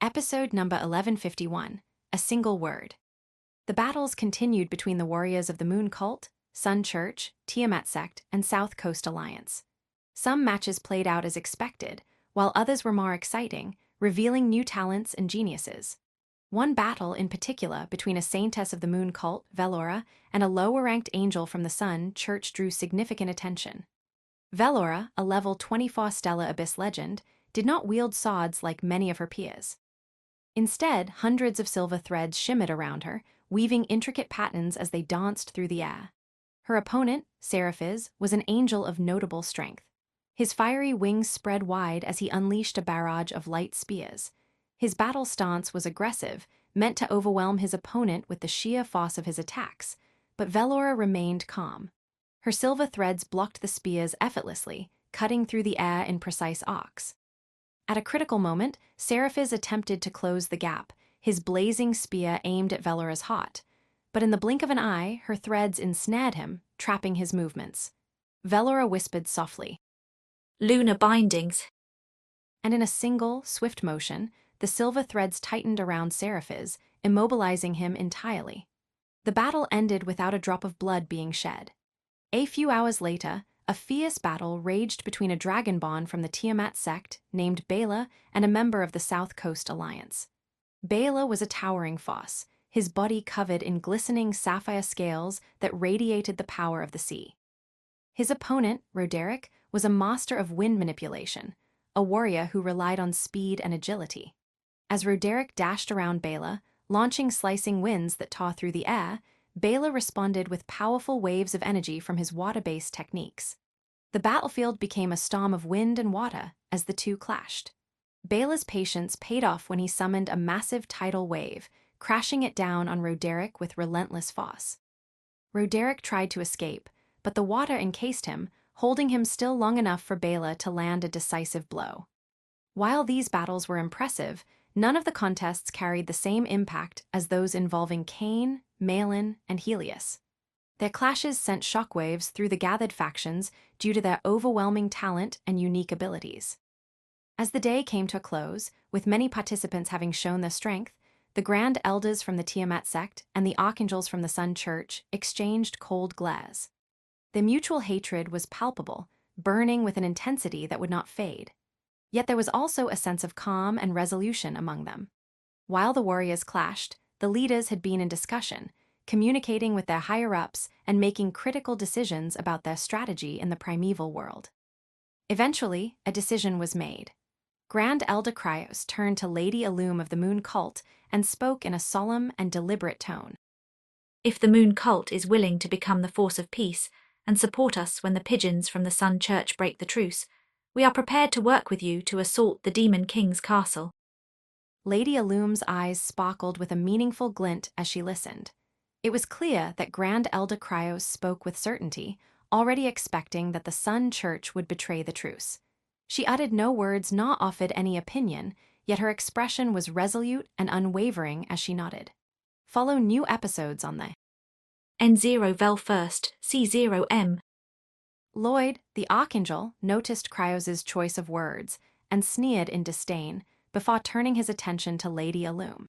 Episode number 1151, A Single Word. The battles continued between the warriors of the Moon Cult, Sun Church, Tiamat Sect, and South Coast Alliance. Some matches played out as expected, while others were more exciting, revealing new talents and geniuses. One battle in particular between a saintess of the Moon Cult, Velora, and a lower-ranked angel from the Sun Church drew significant attention. Velora, a level 24 Stellar Abyss legend, did not wield swords like many of her peers. Instead, hundreds of silver threads shimmered around her, weaving intricate patterns as they danced through the air. Her opponent, Seraphiz, was an angel of notable strength. His fiery wings spread wide as he unleashed a barrage of light spears. His battle stance was aggressive, meant to overwhelm his opponent with the sheer force of his attacks, but Velora remained calm. Her silver threads blocked the spears effortlessly, cutting through the air in precise arcs. At a critical moment, Seraphiz attempted to close the gap, his blazing spear aimed at Velora's heart. But in the blink of an eye, her threads ensnared him, trapping his movements. Velora whispered softly, "Lunar bindings." and in a single, swift motion, the silver threads tightened around Seraphiz, immobilizing him entirely. The battle ended without a drop of blood being shed. A few hours later, a fierce battle raged between a dragonborn from the Tiamat sect named Bela and a member of the South Coast Alliance. Bela was a towering force, his body covered in glistening sapphire scales that radiated the power of the sea. His opponent, Roderick, was a master of wind manipulation, a warrior who relied on speed and agility. As Roderick dashed around Bela, launching slicing winds that tore through the air, Bela responded with powerful waves of energy from his water-based techniques. The battlefield became a storm of wind and water as the two clashed. Bela's patience paid off when he summoned a massive tidal wave, crashing it down on Roderick with relentless force. Roderick tried to escape, but the water encased him, holding him still long enough for Bela to land a decisive blow. While these battles were impressive, none of the contests carried the same impact as those involving Cain, Malin, and Helios. Their clashes sent shockwaves through the gathered factions due to their overwhelming talent and unique abilities. As the day came to a close, with many participants having shown their strength, the Grand Elders from the Tiamat sect and the Archangels from the Sun Church exchanged cold glares. Their mutual hatred was palpable, burning with an intensity that would not fade. Yet there was also a sense of calm and resolution among them. While the warriors clashed, the leaders had been in discussion, communicating with their higher-ups and making critical decisions about their strategy in the primeval world. Eventually, a decision was made. Grand Elder Cryos turned to Lady Illum of the Moon Cult and spoke in a solemn and deliberate tone. "If the Moon Cult is willing to become the force of peace and support us when the pigeons from the Sun Church break the truce, we are prepared to work with you to assault the Demon King's castle." Lady Illum's eyes sparkled with a meaningful glint as she listened. It was clear that Grand Elder Cryos spoke with certainty, already expecting that the Sun Church would betray the truce. She uttered no words nor offered any opinion, yet her expression was resolute and unwavering as she nodded. Follow new episodes on the N0 Vel first, C0M. Lloyd, the Archangel, noticed Cryos's choice of words and sneered in disdain before turning his attention to Lady Illum.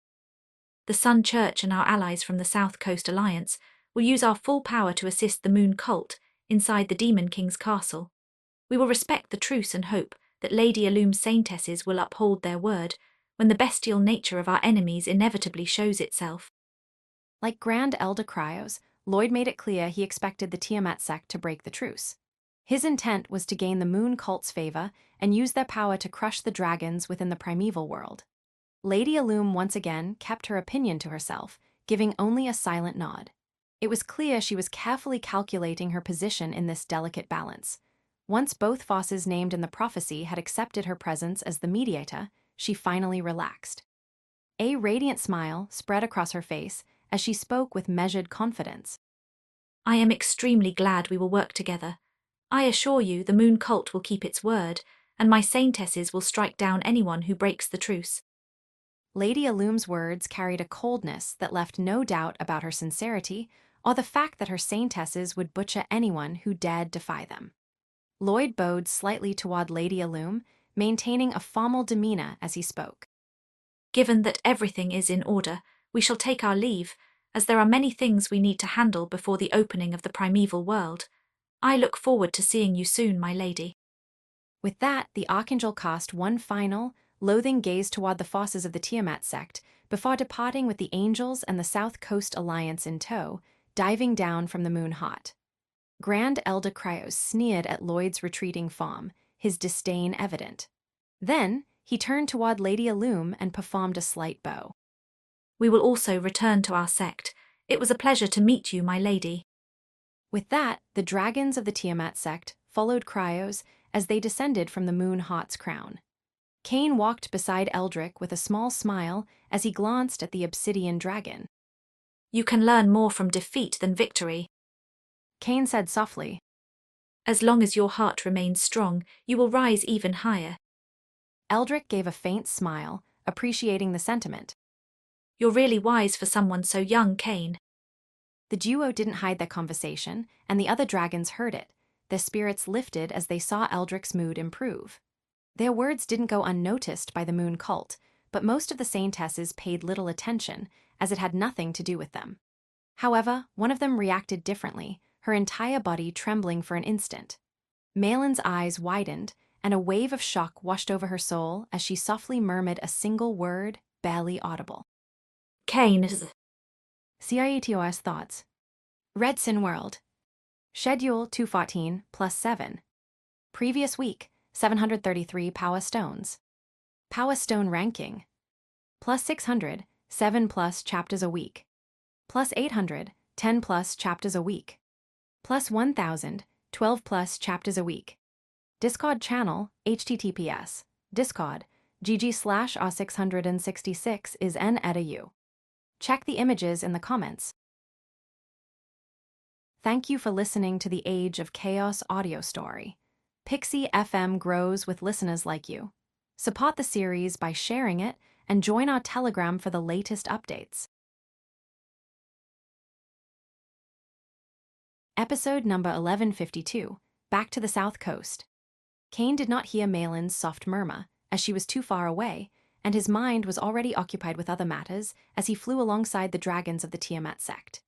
"The Sun Church and our allies from the South Coast Alliance will use our full power to assist the Moon Cult inside the Demon King's castle. We will respect the truce and hope that Lady Illum's saintesses will uphold their word when the bestial nature of our enemies inevitably shows itself." Like Grand Elder Cryos, Lloyd made it clear he expected the Tiamat sect to break the truce. His intent was to gain the Moon Cult's favor and use their power to crush the dragons within the primeval world. Lady Illum once again kept her opinion to herself, giving only a silent nod. It was clear she was carefully calculating her position in this delicate balance. Once both forces named in the prophecy had accepted her presence as the mediator, she finally relaxed. A radiant smile spread across her face as she spoke with measured confidence. "I am extremely glad we will work together. I assure you the Moon Cult will keep its word, and my saintesses will strike down anyone who breaks the truce." Lady Illum's words carried a coldness that left no doubt about her sincerity or the fact that her saintesses would butcher anyone who dared defy them. Lloyd bowed slightly toward Lady Illum, maintaining a formal demeanor as he spoke. Given that everything is in order, we shall take our leave, as there are many things we need to handle before the opening of the primeval world. I look forward to seeing you soon, my lady. With that, the Archangel cast one final, loathing gaze toward the forces of the Tiamat sect, before departing with the Angels and the South Coast Alliance in tow, diving down from the moon hot. Grand Elder Cryos sneered at Lloyd's retreating form, his disdain evident. Then, he turned toward Lady Illum and performed a slight bow. We will also return to our sect. It was a pleasure to meet you, my lady. With that, the dragons of the Tiamat sect followed Cryos as they descended from the moon hot's crown. Cain walked beside Eldrick with a small smile as he glanced at the obsidian dragon. You can learn more from defeat than victory. Cain said softly. As long as your heart remains strong, you will rise even higher. Eldrick gave a faint smile, appreciating the sentiment. You're really wise for someone so young, Cain. The duo didn't hide their conversation, and the other dragons heard it. Their spirits lifted as they saw Eldrick's mood improve. Their words didn't go unnoticed by the moon cult, but most of the Saintesses paid little attention, as it had nothing to do with them. However, one of them reacted differently, her entire body trembling for an instant. Malin's eyes widened, and a wave of shock washed over her soul as she softly murmured a single word, barely audible. Cain is... CRETOS thoughts. Red Sin World. Schedule 214 plus 7. Previous week, 733 Power Stones. Power Stone ranking. Plus 600, 7 plus chapters a week. Plus 800, 10 plus chapters a week. Plus 1000, 12 plus chapters a week. Discord channel, https. Discord, gg/r666 is n edu. Check the images in the comments. Thank you for listening to the Age of Chaos audio story. Pixie FM grows with listeners like you. Support the series by sharing it and join our Telegram for the latest updates. Episode number 1152, Back to the South Coast. Cain did not hear Malin's soft murmur, as she was too far away, and his mind was already occupied with other matters as he flew alongside the dragons of the Tiamat sect.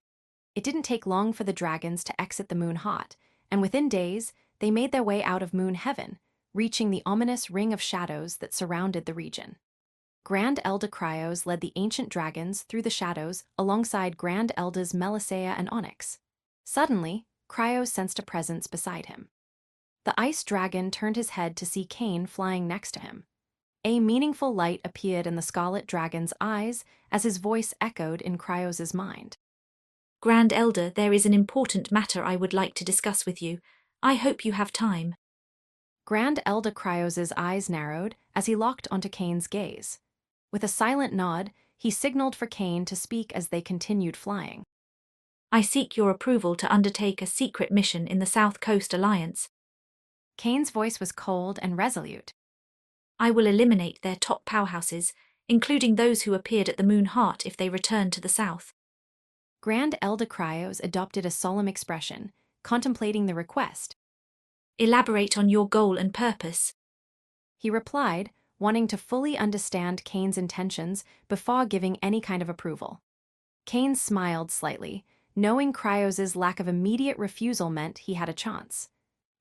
It didn't take long for the dragons to exit the moon hot, and within days, they made their way out of moon heaven, reaching the ominous ring of shadows that surrounded the region. Grand Elder Cryos led the ancient dragons through the shadows alongside Grand Elders Melisea and Onyx. Suddenly, Cryos sensed a presence beside him. The ice dragon turned his head to see Cain flying next to him. A meaningful light appeared in the scarlet dragon's eyes as his voice echoed in Cryos's mind. Grand Elder, there is an important matter I would like to discuss with you. I hope you have time. Grand Elder Cryos's eyes narrowed as he locked onto Cain's gaze. With a silent nod, he signaled for Cain to speak as they continued flying. I seek your approval to undertake a secret mission in the South Coast Alliance. Cain's voice was cold and resolute. I will eliminate their top powerhouses, including those who appeared at the Moon Heart if they return to the south. Grand Elder Cryos adopted a solemn expression, contemplating the request. Elaborate on your goal and purpose. He replied, wanting to fully understand Cain's intentions before giving any kind of approval. Cain smiled slightly, knowing Cryos's lack of immediate refusal meant he had a chance.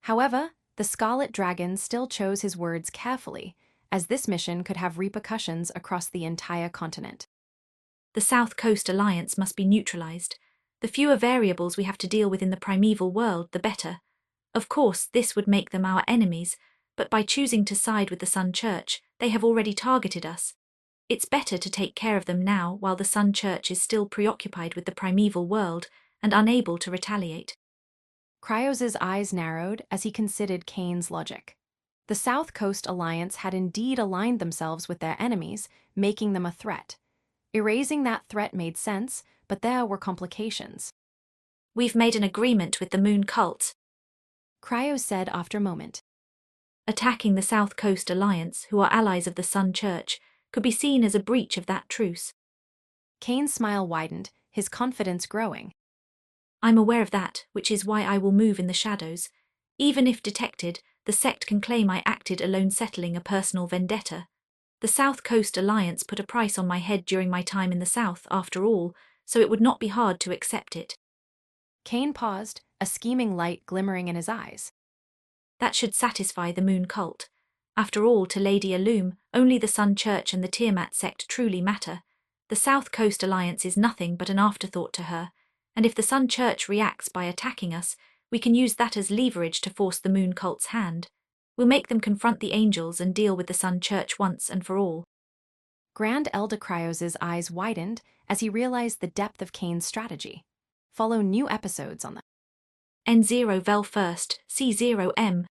However, the Scarlet Dragon still chose his words carefully, as this mission could have repercussions across the entire continent. The South Coast Alliance must be neutralized. The fewer variables we have to deal with in the primeval world, the better. Of course, this would make them our enemies, but by choosing to side with the Sun Church, they have already targeted us. It's better to take care of them now while the Sun Church is still preoccupied with the primeval world and unable to retaliate. Cryos's eyes narrowed as he considered Cain's logic. The South Coast Alliance had indeed aligned themselves with their enemies, making them a threat. Erasing that threat made sense, but there were complications. We've made an agreement with the Moon Cult, Cryos said after a moment. Attacking the South Coast Alliance, who are allies of the Sun Church, could be seen as a breach of that truce. Cain's smile widened, his confidence growing. I'm aware of that, which is why I will move in the shadows. Even if detected, the sect can claim I acted alone settling a personal vendetta. The South Coast Alliance put a price on my head during my time in the South, after all, so it would not be hard to accept it. Cain paused, a scheming light glimmering in his eyes. That should satisfy the Moon cult. After all, to Lady Alum, only the Sun Church and the Tiamat sect truly matter. The South Coast Alliance is nothing but an afterthought to her, and if the Sun Church reacts by attacking us, we can use that as leverage to force the Moon cult's hand. We'll make them confront the angels and deal with the Sun Church once and for all. Grand Elder Cryos' eyes widened as he realized the depth of Cain's strategy. Follow new episodes on the N0 Vel first, C0M.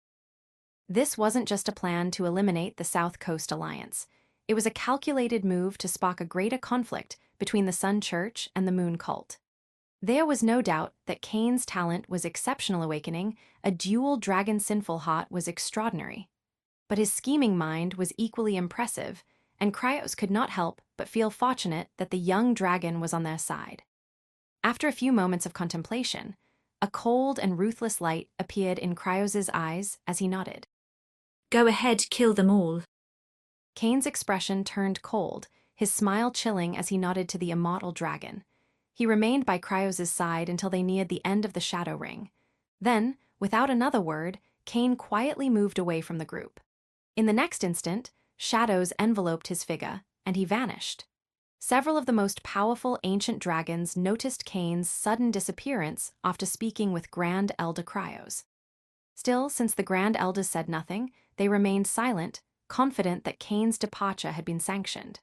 This wasn't just a plan to eliminate the South Coast Alliance. It was a calculated move to spark a greater conflict between the Sun Church and the Moon cult. There was no doubt that Cain's talent was exceptional. Awakening a dual dragon sinful heart was extraordinary. But his scheming mind was equally impressive, and Cryos could not help but feel fortunate that the young dragon was on their side. After a few moments of contemplation, a cold and ruthless light appeared in Cryos' eyes as he nodded. Go ahead, kill them all. Cain's expression turned cold, his smile chilling as he nodded to the immortal dragon. He remained by Cryos' side until they neared the end of the shadow ring. Then, without another word, Cain quietly moved away from the group. In the next instant, shadows enveloped his figure, and he vanished. Several of the most powerful ancient dragons noticed Cain's sudden disappearance after speaking with Grand Elder Cryos. Still, since the Grand Elders said nothing, they remained silent, confident that Cain's departure had been sanctioned.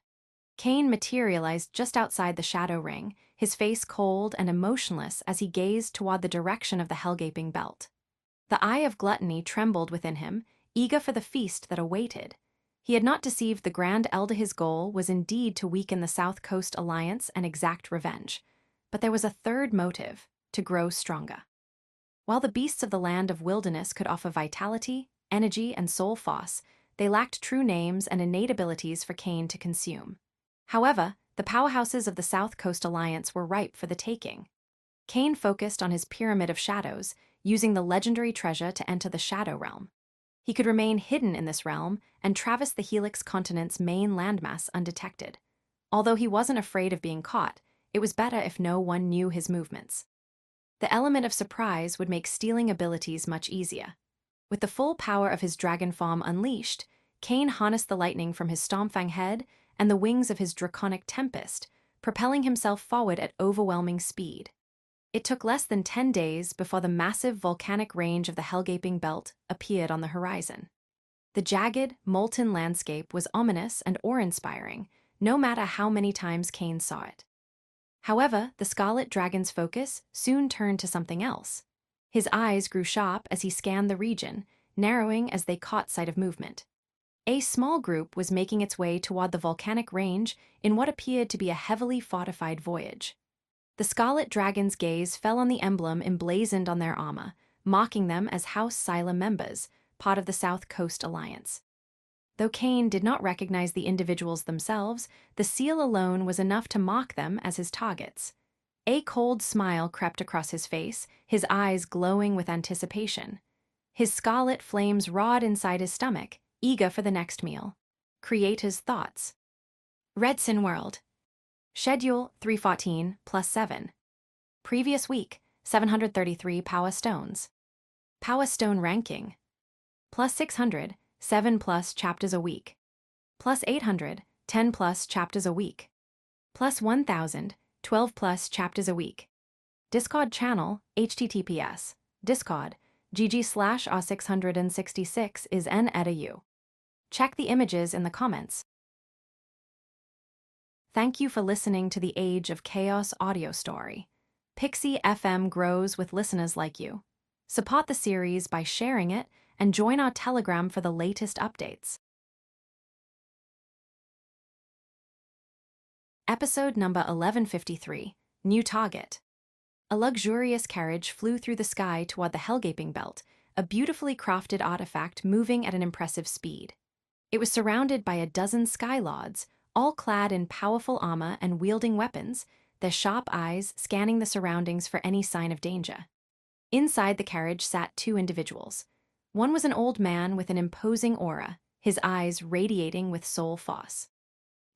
Cain materialized just outside the shadow ring, his face cold and emotionless as he gazed toward the direction of the Hellgaping Belt. The eye of gluttony trembled within him, eager for the feast that awaited. He had not deceived the Grand Elder. His goal was indeed to weaken the South Coast Alliance and exact revenge. But there was a third motive: to grow stronger. While the beasts of the land of wilderness could offer vitality, energy, and soul force, they lacked true names and innate abilities for Cain to consume. However, the powerhouses of the South Coast Alliance were ripe for the taking. Cain focused on his Pyramid of Shadows, using the legendary treasure to enter the Shadow Realm. He could remain hidden in this realm and traverse the Helix continent's main landmass undetected. Although he wasn't afraid of being caught, it was better if no one knew his movements. The element of surprise would make stealing abilities much easier. With the full power of his dragon form unleashed, Cain harnessed the lightning from his Stormfang head and the wings of his Draconic Tempest, propelling himself forward at overwhelming speed. It took less than 10 days before the massive volcanic range of the Hellgaping Belt appeared on the horizon. The jagged, molten landscape was ominous and awe-inspiring, no matter how many times Cain saw it. However, the Scarlet Dragon's focus soon turned to something else. His eyes grew sharp as he scanned the region, narrowing as they caught sight of movement. A small group was making its way toward the volcanic range in what appeared to be a heavily fortified voyage. The Scarlet Dragon's gaze fell on the emblem emblazoned on their armor, mocking them as House Sila members, part of the South Coast Alliance. Though Cain did not recognize the individuals themselves, the seal alone was enough to mock them as his targets. A cold smile crept across his face, his eyes glowing with anticipation. His scarlet flames roared inside his stomach, eager for the next meal. Creator's thoughts. Redsin World. Schedule 314 plus 7. Previous week, 733 Power Stones. Power Stone ranking. Plus 600, 7 plus chapters a week. Plus 800, 10 plus chapters a week. Plus 1000, 12 plus chapters a week. Discord channel, https, Discord, gg/r666 is n-edu. Check the images in the comments. Thank you for listening to the Age of Chaos audio story. Pixie FM grows with listeners like you. Support the series by sharing it and join our Telegram for the latest updates. Episode number 1153, New Target. A luxurious carriage flew through the sky toward the Hellgaping Belt, a beautifully crafted artifact moving at an impressive speed. It was surrounded by a dozen Sky Lords, all clad in powerful armor and wielding weapons, their sharp eyes scanning the surroundings for any sign of danger. Inside the carriage sat two individuals. One was an old man with an imposing aura, his eyes radiating with soul force.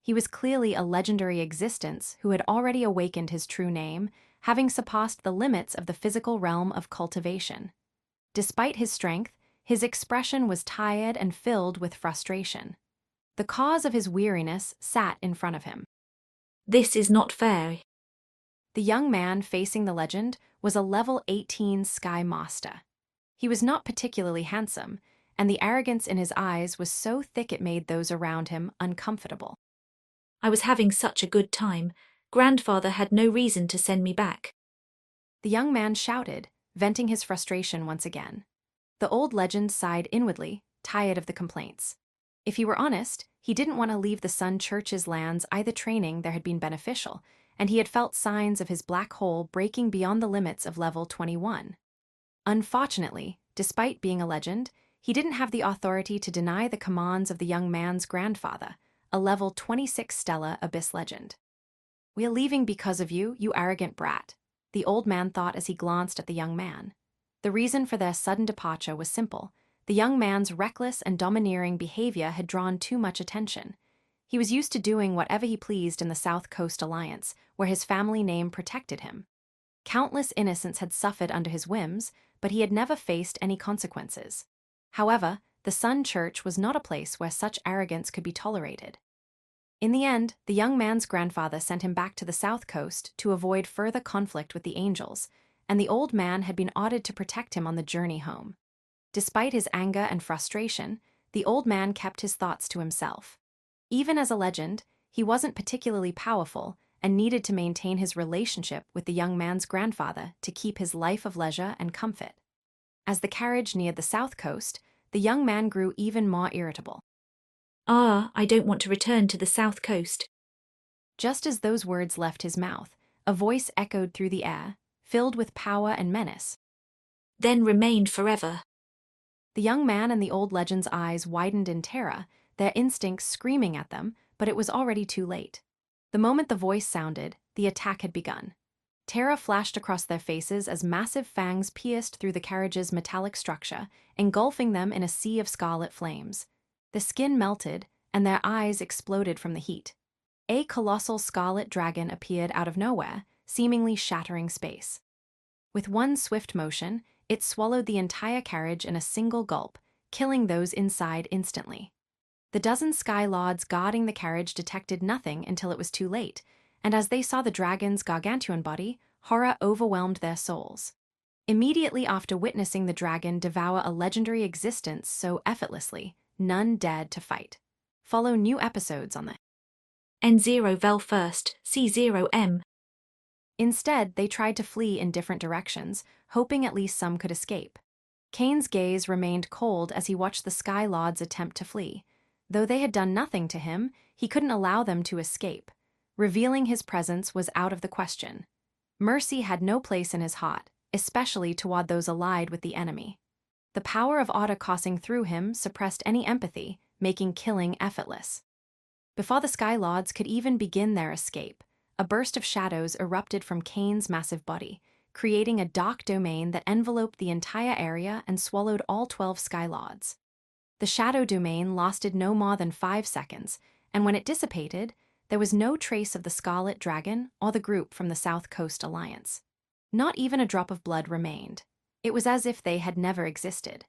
He was clearly a legendary existence who had already awakened his true name, having surpassed the limits of the physical realm of cultivation. Despite his strength, his expression was tired and filled with frustration. The cause of his weariness sat in front of him. This is not fair. The young man facing the legend was a level 18 Sky Master. He was not particularly handsome, and the arrogance in his eyes was so thick it made those around him uncomfortable. I was having such a good time. Grandfather had no reason to send me back. The young man shouted, venting his frustration once again. The old legend sighed inwardly, tired of the complaints. If he were honest, he didn't want to leave the Sun Church's lands either. Training there had been beneficial, and he had felt signs of his black hole breaking beyond the limits of level 21. Unfortunately, despite being a legend, he didn't have the authority to deny the commands of the young man's grandfather, a level 26 Stellar Abyss legend. "We are leaving because of you, you arrogant brat," the old man thought as he glanced at the young man. The reason for their sudden departure was simple. The young man's reckless and domineering behavior had drawn too much attention. He was used to doing whatever he pleased in the South Coast Alliance, where his family name protected him. Countless innocents had suffered under his whims, but he had never faced any consequences. However, the Sun Church was not a place where such arrogance could be tolerated. In the end, the young man's grandfather sent him back to the South Coast to avoid further conflict with the Angels, and the old man had been ordered to protect him on the journey home. Despite his anger and frustration, the old man kept his thoughts to himself. Even as a legend, he wasn't particularly powerful and needed to maintain his relationship with the young man's grandfather to keep his life of leisure and comfort. As the carriage neared the South Coast, the young man grew even more irritable. I don't want to return to the South Coast. Just as those words left his mouth, a voice echoed through the air, filled with power and menace. Then remained forever. The young man and the old legend's eyes widened in terror, their instincts screaming at them, but it was already too late. The moment the voice sounded, the attack had begun. Terror flashed across their faces as massive fangs pierced through the carriage's metallic structure, engulfing them in a sea of scarlet flames. The skin melted, and their eyes exploded from the heat. A colossal scarlet dragon appeared out of nowhere, seemingly shattering space. With one swift motion, it swallowed the entire carriage in a single gulp, killing those inside instantly. The dozen Sky Lords guarding the carriage detected nothing until it was too late, and as they saw the dragon's gargantuan body, horror overwhelmed their souls. Immediately after witnessing the dragon devour a legendary existence so effortlessly, none dared to fight. Follow new episodes on the N0 Vel first, C0M. Instead, they tried to flee in different directions, hoping at least some could escape. Kane's gaze remained cold as he watched the Sky Lords attempt to flee. Though they had done nothing to him, he couldn't allow them to escape. Revealing his presence was out of the question. Mercy had no place in his heart, especially toward those allied with the enemy. The power of Otter coursing through him suppressed any empathy, making killing effortless. Before the Sky Lords could even begin their escape, a burst of shadows erupted from Kane's massive body, creating a dark domain that enveloped the entire area and swallowed all 12 Sky Lords. The shadow domain lasted no more than 5 seconds, and when it dissipated, there was no trace of the Scarlet Dragon or the group from the South Coast Alliance. Not even a drop of blood remained. It was as if they had never existed.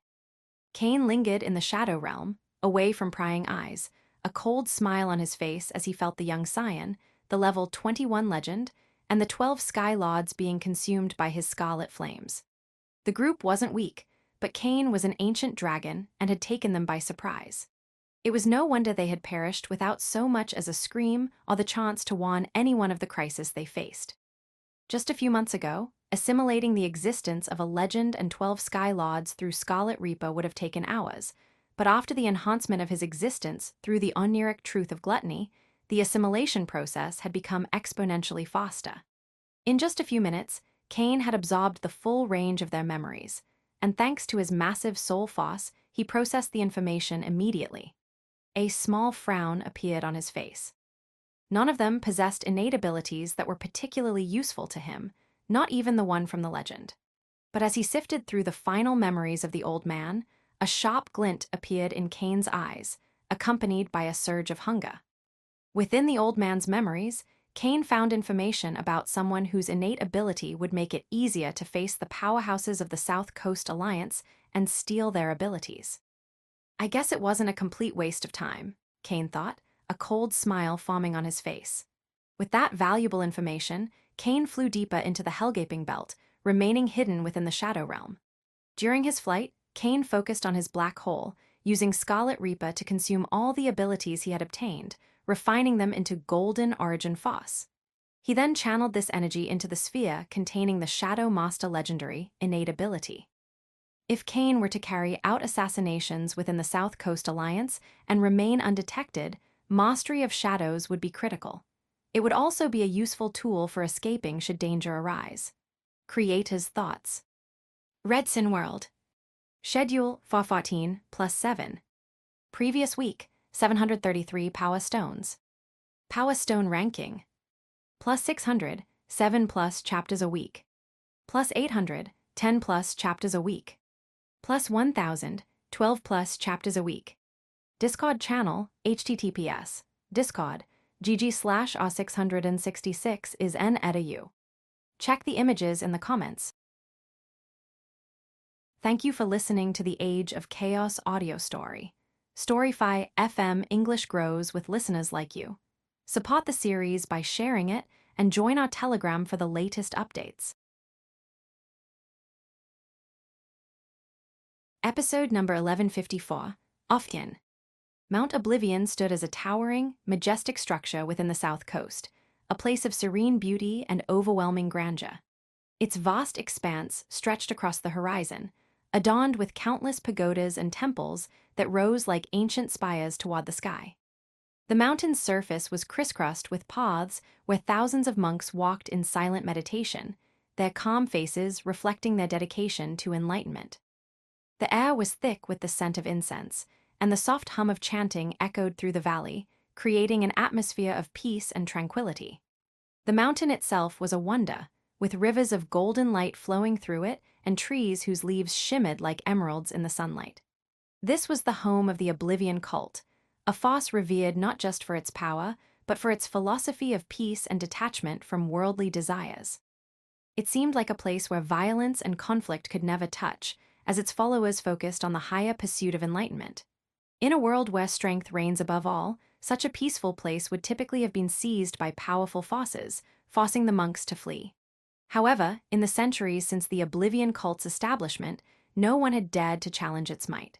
Kane lingered in the shadow realm, away from prying eyes, a cold smile on his face as he felt the young scion, the level 21 legend, and the 12 Sky Lords being consumed by his scarlet flames. The group wasn't weak, but Kane was an ancient dragon and had taken them by surprise. It was no wonder they had perished without so much as a scream or the chance to warn anyone of the crisis they faced. Just a few months ago, assimilating the existence of a legend and 12 Sky Lords through Scarlet Reaper would have taken hours, but after the enhancement of his existence through the oniric truth of gluttony, the assimilation process had become exponentially faster. In just a few minutes, Kane had absorbed the full range of their memories, and thanks to his massive soul force, he processed the information immediately. A small frown appeared on his face. None of them possessed innate abilities that were particularly useful to him, not even the one from the legend. But as he sifted through the final memories of the old man, A sharp glint appeared in Kane's eyes, accompanied by a surge of hunger. Within the old man's memories, Kane found information about someone whose innate ability would make it easier to face the powerhouses of the South Coast Alliance and steal their abilities. I guess it wasn't a complete waste of time, Kane thought, a cold smile forming on his face. With that valuable information, Kane flew deeper into the Hellgaping Belt, remaining hidden within the Shadow Realm. During his flight, Kane focused on his black hole, using Scarlet Reaper to consume all the abilities he had obtained, refining them into golden origin Phos. He then channeled this energy into the sphere containing the Shadow Master Legendary innate ability. If Kane were to carry out assassinations within the South Coast Alliance and remain undetected, mastery of shadows would be critical. It would also be a useful tool for escaping should danger arise. Creator's thoughts. Redsin World. Schedule 414 plus 7. Previous week, 733 Power Stones. Power Stone ranking. Plus 600, 7 plus chapters a week. Plus 800, 10 plus chapters a week. Plus 1000, 12 plus chapters a week. Discord channel, https, discord, gg/r666 is n-edu. Check the images in the comments. Thank you for listening to the Age of Chaos audio story. Storyfy FM English grows with listeners like you. Support the series by sharing it and join our Telegram for the latest updates. Episode number 1154, Ofkin. Mount Oblivion stood as a towering, majestic structure within the South Coast, a place of serene beauty and overwhelming grandeur. Its vast expanse stretched across the horizon, adorned with countless pagodas and temples that rose like ancient spires toward the sky. The mountain's surface was crisscrossed with paths where thousands of monks walked in silent meditation, their calm faces reflecting their dedication to enlightenment. The air was thick with the scent of incense, and the soft hum of chanting echoed through the valley, creating an atmosphere of peace and tranquility. The mountain itself was a wonder, with rivers of golden light flowing through it and trees whose leaves shimmered like emeralds in the sunlight. This was the home of the Oblivion cult, a Phos revered not just for its power, but for its philosophy of peace and detachment from worldly desires. It seemed like a place where violence and conflict could never touch, as its followers focused on the higher pursuit of enlightenment. In a world where strength reigns above all, such a peaceful place would typically have been seized by powerful Phosses, forcing the monks to flee. However, in the centuries since the Oblivion cult's establishment, no one had dared to challenge its might.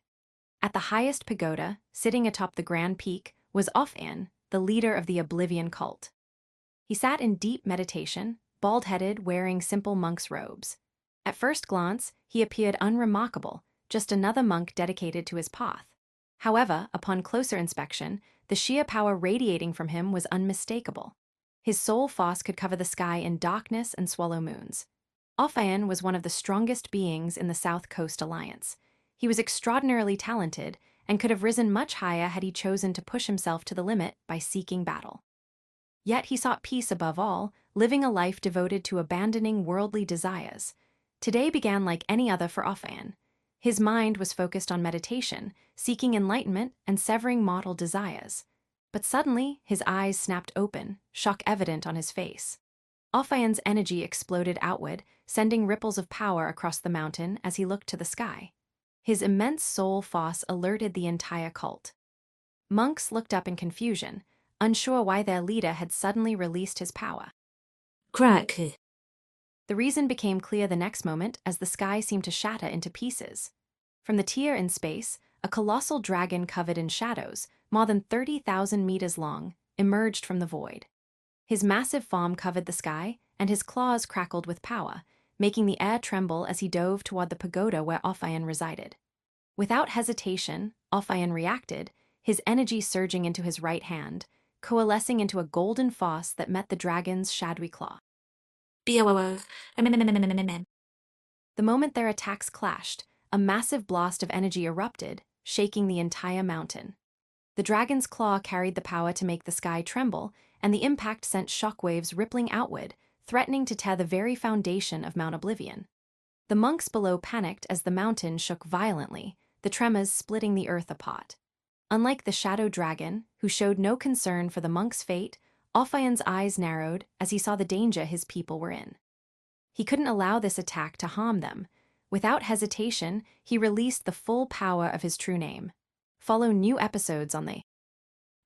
At the highest pagoda, sitting atop the grand peak, was Ofan, the leader of the Oblivion cult. He sat in deep meditation, bald-headed, wearing simple monk's robes. At first glance, he appeared unremarkable, just another monk dedicated to his path. However, upon closer inspection, the sheer power radiating from him was unmistakable. His soul Phos could cover the sky in darkness and swallow moons. Ophayan was one of the strongest beings in the South Coast Alliance. He was extraordinarily talented and could have risen much higher had he chosen to push himself to the limit by seeking battle. Yet he sought peace above all, living a life devoted to abandoning worldly desires. Today began like any other for Ophayan. His mind was focused on meditation, seeking enlightenment and severing mortal desires. But suddenly, his eyes snapped open, shock evident on his face. Ophayan's energy exploded outward, sending ripples of power across the mountain as he looked to the sky. His immense soul Phos alerted the entire cult. Monks looked up in confusion, unsure why their leader had suddenly released his power. Crack. The reason became clear the next moment as the sky seemed to shatter into pieces. From the tier in space, a colossal dragon covered in shadows, more than 30,000 meters long, emerged from the void. His massive form covered the sky, and his claws crackled with power, making the air tremble as he dove toward the pagoda where Ophayan resided. Without hesitation, Ophayan reacted, his energy surging into his right hand, coalescing into a golden Phos that met the dragon's shadowy claw. The moment their attacks clashed, a massive blast of energy erupted, shaking the entire mountain. The dragon's claw carried the power to make the sky tremble, and the impact sent shockwaves rippling outward, threatening to tear the very foundation of Mount Oblivion. The monks below panicked as the mountain shook violently, the tremors splitting the earth apart. Unlike the shadow dragon, who showed no concern for the monk's fate, Ophian's eyes narrowed as he saw the danger his people were in. He couldn't allow this attack to harm them. Without hesitation, he released the full power of his true name. Follow new episodes on the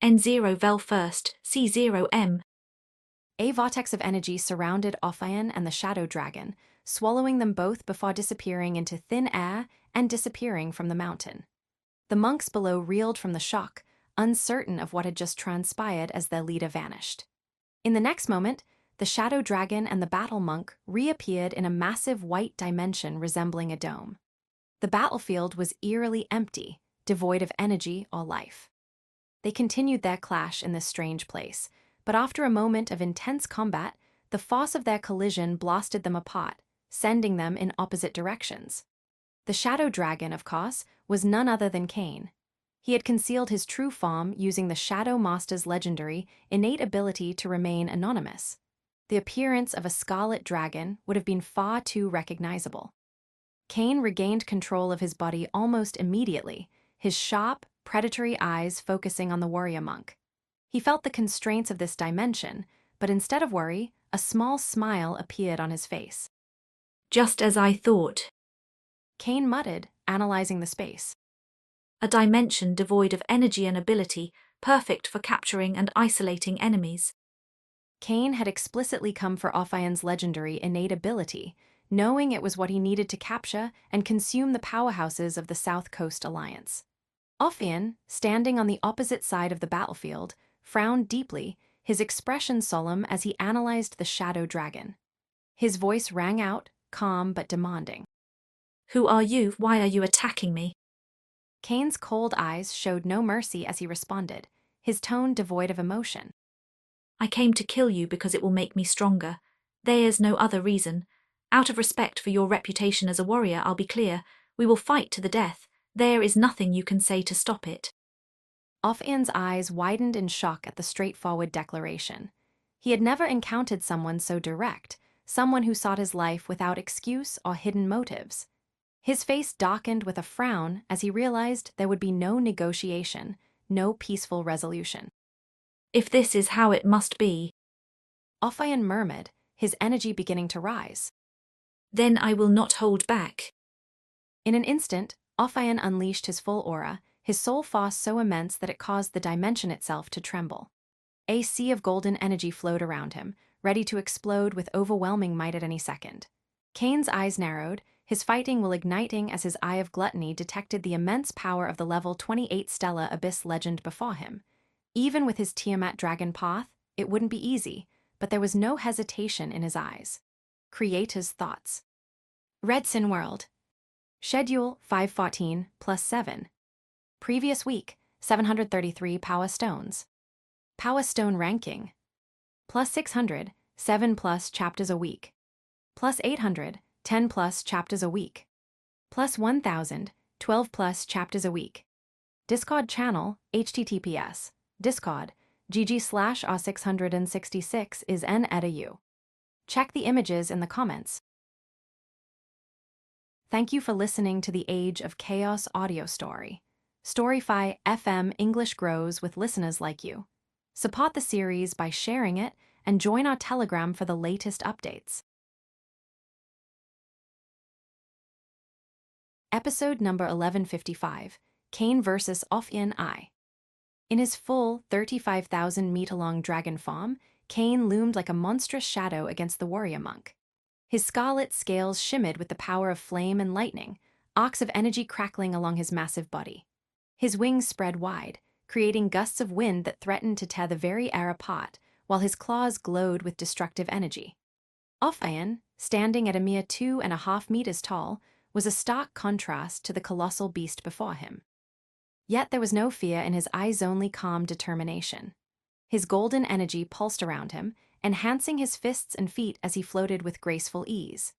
N0 Vel First, C0M. A vortex of energy surrounded Ophian and the shadow dragon, swallowing them both before disappearing into thin air and disappearing from the mountain. The monks below reeled from the shock, uncertain of what had just transpired as their leader vanished. In the next moment, the shadow dragon and the battle monk reappeared in a massive white dimension resembling a dome. The battlefield was eerily empty, devoid of energy or life. They continued their clash in this strange place, but after a moment of intense combat, the force of their collision blasted them apart, sending them in opposite directions. The shadow dragon, of course, was none other than Cain. He had concealed his true form using the Shadow Master's legendary, innate ability to remain anonymous. The appearance of a scarlet dragon would have been far too recognizable. Cain regained control of his body almost immediately, his sharp, predatory eyes focusing on the warrior monk. He felt the constraints of this dimension, but instead of worry, a small smile appeared on his face. Just as I thought. Cain muttered, analyzing the space. A dimension devoid of energy and ability, perfect for capturing and isolating enemies. Cain had explicitly come for Ophian's legendary innate ability, knowing it was what he needed to capture and consume the powerhouses of the South Coast Alliance. Ophian, standing on the opposite side of the battlefield, frowned deeply, his expression solemn as he analyzed the shadow dragon. His voice rang out, calm but demanding. Who are you? Why are you attacking me? Cain's cold eyes showed no mercy as he responded, his tone devoid of emotion. I came to kill you because it will make me stronger. There is no other reason. Out of respect for your reputation as a warrior, I'll be clear. We will fight to the death. There is nothing you can say to stop it. Ophian's eyes widened in shock at the straightforward declaration. He had never encountered someone so direct, someone who sought his life without excuse or hidden motives. His face darkened with a frown as he realized there would be no negotiation, no peaceful resolution. If this is how it must be, Ophian murmured, his energy beginning to rise. Then I will not hold back. In an instant, Ophian unleashed his full aura, his soul force so immense that it caused the dimension itself to tremble. A sea of golden energy flowed around him, ready to explode with overwhelming might at any second. Cain's eyes narrowed, his fighting will igniting as his eye of gluttony detected the immense power of the level 28 Stellar Abyss legend before him. Even with his Tiamat dragon path, it wouldn't be easy, but there was no hesitation in his eyes. Creator's thoughts. Red Sin World. Schedule 514 plus 7. Previous week, 733 Power Stones. Power Stone ranking. Plus 600, 7 plus chapters a week. Plus 800, 10 plus chapters a week. Plus 1000, 12 plus chapters a week. Discord channel, https, Discord, gg/r666 is n edu. Check the images in the comments. Thank you for listening to the Age of Chaos audio story. Storyfy FM English grows with listeners like you. Support the series by sharing it and join our Telegram for the latest updates. Episode number 1155, Cain vs. Ophian I. In his full 35,000-meter-long dragon form, Cain loomed like a monstrous shadow against the warrior monk. His scarlet scales shimmered with the power of flame and lightning, arcs of energy crackling along his massive body. His wings spread wide, creating gusts of wind that threatened to tear the very air apart, while his claws glowed with destructive energy. Ophian, standing at a mere 2.5 meters tall, was a stark contrast to the colossal beast before him. Yet there was no fear in his eyes-only calm determination. His golden energy pulsed around him, enhancing his fists and feet as he floated with graceful ease.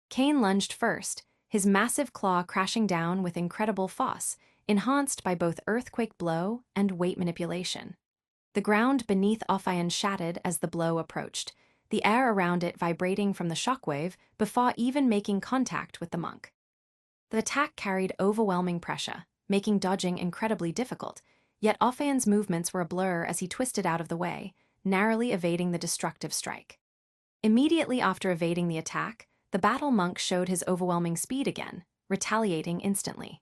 Cain lunged first, his massive claw crashing down with incredible force, enhanced by both earthquake blow and weight manipulation. The ground beneath Ophian shattered as the blow approached, the air around it vibrating from the shockwave before even making contact with the monk. The attack carried overwhelming pressure, making dodging incredibly difficult, yet Ophaion's movements were a blur as he twisted out of the way, narrowly evading the destructive strike. Immediately after evading the attack, the battle monk showed his overwhelming speed again, retaliating instantly.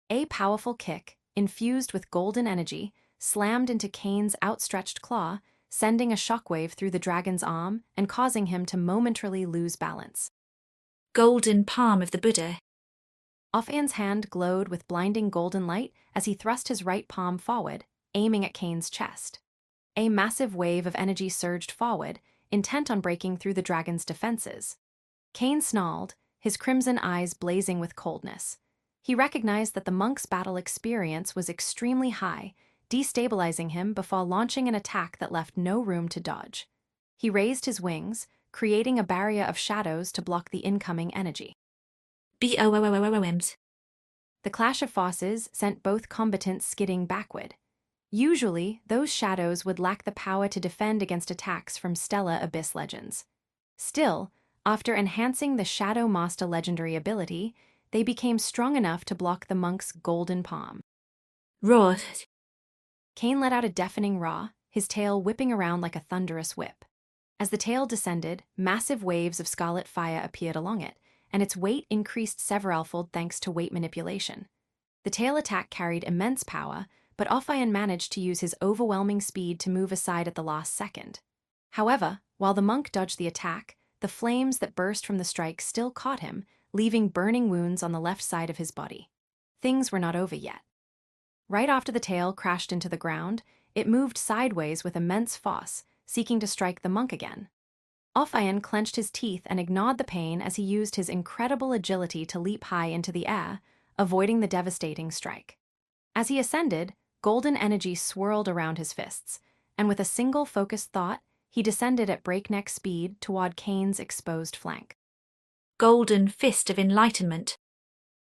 A powerful kick, infused with golden energy, slammed into Kane's outstretched claw, sending a shockwave through the dragon's arm and causing him to momentarily lose balance. Golden palm of the Buddha. Ophaion's hand glowed with blinding golden light as he thrust his right palm forward, aiming at Kane's chest. A massive wave of energy surged forward, intent on breaking through the dragon's defenses. Kane snarled, his crimson eyes blazing with coldness. He recognized that the monk's battle experience was extremely high, destabilizing him before launching an attack that left no room to dodge. He raised his wings, creating a barrier of shadows to block the incoming energy. BOOOOOMs. The clash of forces sent both combatants skidding backward. Usually, those shadows would lack the power to defend against attacks from stellar abyss legends. Still, after enhancing the Shadow Master legendary ability, they became strong enough to block the monk's golden palm. Roar. Kane let out a deafening roar, his tail whipping around like a thunderous whip. As the tail descended, massive waves of scarlet fire appeared along it, and its weight increased severalfold thanks to weight manipulation. The tail attack carried immense power, but Ophaion managed to use his overwhelming speed to move aside at the last second. However, while the monk dodged the attack, the flames that burst from the strike still caught him, leaving burning wounds on the left side of his body. Things were not over yet. Right after the tail crashed into the ground, it moved sideways with immense force, seeking to strike the monk again. Ophaion clenched his teeth and ignored the pain as he used his incredible agility to leap high into the air, avoiding the devastating strike. As he ascended, golden energy swirled around his fists, and with a single focused thought, he descended at breakneck speed toward Kane's exposed flank. Golden fist of enlightenment.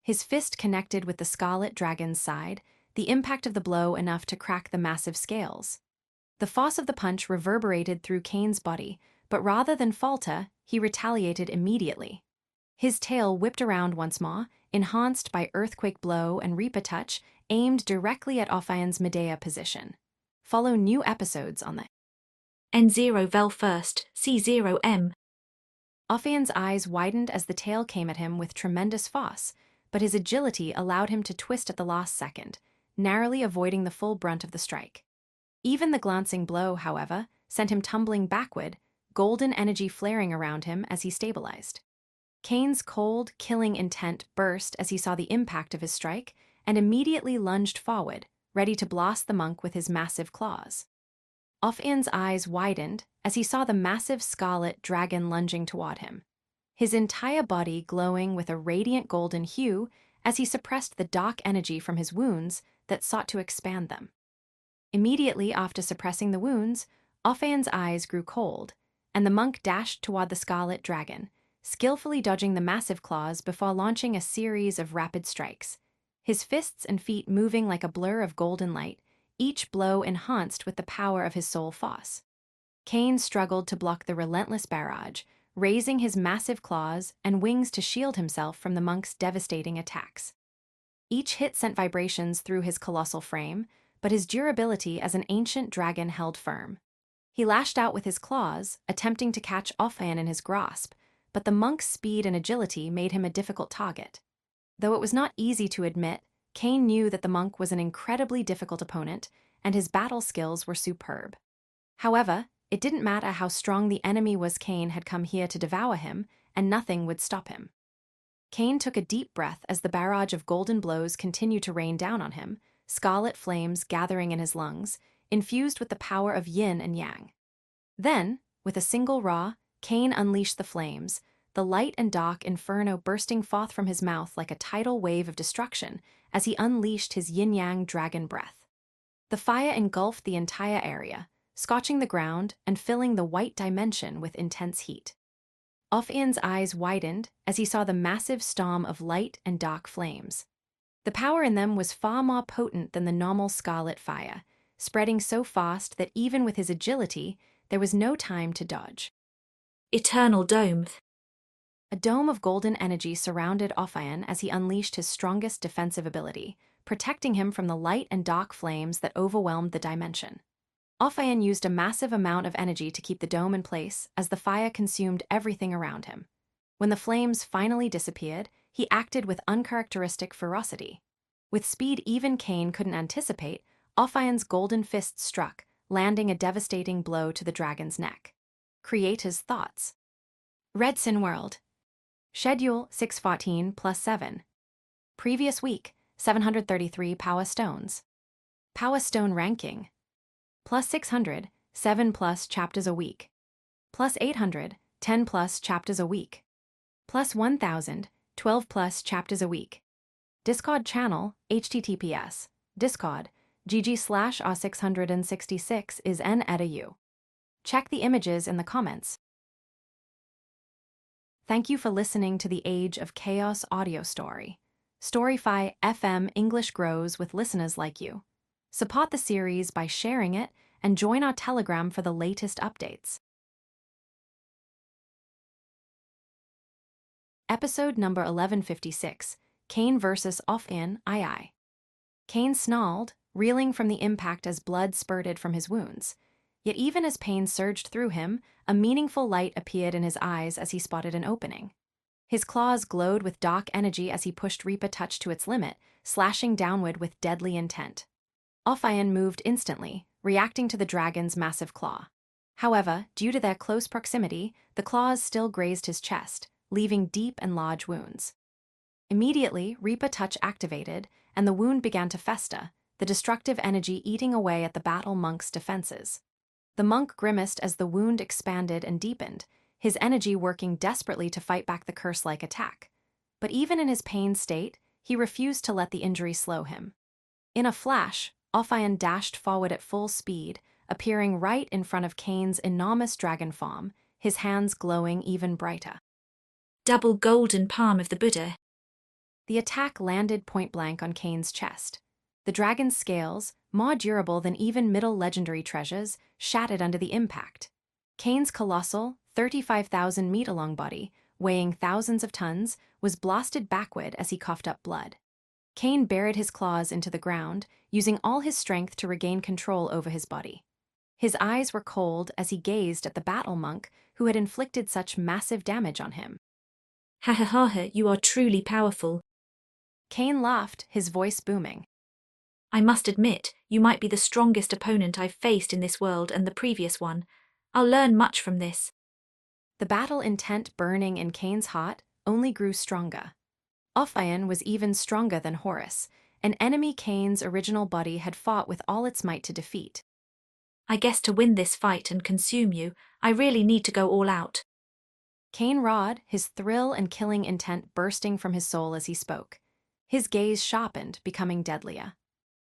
His fist connected with the scarlet dragon's side, the impact of the blow enough to crack the massive scales. The force of the punch reverberated through Kane's body, but rather than falter, he retaliated immediately. His tail whipped around once more, enhanced by Earthquake Blow and Reaper Touch, aimed directly at Ophaion's Medea position. Follow new episodes on the N0 Vel first, C0M. Ophaion's eyes widened as the tail came at him with tremendous force, but his agility allowed him to twist at the last second, narrowly avoiding the full brunt of the strike. Even the glancing blow, however, sent him tumbling backward, golden energy flaring around him as he stabilized. Kane's cold, killing intent burst as he saw the impact of his strike and immediately lunged forward, ready to blast the monk with his massive claws. Ophaion's eyes widened as he saw the massive scarlet dragon lunging toward him, his entire body glowing with a radiant golden hue as he suppressed the dark energy from his wounds that sought to expand them. Immediately after suppressing the wounds, Ophaion's eyes grew cold, and the monk dashed toward the scarlet dragon, skillfully dodging the massive claws before launching a series of rapid strikes, his fists and feet moving like a blur of golden light, each blow enhanced with the power of his soul force. Kane struggled to block the relentless barrage, raising his massive claws and wings to shield himself from the monk's devastating attacks. Each hit sent vibrations through his colossal frame, but his durability as an ancient dragon held firm. He lashed out with his claws, attempting to catch Ophaion in his grasp, but the monk's speed and agility made him a difficult target. Though it was not easy to admit, Kane knew that the monk was an incredibly difficult opponent, and his battle skills were superb. However, it didn't matter how strong the enemy was. Kane had come here to devour him, and nothing would stop him. Kane took a deep breath as the barrage of golden blows continued to rain down on him, scarlet flames gathering in his lungs, infused with the power of yin and yang. Then, with a single roar, Kane unleashed the flames, the light and dark inferno bursting forth from his mouth like a tidal wave of destruction as he unleashed his yin-yang dragon breath. The fire engulfed the entire area, scorching the ground and filling the white dimension with intense heat. Ophaion's eyes widened as he saw the massive storm of light and dark flames. The power in them was far more potent than the normal scarlet fire, spreading so fast that even with his agility, there was no time to dodge. Eternal Dome. A dome of golden energy surrounded Ophaion as he unleashed his strongest defensive ability, protecting him from the light and dark flames that overwhelmed the dimension. Ophion used a massive amount of energy to keep the dome in place as the fire consumed everything around him. When the flames finally disappeared, he acted with uncharacteristic ferocity. With speed even Cain couldn't anticipate, Ophion's golden fist struck, landing a devastating blow to the dragon's neck. Creator's thoughts. Redsin World. Schedule 614 plus 7. Previous week, 733 Power Stones. Power Stone ranking. Plus 600, 7 plus chapters a week. Plus 800, 10 plus chapters a week. Plus 1000, 12 plus chapters a week. Discord channel, https, discord, gg/r666 is n-edu. Check the images in the comments. Thank you for listening to the Age of Chaos audio story. Storyfy FM English grows with listeners like you. Support the series by sharing it and join our Telegram for the latest updates. Episode number 1156, Cain vs. Ophion II. Cain snarled, reeling from the impact as blood spurted from his wounds. Yet even as pain surged through him, a meaningful light appeared in his eyes as he spotted an opening. His claws glowed with dark energy as he pushed Reaper Touch to its limit, slashing downward with deadly intent. Ophion moved instantly, reacting to the dragon's massive claw. However, due to their close proximity, the claws still grazed his chest, leaving deep and large wounds. Immediately, Reaper Touch activated, and the wound began to fester, the destructive energy eating away at the battle monk's defenses. The monk grimaced as the wound expanded and deepened, his energy working desperately to fight back the curse-like attack. But even in his pained state, he refused to let the injury slow him. In a flash, Ophion dashed forward at full speed, appearing right in front of Cain's enormous dragon form, his hands glowing even brighter. Double golden palm of the Buddha. The attack landed point-blank on Cain's chest. The dragon's scales, more durable than even Middle legendary treasures, shattered under the impact. Cain's colossal, 35,000-meter-long body, weighing thousands of tons, was blasted backward as he coughed up blood. Cain buried his claws into the ground, using all his strength to regain control over his body. His eyes were cold as he gazed at the battle monk who had inflicted such massive damage on him. Ha ha ha ha, you are truly powerful. Cain laughed, his voice booming. I must admit, you might be the strongest opponent I've faced in this world and the previous one. I'll learn much from this. The battle intent burning in Cain's heart only grew stronger. Ophion was even stronger than Horus, an enemy Cain's original body had fought with all its might to defeat. I guess to win this fight and consume you, I really need to go all out. Cain roared, his thrill and killing intent bursting from his soul as he spoke. His gaze sharpened, becoming deadlier.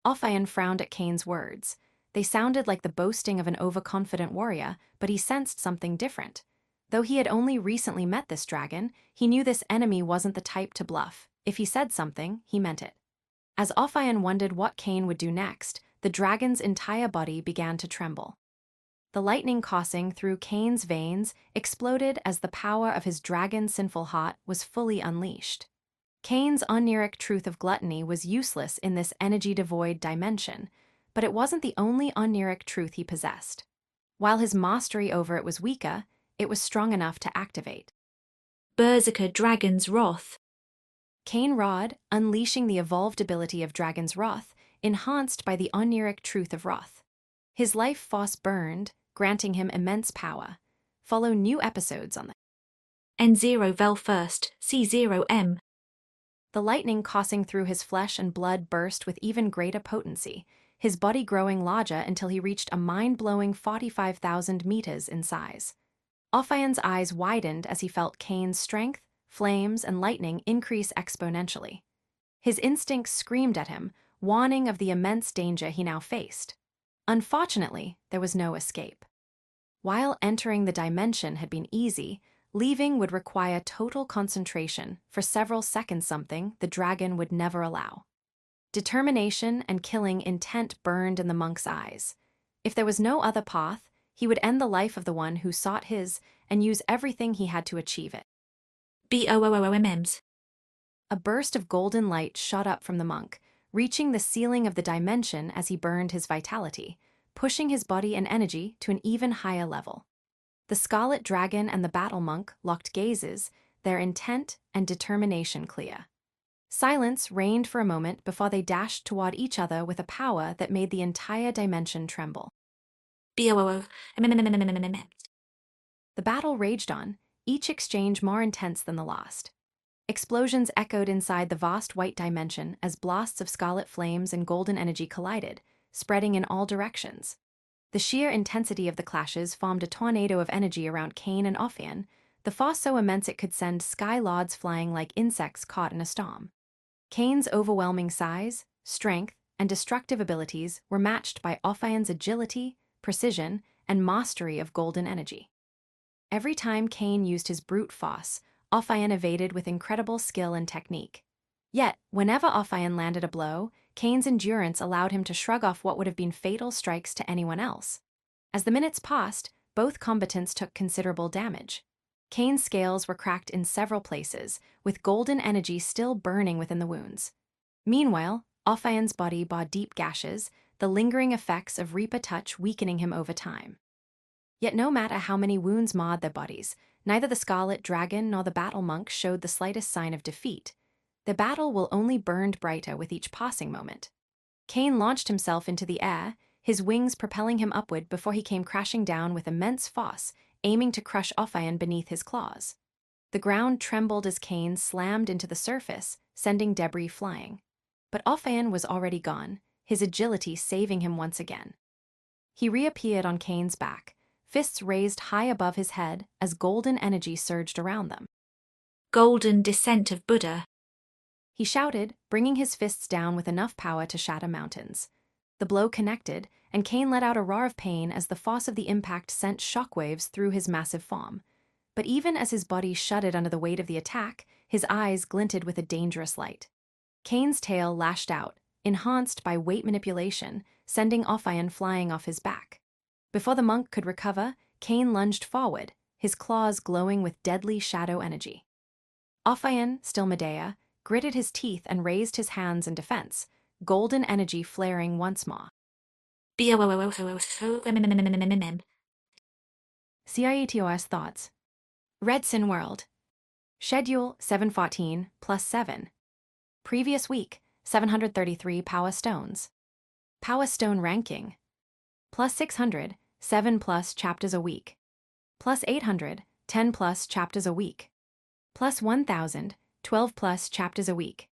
Ophion frowned at Cain's words. They sounded like the boasting of an overconfident warrior, but he sensed something different. Though he had only recently met this dragon, he knew this enemy wasn't the type to bluff. If he said something, he meant it. As Ophion wondered what Cain would do next, the dragon's entire body began to tremble. The lightning coursing through Cain's veins exploded as the power of his dragon's sinful heart was fully unleashed. Cain's oniric truth of gluttony was useless in this energy-devoid dimension, but it wasn't the only oniric truth he possessed. While his mastery over it was weaker, it was strong enough to activate. Berserker Dragon's Wrath. Cain roared, unleashing the evolved ability of Dragon's Wrath, enhanced by the oniric truth of Wrath. His life force burned, granting him immense power. Follow new episodes on the N0 Vel First, C0M. The lightning coursing through his flesh and blood burst with even greater potency, his body growing larger until he reached a mind-blowing 45,000 meters in size. Ophion's eyes widened as he felt Cain's strength, flames, and lightning increase exponentially. His instincts screamed at him, warning of the immense danger he now faced. Unfortunately, there was no escape. While entering the dimension had been easy, leaving would require total concentration for several seconds, something the dragon would never allow. Determination and killing intent burned in the monk's eyes. If there was no other path, he would end the life of the one who sought his and use everything he had to achieve it. BOOOMMs. A burst of golden light shot up from the monk, reaching the ceiling of the dimension as he burned his vitality, pushing his body and energy to an even higher level. The Scarlet Dragon and the Battle Monk locked gazes, their intent and determination clear. Silence reigned for a moment before they dashed toward each other with a power that made the entire dimension tremble. BOOO. The battle raged on, each exchange more intense than the last. Explosions echoed inside the vast white dimension as blasts of scarlet flames and golden energy collided, spreading in all directions. The sheer intensity of the clashes formed a tornado of energy around Cain and Ophion, the force so immense it could send sky lords flying like insects caught in a storm. Cain's overwhelming size, strength, and destructive abilities were matched by Ophion's agility, precision, and mastery of golden energy. Every time Cain used his brute force, Ophion evaded with incredible skill and technique. Yet, whenever Ophion landed a blow, Cain's endurance allowed him to shrug off what would have been fatal strikes to anyone else. As the minutes passed, both combatants took considerable damage. Cain's scales were cracked in several places, with golden energy still burning within the wounds. Meanwhile, Ophion's body bore deep gashes, the lingering effects of Reaper touch weakening him over time. Yet no matter how many wounds marred their bodies, neither the Scarlet Dragon nor the Battle Monk showed the slightest sign of defeat. The battle will only burned brighter with each passing moment. Cain launched himself into the air, his wings propelling him upward before he came crashing down with immense force, aiming to crush Ophion beneath his claws. The ground trembled as Cain slammed into the surface, sending debris flying. But Ophion was already gone, his agility saving him once again. He reappeared on Cain's back, fists raised high above his head as golden energy surged around them. Golden descent of Buddha. He shouted, bringing his fists down with enough power to shatter mountains. The blow connected, and Cain let out a roar of pain as the force of the impact sent shockwaves through his massive form. But even as his body shuddered under the weight of the attack, his eyes glinted with a dangerous light. Cain's tail lashed out, enhanced by weight manipulation, sending Ophion flying off his back. Before the monk could recover, Cain lunged forward, his claws glowing with deadly shadow energy. Ophion, still Medea, gritted his teeth and raised his hands in defense, golden energy flaring once more. CIETOS Thoughts. Red Sin World. Schedule 714 plus 7. Previous week, 733 Power Stones. Power Stone Ranking. Plus 600, 7 plus chapters a week. Plus 800, 10 plus chapters a week. Plus 1000, 12 plus chapters a week.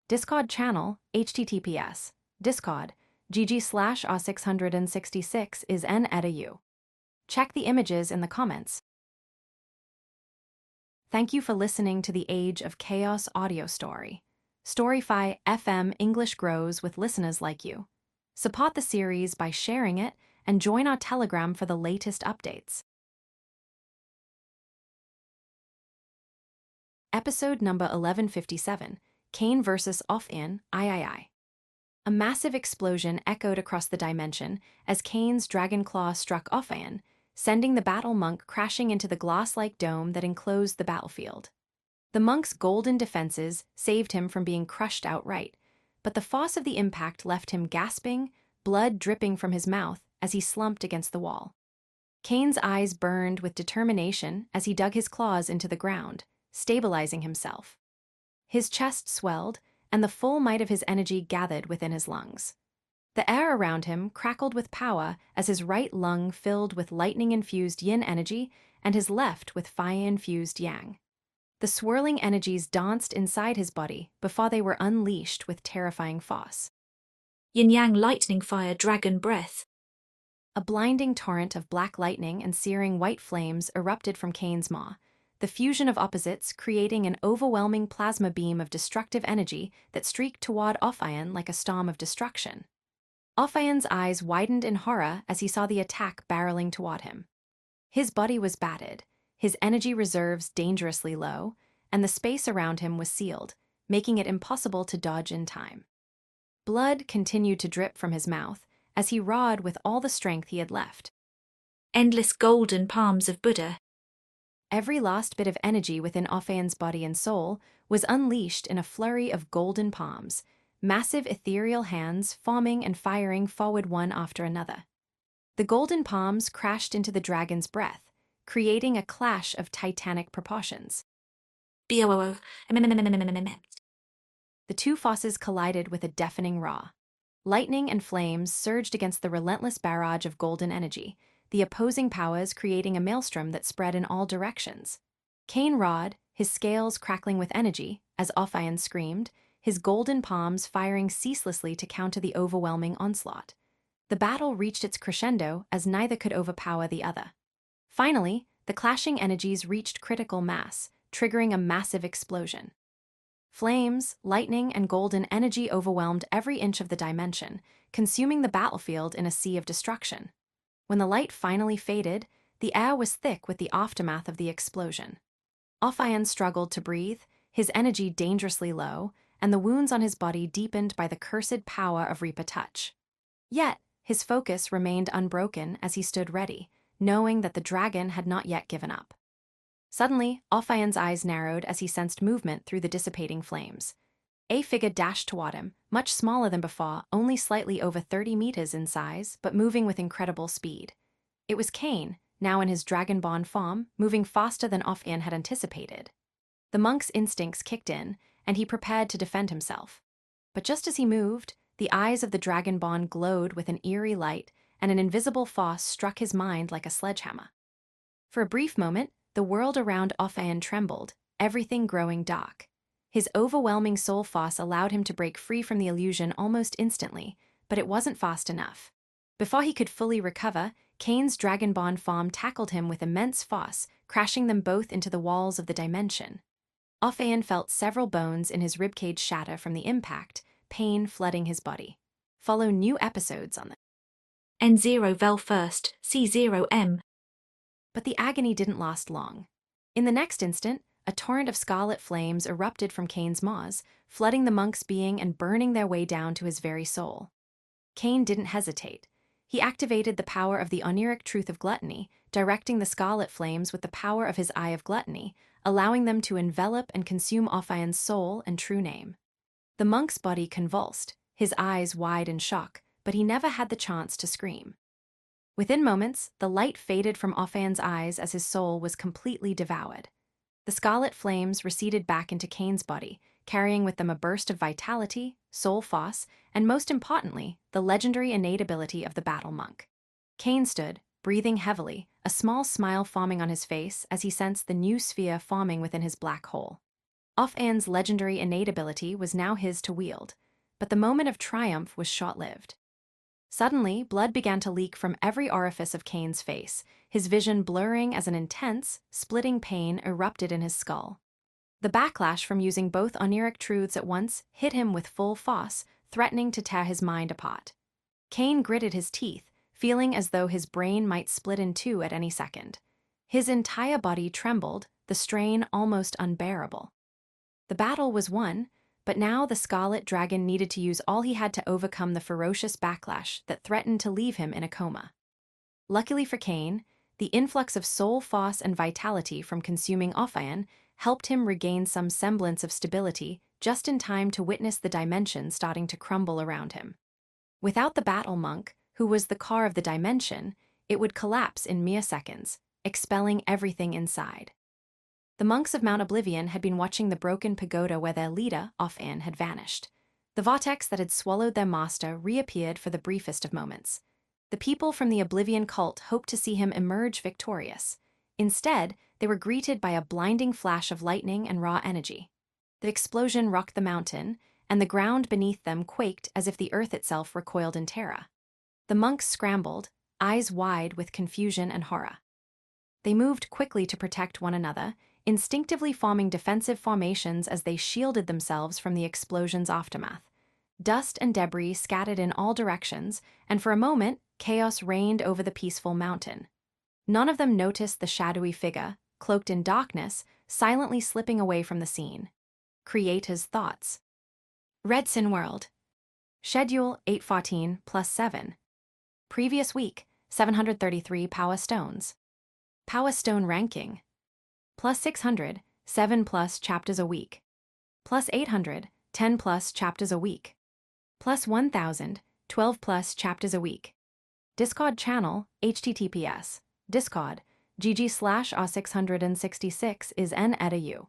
Discord channel, https, Discord, gg/r666 is n@u. Check the images in the comments. Thank you for listening to the Age of Chaos audio story. Storyfy FM English grows with listeners like you. Support the series by sharing it and join our Telegram for the latest updates. Episode number 1157, Cain vs. Ophion, III. A massive explosion echoed across the dimension as Cain's dragon claw struck Ophion, sending the battle monk crashing into the glass-like dome that enclosed the battlefield. The monk's golden defenses saved him from being crushed outright, but the force of the impact left him gasping, blood dripping from his mouth as he slumped against the wall. Cain's eyes burned with determination as he dug his claws into the ground, stabilizing himself. His chest swelled, and the full might of his energy gathered within his lungs. The air around him crackled with power as his right lung filled with lightning-infused yin energy and his left with fire-infused yang. The swirling energies danced inside his body before they were unleashed with terrifying force. Yin-yang lightning fire dragon breath. A blinding torrent of black lightning and searing white flames erupted from Cain's maw, the fusion of opposites creating an overwhelming plasma beam of destructive energy that streaked toward Ophion like a storm of destruction. Ophion's eyes widened in horror as he saw the attack barreling toward him. His body was battered, his energy reserves dangerously low, and the space around him was sealed, making it impossible to dodge in time. Blood continued to drip from his mouth as he roared with all the strength he had left. Endless golden palms of Buddha. Every last bit of energy within Ophion's body and soul was unleashed in a flurry of golden palms, massive ethereal hands forming and firing forward one after another. The golden palms crashed into the dragon's breath, creating a clash of titanic proportions. BOOO. The two forces collided with a deafening roar. Lightning and flames surged against the relentless barrage of golden energy, the opposing powers creating a maelstrom that spread in all directions. Cain roared, his scales crackling with energy, as Ophion screamed, his golden palms firing ceaselessly to counter the overwhelming onslaught. The battle reached its crescendo as neither could overpower the other. Finally, the clashing energies reached critical mass, triggering a massive explosion. Flames, lightning, and golden energy overwhelmed every inch of the dimension, consuming the battlefield in a sea of destruction. When the light finally faded, the air was thick with the aftermath of the explosion. Ophion struggled to breathe, his energy dangerously low, and the wounds on his body deepened by the cursed power of Reaper Touch. Yet, his focus remained unbroken as he stood ready, knowing that the dragon had not yet given up. Suddenly, Ophion's eyes narrowed as he sensed movement through the dissipating flames. A figure dashed toward him, much smaller than before, only slightly over 30 meters in size, but moving with incredible speed. It was Cain, now in his dragonborn form, moving faster than Ophion had anticipated. The monk's instincts kicked in, and he prepared to defend himself. But just as he moved, the eyes of the dragonborn glowed with an eerie light, and an invisible force struck his mind like a sledgehammer. For a brief moment, the world around Ophion trembled, everything growing dark. His overwhelming soul force allowed him to break free from the illusion almost instantly, but it wasn't fast enough. Before he could fully recover, Cain's dragonborn form tackled him with immense force, crashing them both into the walls of the dimension. Ophion felt several bones in his ribcage shatter from the impact, pain flooding his body. Follow new episodes on this. N0 Vel first, C0M. But the agony didn't last long. In the next instant, a torrent of scarlet flames erupted from Cain's maws, flooding the monk's being and burning their way down to his very soul. Cain didn't hesitate. He activated the power of the oniric truth of gluttony, directing the scarlet flames with the power of his eye of gluttony, allowing them to envelop and consume Ophion's soul and true name. The monk's body convulsed, his eyes wide in shock, but he never had the chance to scream. Within moments, the light faded from Ophion's eyes as his soul was completely devoured. The scarlet flames receded back into Cain's body, carrying with them a burst of vitality, soul force, and most importantly, the legendary innate ability of the battle monk. Cain stood, breathing heavily, a small smile forming on his face as he sensed the new sphere forming within his black hole. Ophion's legendary innate ability was now his to wield, but the moment of triumph was short-lived. Suddenly, blood began to leak from every orifice of Cain's face, his vision blurring as an intense, splitting pain erupted in his skull. The backlash from using both oniric truths at once hit him with full force, threatening to tear his mind apart. Cain gritted his teeth, feeling as though his brain might split in two at any second. His entire body trembled, the strain almost unbearable. The battle was won, but now the Scarlet Dragon needed to use all he had to overcome the ferocious backlash that threatened to leave him in a coma. Luckily for Cain, the influx of soul force and vitality from consuming Ophion helped him regain some semblance of stability just in time to witness the dimension starting to crumble around him. Without the battle monk, who was the core of the dimension, it would collapse in mere seconds, expelling everything inside. The monks of Mount Oblivion had been watching the broken pagoda where their leader, Ophion, had vanished. The vortex that had swallowed their master reappeared for the briefest of moments. The people from the Oblivion cult hoped to see him emerge victorious. Instead, they were greeted by a blinding flash of lightning and raw energy. The explosion rocked the mountain, and the ground beneath them quaked as if the earth itself recoiled in terror. The monks scrambled, eyes wide with confusion and horror. They moved quickly to protect one another, instinctively forming defensive formations as they shielded themselves from the explosion's aftermath. Dust and debris scattered in all directions, and for a moment, chaos reigned over the peaceful mountain. None of them noticed the shadowy figure, cloaked in darkness, silently slipping away from the scene. Creator's thoughts. Redsin World. Schedule 814+7. Previous week, 733 Power Stones. Power Stone ranking. +600, 7+ chapters a week. +800, 10+ chapters a week. plus 1,000, 12 plus chapters a week. Discord channel, https, Discord, gg/r666 is n edu.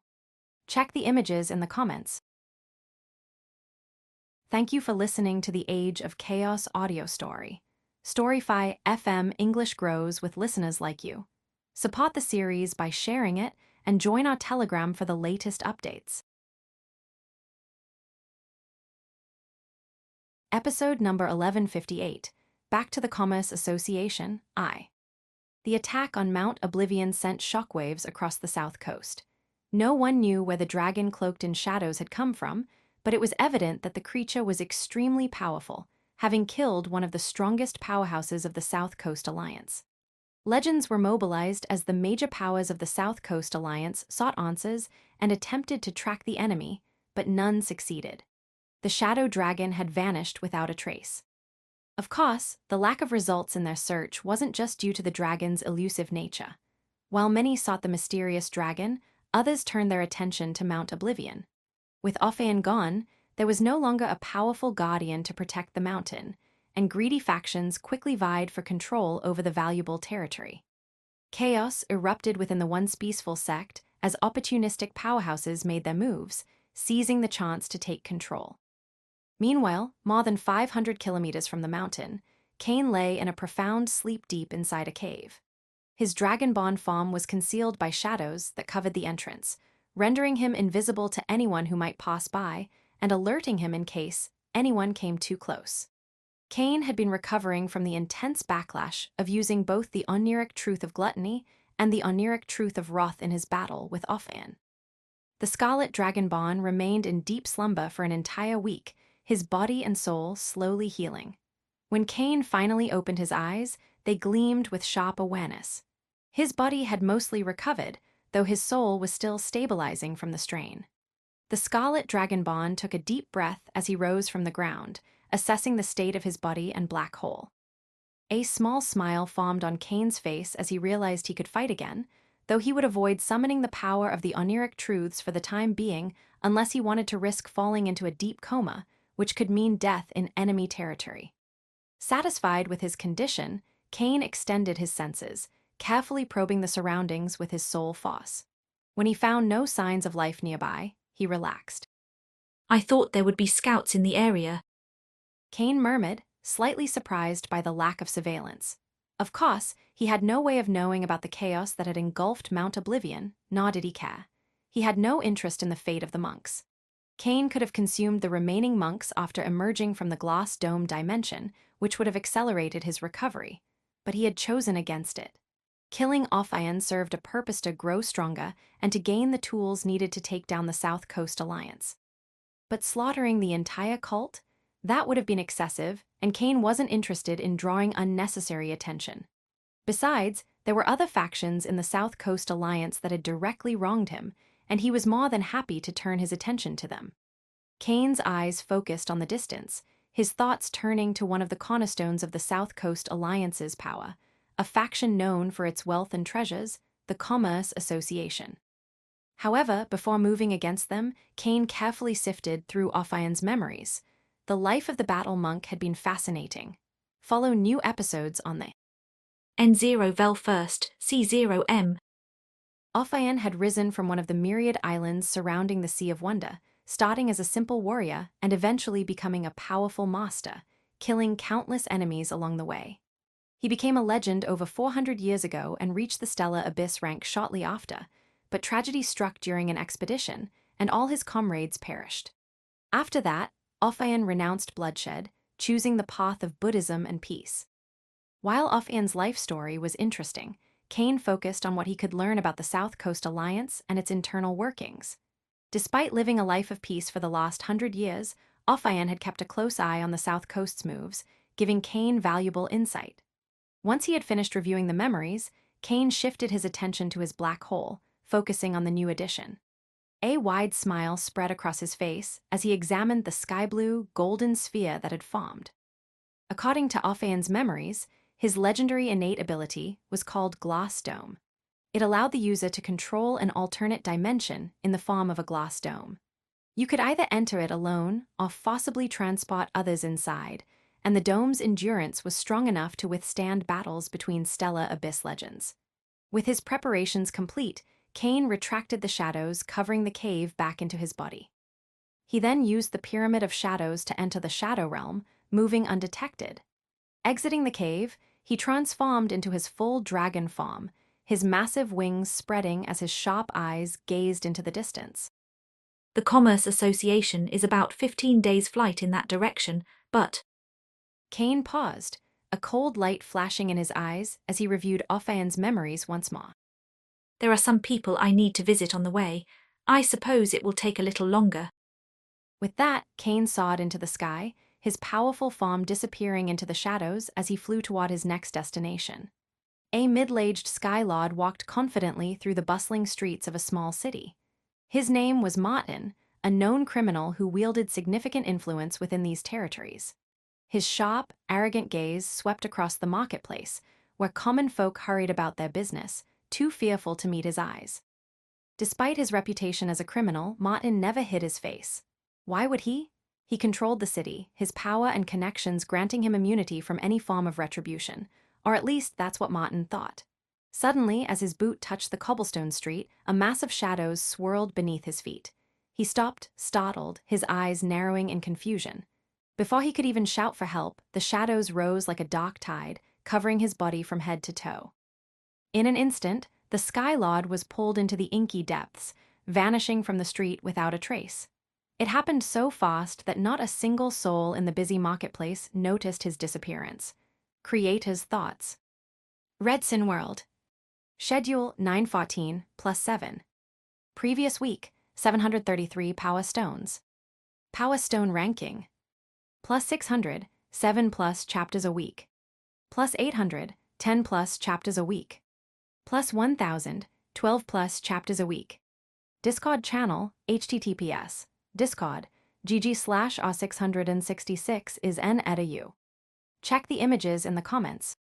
Check the images in the comments. Thank you for listening to the Age of Chaos audio story. Storyfy FM English grows with listeners like you. Support the series by sharing it and join our Telegram for the latest updates. Episode number 1158, Back to the Commerce Association, I. The attack on Mount Oblivion sent shockwaves across the south coast. No one knew where the dragon cloaked in shadows had come from, but it was evident that the creature was extremely powerful, having killed one of the strongest powerhouses of the South Coast Alliance. Legends were mobilized as the major powers of the South Coast Alliance sought answers and attempted to track the enemy, but none succeeded. The shadow dragon had vanished without a trace. Of course, the lack of results in their search wasn't just due to the dragon's elusive nature. While many sought the mysterious dragon, others turned their attention to Mount Oblivion. With Ophion gone, there was no longer a powerful guardian to protect the mountain, and greedy factions quickly vied for control over the valuable territory. Chaos erupted within the once peaceful sect as opportunistic powerhouses made their moves, seizing the chance to take control. Meanwhile, more than 500 kilometers from the mountain, Cain lay in a profound sleep deep inside a cave. His dragonborn form was concealed by shadows that covered the entrance, rendering him invisible to anyone who might pass by and alerting him in case anyone came too close. Cain had been recovering from the intense backlash of using both the oniric truth of gluttony and the oniric truth of wrath in his battle with Ophion. The Scarlet Dragonborn remained in deep slumber for an entire week, his body and soul slowly healing. When Cain finally opened his eyes, they gleamed with sharp awareness. His body had mostly recovered, though his soul was still stabilizing from the strain. The Scarlet Dragonborn took a deep breath as he rose from the ground, assessing the state of his body and black hole. A small smile formed on Cain's face as he realized he could fight again, though he would avoid summoning the power of the oniric truths for the time being unless he wanted to risk falling into a deep coma, which could mean death in enemy territory. Satisfied with his condition, Cain extended his senses, carefully probing the surroundings with his soul force. When he found no signs of life nearby, he relaxed. I thought there would be scouts in the area. Cain murmured, slightly surprised by the lack of surveillance. Of course, he had no way of knowing about the chaos that had engulfed Mount Oblivion, nor did he care. He had no interest in the fate of the monks. Cain could have consumed the remaining monks after emerging from the glass dome dimension, which would have accelerated his recovery, but he had chosen against it. Killing Ophion served a purpose to grow stronger and to gain the tools needed to take down the South Coast Alliance. But slaughtering the entire cult? That would have been excessive, and Cain wasn't interested in drawing unnecessary attention. Besides, there were other factions in the South Coast Alliance that had directly wronged him, and he was more than happy to turn his attention to them. Cain's eyes focused on the distance, his thoughts turning to one of the cornerstones of the South Coast Alliance's power, a faction known for its wealth and treasures, the Commerce Association. However, before moving against them, Cain carefully sifted through Ophion's memories. The life of the battle monk had been fascinating. Follow new episodes on the N0 Vel first, C0M. Ophion had risen from one of the myriad islands surrounding the Sea of Wonder, starting as a simple warrior and eventually becoming a powerful master, killing countless enemies along the way. He became a legend over 400 years ago and reached the Stellar Abyss rank shortly after, but tragedy struck during an expedition, and all his comrades perished. After that, Ophion renounced bloodshed, choosing the path of Buddhism and peace. While Ophion's life story was interesting, Cain focused on what he could learn about the South Coast Alliance and its internal workings. Despite living a life of peace for the last 100 years, Ophion had kept a close eye on the South Coast's moves, giving Cain valuable insight. Once he had finished reviewing the memories, Cain shifted his attention to his black hole, focusing on the new addition. A wide smile spread across his face as he examined the sky-blue, golden sphere that had formed. According to Ophion's memories, his legendary innate ability was called Glass Dome. It allowed the user to control an alternate dimension in the form of a glass dome. You could either enter it alone or forcibly transport others inside, and the dome's endurance was strong enough to withstand battles between stellar abyss legends. With his preparations complete, Cain retracted the shadows, covering the cave back into his body. He then used the Pyramid of Shadows to enter the Shadow Realm, moving undetected. Exiting the cave, he transformed into his full dragon form, his massive wings spreading as his sharp eyes gazed into the distance. The Commerce Association is about 15 days' flight in that direction, but Cain paused, a cold light flashing in his eyes as he reviewed Ophaion's memories once more. there are some people I need to visit on the way. I suppose it will take a little longer. With that, Cain soared into the sky, his powerful form disappearing into the shadows as he flew toward his next destination. A middle-aged Sky Lord walked confidently through the bustling streets of a small city. His name was Martin, a known criminal who wielded significant influence within these territories. His sharp, arrogant gaze swept across the marketplace, where common folk hurried about their business, too fearful to meet his eyes. Despite his reputation as a criminal, Martin never hid his face. Why would he? He controlled the city, his power and connections granting him immunity from any form of retribution, or at least that's what Martin thought. Suddenly, as his boot touched the cobblestone street, a mass of shadows swirled beneath his feet. He stopped, startled, his eyes narrowing in confusion. Before he could even shout for help, the shadows rose like a dark tide, covering his body from head to toe. In an instant, the Sky Lord was pulled into the inky depths, vanishing from the street without a trace. It happened so fast that not a single soul in the busy marketplace noticed his disappearance. Creator's thoughts. Redsin World. Schedule 914 plus 7. Previous week, 733 Power Stones. Power Stone ranking. Plus 600, 7 plus chapters a week. Plus 800, 10 plus chapters a week. Plus 1000, 12 plus chapters a week. Discord channel, https. Discord, gg/r666 is n-edu. Check the images in the comments.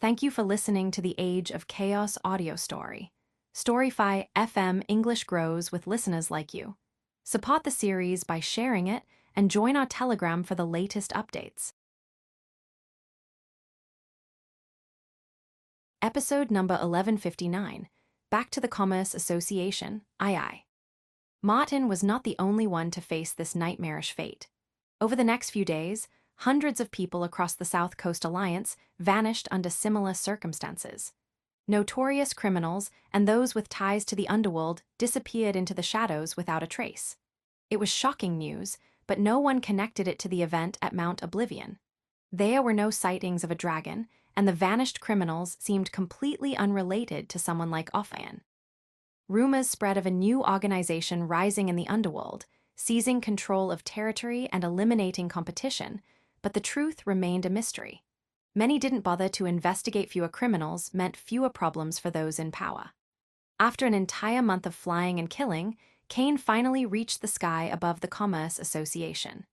Thank you for listening to the Age of Chaos audio story. Storyfy FM English grows with listeners like you. Support the series by sharing it and join our Telegram for the latest updates. Episode number 1159, Back to the Commerce Association, II. Martin was not the only one to face this nightmarish fate. Over the next few days, hundreds of people across the South Coast Alliance vanished under similar circumstances. Notorious criminals and those with ties to the underworld disappeared into the shadows without a trace. It was shocking news, but no one connected it to the event at Mount Oblivion. There were no sightings of a dragon, and the vanished criminals seemed completely unrelated to someone like Ophaion. Rumors spread of a new organization rising in the underworld, seizing control of territory and eliminating competition, but the truth remained a mystery. Many didn't bother to investigate. Fewer criminals meant fewer problems for those in power. After an entire month of flying and killing, Cain finally reached the sky above the Commerce Association.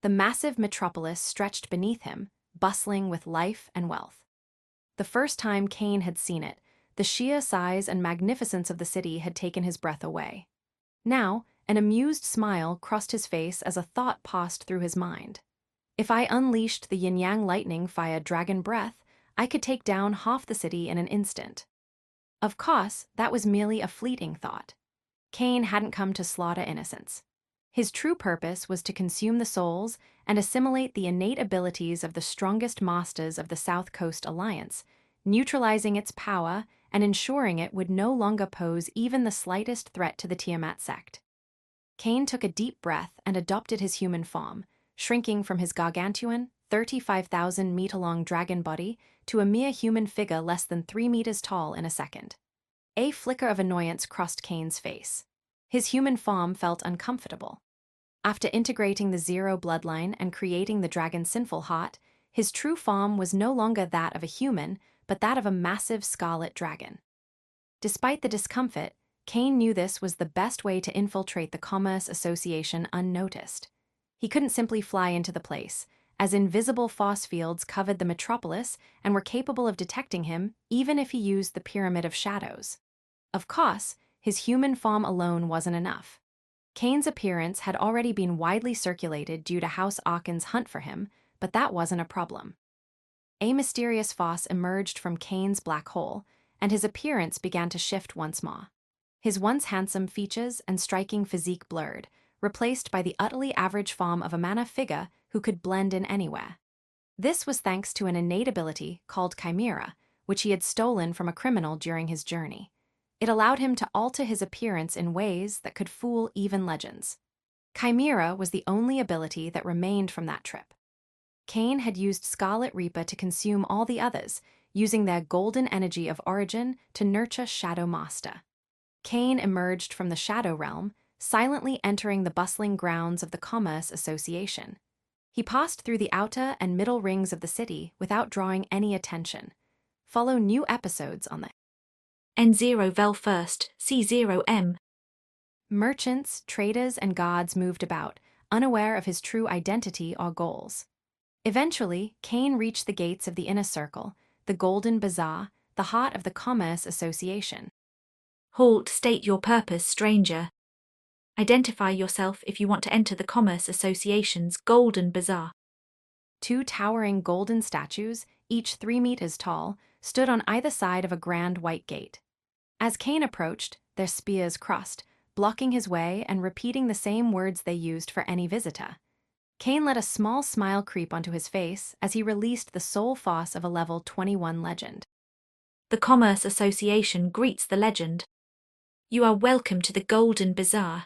The massive metropolis stretched beneath him, bustling with life and wealth. The first time Cain had seen it, the sheer size and magnificence of the city had taken his breath away. Now, an amused smile crossed his face as a thought passed through his mind. If I unleashed the yin-yang lightning via dragon breath, I could take down half the city in an instant. Of course, that was merely a fleeting thought. Cain hadn't come to slaughter innocents. His true purpose was to consume the souls and assimilate the innate abilities of the strongest masters of the South Coast Alliance, neutralizing its power and ensuring it would no longer pose even the slightest threat to the Tiamat sect. Cain took a deep breath and adopted his human form, shrinking from his gargantuan, 35,000-meter-long dragon body to a mere human figure less than 3 meters tall in a second. A flicker of annoyance crossed Cain's face. His human form felt uncomfortable. After integrating the Zero bloodline and creating the dragon's sinful heart, his true form was no longer that of a human, but that of a massive scarlet dragon. Despite the discomfort, Cain knew this was the best way to infiltrate the Commerce Association unnoticed. He couldn't simply fly into the place, as invisible force fields covered the metropolis and were capable of detecting him even if he used the Pyramid of Shadows. Of course, his human form alone wasn't enough. Kane's appearance had already been widely circulated due to House Aakon's hunt for him, but that wasn't a problem. A mysterious force emerged from Kane's black hole, and his appearance began to shift once more. His once handsome features and striking physique blurred, replaced by the utterly average form of a mana figure who could blend in anywhere. This was thanks to an innate ability called Chimera, which he had stolen from a criminal during his journey. It allowed him to alter his appearance in ways that could fool even legends. Chimera was the only ability that remained from that trip. Kane had used Scarlet Reaper to consume all the others, using their golden energy of origin to nurture Shadow Master. Kane emerged from the Shadow Realm, silently entering the bustling grounds of the Commerce Association. He passed through the outer and middle rings of the city without drawing any attention. Follow new episodes on the N0 Vel First, C0M. Merchants, traders, and guards moved about, unaware of his true identity or goals. Eventually, Kane reached the gates of the Inner Circle, the Golden Bazaar, the heart of the Commerce Association. Halt, state your purpose, stranger. Identify yourself if you want to enter the Commerce Association's Golden Bazaar. Two towering golden statues, each 3 meters tall, stood on either side of a grand white gate. As Kane approached, their spears crossed, blocking his way and repeating the same words they used for any visitor. Kane let a small smile creep onto his face as he released the soul force of a level 21 legend. The Commerce Association greets the legend. You are welcome to the Golden Bazaar.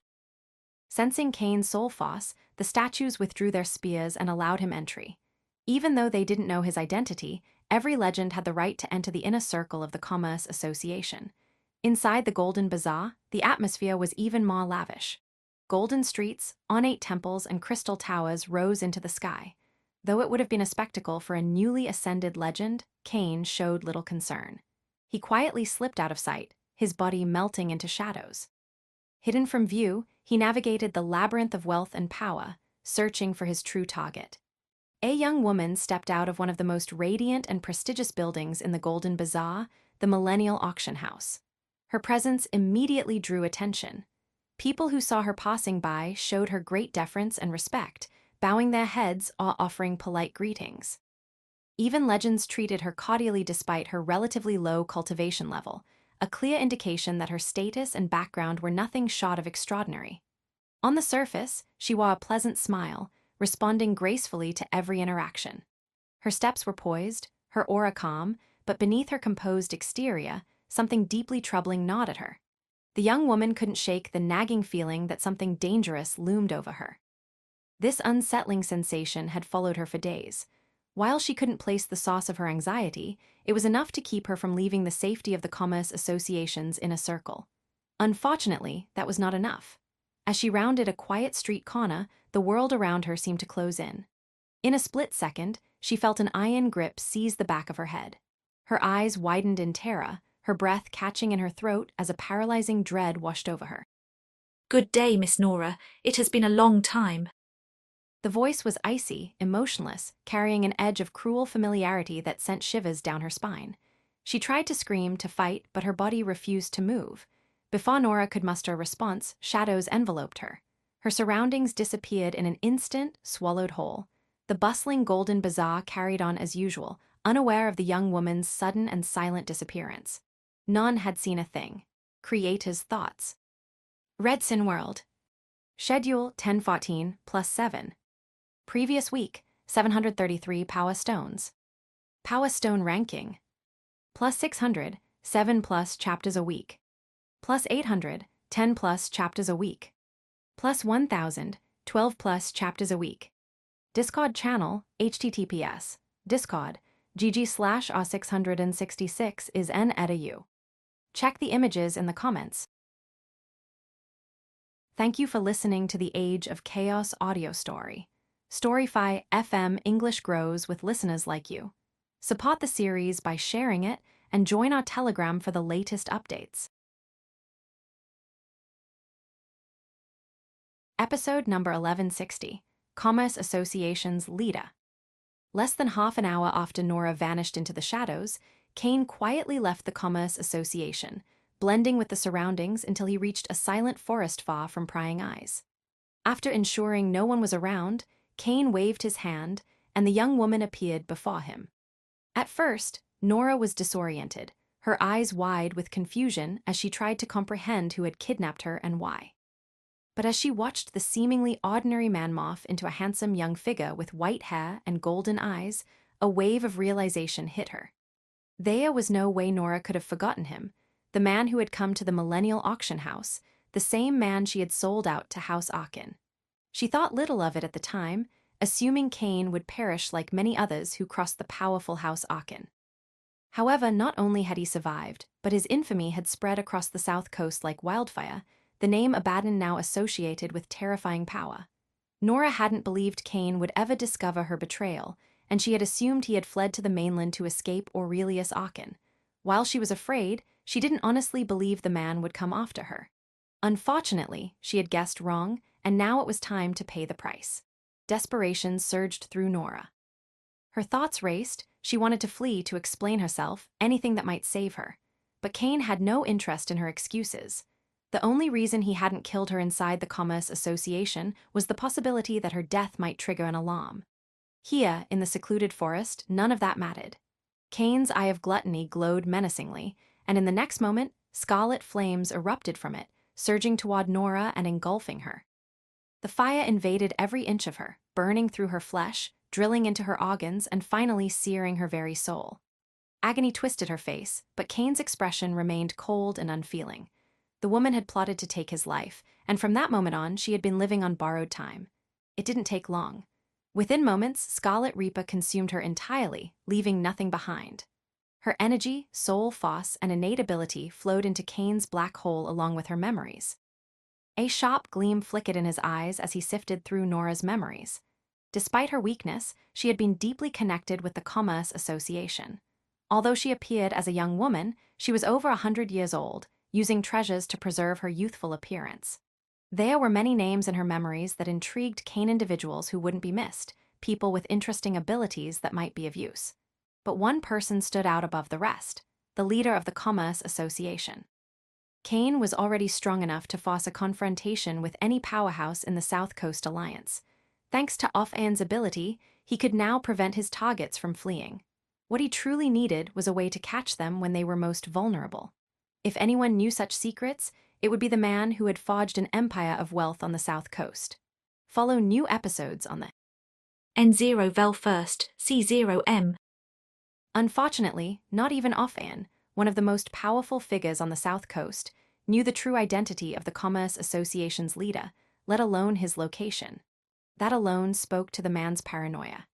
Sensing Kane's soul force, the statues withdrew their spears and allowed him entry. Even though they didn't know his identity, every legend had the right to enter the inner circle of the Commerce Association. Inside the Golden Bazaar, the atmosphere was even more lavish. Golden streets, ornate temples, and crystal towers rose into the sky. Though it would have been a spectacle for a newly ascended legend, Kane showed little concern. He quietly slipped out of sight, his body melting into shadows. Hidden from view, he navigated the labyrinth of wealth and power, searching for his true target. A young woman stepped out of one of the most radiant and prestigious buildings in the Golden Bazaar, the Millennial Auction House. Her presence immediately drew attention. People who saw her passing by showed her great deference and respect, bowing their heads or offering polite greetings. Even legends treated her cordially despite her relatively low cultivation level, a clear indication that her status and background were nothing short of extraordinary. On the surface, she wore a pleasant smile, responding gracefully to every interaction. Her steps were poised, her aura calm, but beneath her composed exterior, something deeply troubling gnawed at her. The young woman couldn't shake the nagging feeling that something dangerous loomed over her. This unsettling sensation had followed her for days. While she couldn't place the source of her anxiety, it was enough to keep her from leaving the safety of the Commerce Association's inner circle. Unfortunately, that was not enough. As she rounded a quiet street corner, the world around her seemed to close in. In a split second, she felt an iron grip seize the back of her head. Her eyes widened in terror, her breath catching in her throat as a paralyzing dread washed over her. Good day, Miss Nora. It has been a long time. The voice was icy, emotionless, carrying an edge of cruel familiarity that sent shivers down her spine. She tried to scream, to fight, but her body refused to move. Before Nora could muster a response, shadows enveloped her. Her surroundings disappeared in an instant, swallowed whole. The bustling Golden Bazaar carried on as usual, unaware of the young woman's sudden and silent disappearance. None had seen a thing. Creator's thoughts. Redsin World. Schedule 1014 plus 7. Previous week, 733 Power Stones. Power Stone ranking. Plus 600, 7 plus chapters a week. Plus 800, 10 plus chapters a week. Plus 1000, 12 plus chapters a week. Discord channel, https, discord, gg/r666 is n-edu. Check the images in the comments. Thank you for listening to the Age of Chaos audio story. Storyfy FM English grows with listeners like you. Support the series by sharing it and join our Telegram for the latest updates. Episode number 1160, Commerce Association's Leader. Less than half an hour after Nora vanished into the shadows, Kane quietly left the Commerce Association, blending with the surroundings until he reached a silent forest far from prying eyes. After ensuring no one was around, Cain waved his hand, and the young woman appeared before him. At first, Nora was disoriented, her eyes wide with confusion as she tried to comprehend who had kidnapped her and why. But as she watched the seemingly ordinary man morph into a handsome young figure with white hair and golden eyes, a wave of realization hit her. There was no way Nora could have forgotten him, the man who had come to the Millennial Auction House, the same man she had sold out to House Aachen. She thought little of it at the time, assuming Cain would perish like many others who crossed the powerful House Aachen. However, not only had he survived, but his infamy had spread across the south coast like wildfire, the name Abaddon now associated with terrifying power. Nora hadn't believed Cain would ever discover her betrayal, and she had assumed he had fled to the mainland to escape Aurelius Aachen. While she was afraid, she didn't honestly believe the man would come after her. Unfortunately, she had guessed wrong, and now it was time to pay the price. Desperation surged through Nora. Her thoughts raced. She wanted to flee to explain herself, anything that might save her. But Cain had no interest in her excuses. The only reason he hadn't killed her inside the Commerce Association was the possibility that her death might trigger an alarm. Here, in the secluded forest, none of that mattered. Cain's eye of gluttony glowed menacingly, and in the next moment, scarlet flames erupted from it, surging toward Nora and engulfing her. The fire invaded every inch of her, burning through her flesh, drilling into her organs, and finally searing her very soul. Agony twisted her face, but Cain's expression remained cold and unfeeling. The woman had plotted to take his life, and from that moment on, she had been living on borrowed time. It didn't take long. Within moments, Scarlet Reaper consumed her entirely, leaving nothing behind. Her energy, soul force, and innate ability flowed into Cain's black hole along with her memories. A sharp gleam flickered in his eyes as he sifted through Nora's memories. Despite her weakness, she had been deeply connected with the Commerce Association. Although she appeared as a young woman, she was over 100 years old, using treasures to preserve her youthful appearance. There were many names in her memories that intrigued Cain, individuals who wouldn't be missed, people with interesting abilities that might be of use. But one person stood out above the rest, the leader of the Commerce Association. Cain was already strong enough to force a confrontation with any powerhouse in the South Coast Alliance. Thanks to Off-Ann's ability, he could now prevent his targets from fleeing. What he truly needed was a way to catch them when they were most vulnerable. If anyone knew such secrets, it would be the man who had forged an empire of wealth on the South Coast. Follow new episodes on the N0 Vel First, C0M. Unfortunately, not even Off-Ann, one of the most powerful figures on the South Coast, knew the true identity of the Commerce Association's leader, let alone his location. That alone spoke to the man's paranoia.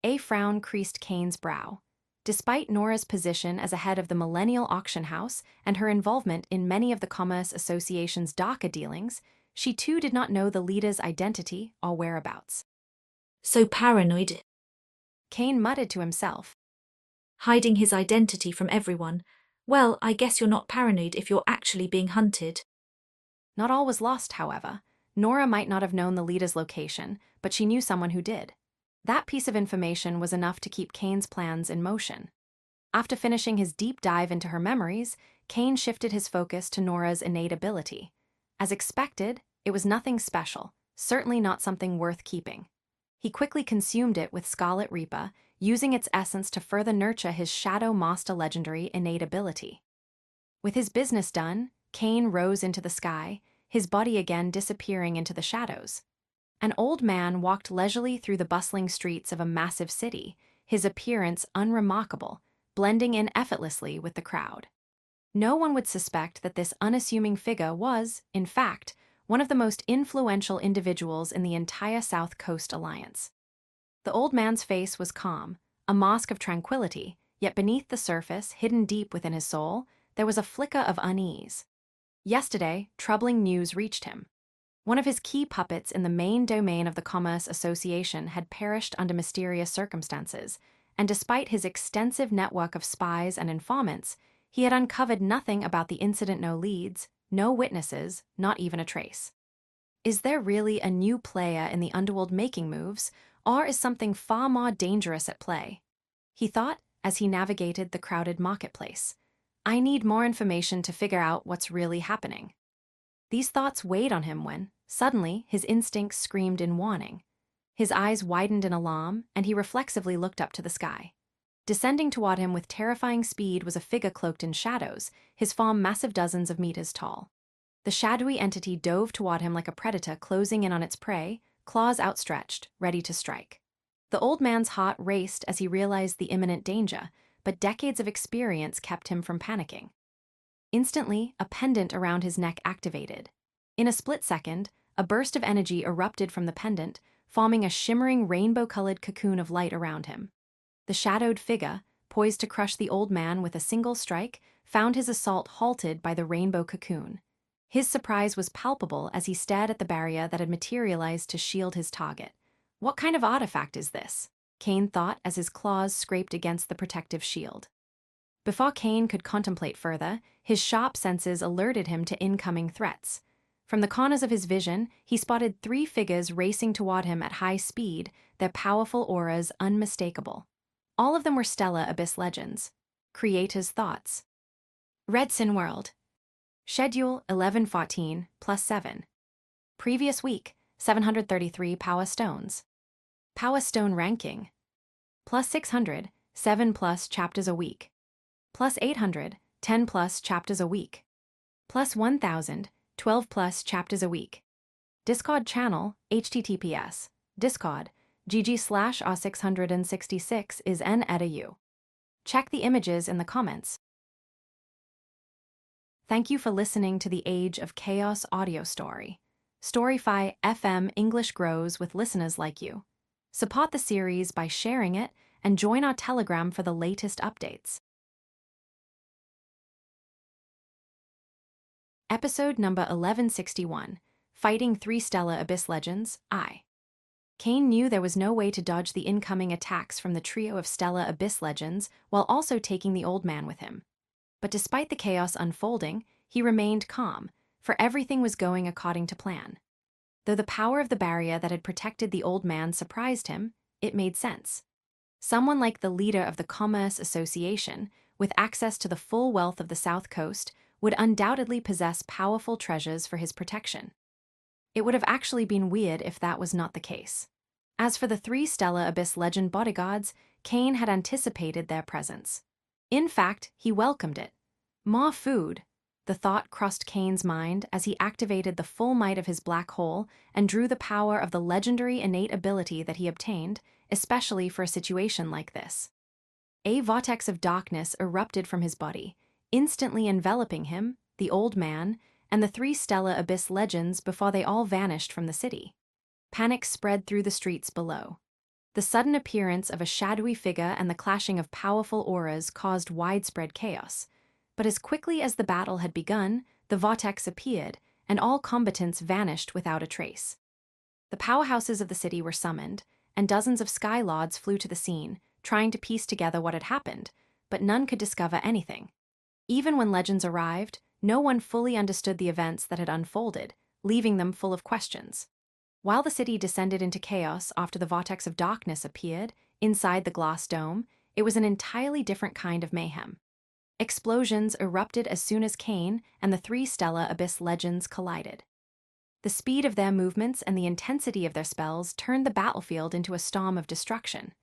A frown creased Cain's brow. Despite Nora's position as a head of the Millennial Auction House and her involvement in many of the Commerce Association's DACA dealings, she too did not know the leader's identity or whereabouts. So paranoid. Cain muttered to himself. Hiding his identity from everyone. Well, I guess you're not paranoid if you're actually being hunted. Not all was lost, however. Nora might not have known the leader's location, but she knew someone who did. That piece of information was enough to keep Cain's plans in motion. After finishing his deep dive into her memories, Cain shifted his focus to Nora's innate ability. As expected, it was nothing special, certainly not something worth keeping. He quickly consumed it with Scarlet Reaper, using its essence to further nurture his Shadow Master legendary innate ability. With his business done, Cain rose into the sky, his body again disappearing into the shadows. An old man walked leisurely through the bustling streets of a massive city, his appearance unremarkable, blending in effortlessly with the crowd. No one would suspect that this unassuming figure was, in fact, one of the most influential individuals in the entire South Coast Alliance. The old man's face was calm, a mask of tranquility, yet beneath the surface, hidden deep within his soul, there was a flicker of unease. Yesterday, troubling news reached him. One of his key puppets in the main domain of the Commerce Association had perished under mysterious circumstances, and despite his extensive network of spies and informants, he had uncovered nothing about the incident, no leads, no witnesses, not even a trace. Is there really a new player in the underworld making moves, or is something far more dangerous at play? He thought as he navigated the crowded marketplace. I need more information to figure out what's really happening. These thoughts weighed on him when, suddenly, his instincts screamed in warning. His eyes widened in alarm, and he reflexively looked up to the sky. Descending toward him with terrifying speed was a figure cloaked in shadows, his form massive dozens of meters tall. The shadowy entity dove toward him like a predator closing in on its prey, claws outstretched, ready to strike. The old man's heart raced as he realized the imminent danger, but decades of experience kept him from panicking. Instantly, a pendant around his neck activated. In a split second, a burst of energy erupted from the pendant, forming a shimmering rainbow-colored cocoon of light around him. The shadowed figure, poised to crush the old man with a single strike, found his assault halted by the rainbow cocoon. His surprise was palpable as he stared at the barrier that had materialized to shield his target. What kind of artifact is this? Kane thought as his claws scraped against the protective shield. Before Kane could contemplate further, his sharp senses alerted him to incoming threats. From the corners of his vision, he spotted 3 figures racing toward him at high speed, their powerful auras unmistakable. All of them were Stellar Abyss legends. Creator's thoughts. Redsin World. Schedule 1114 plus 7. Previous week, 733 Power Stones. Power Stone ranking. Plus 600, 7 plus chapters a week. Plus 800, 10 plus chapters a week. Plus 1000, 12 plus chapters a week. Discord channel, https, Discord, gg/r666 is n-edu. Check the images in the comments. Thank you for listening to the Age of Chaos audio story. Storyfy FM English grows with listeners like you. Support the series by sharing it and join our Telegram for the latest updates. Episode number 1161, Fighting 3 Stellar Abyss Legends, I. Kane knew there was no way to dodge the incoming attacks from the trio of Stellar Abyss Legends while also taking the old man with him. But despite the chaos unfolding, he remained calm, for everything was going according to plan. Though the power of the barrier that had protected the old man surprised him, it made sense. Someone like the leader of the Commerce Association, with access to the full wealth of the South Coast, would undoubtedly possess powerful treasures for his protection. It would have actually been weird if that was not the case. As for the 3 Stellar Abyss Legend bodyguards, Kane had anticipated their presence. In fact, he welcomed it. More food. The thought crossed Kane's mind as he activated the full might of his black hole and drew the power of the legendary innate ability that he obtained, especially for a situation like this. A vortex of darkness erupted from his body, instantly enveloping him, the old man, and the 3 Stellar Abyss Legends before they all vanished from the city. Panic spread through the streets below. The sudden appearance of a shadowy figure and the clashing of powerful auras caused widespread chaos. But as quickly as the battle had begun, the vortex appeared, and all combatants vanished without a trace. The powerhouses of the city were summoned, and dozens of Sky Lords flew to the scene, trying to piece together what had happened, but none could discover anything. Even when legends arrived, no one fully understood the events that had unfolded, leaving them full of questions. While the city descended into chaos after the vortex of darkness appeared, inside the glass dome, it was an entirely different kind of mayhem. Explosions erupted as soon as Kane and the 3 Stellar Abyss Legends collided. The speed of their movements and the intensity of their spells turned the battlefield into a storm of destruction.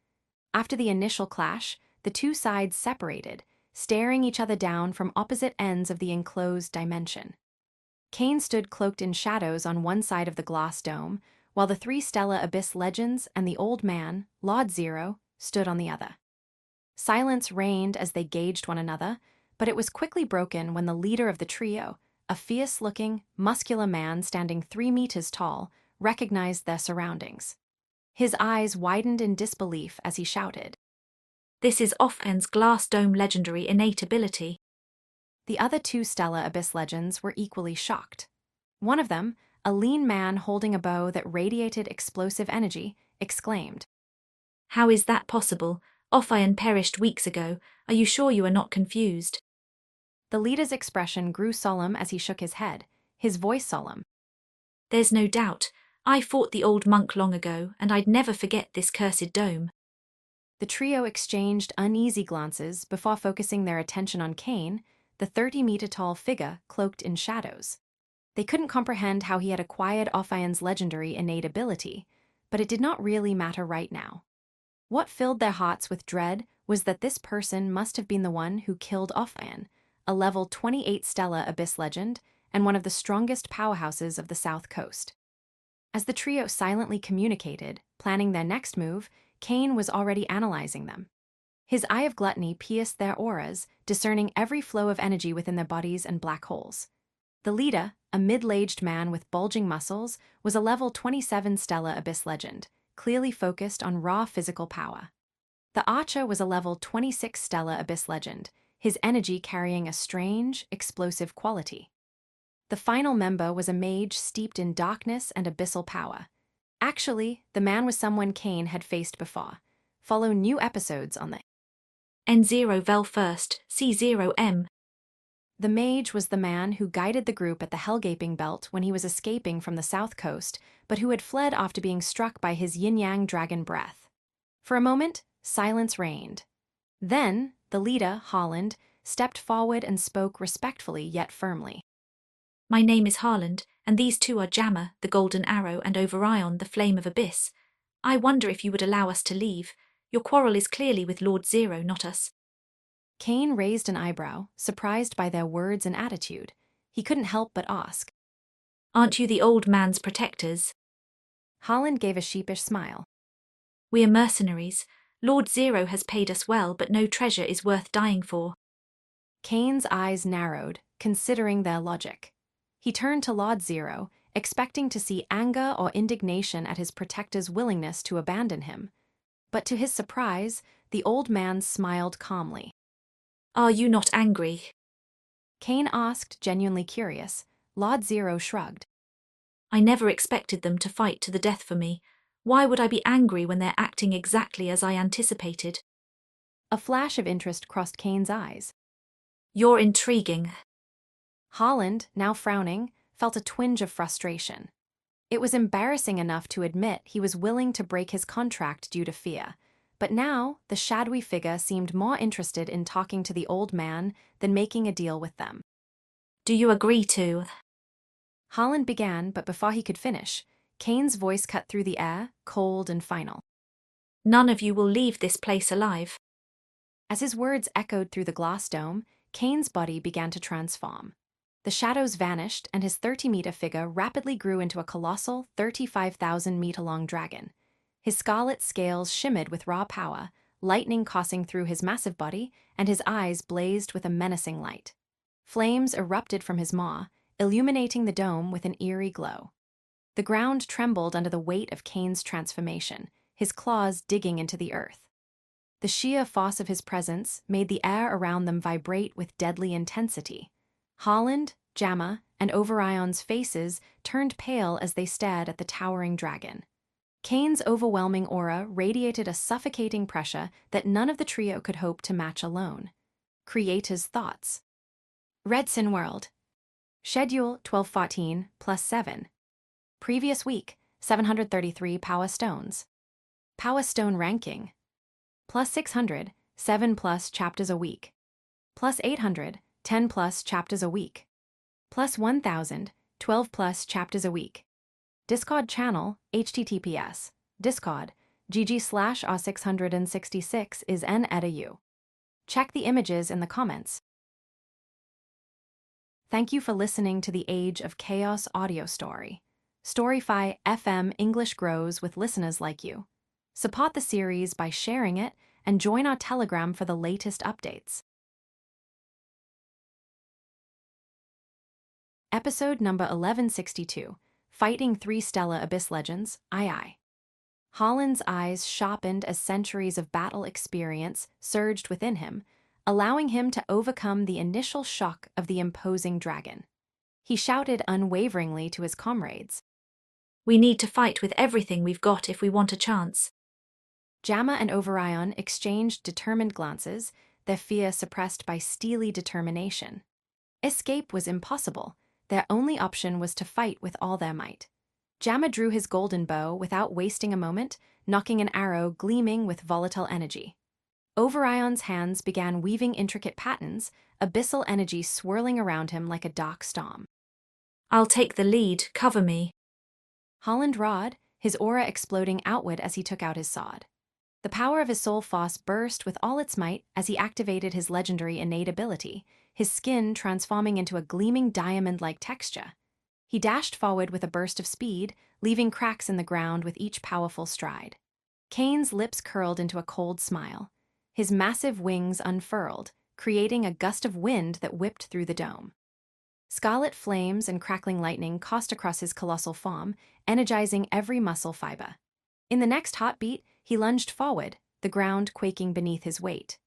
After the initial clash, the 2 sides separated, staring each other down from opposite ends of the enclosed dimension. Kane stood cloaked in shadows on one side of the glass dome, while the 3 Stellar Abyss Legends and the old man, Lord Zero, stood on the other. Silence reigned as they gauged one another, but it was quickly broken when the leader of the trio, a fierce-looking, muscular man standing 3 meters tall, recognized their surroundings. His eyes widened in disbelief as he shouted, This is Offen's Glass Dome legendary innate ability. The other 2 Stellar Abyss Legends were equally shocked. One of them, a lean man holding a bow that radiated explosive energy, exclaimed, How is that possible? Offen perished weeks ago. Are you sure you are not confused? The leader's expression grew solemn as he shook his head, his voice solemn. There's no doubt. I fought the old monk long ago, and I'd never forget this cursed dome. The trio exchanged uneasy glances before focusing their attention on Kane, the 30-meter-tall figure cloaked in shadows. They couldn't comprehend how he had acquired Ophion's legendary innate ability, but it did not really matter right now. What filled their hearts with dread was that this person must have been the one who killed Ophion, a level 28 Stellar Abyss legend and one of the strongest powerhouses of the South Coast. As the trio silently communicated, planning their next move, Cain was already analyzing them. His eye of gluttony pierced their auras, discerning every flow of energy within their bodies and black holes. The leader, a middle-aged man with bulging muscles, was a level 27 Stellar Abyss legend, clearly focused on raw physical power. The archer was a level 26 Stellar Abyss legend, his energy carrying a strange, explosive quality. The final member was a mage steeped in darkness and abyssal power. Actually, the man was someone Cain had faced before. Follow new episodes on the N0 Vel First, C0M. The mage was the man who guided the group at the Hellgaping Belt when he was escaping from the South Coast, but who had fled after being struck by his yin-yang dragon breath. For a moment, silence reigned. Then, the leader, Harland, stepped forward and spoke respectfully yet firmly. My name is Harland, and these two are Jammer, the Golden Arrow, and Overion, the Flame of Abyss. I wonder if you would allow us to leave. Your quarrel is clearly with Lord Zero, not us. Cain raised an eyebrow, surprised by their words and attitude. He couldn't help but ask. Aren't you the old man's protectors? Harland gave a sheepish smile. We are mercenaries. Lord Zero has paid us well, but no treasure is worth dying for. Cain's eyes narrowed, considering their logic. He turned to Lord Zero, expecting to see anger or indignation at his protector's willingness to abandon him. But to his surprise, the old man smiled calmly. Are you not angry? Cain asked, genuinely curious. Lord Zero shrugged. I never expected them to fight to the death for me. Why would I be angry when they're acting exactly as I anticipated? A flash of interest crossed Cain's eyes. You're intriguing. Harland, now frowning, felt a twinge of frustration. It was embarrassing enough to admit he was willing to break his contract due to fear, but now the shadowy figure seemed more interested in talking to the old man than making a deal with them. Do you agree to? Harland began, but before he could finish, Cain's voice cut through the air, cold and final. None of you will leave this place alive. As his words echoed through the glass dome, Cain's body began to transform. The shadows vanished, and his 30-meter figure rapidly grew into a colossal 35,000-meter-long dragon. His scarlet scales shimmered with raw power, lightning coursing through his massive body, and his eyes blazed with a menacing light. Flames erupted from his maw, illuminating the dome with an eerie glow. The ground trembled under the weight of Cain's transformation, his claws digging into the earth. The sheer force of his presence made the air around them vibrate with deadly intensity. Harland, Jammer, and Overion's faces turned pale as they stared at the towering dragon. Cain's overwhelming aura radiated a suffocating pressure that none of the trio could hope to match alone. Creator's thoughts. Redsin World. Schedule 1214 plus 7. Previous week, 733 Power Stones. Power Stone ranking. Plus 600, 7 plus chapters a week. Plus 800, 10 plus chapters a week. Plus 1,000, 12 plus chapters a week. Discord channel, https, Discord, gg/r666 is n@u. Check the images in the comments. Thank you for listening to the Age of Chaos audio story. Storyfy FM English grows with listeners like you. Support the series by sharing it and join our Telegram for the latest updates. Episode number 1162, Fighting 3 Stellar Abyss Legends, II. Harland's eyes sharpened as centuries of battle experience surged within him, allowing him to overcome the initial shock of the imposing dragon. He shouted unwaveringly to his comrades. We need to fight with everything we've got if we want a chance. Jammer and Overion exchanged determined glances, their fear suppressed by steely determination. Escape was impossible. Their only option was to fight with all their might. Jammer drew his golden bow without wasting a moment, knocking an arrow gleaming with volatile energy. Overion's hands began weaving intricate patterns, abyssal energy swirling around him like a dark storm. I'll take the lead, cover me. Holland roared, his aura exploding outward as he took out his sword. The power of his soul force burst with all its might as he activated his legendary innate ability, his skin transforming into a gleaming diamond-like texture. He dashed forward with a burst of speed, leaving cracks in the ground with each powerful stride. Kane's lips curled into a cold smile. His massive wings unfurled, creating a gust of wind that whipped through the dome. Scarlet flames and crackling lightning coursed across his colossal form, energizing every muscle fiber. In the next heartbeat, he lunged forward, the ground quaking beneath his weight.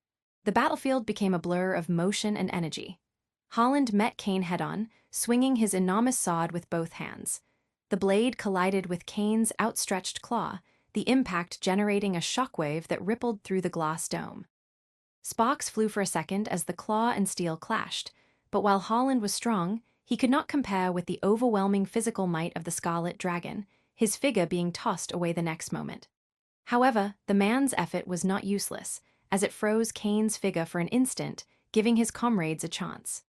The battlefield became a blur of motion and energy. Holland met Kane head-on, swinging his enormous sword with both hands. The blade collided with Kane's outstretched claw, the impact generating a shockwave that rippled through the glass dome. Sparks flew for a second as the claw and steel clashed, but while Holland was strong, he could not compare with the overwhelming physical might of the Scarlet Dragon, his figure being tossed away the next moment. However, the man's effort was not useless, as it froze Kane's figure for an instant, giving his comrades a chance.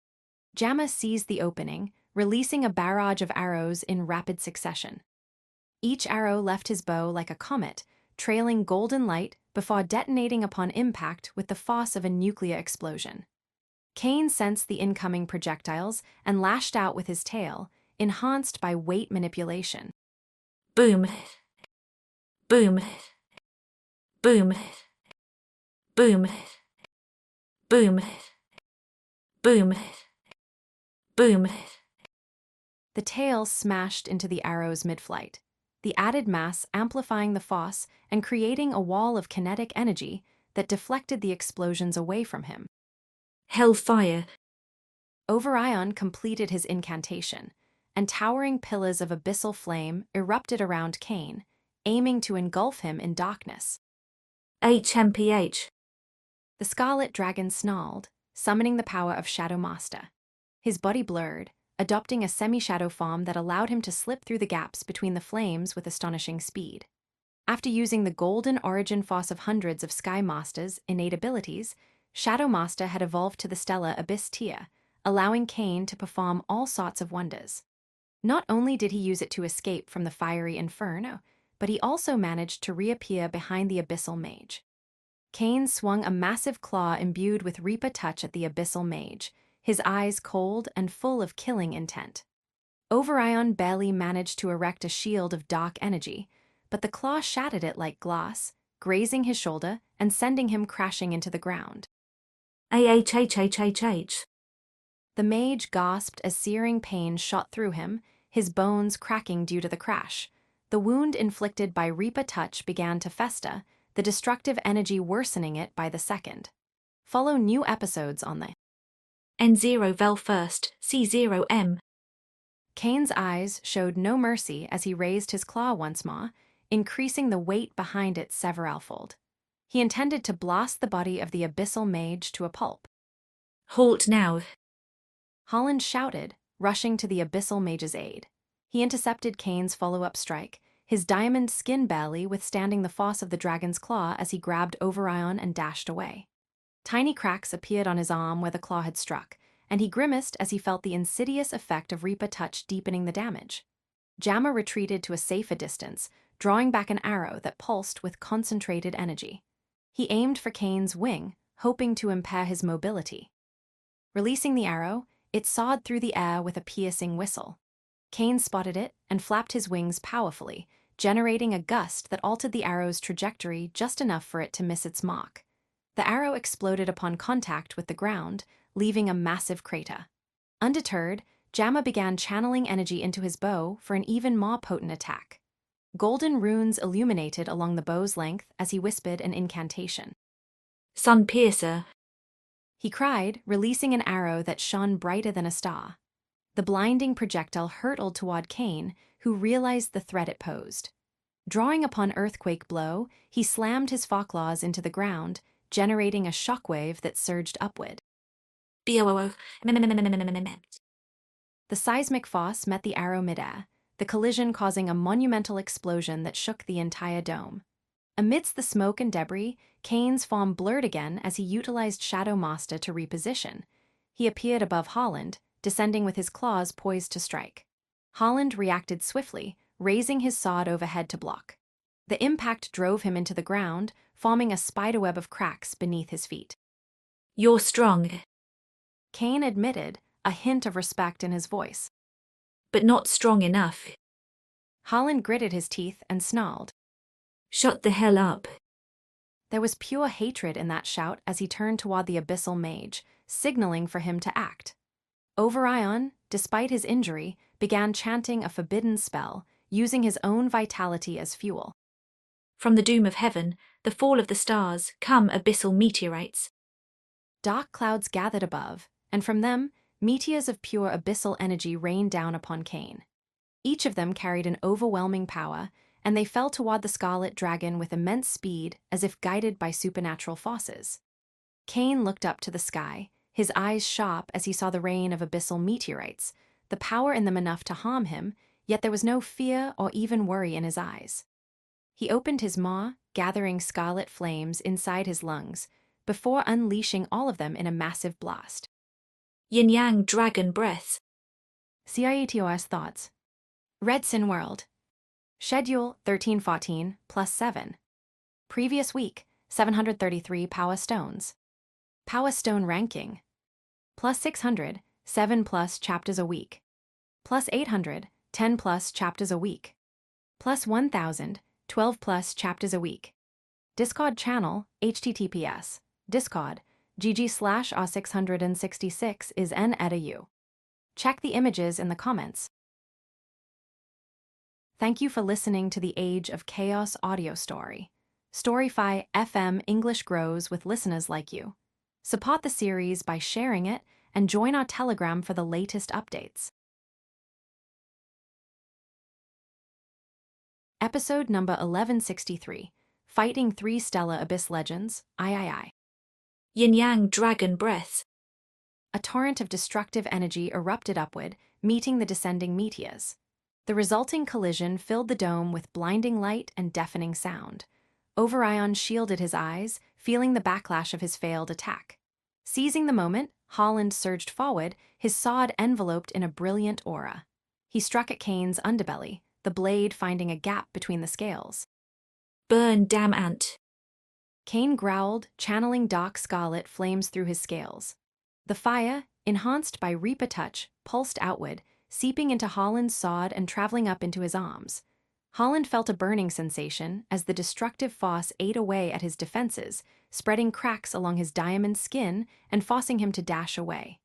Jamma seized the opening, releasing a barrage of arrows in rapid succession. Each arrow left his bow like a comet, trailing golden light before detonating upon impact with the force of a nuclear explosion. Kane sensed the incoming projectiles and lashed out with his tail, enhanced by weight manipulation. Boom. Boom. Boom. Boom. Boom. Boom. Boom. The tail smashed into the arrow's mid-flight, the added mass amplifying the force and creating a wall of kinetic energy that deflected the explosions away from him. Hellfire. Overion completed his incantation, and towering pillars of abyssal flame erupted around Kane, aiming to engulf him in darkness. HMPH. The Scarlet Dragon snarled, summoning the power of Shadow Master. His body blurred, adopting a semi-shadow form that allowed him to slip through the gaps between the flames with astonishing speed. After using the golden origin force of hundreds of Sky Master's innate abilities, Shadow Master had evolved to the stellar Abyss tier, allowing Kane to perform all sorts of wonders. Not only did he use it to escape from the fiery inferno, but he also managed to reappear behind the Abyssal Mage. Kane swung a massive claw imbued with Reaper Touch at the Abyssal Mage, his eyes cold and full of killing intent. Overion barely managed to erect a shield of dark energy, but the claw shattered it like glass, grazing his shoulder and sending him crashing into the ground. AHHHHH. The mage gasped as searing pain shot through him, his bones cracking due to the crash. The wound inflicted by Reaper Touch began to fester, the destructive energy worsening it by the second. Follow new episodes on the N0 Vel first, C0M. Kane's eyes showed no mercy as he raised his claw once more, increasing the weight behind it severalfold. He intended to blast the body of the Abyssal Mage to a pulp. Halt now. Holland shouted, rushing to the Abyssal Mage's aid. He intercepted Kane's follow-up strike, his diamond skin barely withstanding the force of the dragon's claw as he grabbed Overion and dashed away. Tiny cracks appeared on his arm where the claw had struck, and he grimaced as he felt the insidious effect of Reaper Touch deepening the damage. Jamma retreated to a safer distance, drawing back an arrow that pulsed with concentrated energy. He aimed for Kane's wing, hoping to impair his mobility. Releasing the arrow, it sawed through the air with a piercing whistle. Kane spotted it and flapped his wings powerfully, generating a gust that altered the arrow's trajectory just enough for it to miss its mark. The arrow exploded upon contact with the ground, leaving a massive crater. Undeterred, Jamma began channeling energy into his bow for an even more potent attack. Golden runes illuminated along the bow's length as he whispered an incantation. Sun Piercer. He cried, releasing an arrow that shone brighter than a star. The blinding projectile hurtled toward Kane, who realized the threat it posed. Drawing upon Earthquake Blow, he slammed his focklaws into the ground, generating a shockwave that surged upward. BOOO. The seismic force met the arrow midair, the collision causing a monumental explosion that shook the entire dome. Amidst the smoke and debris, Kane's form blurred again as he utilized Shadow Master to reposition. He appeared above Holland, descending with his claws poised to strike. Holland reacted swiftly, raising his sword overhead to block. The impact drove him into the ground, forming a spiderweb of cracks beneath his feet. "You're strong, Kane admitted, a hint of respect in his voice. but not strong enough. Holland gritted his teeth and snarled. Shut the hell up." There was pure hatred in that shout as he turned toward the abyssal mage, signaling for him to act. Overion, despite his injury, began chanting a forbidden spell, using his own vitality as fuel. From the doom of heaven, the fall of the stars, come abyssal meteorites. Dark clouds gathered above, and from them, meteors of pure abyssal energy rained down upon Kane. Each of them carried an overwhelming power, and they fell toward the Scarlet Dragon with immense speed, as if guided by supernatural forces. Kane looked up to the sky, his eyes sharp as he saw the rain of abyssal meteorites, the power in them enough to harm him, yet there was no fear or even worry in his eyes. He opened his maw, gathering scarlet flames inside his lungs, before unleashing all of them in a massive blast. Yin-Yang dragon breaths. CIETOS thoughts. Red Sin World. Schedule 1314 plus 7. Previous week, 733 Power Stones. Power Stone ranking. Plus 600, 7 plus chapters a week. Plus 800, 10 plus chapters a week. Plus 1000, 12 plus chapters a week. Discord channel, https. Discord, gg/r666 is n@u. Check the images in the comments. Thank you for listening to the Age of Chaos audio story. Storyfy FM English grows with listeners like you. Support the series by sharing it and join our Telegram for the latest updates. Episode number 1163, Fighting 3 Stellar Abyss Legends, III. Yin-Yang dragon breaths. A torrent of destructive energy erupted upward, meeting the descending meteors. The resulting collision filled the dome with blinding light and deafening sound. Overion shielded his eyes, feeling the backlash of his failed attack. Seizing the moment, Holland surged forward, his sword enveloped in a brilliant aura. He struck at Kane's underbelly, the blade finding a gap between the scales. Burn, damn ant. Kane growled, channeling dark scarlet flames through his scales. The fire, enhanced by Reaper Touch, pulsed outward, seeping into Holland's sword and traveling up into his arms. Holland felt a burning sensation as the destructive force ate away at his defenses, spreading cracks along his diamond skin and forcing him to dash away.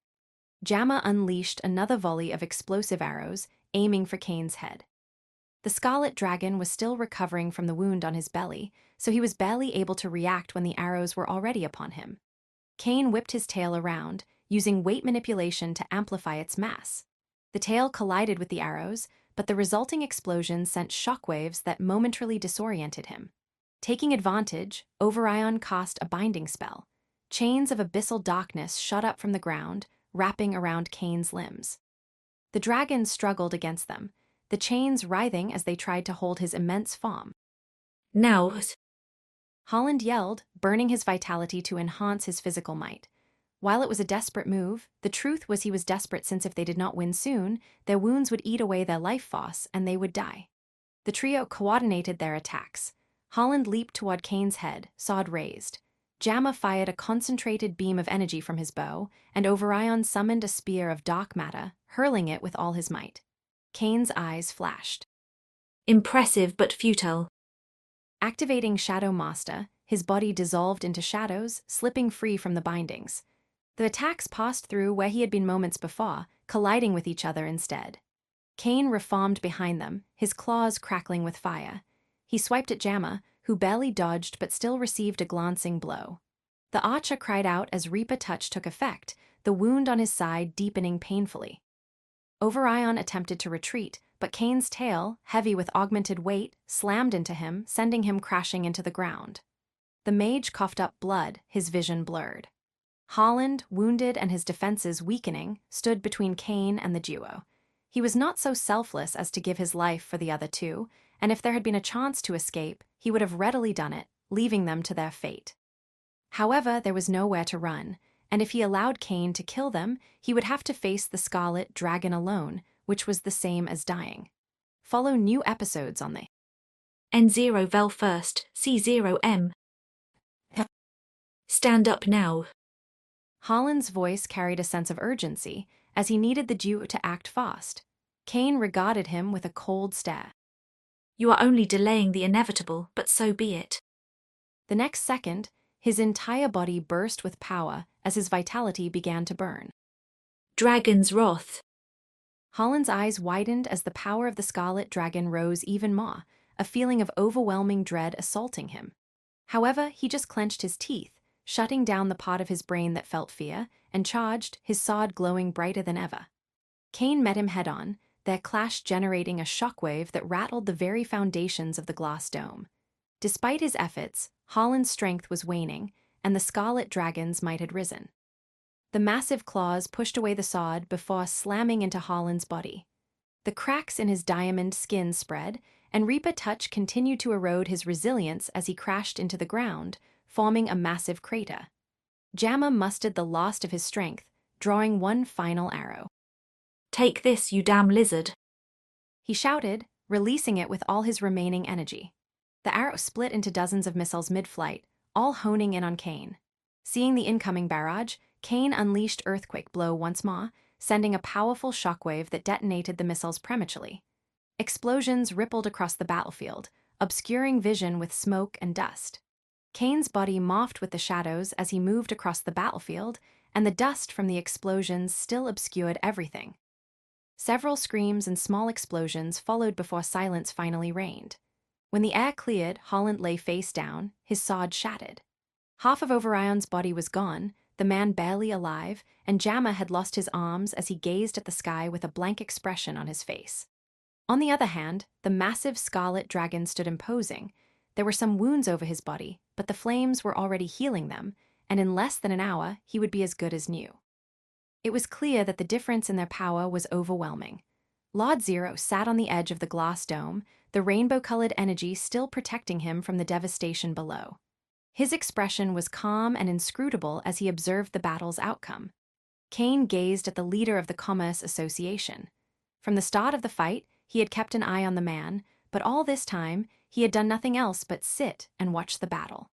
Jamma unleashed another volley of explosive arrows, aiming for Kane's head. The Scarlet Dragon was still recovering from the wound on his belly, so he was barely able to react when the arrows were already upon him. Kane whipped his tail around, using weight manipulation to amplify its mass. The tail collided with the arrows, but the resulting explosion sent shockwaves that momentarily disoriented him. Taking advantage, Overion cast a binding spell. Chains of abyssal darkness shot up from the ground, wrapping around Kane's limbs. The dragon struggled against them, the chains writhing as they tried to hold his immense form. Now. Holland yelled, burning his vitality to enhance his physical might. While it was a desperate move, the truth was he was desperate since if they did not win soon, their wounds would eat away their life force and they would die. The trio coordinated their attacks. Holland leaped toward Kane's head, sword raised. Jamma fired a concentrated beam of energy from his bow, and Overion summoned a spear of dark matter, hurling it with all his might. Kane's eyes flashed. Impressive but futile. Activating Shadow Master, his body dissolved into shadows, slipping free from the bindings. The attacks passed through where he had been moments before, colliding with each other instead. Kane reformed behind them, his claws crackling with fire. He swiped at Jamma, who barely dodged but still received a glancing blow. The archer cried out as Reaper Touch took effect, the wound on his side deepening painfully. Overion attempted to retreat, but Kane's tail, heavy with augmented weight, slammed into him, sending him crashing into the ground. The mage coughed up blood, his vision blurred. Holland, wounded and his defenses weakening, stood between Kane and the duo. He was not so selfless as to give his life for the other two, and if there had been a chance to escape, he would have readily done it, leaving them to their fate. However, there was nowhere to run, and if he allowed Cain to kill them, he would have to face the Scarlet Dragon alone, which was the same as dying. Follow new episodes on the N0 Vel first, C0M. Stand up now. Holland's voice carried a sense of urgency, as he needed the Jew to act fast. Cain regarded him with a cold stare. You are only delaying the inevitable, but so be it. The next second, his entire body burst with power as his vitality began to burn. Dragon's wrath. Holland's eyes widened as the power of the Scarlet Dragon rose even more, a feeling of overwhelming dread assaulting him. However, he just clenched his teeth, shutting down the part of his brain that felt fear, and charged, his sword glowing brighter than ever. Cain met him head-on, their clash generating a shockwave that rattled the very foundations of the glass dome. Despite his efforts, Holland's strength was waning, and the Scarlet Dragon's might had risen. The massive claws pushed away the sword before slamming into Holland's body. The cracks in his diamond skin spread, and Reaper Touch continued to erode his resilience as he crashed into the ground, forming a massive crater. Jammer mustered the last of his strength, drawing one final arrow. Take this, you damn lizard. He shouted, releasing it with all his remaining energy. The arrow split into dozens of missiles mid-flight, all honing in on Cain. Seeing the incoming barrage, Cain unleashed Earthquake Blow once more, sending a powerful shockwave that detonated the missiles prematurely. Explosions rippled across the battlefield, obscuring vision with smoke and dust. Cain's body morphed with the shadows as he moved across the battlefield, and the dust from the explosions still obscured everything. Several screams and small explosions followed before silence finally reigned. When the air cleared, Holland lay face down, his sword shattered. Half of Overion's body was gone, the man barely alive, and Jammer had lost his arms as he gazed at the sky with a blank expression on his face. On the other hand, the massive Scarlet Dragon stood imposing. There were some wounds over his body, but the flames were already healing them, and in less than an hour, he would be as good as new. It was clear that the difference in their power was overwhelming. Lord Zero sat on the edge of the glass dome, the rainbow-colored energy still protecting him from the devastation below. His expression was calm and inscrutable as he observed the battle's outcome. Cain gazed at the leader of the Commerce Association. From the start of the fight, he had kept an eye on the man, but all this time, he had done nothing else but sit and watch the battle.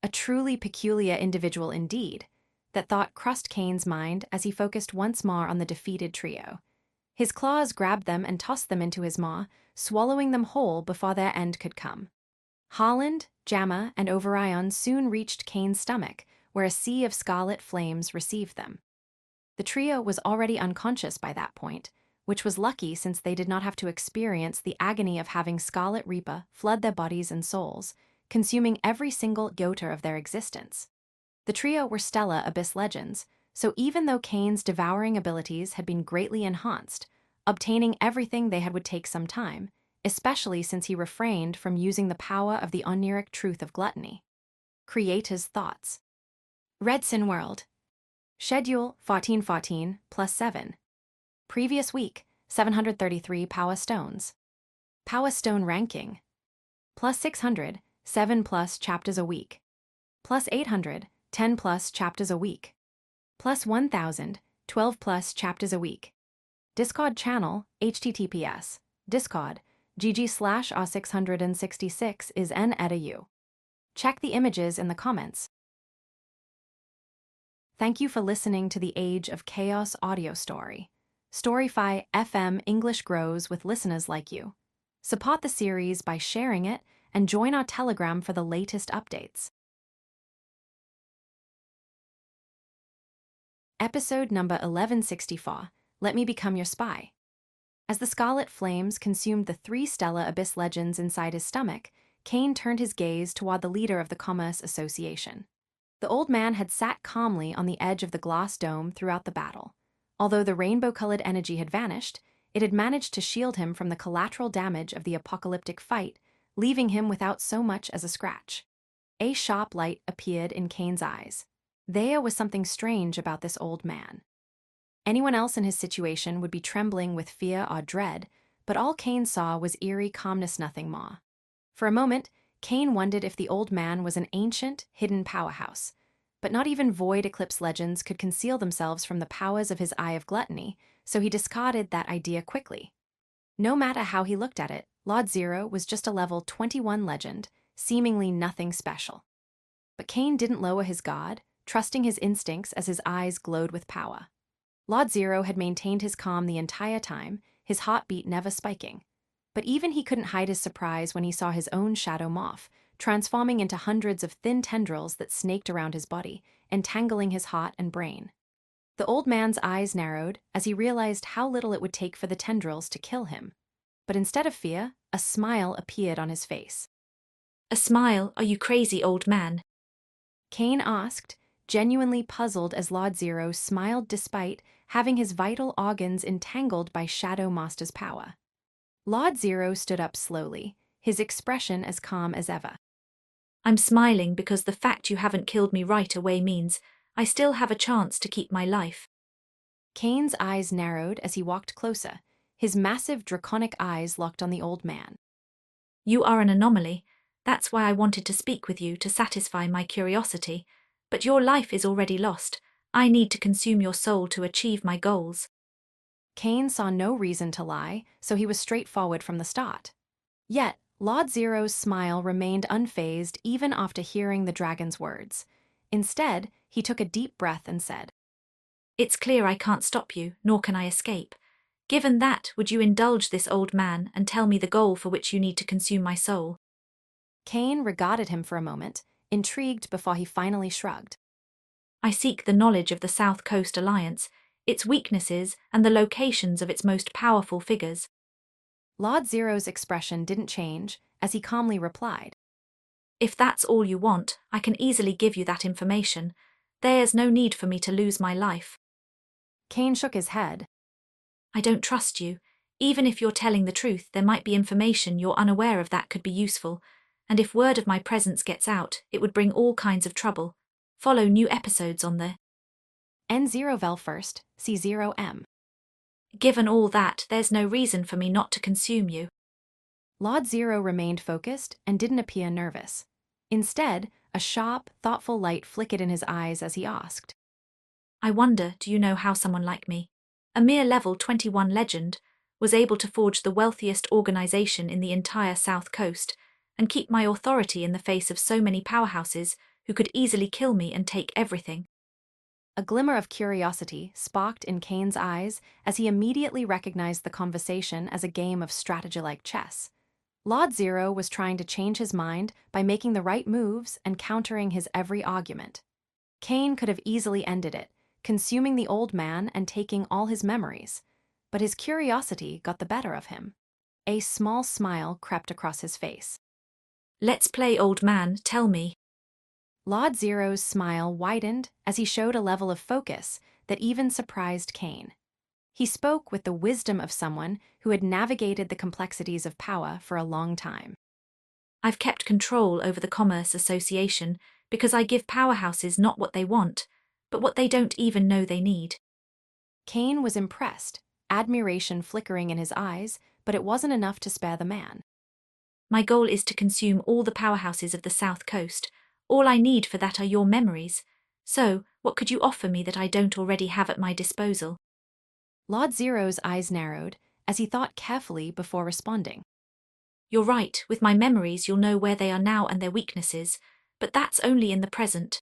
A truly peculiar individual indeed. That thought crossed Cain's mind as he focused once more on the defeated trio. His claws grabbed them and tossed them into his maw, swallowing them whole before their end could come. Holland, Jammer, and Overion soon reached Cain's stomach, where a sea of scarlet flames received them. The trio was already unconscious by that point, which was lucky since they did not have to experience the agony of having Scarlet Reaper flood their bodies and souls, consuming every single iota of their existence. The trio were Stellar Abyss legends, so even though Cain's devouring abilities had been greatly enhanced, obtaining everything they had would take some time, especially since he refrained from using the power of the oniric truth of gluttony. Creator's thoughts. Redsin World. Schedule 1414 plus 7. Previous week, 733 Power Stones. Power Stone ranking. Plus 600, 7 plus chapters a week. Plus 800, 10 plus chapters a week. Plus 1,000, 12 plus chapters a week. Discord channel, https, discord, gg/r666 is n-edu. Check the images in the comments. Thank you for listening to the Age of Chaos audio story. Storyfy FM English grows with listeners like you. Support the series by sharing it and join our Telegram for the latest updates. Episode number 1164, Let Me Become Your Spy. As the scarlet flames consumed the 3 Stellar Abyss legends inside his stomach, Cain turned his gaze toward the leader of the Commerce Association. The old man had sat calmly on the edge of the glass dome throughout the battle. Although the rainbow-colored energy had vanished, it had managed to shield him from the collateral damage of the apocalyptic fight, leaving him without so much as a scratch. A sharp light appeared in Cain's eyes. There was something strange about this old man. Anyone else in his situation would be trembling with fear or dread, but all Kane saw was eerie calmness, nothing more. For a moment, Kane wondered if the old man was an ancient, hidden powerhouse. But not even Void Eclipse legends could conceal themselves from the powers of his Eye of Gluttony, so he discarded that idea quickly. No matter how he looked at it, Lord Zero was just a level 21 legend, seemingly nothing special. But Kane didn't lower his guard, trusting his instincts as his eyes glowed with power. Lord Zero had maintained his calm the entire time, his heartbeat never spiking. But even he couldn't hide his surprise when he saw his own shadow morph, transforming into hundreds of thin tendrils that snaked around his body, entangling his heart and brain. The old man's eyes narrowed as he realized how little it would take for the tendrils to kill him. But instead of fear, a smile appeared on his face. A smile? Are you crazy, old man? Kane asked, genuinely puzzled as Lord Zero smiled despite having his vital organs entangled by Shadow Master's power. Lord Zero stood up slowly, his expression as calm as ever. I'm smiling because the fact you haven't killed me right away means I still have a chance to keep my life. Kane's eyes narrowed as he walked closer, his massive draconic eyes locked on the old man. You are an anomaly. That's why I wanted to speak with you to satisfy my curiosity. But your life is already lost. I need to consume your soul to achieve my goals. Kane saw no reason to lie, so he was straightforward from the start. Yet, Lord Zero's smile remained unfazed even after hearing the dragon's words. Instead, he took a deep breath and said, It's clear I can't stop you, nor can I escape. Given that, would you indulge this old man and tell me the goal for which you need to consume my soul? Kane regarded him for a moment, intrigued before he finally shrugged. I seek the knowledge of the South Coast Alliance, its weaknesses and the locations of its most powerful figures. Lord Zero's expression didn't change as he calmly replied, If that's all you want, I can easily give you that information. There's no need for me to lose my life. Kane shook his head. I don't trust you. Even if you're telling the truth, there might be information you're unaware of that could be useful, and if word of my presence gets out, it would bring all kinds of trouble. Follow new episodes on the N0vel first, C0M. Given all that, there's no reason for me not to consume you. Lord Zero remained focused and didn't appear nervous. Instead, a sharp, thoughtful light flickered in his eyes as he asked, I wonder, do you know how someone like me, a mere level 21 legend, was able to forge the wealthiest organization in the entire South Coast and keep my authority in the face of so many powerhouses who could easily kill me and take everything? A glimmer of curiosity sparked in Kane's eyes as he immediately recognized the conversation as a game of strategy-like chess. Lord Zero was trying to change his mind by making the right moves and countering his every argument. Kane could have easily ended it, consuming the old man and taking all his memories, but his curiosity got the better of him. A small smile crept across his face. Let's play, old man, tell me. Lord Zero's smile widened as he showed a level of focus that even surprised Kane. He spoke with the wisdom of someone who had navigated the complexities of power for a long time. I've kept control over the Commerce Association because I give powerhouses not what they want, but what they don't even know they need. Kane was impressed, admiration flickering in his eyes, but it wasn't enough to spare the man. My goal is to consume all the powerhouses of the South Coast. All I need for that are your memories. So, what could you offer me that I don't already have at my disposal? Lord Zero's eyes narrowed as he thought carefully before responding. You're right, with my memories you'll know where they are now and their weaknesses, but that's only in the present.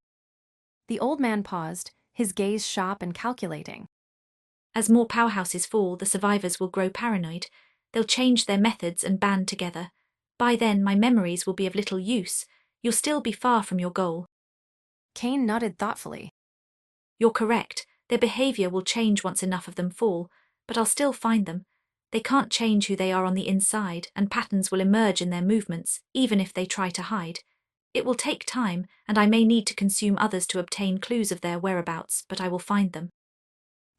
The old man paused, his gaze sharp and calculating. As more powerhouses fall, the survivors will grow paranoid. They'll change their methods and band together. By then, my memories will be of little use. You'll still be far from your goal. Kane nodded thoughtfully. You're correct. Their behavior will change once enough of them fall, but I'll still find them. They can't change who they are on the inside, and patterns will emerge in their movements, even if they try to hide. It will take time, and I may need to consume others to obtain clues of their whereabouts, but I will find them.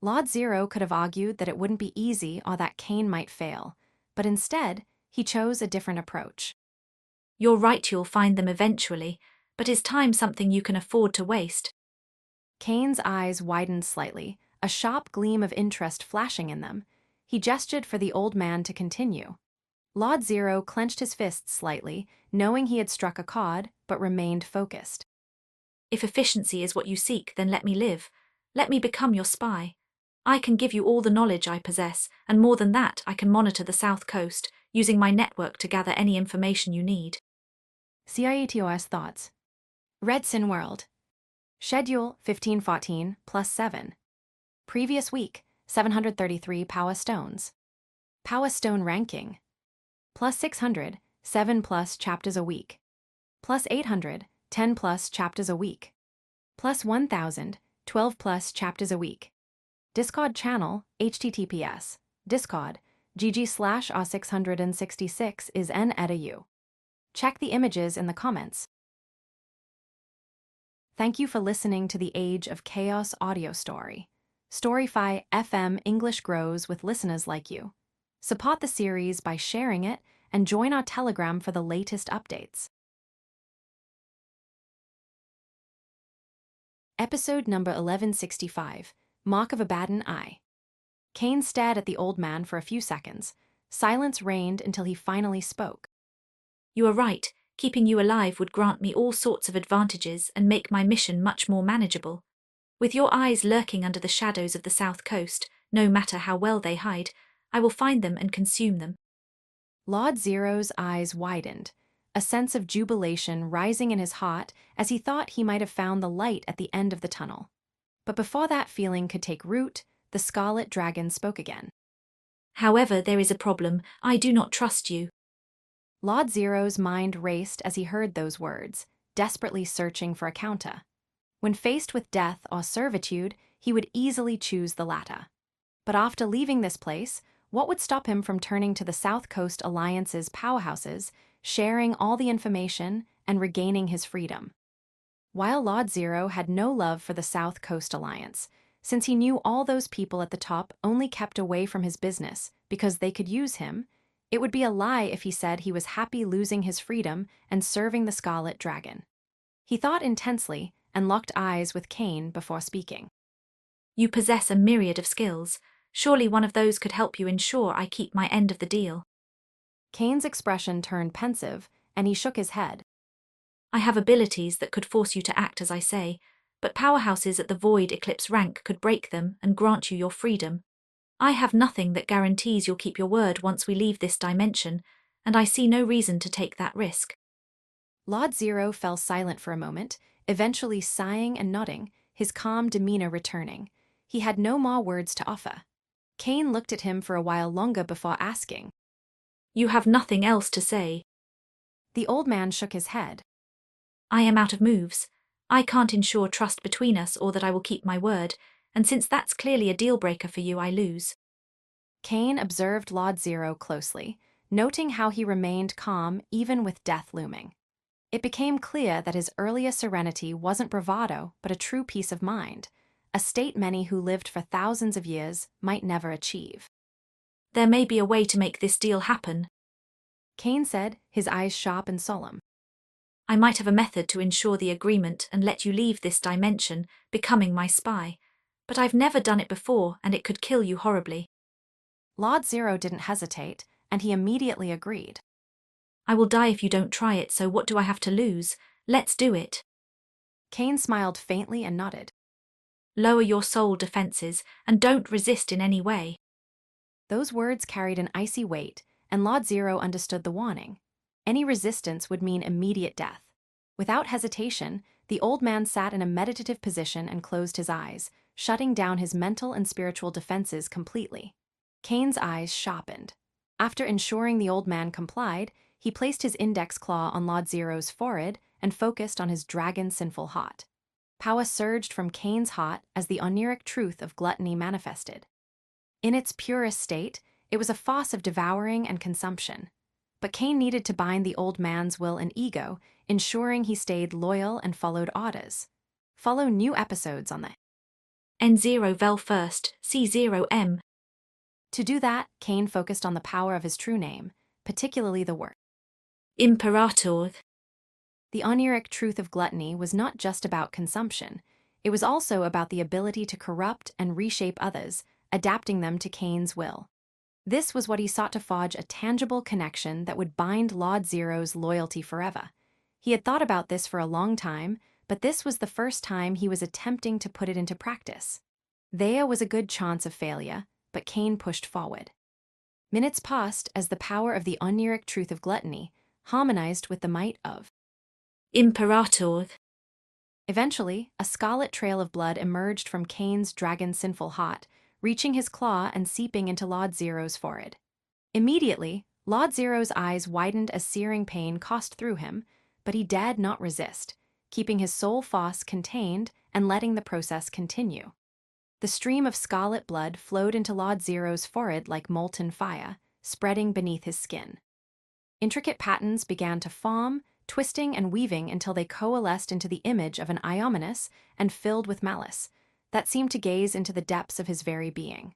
Lord Zero could have argued that it wouldn't be easy or that Kane might fail, but instead, he chose a different approach. You're right, you'll find them eventually, but is time something you can afford to waste? Kane's eyes widened slightly, a sharp gleam of interest flashing in them. He gestured for the old man to continue. Lord Zero clenched his fists slightly, knowing he had struck a chord, but remained focused. If efficiency is what you seek, then let me live. Let me become your spy. I can give you all the knowledge I possess, and more than that, I can monitor the South Coast, using my network to gather any information you need. CIETOS thoughts. Redsin World. Schedule 1514 plus 7. Previous week, 733 Power Stones. Power Stone ranking. Plus 600, 7 plus chapters a week. Plus 800, 10 plus chapters a week. Plus 1000, 12 plus chapters a week. Discord channel, https, Discord, gg/r666 is n-edu. Check the images in the comments. Thank you for listening to the Age of Chaos audio story. Storyfy FM English grows with listeners like you. Support the series by sharing it and join our Telegram for the latest updates. Episode number 1165, Mark of Abaddon Eye. Cain stared at the old man for a few seconds. Silence reigned until he finally spoke. You are right. Keeping you alive would grant me all sorts of advantages and make my mission much more manageable. With your eyes lurking under the shadows of the South Coast, no matter how well they hide, I will find them and consume them. Lord Zero's eyes widened, a sense of jubilation rising in his heart as he thought he might have found the light at the end of the tunnel. But before that feeling could take root, the Scarlet Dragon spoke again. However, there is a problem. I do not trust you. Lord Zero's mind raced as he heard those words, desperately searching for a counter. When faced with death or servitude, he would easily choose the latter. But after leaving this place, what would stop him from turning to the South Coast Alliance's powerhouses, sharing all the information, and regaining his freedom? While Lord Zero had no love for the South Coast Alliance, since he knew all those people at the top only kept away from his business because they could use him, it would be a lie if he said he was happy losing his freedom and serving the Scarlet Dragon. He thought intensely and locked eyes with Cain before speaking. You possess a myriad of skills. Surely one of those could help you ensure I keep my end of the deal. Cain's expression turned pensive, and he shook his head. I have abilities that could force you to act as I say, but powerhouses at the Void Eclipse rank could break them and grant you your freedom. I have nothing that guarantees you'll keep your word once we leave this dimension, and I see no reason to take that risk. Lord Zero fell silent for a moment, eventually sighing and nodding, his calm demeanor returning. He had no more words to offer. Cain looked at him for a while longer before asking, You have nothing else to say. The old man shook his head. I am out of moves. I can't ensure trust between us or that I will keep my word, and since that's clearly a deal-breaker for you, I lose. Cain observed Lord Zero closely, noting how he remained calm even with death looming. It became clear that his earlier serenity wasn't bravado, but a true peace of mind, a state many who lived for thousands of years might never achieve. There may be a way to make this deal happen, Cain said, his eyes sharp and solemn. I might have a method to ensure the agreement and let you leave this dimension, becoming my spy, but I've never done it before and it could kill you horribly. Lord Zero didn't hesitate, and he immediately agreed. I will die if you don't try it, so what do I have to lose? Let's do it. Cain smiled faintly and nodded. Lower your soul defenses and don't resist in any way. Those words carried an icy weight, and Lord Zero understood the warning. Any resistance would mean immediate death. Without hesitation, the old man sat in a meditative position and closed his eyes, shutting down his mental and spiritual defenses completely. Cain's eyes sharpened. After ensuring the old man complied, he placed his index claw on Lord Zero's forehead and focused on his dragon-sinful heart. Power surged from Cain's heart as the oniric truth of gluttony manifested. In its purest state, it was a farce of devouring and consumption. But Cain needed to bind the old man's will and ego, ensuring he stayed loyal and followed orders. Follow new episodes on the N0 Vel first, C0M. To do that, Cain focused on the power of his true name, particularly the word Imperator. The oniric truth of gluttony was not just about consumption. It was also about the ability to corrupt and reshape others, adapting them to Cain's will. This was what he sought to forge, a tangible connection that would bind Lord Zero's loyalty forever. He had thought about this for a long time, but this was the first time he was attempting to put it into practice. There was a good chance of failure, but Cain pushed forward. Minutes passed as the power of the oniric truth of gluttony harmonized with the might of Imperator. Eventually, a scarlet trail of blood emerged from Cain's dragon-sinful heart, reaching his claw and seeping into Lord Zero's forehead. Immediately, Lord Zero's eyes widened as searing pain coursed through him, but he dared not resist, keeping his soul force contained and letting the process continue. The stream of scarlet blood flowed into Lord Zero's forehead like molten fire, spreading beneath his skin. Intricate patterns began to form, twisting and weaving until they coalesced into the image of an eye ominous and filled with malice that seemed to gaze into the depths of his very being.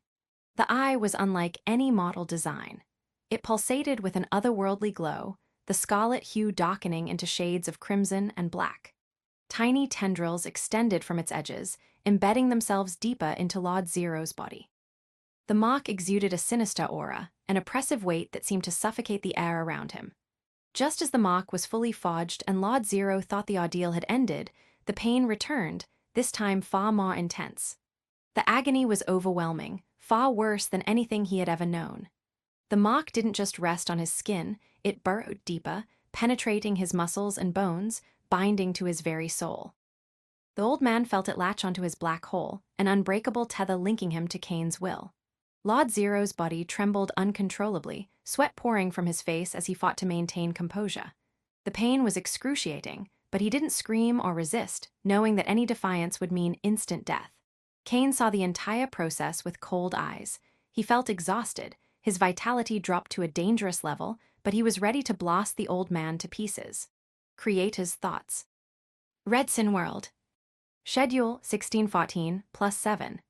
The eye was unlike any model design. It pulsated with an otherworldly glow, the scarlet hue darkening into shades of crimson and black. Tiny tendrils extended from its edges, embedding themselves deeper into Lord Zero's body. The mark exuded a sinister aura, an oppressive weight that seemed to suffocate the air around him. Just as the mark was fully forged and Lord Zero thought the ordeal had ended, the pain returned, this time far more intense. The agony was overwhelming, far worse than anything he had ever known. The mark didn't just rest on his skin, it burrowed deeper, penetrating his muscles and bones, binding to his very soul. The old man felt it latch onto his black hole, an unbreakable tether linking him to Cain's will. Lord Zero's body trembled uncontrollably, sweat pouring from his face as he fought to maintain composure. The pain was excruciating, but he didn't scream or resist, knowing that any defiance would mean instant death. Cain saw the entire process with cold eyes. He felt exhausted, his vitality dropped to a dangerous level, but he was ready to blast the old man to pieces. Creator's thoughts. Redsin World. Schedule 1614 plus 7.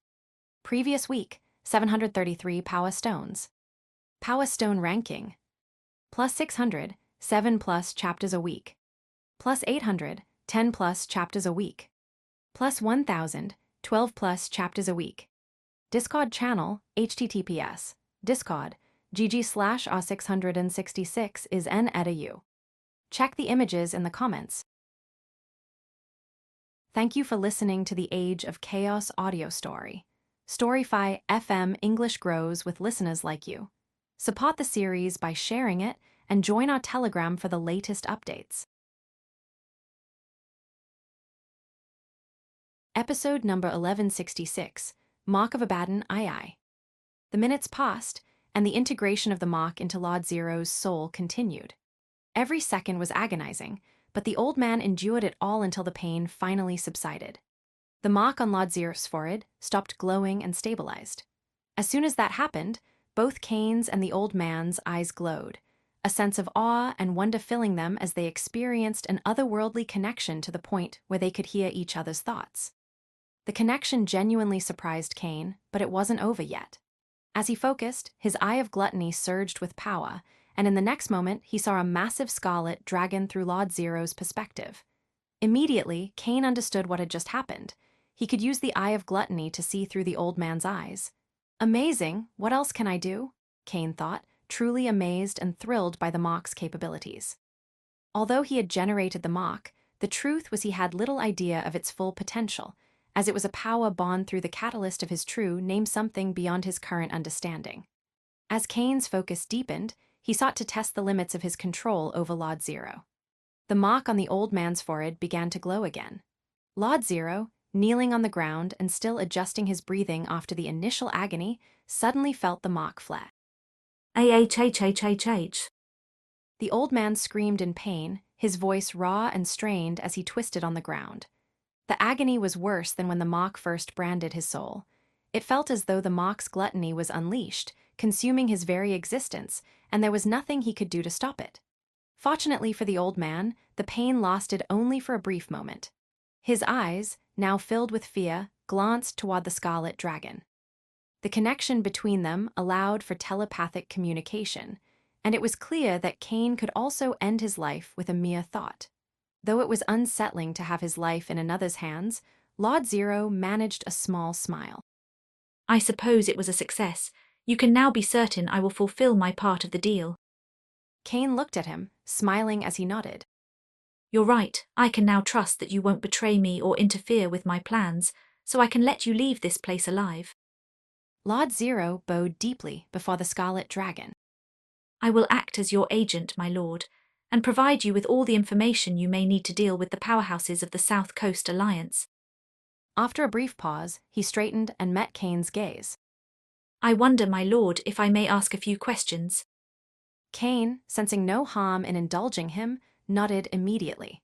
Previous week, 733 Power Stones. Power Stone ranking. Plus 600, 7 plus chapters a week. Plus 800, 10 plus chapters a week. Plus 1000, 12 plus chapters a week. Discord channel, https, discord, gg/r666 is n edu. Check the images in the comments. Thank you for listening to the Age of Chaos audio story. Storyfy FM English grows with listeners like you. Support the series by sharing it and join our Telegram for the latest updates. Episode number 1166, Mark of Abaddon II. The minutes passed, and the integration of the mark into Lord Zero's soul continued. Every second was agonizing, but the old man endured it all until the pain finally subsided. The mark on Lord Zero's forehead stopped glowing and stabilized. As soon as that happened, both Cain's and the old man's eyes glowed, a sense of awe and wonder filling them as they experienced an otherworldly connection to the point where they could hear each other's thoughts. The connection genuinely surprised Cain, but it wasn't over yet. As he focused, his eye of gluttony surged with power, and in the next moment he saw a massive scarlet dragon through Lord Zero's perspective. Immediately, Cain understood what had just happened. He could use the eye of gluttony to see through the old man's eyes. Amazing, what else can I do? Cain thought, truly amazed and thrilled by the mark's capabilities. Although he had generated the mark, the truth was he had little idea of its full potential, as it was a power born through the catalyst of his true name something beyond his current understanding. As Cain's focus deepened, he sought to test the limits of his control over Lord Zero. The mark on the old man's forehead began to glow again. Lord Zero, kneeling on the ground and still adjusting his breathing after the initial agony, suddenly felt the mark flare. AHHHHH. The old man screamed in pain, his voice raw and strained as he twisted on the ground. The agony was worse than when the mark first branded his soul. It felt as though the mark's gluttony was unleashed, consuming his very existence, and there was nothing he could do to stop it. Fortunately for the old man, the pain lasted only for a brief moment. His eyes, now filled with fear, glanced toward the scarlet dragon. The connection between them allowed for telepathic communication, and it was clear that Cain could also end his life with a mere thought. Though it was unsettling to have his life in another's hands, Lord Zero managed a small smile. I suppose it was a success. You can now be certain I will fulfill my part of the deal. Cain looked at him, smiling as he nodded. You're right, I can now trust that you won't betray me or interfere with my plans, so I can let you leave this place alive. Lord Zero bowed deeply before the Scarlet Dragon. I will act as your agent, my lord, and provide you with all the information you may need to deal with the powerhouses of the South Coast Alliance. After a brief pause, he straightened and met Cain's gaze. I wonder, my lord, if I may ask a few questions. Cain, sensing no harm in indulging him, nodded immediately.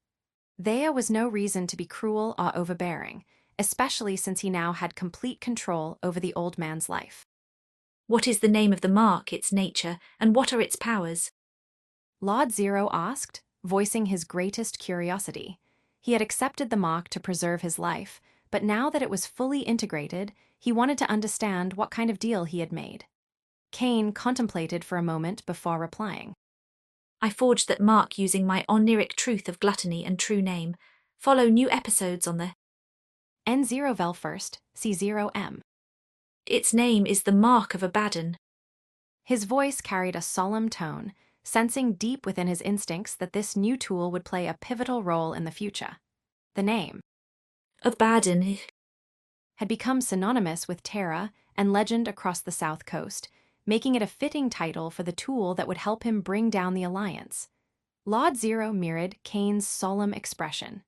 There was no reason to be cruel or overbearing, especially since he now had complete control over the old man's life. What is the name of the mark, its nature, and what are its powers? Lord Zero asked, voicing his greatest curiosity. He had accepted the mark to preserve his life, but now that it was fully integrated, he wanted to understand what kind of deal he had made. Cain contemplated for a moment before replying. I forged that mark using my oniric truth of gluttony and true name. Follow new episodes on the N0vel first, C0M. Its name is the Mark of Abaddon. His voice carried a solemn tone, sensing deep within his instincts that this new tool would play a pivotal role in the future. The name Abaddon had become synonymous with terror and legend across the South Coast, making it a fitting title for the tool that would help him bring down the Alliance. Lord Zero mirrored Cain's solemn expression.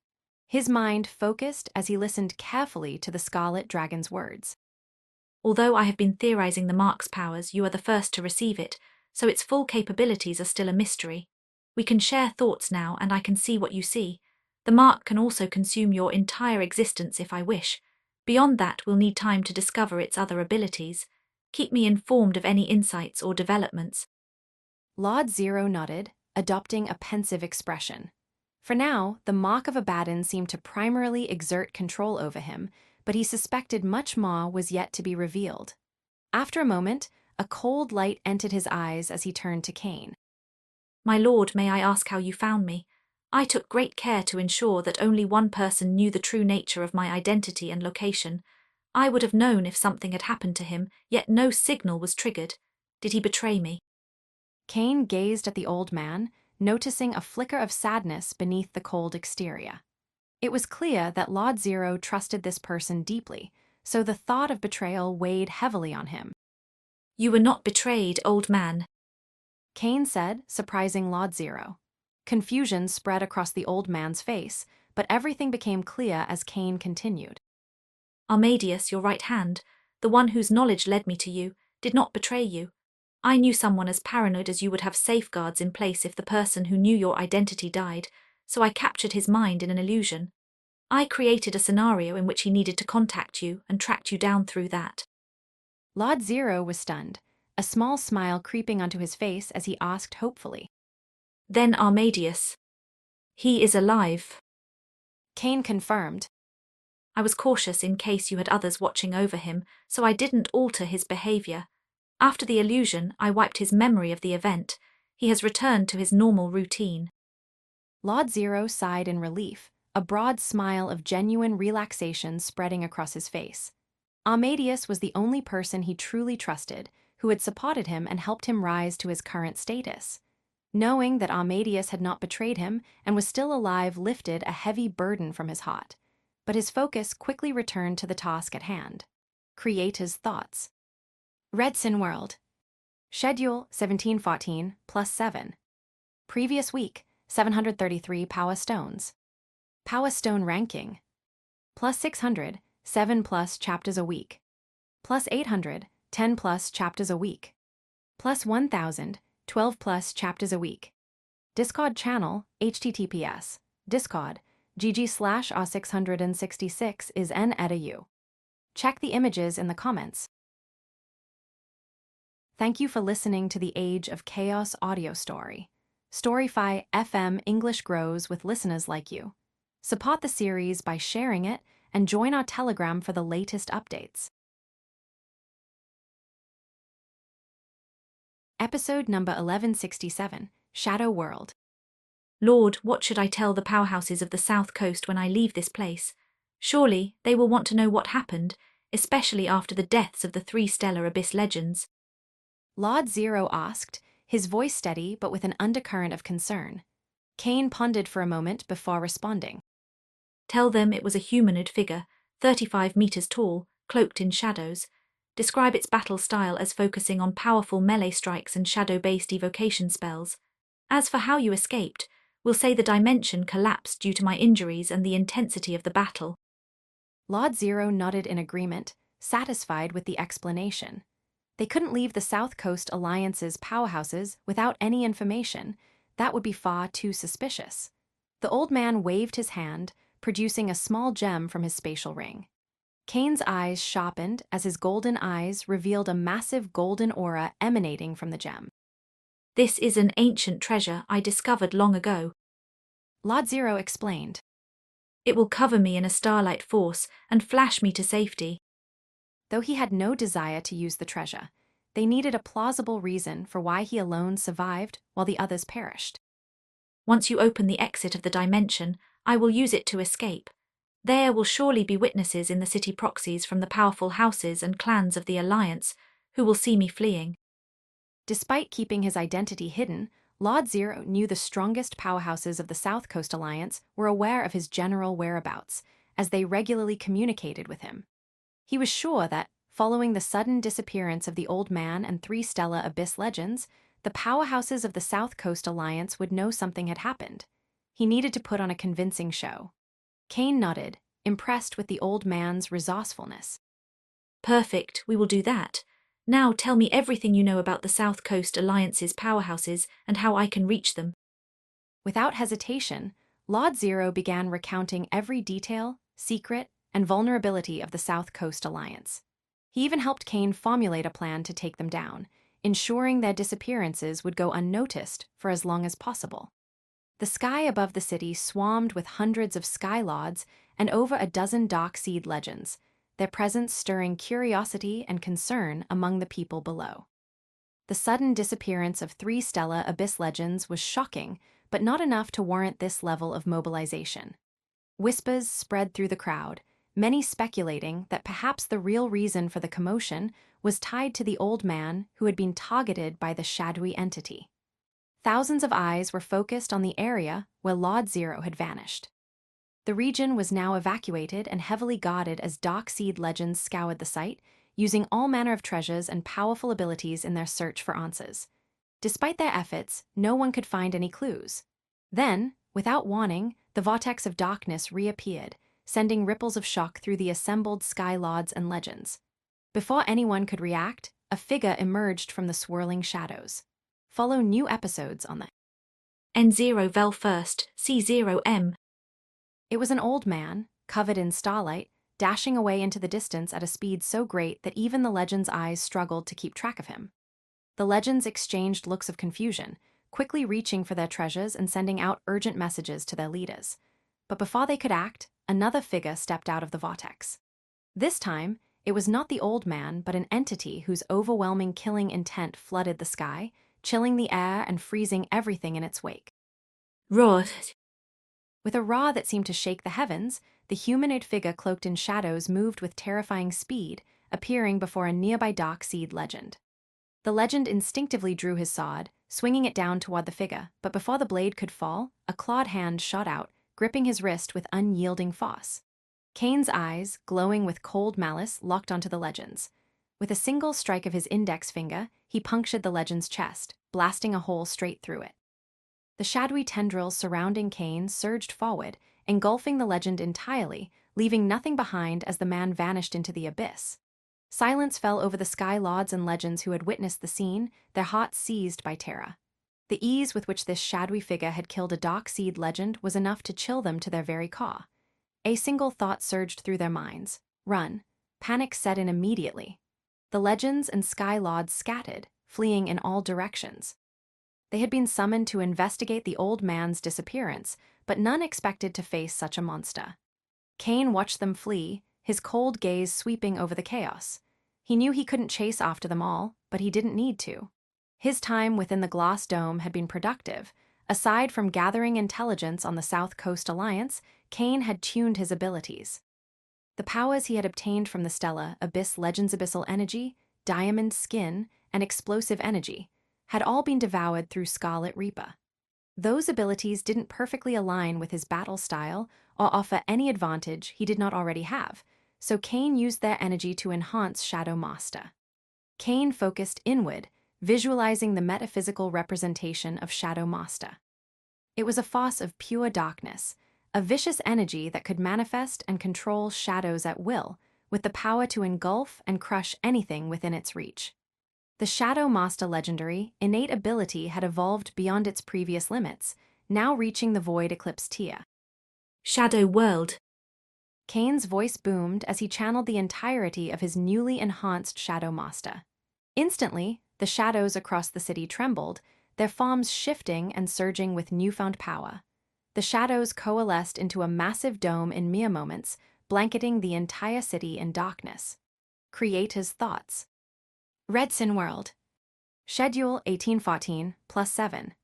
His mind focused as he listened carefully to the Scarlet Dragon's words. Although I have been theorizing the mark's powers, you are the first to receive it, so its full capabilities are still a mystery. We can share thoughts now, and I can see what you see. The mark can also consume your entire existence if I wish. Beyond that, we'll need time to discover its other abilities. Keep me informed of any insights or developments. Lord Zero nodded, adopting a pensive expression. For now, the Mark of Abaddon seemed to primarily exert control over him, but he suspected much more was yet to be revealed. After a moment, a cold light entered his eyes as he turned to Cain. My lord, may I ask how you found me? I took great care to ensure that only one person knew the true nature of my identity and location. I would have known if something had happened to him, yet no signal was triggered. Did he betray me? Cain gazed at the old man, noticing a flicker of sadness beneath the cold exterior. It was clear that Lord Zero trusted this person deeply, so the thought of betrayal weighed heavily on him. You were not betrayed, old man, Cain said, surprising Lord Zero. Confusion spread across the old man's face, but everything became clear as Cain continued. Armadius, your right hand, the one whose knowledge led me to you, did not betray you. I knew someone as paranoid as you would have safeguards in place if the person who knew your identity died, so I captured his mind in an illusion. I created a scenario in which he needed to contact you and tracked you down through that. Lord Zero was stunned, a small smile creeping onto his face as he asked hopefully. Then Armadius. He is alive. Cain confirmed. I was cautious in case you had others watching over him, so I didn't alter his behavior. After the illusion, I wiped his memory of the event. He has returned to his normal routine. Lord Zero sighed in relief, a broad smile of genuine relaxation spreading across his face. Armadius was the only person he truly trusted, who had supported him and helped him rise to his current status. Knowing that Armadius had not betrayed him and was still alive lifted a heavy burden from his heart, but his focus quickly returned to the task at hand. Create his thoughts. Redson World. Schedule 1714 plus 7. Previous week, 733 Power Stones. Power Stone ranking. Plus 600, 7 plus chapters a week. Plus 800, 10 plus chapters a week. Plus 1000, 12 plus chapters a week. Discord channel, https, discord, gg/r666 is n-edu. Check the images in the comments. Thank you for listening to the Age of Chaos audio story. Storyfy FM English grows with listeners like you. Support the series by sharing it and join our Telegram for the latest updates. Episode number 1167, Shadow World. Lord, what should I tell the powerhouses of the South Coast when I leave this place? Surely they will want to know what happened, especially after the deaths of the 3 stellar Abyss legends. Lord Zero asked, his voice steady but with an undercurrent of concern. Kane pondered for a moment before responding. Tell them it was a humanoid figure, 35 meters tall, cloaked in shadows. Describe its battle style as focusing on powerful melee strikes and shadow-based evocation spells. As for how you escaped, we'll say the dimension collapsed due to my injuries and the intensity of the battle. Lord Zero nodded in agreement, satisfied with the explanation. They couldn't leave the South Coast Alliance's powerhouses without any information. That would be far too suspicious. The old man waved his hand, producing a small gem from his spatial ring. Kane's eyes sharpened as his golden eyes revealed a massive golden aura emanating from the gem. This is an ancient treasure I discovered long ago. Lord Zero explained. It will cover me in a starlight force and flash me to safety. Though he had no desire to use the treasure, they needed a plausible reason for why he alone survived while the others perished. Once you open the exit of the dimension, I will use it to escape. There will surely be witnesses in the city proxies from the powerful houses and clans of the Alliance who will see me fleeing. Despite keeping his identity hidden, Lord Zero knew the strongest powerhouses of the South Coast Alliance were aware of his general whereabouts, as they regularly communicated with him. He was sure that, following the sudden disappearance of the Old Man and 3 Stellar Abyss legends, the powerhouses of the South Coast Alliance would know something had happened. He needed to put on a convincing show. Kane nodded, impressed with the old man's resourcefulness. Perfect, we will do that. Now tell me everything you know about the South Coast Alliance's powerhouses and how I can reach them. Without hesitation, Lord Zero began recounting every detail, secret, and vulnerability of the South Coast Alliance. He even helped Kane formulate a plan to take them down, ensuring their disappearances would go unnoticed for as long as possible. The sky above the city swarmed with hundreds of Sky Lords and over a dozen Dark Seed legends, their presence stirring curiosity and concern among the people below. The sudden disappearance of 3 Stellar Abyss legends was shocking, but not enough to warrant this level of mobilization. Whispers spread through the crowd, many speculating that perhaps the real reason for the commotion was tied to the old man who had been targeted by the shadowy entity. Thousands of eyes were focused on the area where Lord Zero had vanished. The region was now evacuated and heavily guarded as Dark Seed legends scoured the site, using all manner of treasures and powerful abilities in their search for answers. Despite their efforts, no one could find any clues. Then, without warning, the vortex of darkness reappeared, sending ripples of shock through the assembled Sky Lords and legends. Before anyone could react, a figure emerged from the swirling shadows. Follow new episodes on the N0 Vel First, C0M. It was an old man, covered in starlight, dashing away into the distance at a speed so great that even the legends' eyes struggled to keep track of him. The legends exchanged looks of confusion, quickly reaching for their treasures and sending out urgent messages to their leaders. But before they could act, another figure stepped out of the vortex. This time, it was not the old man, but an entity whose overwhelming killing intent flooded the sky, chilling the air and freezing everything in its wake. Roar. With a roar that seemed to shake the heavens, the humanoid figure cloaked in shadows moved with terrifying speed, appearing before a nearby Dark Seed legend. The legend instinctively drew his sword, swinging it down toward the figure, but before the blade could fall, a clawed hand shot out, gripping his wrist with unyielding force. Kane's eyes, glowing with cold malice, locked onto the legend's. With a single strike of his index finger, he punctured the legend's chest, blasting a hole straight through it. The shadowy tendrils surrounding Kane surged forward, engulfing the legend entirely, leaving nothing behind as the man vanished into the abyss. Silence fell over the Sky Lords and legends who had witnessed the scene, their hearts seized by terror. The ease with which this shadowy figure had killed a Dark Seed legend was enough to chill them to their very core. A single thought surged through their minds: run. Panic set in immediately. The legends and Sky Lords scattered, fleeing in all directions. They had been summoned to investigate the old man's disappearance, but none expected to face such a monster. Kane watched them flee, his cold gaze sweeping over the chaos. He knew he couldn't chase after them all, but he didn't need to. His time within the glass dome had been productive. Aside from gathering intelligence on the South Coast Alliance, Kane had tuned his abilities. The powers he had obtained from the Stellar Abyss Legends Abyssal Energy, Diamond Skin, and explosive energy, had all been devoured through Scarlet Reaper. Those abilities didn't perfectly align with his battle style or offer any advantage he did not already have, so Kain used their energy to enhance Shadow Master. Kain focused inward, visualizing the metaphysical representation of Shadow Master. It was a force of pure darkness, a vicious energy that could manifest and control shadows at will, with the power to engulf and crush anything within its reach. The Shadow Master legendary, innate ability had evolved beyond its previous limits, now reaching the Void Eclipse tier. Shadow World. Kain's voice boomed as he channeled the entirety of his newly enhanced Shadow Master. Instantly, the shadows across the city trembled, their forms shifting and surging with newfound power. The shadows coalesced into a massive dome in mere moments, blanketing the entire city in darkness. Creator's thoughts. Redsin World. Schedule 1814 plus 7.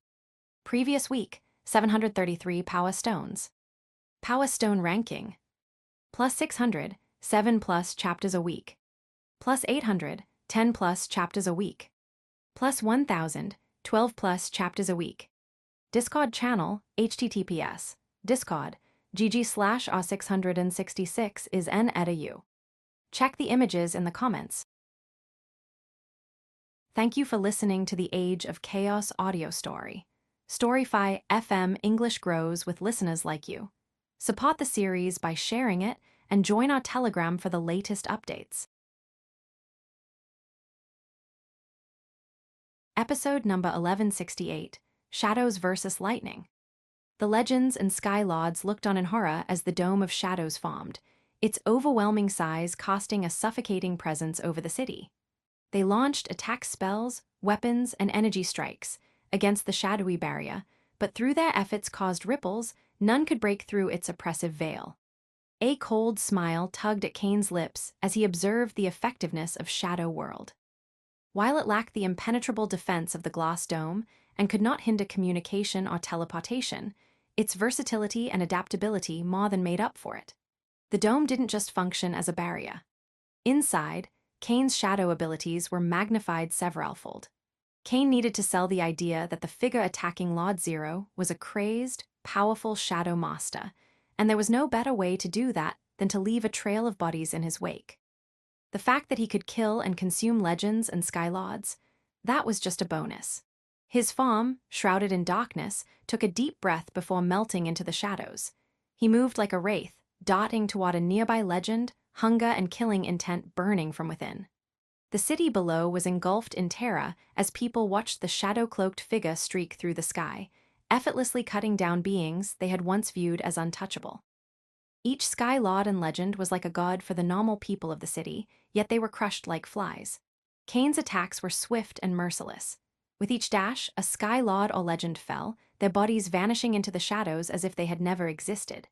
Previous week, 733 Power Stones. Power Stone ranking. Plus 600, 7 plus chapters a week. Plus 800, 10 plus chapters a week. Plus 1000, 12 plus chapters a week. Discord channel, https, Discord, gg/r666 is n-edu. Check the images in the comments. Thank you for listening to the Age of Chaos audio story. Storyfy FM English grows with listeners like you. Support the series by sharing it and join our Telegram for the latest updates. Episode number 1168, Shadows vs. Lightning. The legends and sky lords looked on in horror as the Dome of Shadows formed, its overwhelming size casting a suffocating presence over the city. They launched attack spells, weapons, and energy strikes against the shadowy barrier, but through their efforts caused ripples, none could break through its oppressive veil. A cold smile tugged at Kain's lips as he observed the effectiveness of Shadow World. While it lacked the impenetrable defense of the glass dome and could not hinder communication or teleportation, its versatility and adaptability more than made up for it. The dome didn't just function as a barrier. Inside, Kain's shadow abilities were magnified severalfold. Kain needed to sell the idea that the figure attacking Lord Zero was a crazed, powerful Shadow Master, and there was no better way to do that than to leave a trail of bodies in his wake. The fact that he could kill and consume legends and sky lords, that was just a bonus. His form, shrouded in darkness, took a deep breath before melting into the shadows. He moved like a wraith, darting toward a nearby legend, hunger and killing intent burning from within. The city below was engulfed in terror as people watched the shadow-cloaked figure streak through the sky, effortlessly cutting down beings they had once viewed as untouchable. Each sky lord and legend was like a god for the normal people of the city, yet they were crushed like flies. Kain's attacks were swift and merciless. With each dash, a sky lord or legend fell, their bodies vanishing into the shadows as if they had never existed.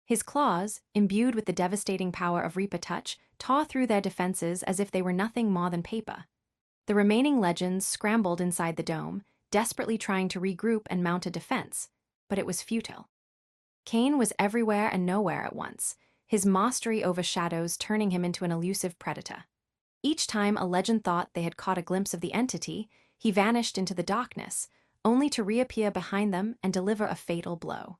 His claws, imbued with the devastating power of Reaper Touch, tore through their defenses as if they were nothing more than paper. The remaining legends scrambled inside the dome, desperately trying to regroup and mount a defense, but it was futile. Kain was everywhere and nowhere at once, his mastery over shadows turning him into an elusive predator. Each time a legend thought they had caught a glimpse of the entity, he vanished into the darkness, only to reappear behind them and deliver a fatal blow.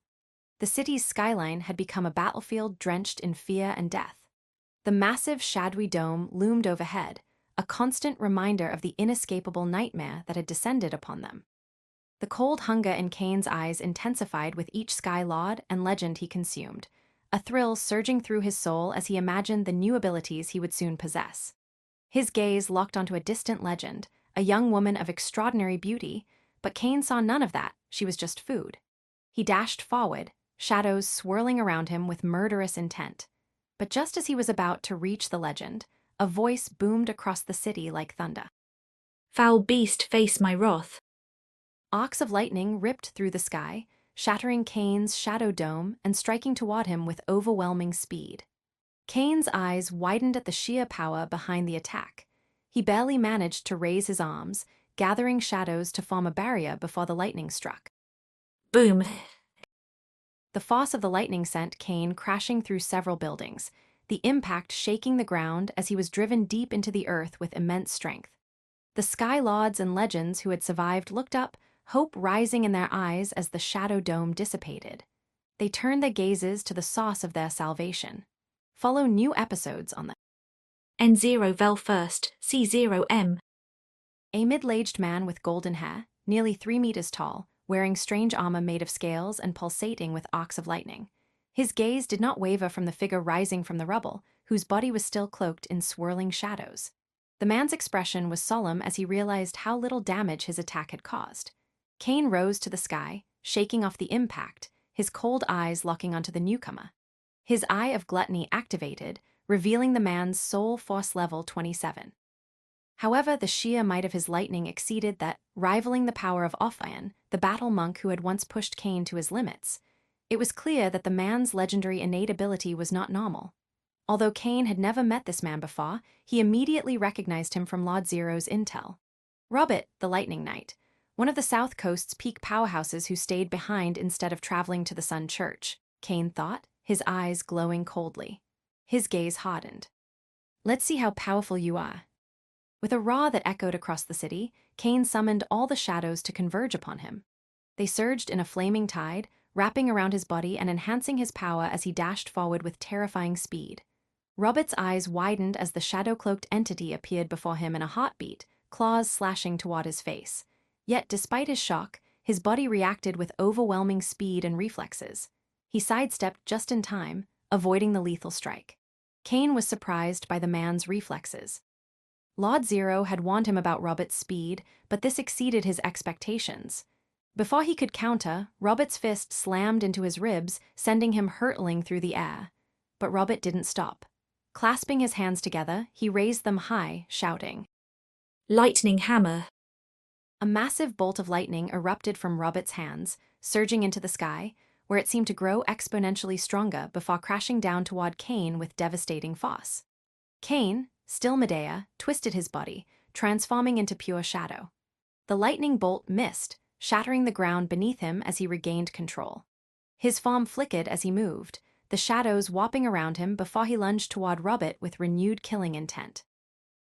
The city's skyline had become a battlefield drenched in fear and death. The massive shadowy dome loomed overhead, a constant reminder of the inescapable nightmare that had descended upon them. The cold hunger in Kain's eyes intensified with each sky lord and legend he consumed, a thrill surging through his soul as he imagined the new abilities he would soon possess. His gaze locked onto a distant legend, a young woman of extraordinary beauty, but Kain saw none of that, she was just food. He dashed forward, shadows swirling around him with murderous intent. But just as he was about to reach the legend, a voice boomed across the city like thunder. Foul beast, face my wrath. Arcs of lightning ripped through the sky, shattering Kain's shadow dome and striking toward him with overwhelming speed. Kain's eyes widened at the sheer power behind the attack. He barely managed to raise his arms, gathering shadows to form a barrier before the lightning struck. Boom. The force of the lightning sent Kain crashing through several buildings, the impact shaking the ground as he was driven deep into the earth with immense strength. The Sky Lords and Legends who had survived looked up, hope rising in their eyes as the shadow dome dissipated. They turned their gazes to the source of their salvation. Follow new episodes on the N0 Vel First, C0M. A middle-aged man with golden hair, nearly 3 meters tall, wearing strange armor made of scales and pulsating with arcs of lightning. His gaze did not waver from the figure rising from the rubble, whose body was still cloaked in swirling shadows. The man's expression was solemn as he realized how little damage his attack had caused. Kane rose to the sky, shaking off the impact, his cold eyes locking onto the newcomer. His Eye of Gluttony activated, revealing the man's soul force level 27. However, the sheer might of his lightning exceeded that, rivaling the power of Ophion, the battle monk who had once pushed Kane to his limits. It was clear that the man's legendary innate ability was not normal. Although Kane had never met this man before, he immediately recognized him from Lord Zero's intel. Robert, the Lightning Knight, one of the South Coast's peak powerhouses who stayed behind instead of traveling to the Sun Church, Kane thought, his eyes glowing coldly. His gaze hardened. "Let's see how powerful you are." With a roar that echoed across the city, Kane summoned all the shadows to converge upon him. They surged in a flaming tide, wrapping around his body and enhancing his power as he dashed forward with terrifying speed. Robert's eyes widened as the shadow-cloaked entity appeared before him in a heartbeat, claws slashing toward his face. Yet, despite his shock, his body reacted with overwhelming speed and reflexes. He sidestepped just in time, avoiding the lethal strike. Kane was surprised by the man's reflexes. Lord Zero had warned him about Robert's speed, but this exceeded his expectations. Before he could counter, Robert's fist slammed into his ribs, sending him hurtling through the air. But Robert didn't stop. Clasping his hands together, he raised them high, shouting, Lightning Hammer. A massive bolt of lightning erupted from Robert's hands, surging into the sky, where it seemed to grow exponentially stronger before crashing down toward Kane with devastating force. Kane, still Medea, twisted his body, transforming into pure shadow. The lightning bolt missed, shattering the ground beneath him as he regained control. His form flickered as he moved, the shadows warping around him before he lunged toward Robert with renewed killing intent.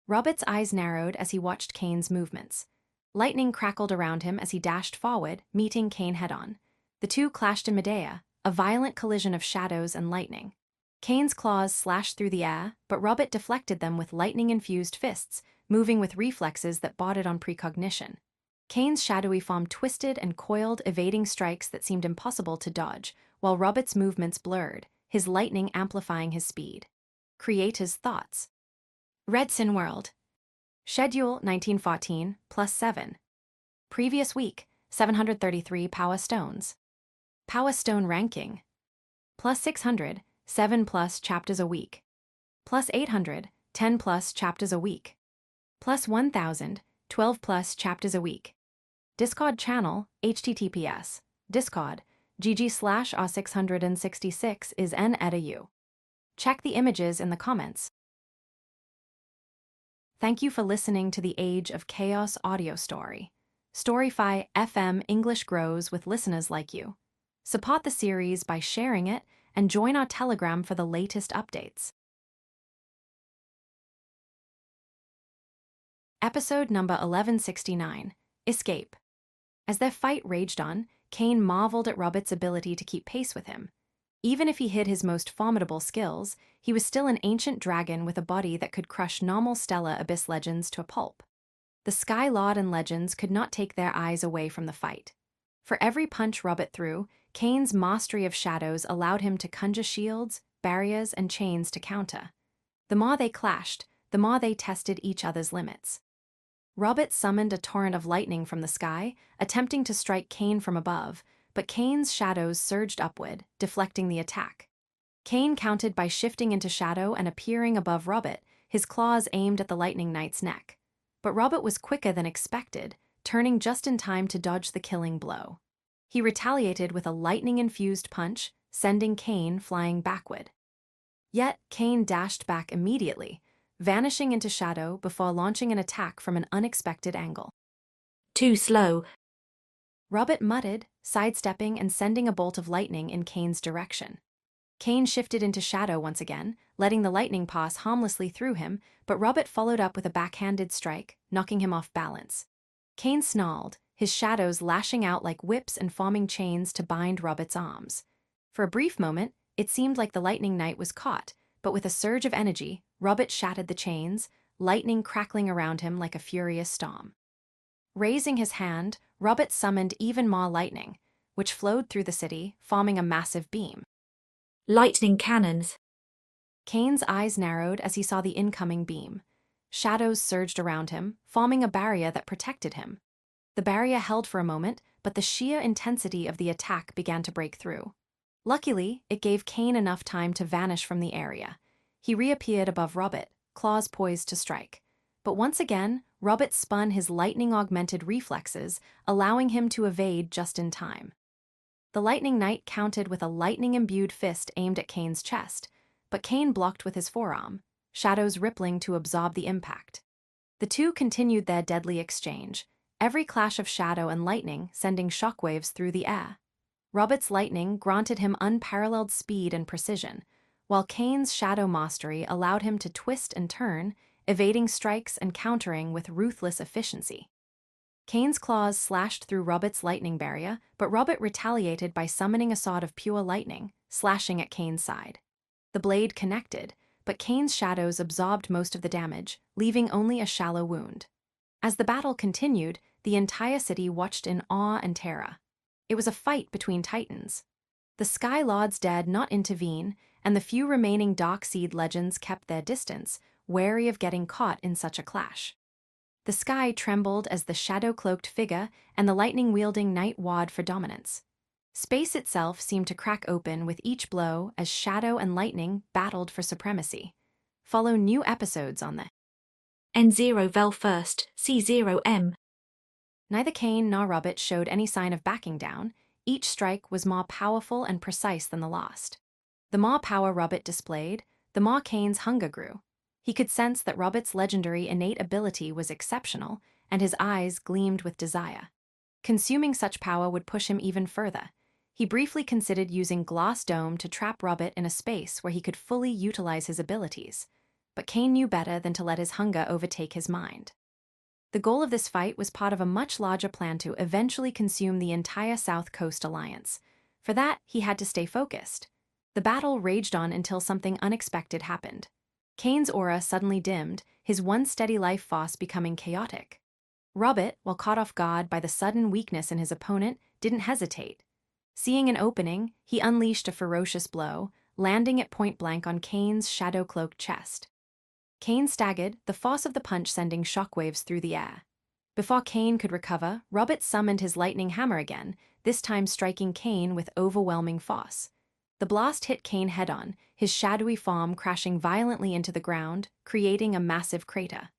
Robert's eyes narrowed as he watched Kane's movements. Lightning crackled around him as he dashed forward, meeting Kane head-on. The two clashed in Medea, a violent collision of shadows and lightning. Kane's claws slashed through the air, but Robert deflected them with lightning-infused fists, moving with reflexes that bordered on precognition. Kane's shadowy form twisted and coiled, evading strikes that seemed impossible to dodge, while Robert's movements blurred, his lightning amplifying his speed. Creator's thoughts. Redsin World. Schedule 1914, +7. Previous week, 733 Power Stones. Power Stone ranking. +600, 7+ chapters a week. +800, 10+ chapters a week. +1000, 12+ chapters a week. Discord channel, https, Discord, gg/r666 is n@u. Check the images in the comments. Thank you for listening to the Age of Chaos audio story. Storyfy FM English grows with listeners like you. Support the series by sharing it and join our Telegram for the latest updates. Episode number 1169, Escape. As their fight raged on, Kane marveled at Robert's ability to keep pace with him. Even if he hid his most formidable skills, he was still an ancient dragon with a body that could crush normal Stellar Abyss legends to a pulp. The Sky Lord and Legends could not take their eyes away from the fight. For every punch Robert threw, Kane's mastery of shadows allowed him to conjure shields, barriers, and chains to counter. The more they clashed, the more they tested each other's limits. Robert summoned a torrent of lightning from the sky, attempting to strike Kane from above, but Kane's shadows surged upward, deflecting the attack. Kane countered by shifting into shadow and appearing above Robert, his claws aimed at the Lightning Knight's neck. But Robert was quicker than expected, turning just in time to dodge the killing blow. He retaliated with a lightning-infused punch, sending Kane flying backward. Yet Kane dashed back immediately, vanishing into shadow before launching an attack from an unexpected angle. Too slow. Robert muttered, sidestepping and sending a bolt of lightning in Kane's direction. Kane shifted into shadow once again, letting the lightning pass harmlessly through him, but Robert followed up with a backhanded strike, knocking him off balance. Kane snarled, his shadows lashing out like whips and forming chains to bind Robert's arms. For a brief moment, it seemed like the Lightning Knight was caught, but with a surge of energy, Robert shattered the chains, lightning crackling around him like a furious storm. Raising his hand, Robert summoned even more lightning, which flowed through the city, forming a massive beam. Lightning cannons. Kane's eyes narrowed as he saw the incoming beam. Shadows surged around him, forming a barrier that protected him. The barrier held for a moment, but the sheer intensity of the attack began to break through. Luckily, it gave Kane enough time to vanish from the area. He reappeared above Robert, claws poised to strike. But once again, Robert spun his lightning-augmented reflexes, allowing him to evade just in time. The Lightning Knight countered with a lightning-imbued fist aimed at Kane's chest, but Kane blocked with his forearm, shadows rippling to absorb the impact. The two continued their deadly exchange, every clash of shadow and lightning sending shockwaves through the air. Robert's lightning granted him unparalleled speed and precision, while Kane's shadow mastery allowed him to twist and turn, evading strikes and countering with ruthless efficiency. Kane's claws slashed through Robert's lightning barrier, but Robert retaliated by summoning a sword of pure lightning, slashing at Kane's side. The blade connected, but Kane's shadows absorbed most of the damage, leaving only a shallow wound. As the battle continued, the entire city watched in awe and terror. It was a fight between titans. The Sky Lords dared not intervene, and the few remaining Darkseid legends kept their distance, wary of getting caught in such a clash. The sky trembled as the shadow-cloaked figure and the lightning-wielding knight ward for dominance. Space itself seemed to crack open with each blow as shadow and lightning battled for supremacy. Follow new episodes on the N0 Vel first, C0M. Neither Kane nor Robert showed any sign of backing down. Each strike was more powerful and precise than the last. The more power Robert displayed, the more Kane's hunger grew. He could sense that Robert's legendary innate ability was exceptional, and his eyes gleamed with desire. Consuming such power would push him even further. He briefly considered using Glass Dome to trap Robert in a space where he could fully utilize his abilities. But Kane knew better than to let his hunger overtake his mind. The goal of this fight was part of a much larger plan to eventually consume the entire South Coast Alliance. For that, he had to stay focused. The battle raged on until something unexpected happened. Kane's aura suddenly dimmed, his one steady life force becoming chaotic. Robert, while caught off guard by the sudden weakness in his opponent, didn't hesitate. Seeing an opening, he unleashed a ferocious blow, landing it point-blank on Kane's shadow-cloaked chest. Kane staggered, the force of the punch sending shockwaves through the air. Before Kane could recover, Robert summoned his lightning hammer again, this time striking Kane with overwhelming force. The blast hit Kane head-on, his shadowy form crashing violently into the ground, creating a massive crater.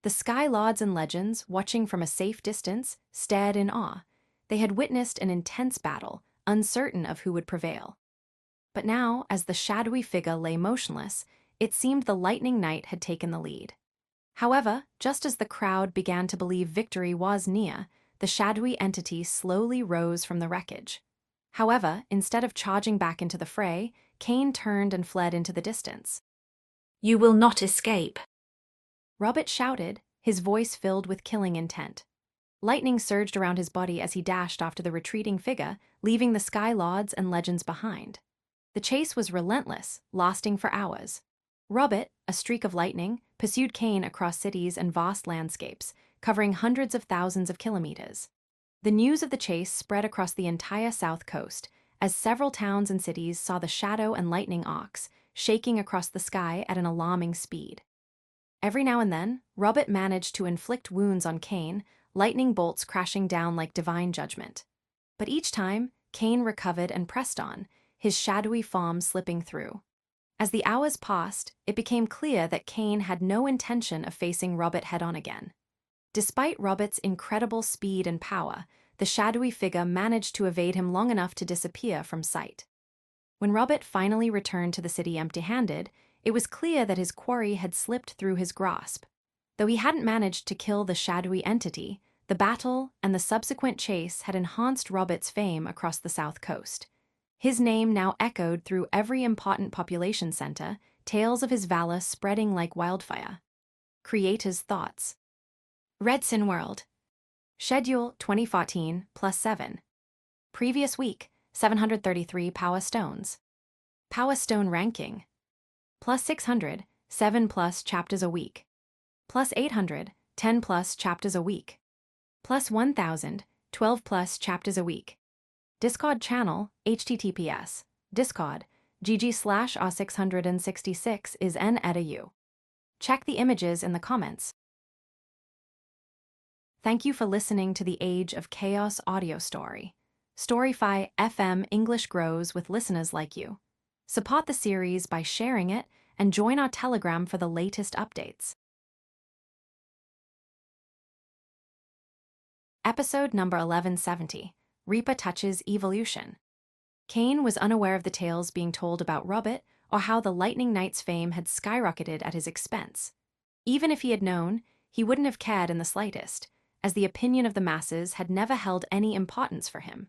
The Sky Lords and Legends, watching from a safe distance, stared in awe. They had witnessed an intense battle, uncertain of who would prevail. But now, as the shadowy figure lay motionless, it seemed the Lightning Knight had taken the lead. However, just as the crowd began to believe victory was near, the shadowy entity slowly rose from the wreckage. However, instead of charging back into the fray, Kane turned and fled into the distance. You will not escape. Robert shouted, his voice filled with killing intent. Lightning surged around his body as he dashed after the retreating figure, leaving the Sky Lords and Legends behind. The chase was relentless, lasting for hours. Robert, a streak of lightning, pursued Kane across cities and vast landscapes, covering hundreds of thousands of kilometers. The news of the chase spread across the entire South Coast, as several towns and cities saw the shadow and lightning ox shaking across the sky at an alarming speed. Every now and then, Robert managed to inflict wounds on Kane, lightning bolts crashing down like divine judgment. But each time, Kane recovered and pressed on, his shadowy form slipping through. As the hours passed, it became clear that Kane had no intention of facing Robert head-on again. Despite Robert's incredible speed and power, the shadowy figure managed to evade him long enough to disappear from sight. When Robert finally returned to the city empty-handed, it was clear that his quarry had slipped through his grasp. Though he hadn't managed to kill the shadowy entity, the battle and the subsequent chase had enhanced Robert's fame across the South Coast. His name now echoed through every important population center, tales of his valor spreading like wildfire. Creator's thoughts. Redsin World. Schedule 2014 +7. Previous week, 733 Power Stones. Power Stone ranking. +600, 7+ chapters a week. +800, 10+ chapters a week. +1000, 12+ chapters a week. Discord channel, https, Discord, gg/r666 is n edu. Check the images in the comments. Thank you for listening to the Age of Chaos audio story. Storyfy FM English grows with listeners like you. Support the series by sharing it and join our Telegram for the latest updates. Episode number 1170, Reaper Touches Evolution. Cain was unaware of the tales being told about Robert or how the Lightning Knight's fame had skyrocketed at his expense. Even if he had known, he wouldn't have cared in the slightest, as the opinion of the masses had never held any importance for him.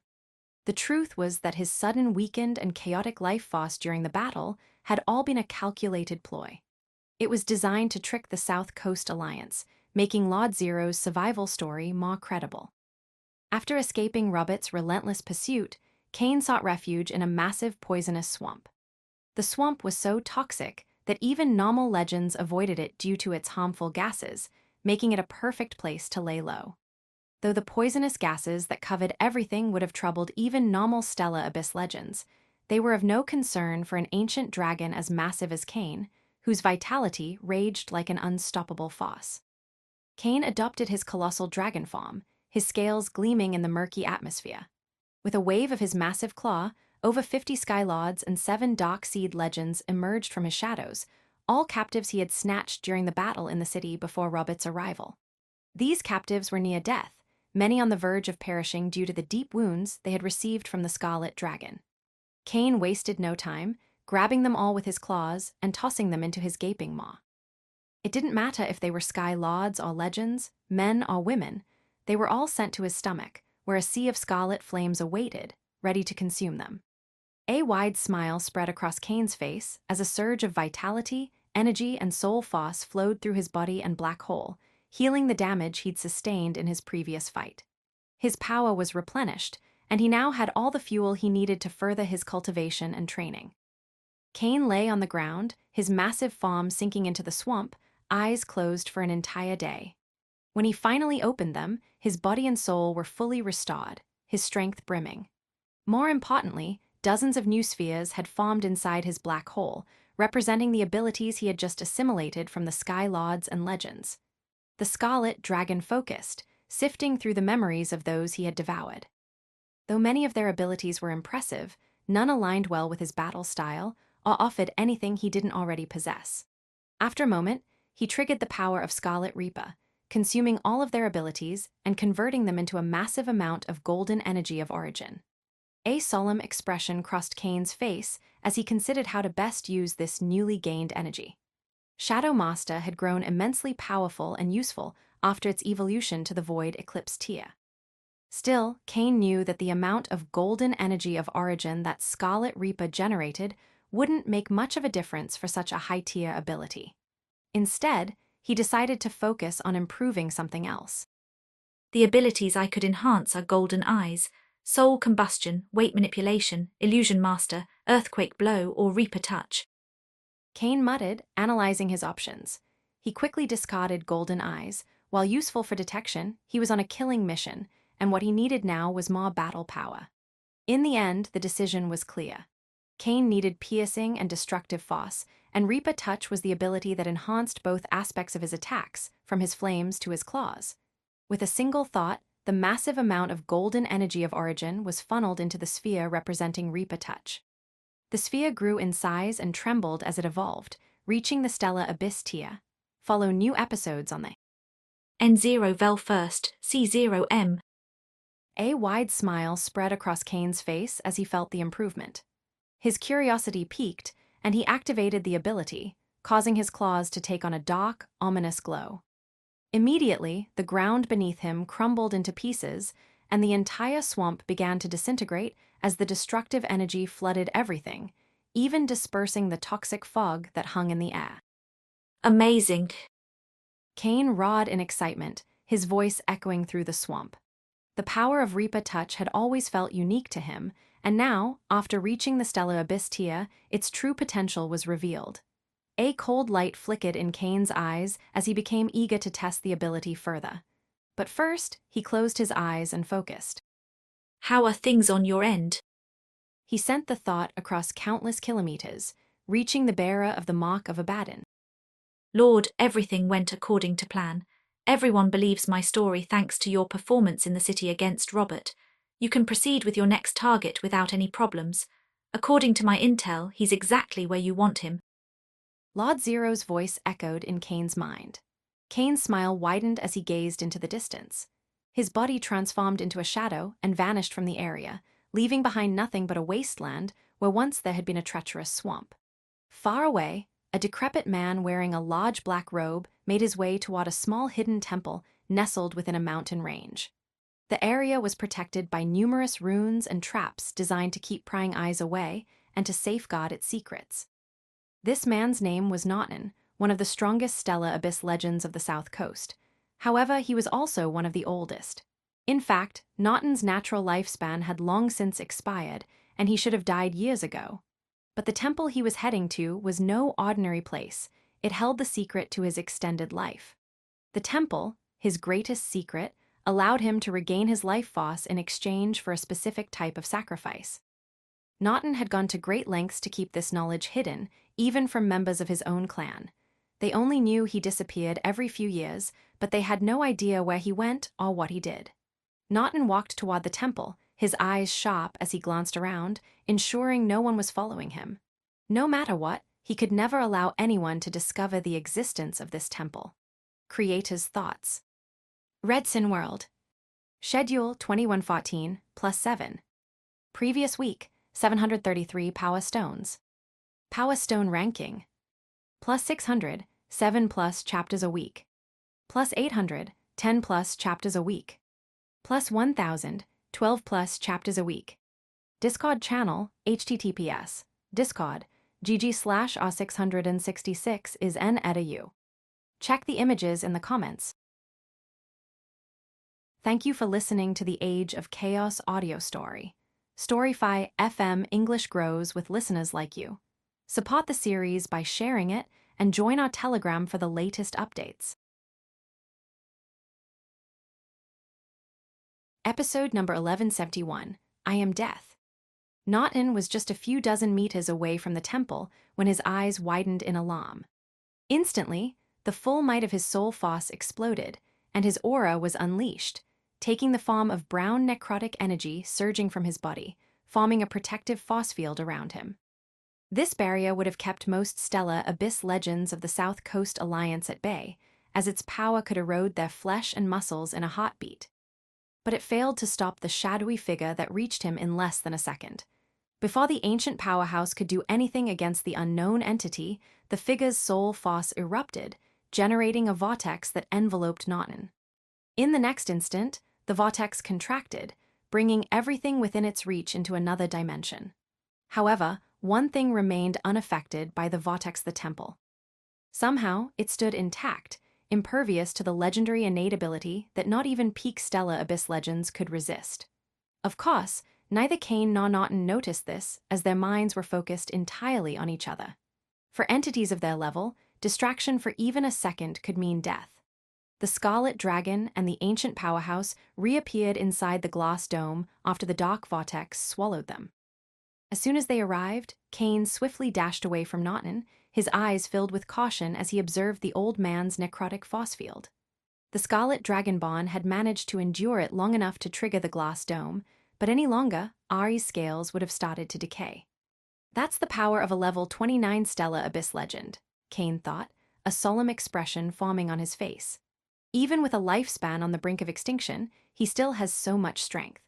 The truth was that his sudden weakened and chaotic life force during the battle had all been a calculated ploy. It was designed to trick the South Coast Alliance, making Lord Zero's survival story more credible. After escaping Robert's relentless pursuit, Cain sought refuge in a massive poisonous swamp. The swamp was so toxic that even normal legends avoided it due to its harmful gases, making it a perfect place to lay low. Though the poisonous gases that covered everything would have troubled even normal Stellar Abyss legends, they were of no concern for an ancient dragon as massive as Cain, whose vitality raged like an unstoppable force. Cain adopted his colossal dragon form, his scales gleaming in the murky atmosphere. With a wave of his massive claw, over 50 Sky Lords and 7 Dark Seed legends emerged from his shadows, all captives he had snatched during the battle in the city before Robert's arrival. These captives were near death, many on the verge of perishing due to the deep wounds they had received from the Scarlet Dragon. Cain wasted no time, grabbing them all with his claws and tossing them into his gaping maw. It didn't matter if they were Sky Lords or legends, men or women, they were all sent to his stomach, where a sea of scarlet flames awaited, ready to consume them. A wide smile spread across Cain's face as a surge of vitality, energy, and soul force flowed through his body and black hole, healing the damage he'd sustained in his previous fight. His power was replenished, and he now had all the fuel he needed to further his cultivation and training. Cain lay on the ground, his massive form sinking into the swamp, eyes closed for an entire day. When he finally opened them, his body and soul were fully restored, his strength brimming. More importantly, dozens of new spheres had formed inside his black hole, representing the abilities he had just assimilated from the Sky Lords and legends. The Scarlet Dragon focused, sifting through the memories of those he had devoured. Though many of their abilities were impressive, none aligned well with his battle style or offered anything he didn't already possess. After a moment, he triggered the power of Scarlet Reaper, consuming all of their abilities and converting them into a massive amount of golden energy of origin. A solemn expression crossed Cain's face as he considered how to best use this newly gained energy. Shadow Master had grown immensely powerful and useful after its evolution to the Void Eclipse tier. Still, Cain knew that the amount of golden energy of origin that Scarlet Reaper generated wouldn't make much of a difference for such a high-tier ability. Instead, he decided to focus on improving something else. The abilities I could enhance are Golden Eyes, Soul Combustion, Weight Manipulation, Illusion Master, Earthquake Blow, or Reaper Touch. Cain muttered, analyzing his options. He quickly discarded Golden Eyes. While useful for detection, he was on a killing mission, and what he needed now was more battle power. In the end, the decision was clear. Cain needed piercing and destructive force, and Reaper Touch was the ability that enhanced both aspects of his attacks, from his flames to his claws. With a single thought, the massive amount of golden energy of origin was funneled into the sphere representing Reaper Touch. The sphere grew in size and trembled as it evolved, reaching the Stellar Abyss tier. Follow new episodes on the N0 Vel First, C0M. A wide smile spread across Cain's face as he felt the improvement. His curiosity piqued, and he activated the ability, causing his claws to take on a dark, ominous glow. Immediately, the ground beneath him crumbled into pieces, and the entire swamp began to disintegrate as the destructive energy flooded everything, even dispersing the toxic fog that hung in the air. Amazing. Cain roared in excitement, his voice echoing through the swamp. The power of Reaper Touch had always felt unique to him, and now, after reaching the stellar abyss tier, its true potential was revealed. A cold light flickered in Cain's eyes as he became eager to test the ability further. But first, he closed his eyes and focused. How are things on your end? He sent the thought across countless kilometers, reaching the bearer of the Mark of Abaddon. Lord, everything went according to plan. Everyone believes my story thanks to your performance in the city against Robert. You can proceed with your next target without any problems. According to my intel, he's exactly where you want him. Lord Zero's voice echoed in Cain's mind. Cain's smile widened as he gazed into the distance. His body transformed into a shadow and vanished from the area, leaving behind nothing but a wasteland where once there had been a treacherous swamp. Far away, a decrepit man wearing a large black robe made his way toward a small hidden temple nestled within a mountain range. The area was protected by numerous runes and traps designed to keep prying eyes away and to safeguard its secrets. This man's name was Naughton, one of the strongest Stellar Abyss legends of the South Coast. However, he was also one of the oldest. In fact, Naughton's natural lifespan had long since expired, and he should have died years ago. But the temple he was heading to was no ordinary place. It held the secret to his extended life. The temple, his greatest secret, allowed him to regain his life force in exchange for a specific type of sacrifice. Naughton had gone to great lengths to keep this knowledge hidden, even from members of his own clan. They only knew he disappeared every few years, but they had no idea where he went or what he did. Naughton walked toward the temple, his eyes sharp as he glanced around, ensuring no one was following him. No matter what, he could never allow anyone to discover the existence of this temple. Creator's thoughts. Redsin World. Schedule 2114 plus 7. Previous week, 733 Power Stones. Power Stone ranking. Plus 600, 7 plus chapters a week. Plus 800, 10 plus chapters a week. Plus 1000, 12 plus chapters a week. Discord channel, https, discord, gg/r666 is n@u. Check the images in the comments. Thank you for listening to the Age of Chaos audio story. Storyfy FM English grows with listeners like you. Support the series by sharing it and join our Telegram for the latest updates. Episode number 1171, I Am Death. Naughton was just a few dozen meters away from the temple when his eyes widened in alarm. Instantly, the full might of his soul force exploded, and his aura was unleashed, taking the form of brown necrotic energy surging from his body, forming a protective force field around him. This barrier would have kept most stellar abyss legends of the South Coast Alliance at bay, as its power could erode their flesh and muscles in a heartbeat. But it failed to stop the shadowy figure that reached him in less than a second. Before the ancient powerhouse could do anything against the unknown entity, the figure's soul force erupted, generating a vortex that enveloped Naughton. In the next instant, the vortex contracted, bringing everything within its reach into another dimension. However, one thing remained unaffected by the vortex, the temple. Somehow, it stood intact, impervious to the legendary innate ability that not even peak Stellar Abyss legends could resist. Of course, neither Cain nor Naughton noticed this, as their minds were focused entirely on each other. For entities of their level, distraction for even a second could mean death. The Scarlet Dragon and the ancient powerhouse reappeared inside the glass dome after the dark vortex swallowed them. As soon as they arrived, Cain swiftly dashed away from Naughton, his eyes filled with caution as he observed the old man's necrotic force field. The Scarlet Dragonborn had managed to endure it long enough to trigger the glass dome, but any longer, Ari's scales would have started to decay. That's the power of a level 29 Stellar Abyss legend, Cain thought, a solemn expression forming on his face. Even with a lifespan on the brink of extinction, he still has so much strength.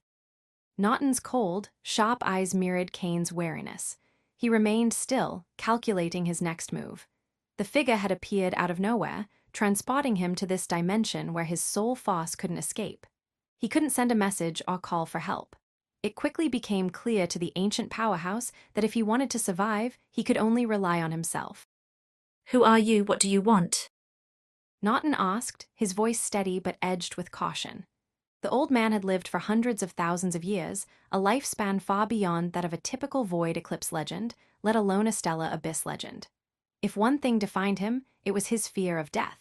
Naughton's cold, sharp eyes mirrored Cain's wariness. He remained still, calculating his next move. The figure had appeared out of nowhere, transporting him to this dimension where his soul force couldn't escape. He couldn't send a message or call for help. It quickly became clear to the ancient powerhouse that if he wanted to survive, he could only rely on himself. Who are you? What do you want? Naughton asked, his voice steady but edged with caution. The old man had lived for hundreds of thousands of years, a lifespan far beyond that of a typical Void Eclipse legend, let alone a Stellar Abyss legend. If one thing defined him, it was his fear of death.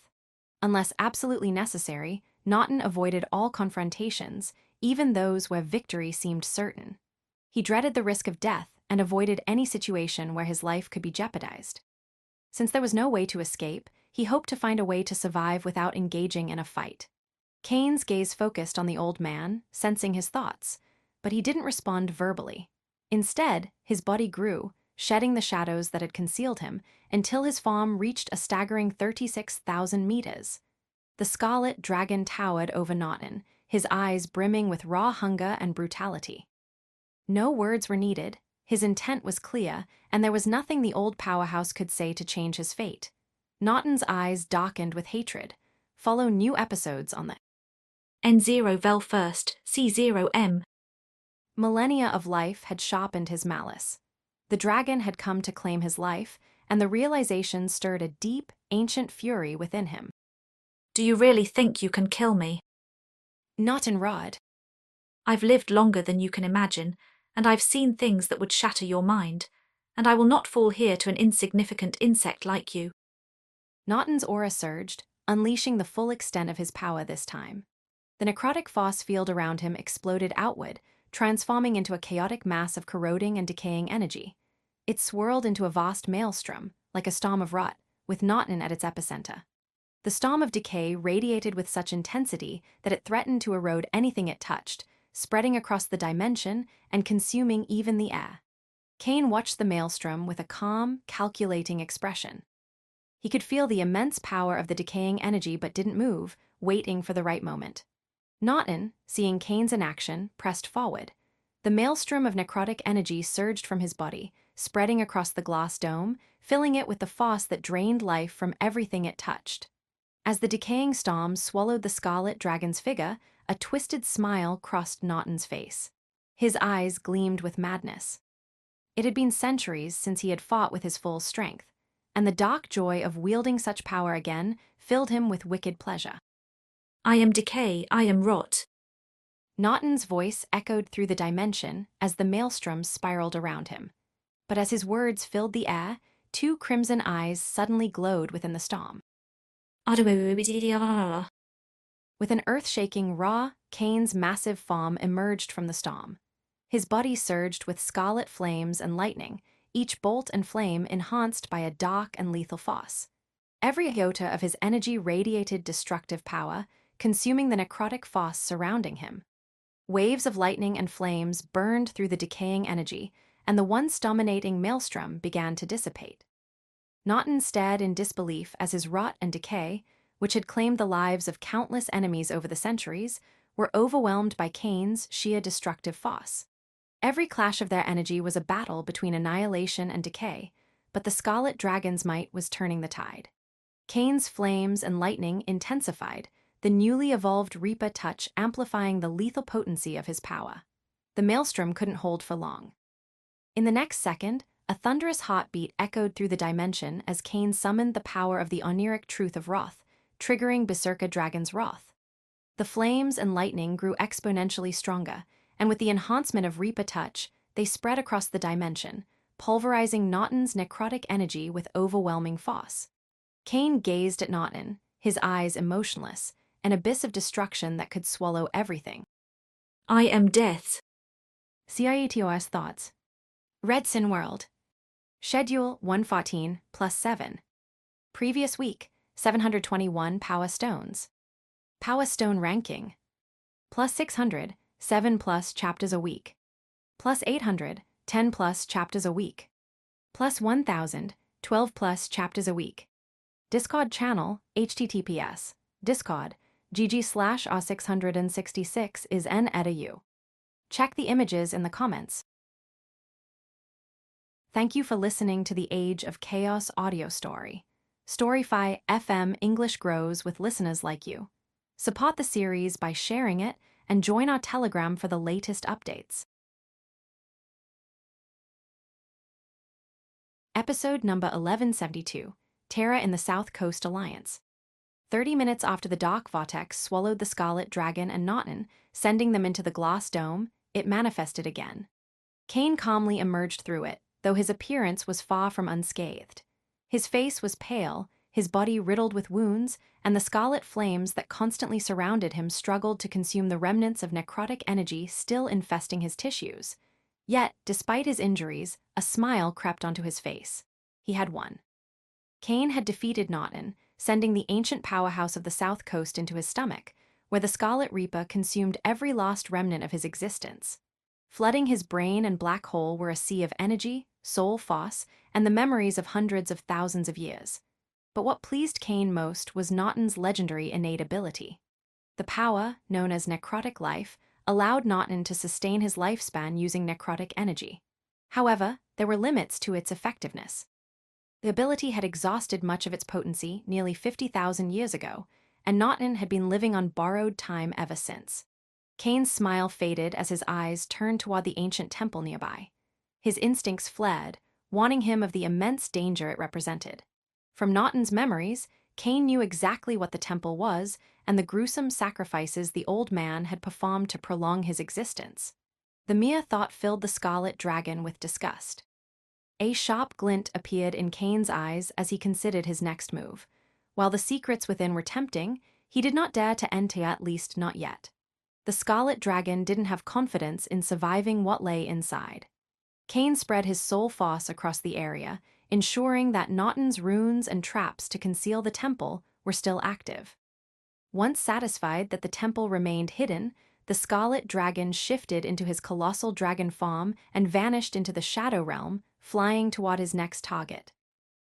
Unless absolutely necessary, Naughton avoided all confrontations, even those where victory seemed certain. He dreaded the risk of death and avoided any situation where his life could be jeopardized. Since there was no way to escape, he hoped to find a way to survive without engaging in a fight. Kane's gaze focused on the old man, sensing his thoughts, but he didn't respond verbally. Instead, his body grew, shedding the shadows that had concealed him, until his form reached a staggering 36,000 meters. The scarlet dragon towered over Naughton, his eyes brimming with raw hunger and brutality. No words were needed, his intent was clear, and there was nothing the old powerhouse could say to change his fate. Naughton's eyes darkened with hatred. Follow new episodes on the N0 Vel first, C0M. Millennia of life had sharpened his malice. The dragon had come to claim his life, and the realization stirred a deep, ancient fury within him. Do you really think you can kill me? Naughton roared. I've lived longer than you can imagine, and I've seen things that would shatter your mind, and I will not fall here to an insignificant insect like you. Naughton's aura surged, unleashing the full extent of his power this time. The necrotic force field around him exploded outward, transforming into a chaotic mass of corroding and decaying energy. It swirled into a vast maelstrom, like a storm of rot, with Naughton at its epicenter. The storm of decay radiated with such intensity that it threatened to erode anything it touched, spreading across the dimension and consuming even the air. Kane watched the maelstrom with a calm, calculating expression. He could feel the immense power of the decaying energy but didn't move, waiting for the right moment. Naughton, seeing Kane's inaction, pressed forward. The maelstrom of necrotic energy surged from his body, spreading across the glass dome, filling it with the force that drained life from everything it touched. As the decaying storm swallowed the scarlet dragon's figure, a twisted smile crossed Naughton's face. His eyes gleamed with madness. It had been centuries since he had fought with his full strength, and the dark joy of wielding such power again filled him with wicked pleasure. I am decay, I am rot. Naughton's voice echoed through the dimension as the maelstrom spiraled around him. But as his words filled the air, two crimson eyes suddenly glowed within the storm. With an earth-shaking roar, Kane's massive form emerged from the storm. His body surged with scarlet flames and lightning, each bolt and flame enhanced by a dark and lethal force. Every iota of his energy radiated destructive power, consuming the necrotic force surrounding him. Waves of lightning and flames burned through the decaying energy, and the once dominating maelstrom began to dissipate. Naughton stared in disbelief as his rot and decay, which had claimed the lives of countless enemies over the centuries, were overwhelmed by Kane's sheer destructive force. Every clash of their energy was a battle between annihilation and decay, but the scarlet dragon's might was turning the tide. Kane's flames and lightning intensified, the newly evolved Reaper touch amplifying the lethal potency of his power. The maelstrom couldn't hold for long. In the next second, a thunderous heartbeat echoed through the dimension as Kane summoned the power of the oniric truth of Wrath, triggering Berserker Dragon's wrath. The flames and lightning grew exponentially stronger, and with the enhancement of Reaper touch, they spread across the dimension, pulverizing Naughton's necrotic energy with overwhelming force. Kane gazed at Naughton, his eyes emotionless, an abyss of destruction that could swallow everything. I am death. CIETOS Thoughts. Redsin World. Schedule 114 plus 7. Previous week, 721 Power Stones. Power Stone Ranking. Plus 600, 7 plus chapters a week. Plus 800, 10 plus chapters a week. Plus 1000, 12 plus chapters a week. Discord channel, https, Discord, gg/r666 is n@u. Check the images in the comments. Thank you for listening to the Age of Chaos audio story. Storyfy FM English grows with listeners like you. Support the series by sharing it and join our Telegram for the latest updates. Episode number 1172, Terra in the South Coast Alliance. 30 minutes after the dark vortex swallowed the Scarlet Dragon and Naughton, sending them into the glass dome, it manifested again. Kane calmly emerged through it, though his appearance was far from unscathed. His face was pale, his body riddled with wounds, and the scarlet flames that constantly surrounded him struggled to consume the remnants of necrotic energy still infesting his tissues. Yet, despite his injuries, a smile crept onto his face. He had won. Kane had defeated Naughton, sending the ancient powerhouse of the South Coast into his stomach, where the Scarlet Reaper consumed every last remnant of his existence. Flooding his brain and black hole were a sea of energy, soul foss, and the memories of hundreds of thousands of years. But what pleased Kane most was Naughton's legendary innate ability. The power, known as necrotic life, allowed Naughton to sustain his lifespan using necrotic energy. However, there were limits to its effectiveness. The ability had exhausted much of its potency nearly 50,000 years ago, and Naughton had been living on borrowed time ever since. Kane's smile faded as his eyes turned toward the ancient temple nearby. His instincts flared, warning him of the immense danger it represented. From Naughton's memories, Kane knew exactly what the temple was and the gruesome sacrifices the old man had performed to prolong his existence. The mere thought filled the Scarlet Dragon with disgust. A sharp glint appeared in Kane's eyes as he considered his next move. While the secrets within were tempting, he did not dare to enter, at least not yet. The Scarlet Dragon didn't have confidence in surviving what lay inside. Kane spread his soul force across the area, ensuring that Naughton's runes and traps to conceal the temple were still active. Once satisfied that the temple remained hidden, the Scarlet Dragon shifted into his colossal dragon form and vanished into the Shadow Realm, flying toward his next target.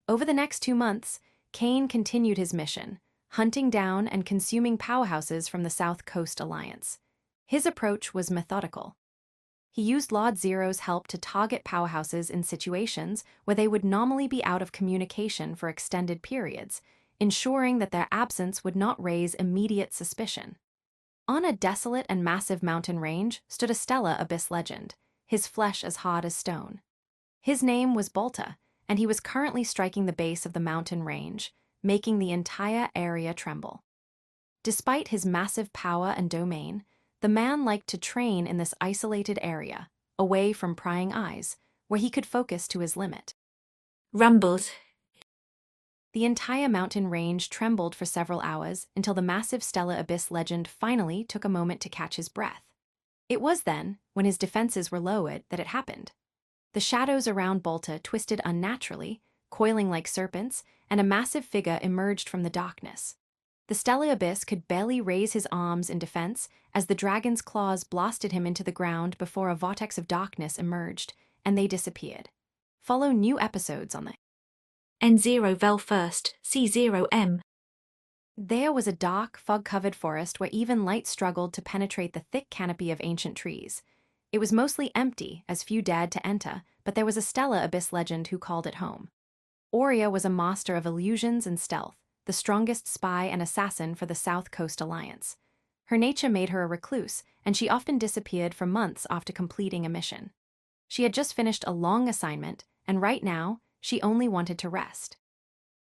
Over the next 2 months, Kane continued his mission, hunting down and consuming powerhouses from the South Coast Alliance. His approach was methodical. He used Lord Zero's help to target powerhouses in situations where they would normally be out of communication for extended periods, ensuring that their absence would not raise immediate suspicion. On a desolate and massive mountain range stood a Stellar Abyss legend, his flesh as hard as stone. His name was Bolta, and he was currently striking the base of the mountain range, making the entire area tremble. Despite his massive power and domain, the man liked to train in this isolated area, away from prying eyes, where he could focus to his limit. Rumbled. The entire mountain range trembled for several hours until the massive Stellar Abyss legend finally took a moment to catch his breath. It was then, when his defenses were lowered, that it happened. The shadows around Bolta twisted unnaturally, coiling like serpents, and a massive figure emerged from the darkness. The Stellar Abyss could barely raise his arms in defense as the dragon's claws blasted him into the ground before a vortex of darkness emerged, and they disappeared. Follow new episodes on the N0 Vel first, C0M. There was a dark, fog-covered forest where even light struggled to penetrate the thick canopy of ancient trees. It was mostly empty, as few dared to enter, but there was a Stellar Abyss legend who called it home. Aurea was a master of illusions and stealth, the strongest spy and assassin for the South Coast Alliance. Her nature made her a recluse, and she often disappeared for months after completing a mission. She had just finished a long assignment, and right now, she only wanted to rest.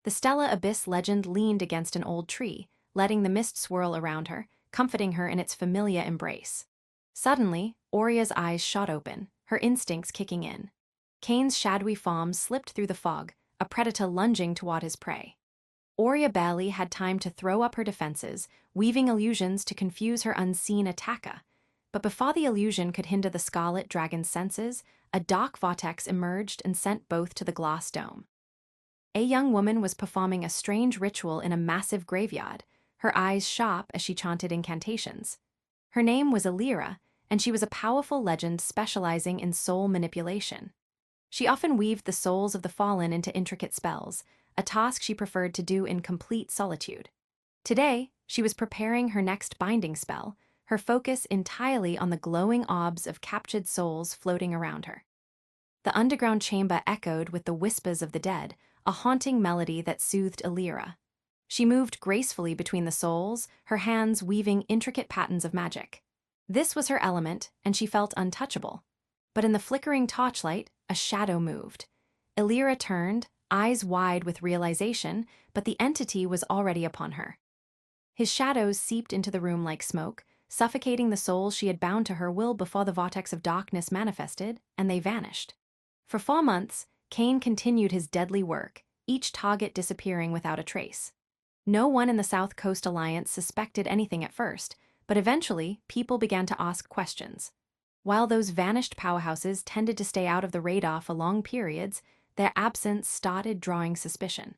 The Stellar Abyss legend leaned against an old tree, letting the mist swirl around her, comforting her in its familiar embrace. Suddenly, Aurea's eyes shot open, her instincts kicking in. Kane's shadowy form slipped through the fog, a predator lunging toward his prey. Aurea barely had time to throw up her defenses, weaving illusions to confuse her unseen attacker. But before the illusion could hinder the Scarlet Dragon's senses, a dark vortex emerged and sent both to the glass dome. A young woman was performing a strange ritual in a massive graveyard, her eyes sharp as she chanted incantations. Her name was Alira, and she was a powerful legend specializing in soul manipulation. She often weaved the souls of the fallen into intricate spells, a task she preferred to do in complete solitude. Today, she was preparing her next binding spell, her focus entirely on the glowing orbs of captured souls floating around her. The underground chamber echoed with the whispers of the dead, a haunting melody that soothed Alira. She moved gracefully between the souls, her hands weaving intricate patterns of magic. This was her element, and she felt untouchable. But in the flickering torchlight, a shadow moved. Illyra turned, eyes wide with realization, but the entity was already upon her. His shadows seeped into the room like smoke, suffocating the souls she had bound to her will before the vortex of darkness manifested, and they vanished. For 4 months, Cain continued his deadly work, each target disappearing without a trace. No one in the South Coast Alliance suspected anything at first, but eventually people began to ask questions. While those vanished powerhouses tended to stay out of the radar for long periods, their absence started drawing suspicion.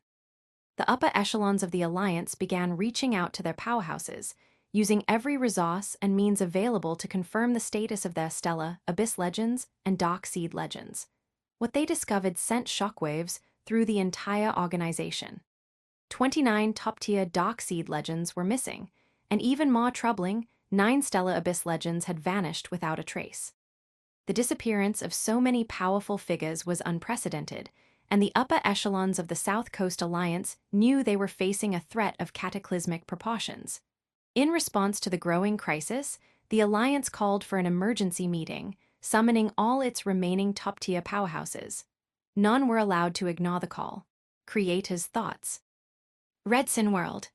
The upper echelons of the Alliance began reaching out to their powerhouses, using every resource and means available to confirm the status of their stellar, Abyss Legends, and Dark Seed Legends. What they discovered sent shockwaves through the entire organization. 29 top-tier Dark Seed Legends were missing, and even more troubling, 9 stellar Abyss Legends had vanished without a trace. The disappearance of so many powerful figures was unprecedented, and the upper echelons of the South Coast Alliance knew they were facing a threat of cataclysmic proportions. In response to the growing crisis, the Alliance called for an emergency meeting, summoning all its remaining top-tier powerhouses. None were allowed to ignore the call. Creators' thoughts. Redsin World.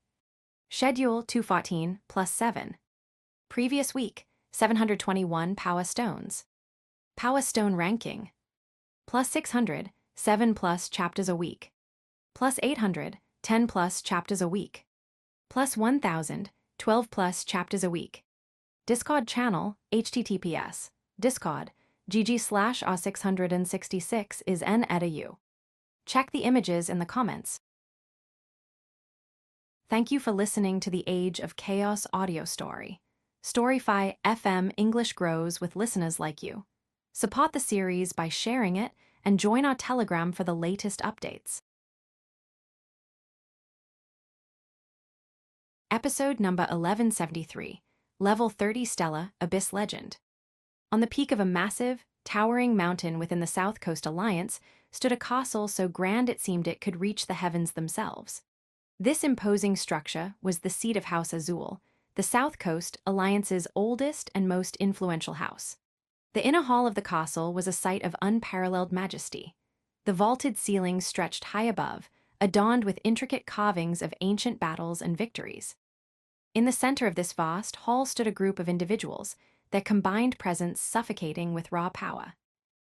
Schedule 214 plus 7. Previous week, 721 Power Stones. Power Stone ranking. Plus 600, 7 plus chapters a week. Plus 800, 10 plus chapters a week. Plus 1000, 12 plus chapters a week. Discord channel, https, Discord, gg/r666 is n-edu. Check the images in the comments. Thank you for listening to the Age of Chaos audio story. Storyfy FM English grows with listeners like you. Support the series by sharing it and join our Telegram for the latest updates. Episode number 1173, Level 30 Stella Abyss Legend. On the peak of a massive, towering mountain within the South Coast Alliance stood a castle so grand it seemed it could reach the heavens themselves. This imposing structure was the seat of House Azul, the South Coast Alliance's oldest and most influential house. The inner hall of the castle was a sight of unparalleled majesty. The vaulted ceilings stretched high above, adorned with intricate carvings of ancient battles and victories. In the center of this vast hall stood a group of individuals, their combined presence suffocating with raw power.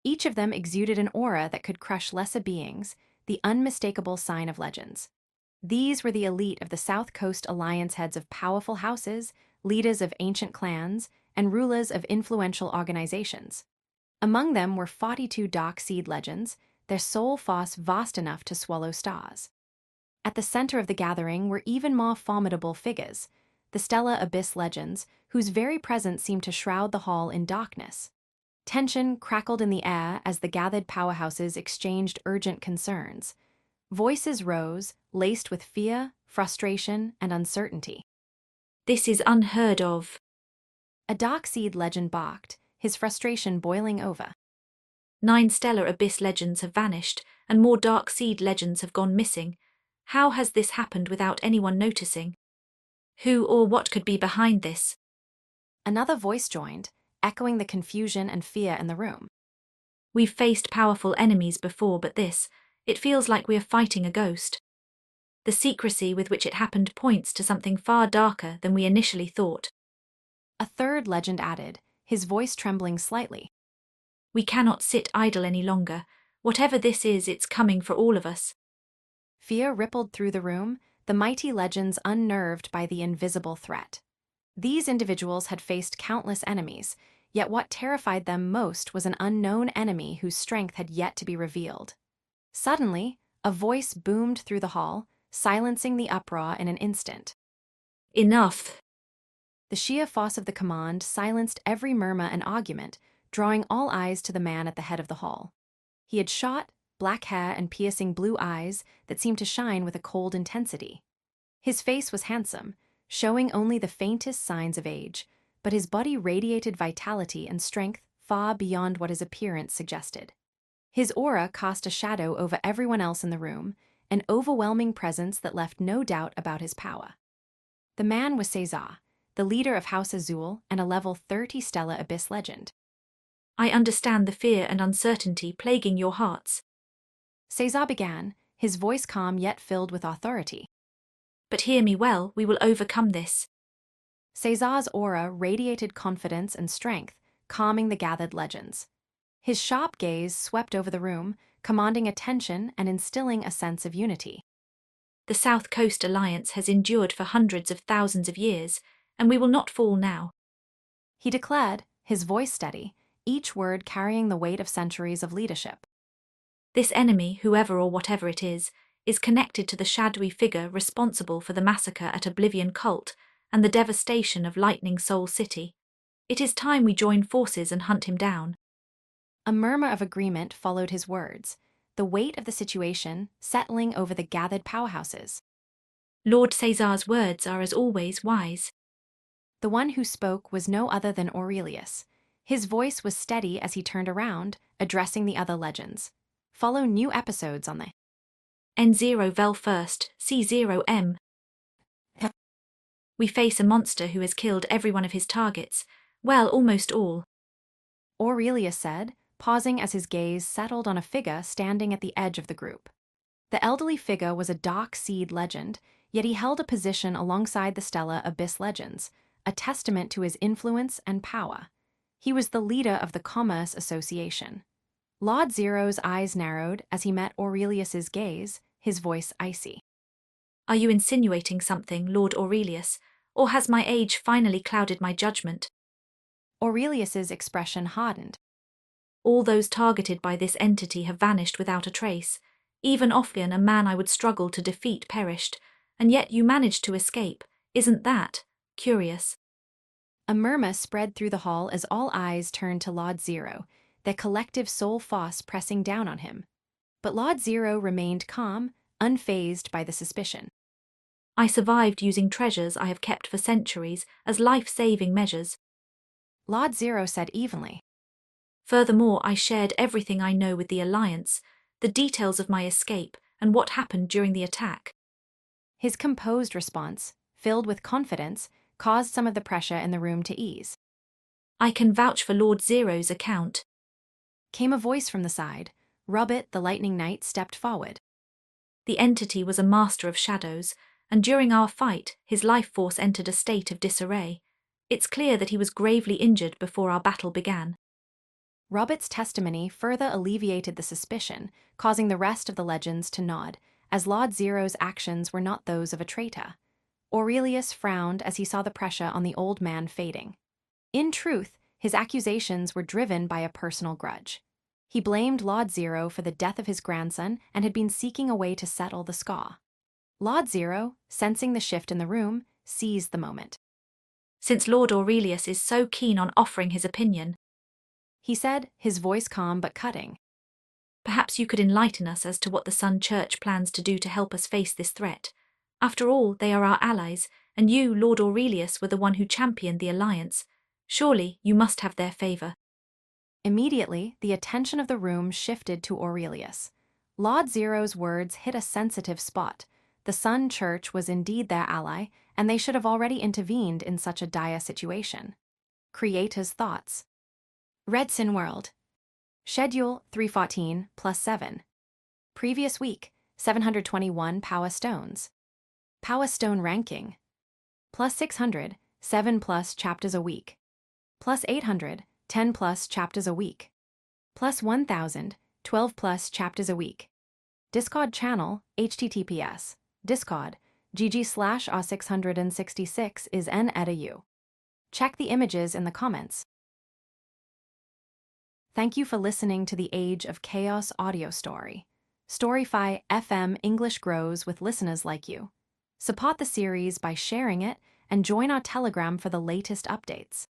Each of them exuded an aura that could crush lesser beings, the unmistakable sign of legends. These were the elite of the South Coast Alliance, heads of powerful houses, leaders of ancient clans, and rulers of influential organizations. Among them were 42 Dark Seed Legends, their soul force vast enough to swallow stars. At the center of the gathering were even more formidable figures, the Stellar Abyss Legends, whose very presence seemed to shroud the hall in darkness. Tension crackled in the air as the gathered powerhouses exchanged urgent concerns. Voices rose, laced with fear, frustration, and uncertainty. This is unheard of. A Dark Seed Legend barked, his frustration boiling over. 9 stellar Abyss Legends have vanished, and more Dark Seed Legends have gone missing. How has this happened without anyone noticing? Who or what could be behind this? Another voice joined, echoing the confusion and fear in the room. We've faced powerful enemies before, but it feels like we are fighting a ghost. The secrecy with which it happened points to something far darker than we initially thought. A third legend added, his voice trembling slightly. We cannot sit idle any longer. Whatever this is, it's coming for all of us. Fear rippled through the room, the mighty legends unnerved by the invisible threat. These individuals had faced countless enemies, yet what terrified them most was an unknown enemy whose strength had yet to be revealed. Suddenly, a voice boomed through the hall, silencing the uproar in an instant. Enough! The sheer force of the command silenced every murmur and argument, drawing all eyes to the man at the head of the hall. He had short, black hair and piercing blue eyes that seemed to shine with a cold intensity. His face was handsome, showing only the faintest signs of age, but his body radiated vitality and strength far beyond what his appearance suggested. His aura cast a shadow over everyone else in the room, an overwhelming presence that left no doubt about his power. The man was Cesar, the leader of House Azul and a level 30 Stella Abyss legend. I understand the fear and uncertainty plaguing your hearts. Caesar began, his voice calm yet filled with authority. But hear me well, we will overcome this. Caesar's aura radiated confidence and strength, calming the gathered legends. His sharp gaze swept over the room, commanding attention and instilling a sense of unity. The South Coast Alliance has endured for hundreds of thousands of years, and we will not fall now. He declared, his voice steady, each word carrying the weight of centuries of leadership. This enemy, whoever or whatever it is connected to the shadowy figure responsible for the massacre at Oblivion Cult and the devastation of Lightning Soul City. It is time we join forces and hunt him down. A murmur of agreement followed his words, the weight of the situation settling over the gathered powerhouses. Lord Caesar's words are as always wise. The one who spoke was no other than Aurelius. His voice was steady as he turned around, addressing the other legends. Follow new episodes on the N0 Vel first, C0M. We face a monster who has killed every one of his targets. Well, almost all. Aurelius said, pausing as his gaze settled on a figure standing at the edge of the group. The elderly figure was a Dark Seed legend, yet he held a position alongside the Stella Abyss legends, a testament to his influence and power. He was the leader of the Commerce Association. Lord Zero's eyes narrowed as he met Aurelius's gaze, his voice icy. Are you insinuating something, Lord Aurelius, or has my age finally clouded my judgment? Aurelius's expression hardened. All those targeted by this entity have vanished without a trace. Even Ophion, a man I would struggle to defeat, perished, and yet you managed to escape. Isn't that curious? A murmur spread through the hall as all eyes turned to Lord Zero, their collective soul force pressing down on him. But Lord Zero remained calm, unfazed by the suspicion. I survived using treasures I have kept for centuries as life-saving measures. Lord Zero said evenly. Furthermore, I shared everything I know with the Alliance, the details of my escape and what happened during the attack. His composed response, filled with confidence, caused some of the pressure in the room to ease. I can vouch for Lord Zero's account. Came a voice from the side. Robert, the Lightning Knight, stepped forward. The entity was a master of shadows, and during our fight, his life force entered a state of disarray. It's clear that he was gravely injured before our battle began. Robert's testimony further alleviated the suspicion, causing the rest of the legends to nod, as Lord Zero's actions were not those of a traitor. Aurelius frowned as he saw the pressure on the old man fading. In truth, his accusations were driven by a personal grudge. He blamed Lord Zero for the death of his grandson and had been seeking a way to settle the scar. Lord Zero, sensing the shift in the room, seized the moment. Since Lord Aurelius is so keen on offering his opinion, he said, his voice calm but cutting, perhaps you could enlighten us as to what the Sun Church plans to do to help us face this threat. After all, they are our allies, and you, Lord Aurelius, were the one who championed the alliance. Surely you must have their favor. Immediately, the attention of the room shifted to Aurelius. Lord Zero's words hit a sensitive spot. The Sun Church was indeed their ally, and they should have already intervened in such a dire situation. Creator's thoughts. Redsin World. Schedule 314 plus 7. Previous week, 721 Power Stones. Power Stone ranking. Plus 600, 7 plus chapters a week. Plus 800, 10 plus chapters a week. Plus 1000, 12 plus chapters a week. Discord channel, https, Discord, gg/r666 is n-edu. Check the images in the comments. Thank you for listening to the Age of Chaos audio story. Storyfy FM English grows with listeners like you. Support the series by sharing it and join our Telegram for the latest updates.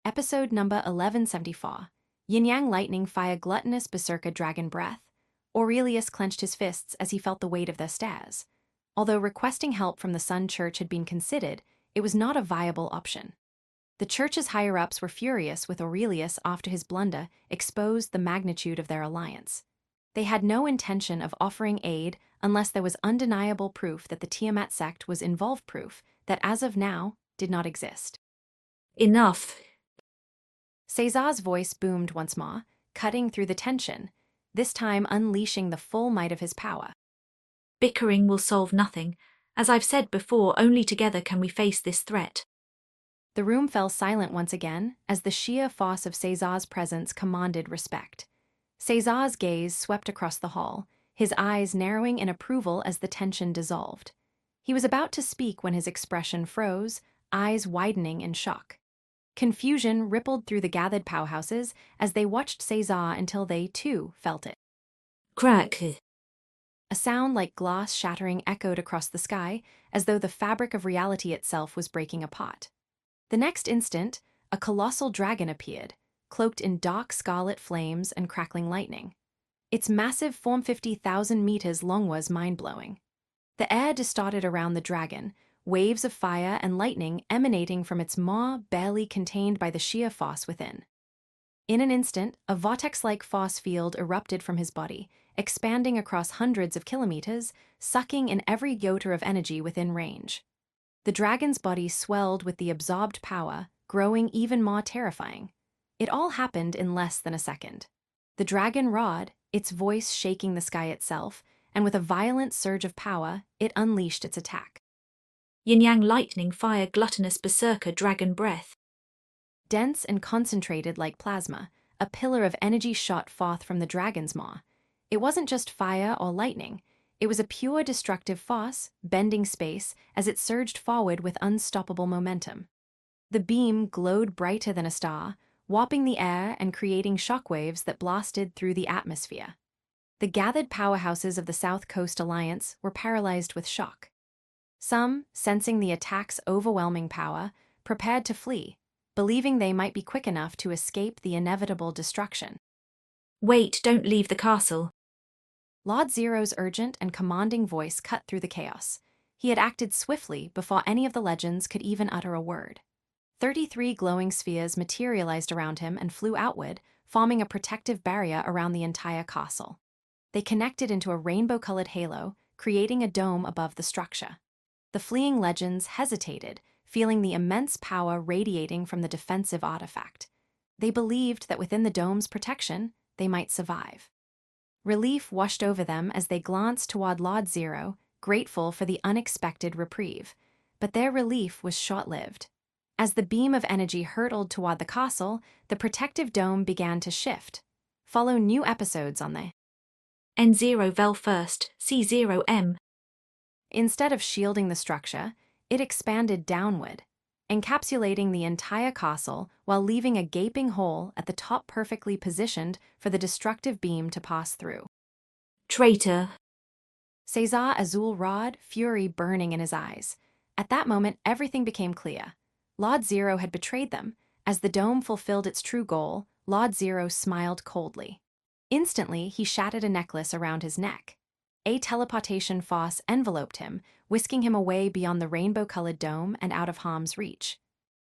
Episode number 1174. Yin Yang Lightning Fire Gluttonous Berserker Dragon Breath. Aurelius clenched his fists as he felt the weight of their stares. Although requesting help from the Sun Church had been considered, it was not a viable option. The church's higher-ups were furious with Aurelius after his blunder exposed the magnitude of their alliance. They had no intention of offering aid unless there was undeniable proof that the Tiamat sect was involved-proof that as of now did not exist. Enough. Cesar's voice boomed once more, cutting through the tension, this time unleashing the full might of his power. Bickering will solve nothing. As I've said before, only together can we face this threat. The room fell silent once again as the sheer force of Cesar's presence commanded respect. Cesar's gaze swept across the hall, his eyes narrowing in approval as the tension dissolved. He was about to speak when his expression froze, eyes widening in shock. Confusion rippled through the gathered powerhouses as they watched Cesar until they, too, felt it. Crack. A sound like glass shattering echoed across the sky, as though the fabric of reality itself was breaking apart. The next instant, a colossal dragon appeared, cloaked in dark scarlet flames and crackling lightning. Its massive form 50,000 meters long was mind-blowing. The air distorted around the dragon, waves of fire and lightning emanating from its maw barely contained by the sheer force within. In an instant, a vortex-like force field erupted from his body, expanding across hundreds of kilometers, sucking in every iota of energy within range. The dragon's body swelled with the absorbed power, growing even more terrifying. It all happened in less than a second. The dragon roared, its voice shaking the sky itself, and with a violent surge of power, it unleashed its attack. Yin-yang lightning, fire, gluttonous berserker, dragon breath. Dense and concentrated like plasma, a pillar of energy shot forth from the dragon's maw. It wasn't just fire or lightning. It was a pure destructive force, bending space as it surged forward with unstoppable momentum. The beam glowed brighter than a star, warping the air and creating shockwaves that blasted through the atmosphere. The gathered powerhouses of the South Coast Alliance were paralyzed with shock. Some, sensing the attack's overwhelming power, prepared to flee, believing they might be quick enough to escape the inevitable destruction. Wait, don't leave the castle. Lord Zero's urgent and commanding voice cut through the chaos. He had acted swiftly before any of the legends could even utter a word. 33 glowing spheres materialized around him and flew outward, forming a protective barrier around the entire castle. They connected into a rainbow-colored halo, creating a dome above the structure. The fleeing legends hesitated, feeling the immense power radiating from the defensive artifact. They believed that within the dome's protection, they might survive. Relief washed over them as they glanced toward Lord Zero, grateful for the unexpected reprieve. But their relief was short-lived. As the beam of energy hurtled toward the castle, the protective dome began to shift. Follow new episodes on the N0 Vel first, C0M. Instead of shielding the structure, it expanded downward, encapsulating the entire castle while leaving a gaping hole at the top perfectly positioned for the destructive beam to pass through. Traitor. Cesar Azul roared, fury burning in his eyes. At that moment, everything became clear. Lord Zero had betrayed them. As the dome fulfilled its true goal, Lord Zero smiled coldly. Instantly, he shattered a necklace around his neck. A teleportation force enveloped him, whisking him away beyond the rainbow-colored dome and out of harm's reach.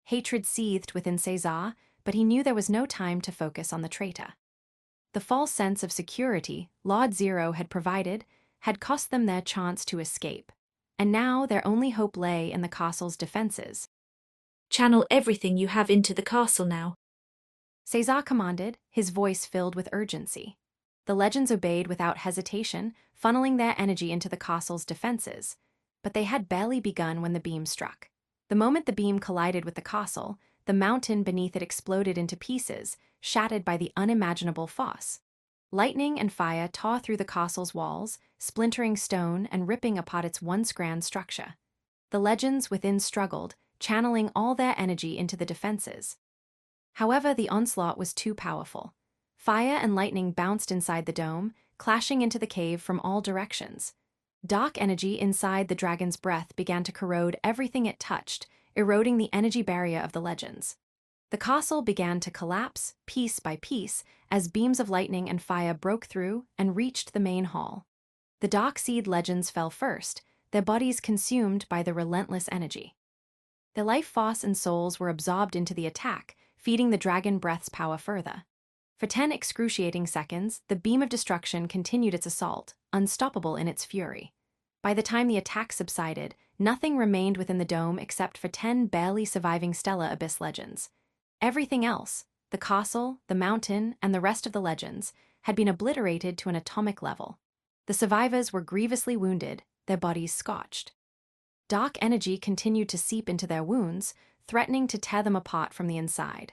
Hatred seethed within Cesar, but he knew there was no time to focus on the traitor. The false sense of security Lord Zero had provided had cost them their chance to escape, and now their only hope lay in the castle's defenses. Channel everything you have into the castle now. Cesar commanded, his voice filled with urgency. The legends obeyed without hesitation, funneling their energy into the castle's defenses. But they had barely begun when the beam struck. The moment the beam collided with the castle, the mountain beneath it exploded into pieces, shattered by the unimaginable force. Lightning and fire tore through the castle's walls, splintering stone and ripping apart its once grand structure. The legends within struggled, channeling all their energy into the defenses. However, the onslaught was too powerful. Fire and lightning bounced inside the dome, clashing into the cave from all directions. Dark energy inside the dragon's breath began to corrode everything it touched, eroding the energy barrier of the legends. The castle began to collapse, piece by piece, as beams of lightning and fire broke through and reached the main hall. The Darkseed legends fell first, their bodies consumed by the relentless energy. Their life force and souls were absorbed into the attack, feeding the dragon breath's power further. For 10 excruciating seconds, the beam of destruction continued its assault, unstoppable in its fury. By the time the attack subsided, nothing remained within the dome except for 10 barely surviving Stellar Abyss legends. Everything else, the castle, the mountain, and the rest of the legends, had been obliterated to an atomic level. The survivors were grievously wounded, their bodies scorched. Dark energy continued to seep into their wounds, threatening to tear them apart from the inside.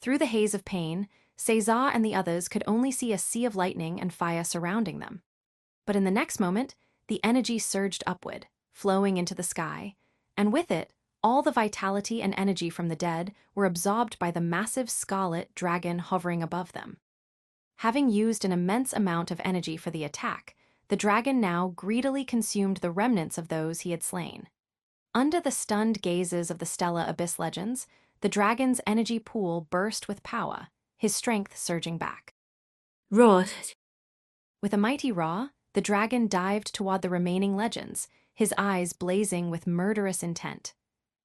Through the haze of pain, Cesar and the others could only see a sea of lightning and fire surrounding them. But in the next moment, the energy surged upward, flowing into the sky, and with it, all the vitality and energy from the dead were absorbed by the massive scarlet dragon hovering above them. Having used an immense amount of energy for the attack, the dragon now greedily consumed the remnants of those he had slain. Under the stunned gazes of the Stellar Abyss legends, the dragon's energy pool burst with power, his strength surging back. Roar. With a mighty roar, the dragon dived toward the remaining legends, his eyes blazing with murderous intent.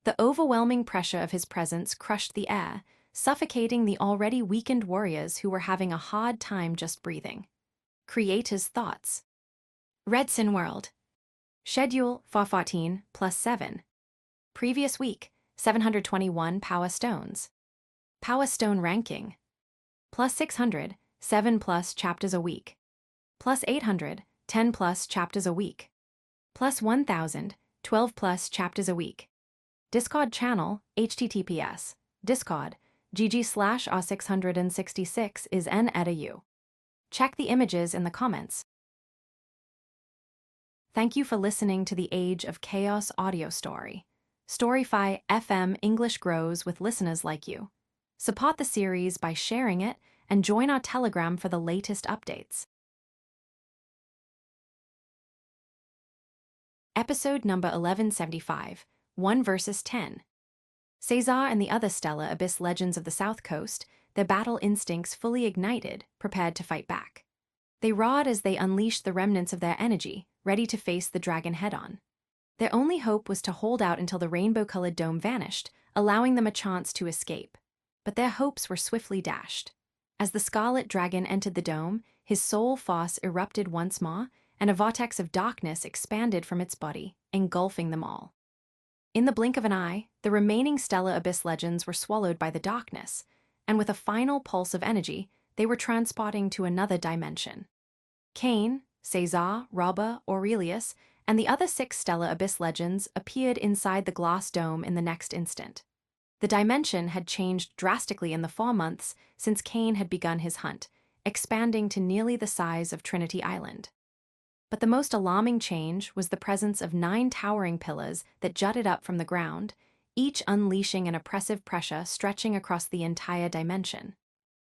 The overwhelming pressure of his presence crushed the air, suffocating the already weakened warriors who were having a hard time just breathing. Creator's thoughts. Redsin World. Schedule 414 plus 7. Previous week, 721 Power Stones. Power Stone ranking. Plus 600, 7 plus chapters a week. Plus 800, 10 plus chapters a week. Plus 1000, 12 plus chapters a week. Discord channel, https, Discord, gg/r666 is n@u. Check the images in the comments. Thank you for listening to the Age of Chaos audio story. Storyfy FM English grows with listeners like you. Support the series by sharing it and join our Telegram for the latest updates. Episode number 1175, 1 versus 10. Cesar and the other Stellar Abyss legends of the South Coast, their battle instincts fully ignited, prepared to fight back. They roared as they unleashed the remnants of their energy, ready to face the dragon head-on. Their only hope was to hold out until the rainbow-colored dome vanished, allowing them a chance to escape. But their hopes were swiftly dashed. As the scarlet dragon entered the dome, his soul force erupted once more, and a vortex of darkness expanded from its body, engulfing them all. In the blink of an eye, the remaining Stellar Abyss legends were swallowed by the darkness, and with a final pulse of energy, they were transporting to another dimension. Cain, Cesar, Robber, Aurelius, and the other 6 Stellar Abyss legends appeared inside the glass dome in the next instant. The dimension had changed drastically in the 4 months since Cain had begun his hunt, expanding to nearly the size of Trinity Island. But the most alarming change was the presence of 9 towering pillars that jutted up from the ground, each unleashing an oppressive pressure stretching across the entire dimension.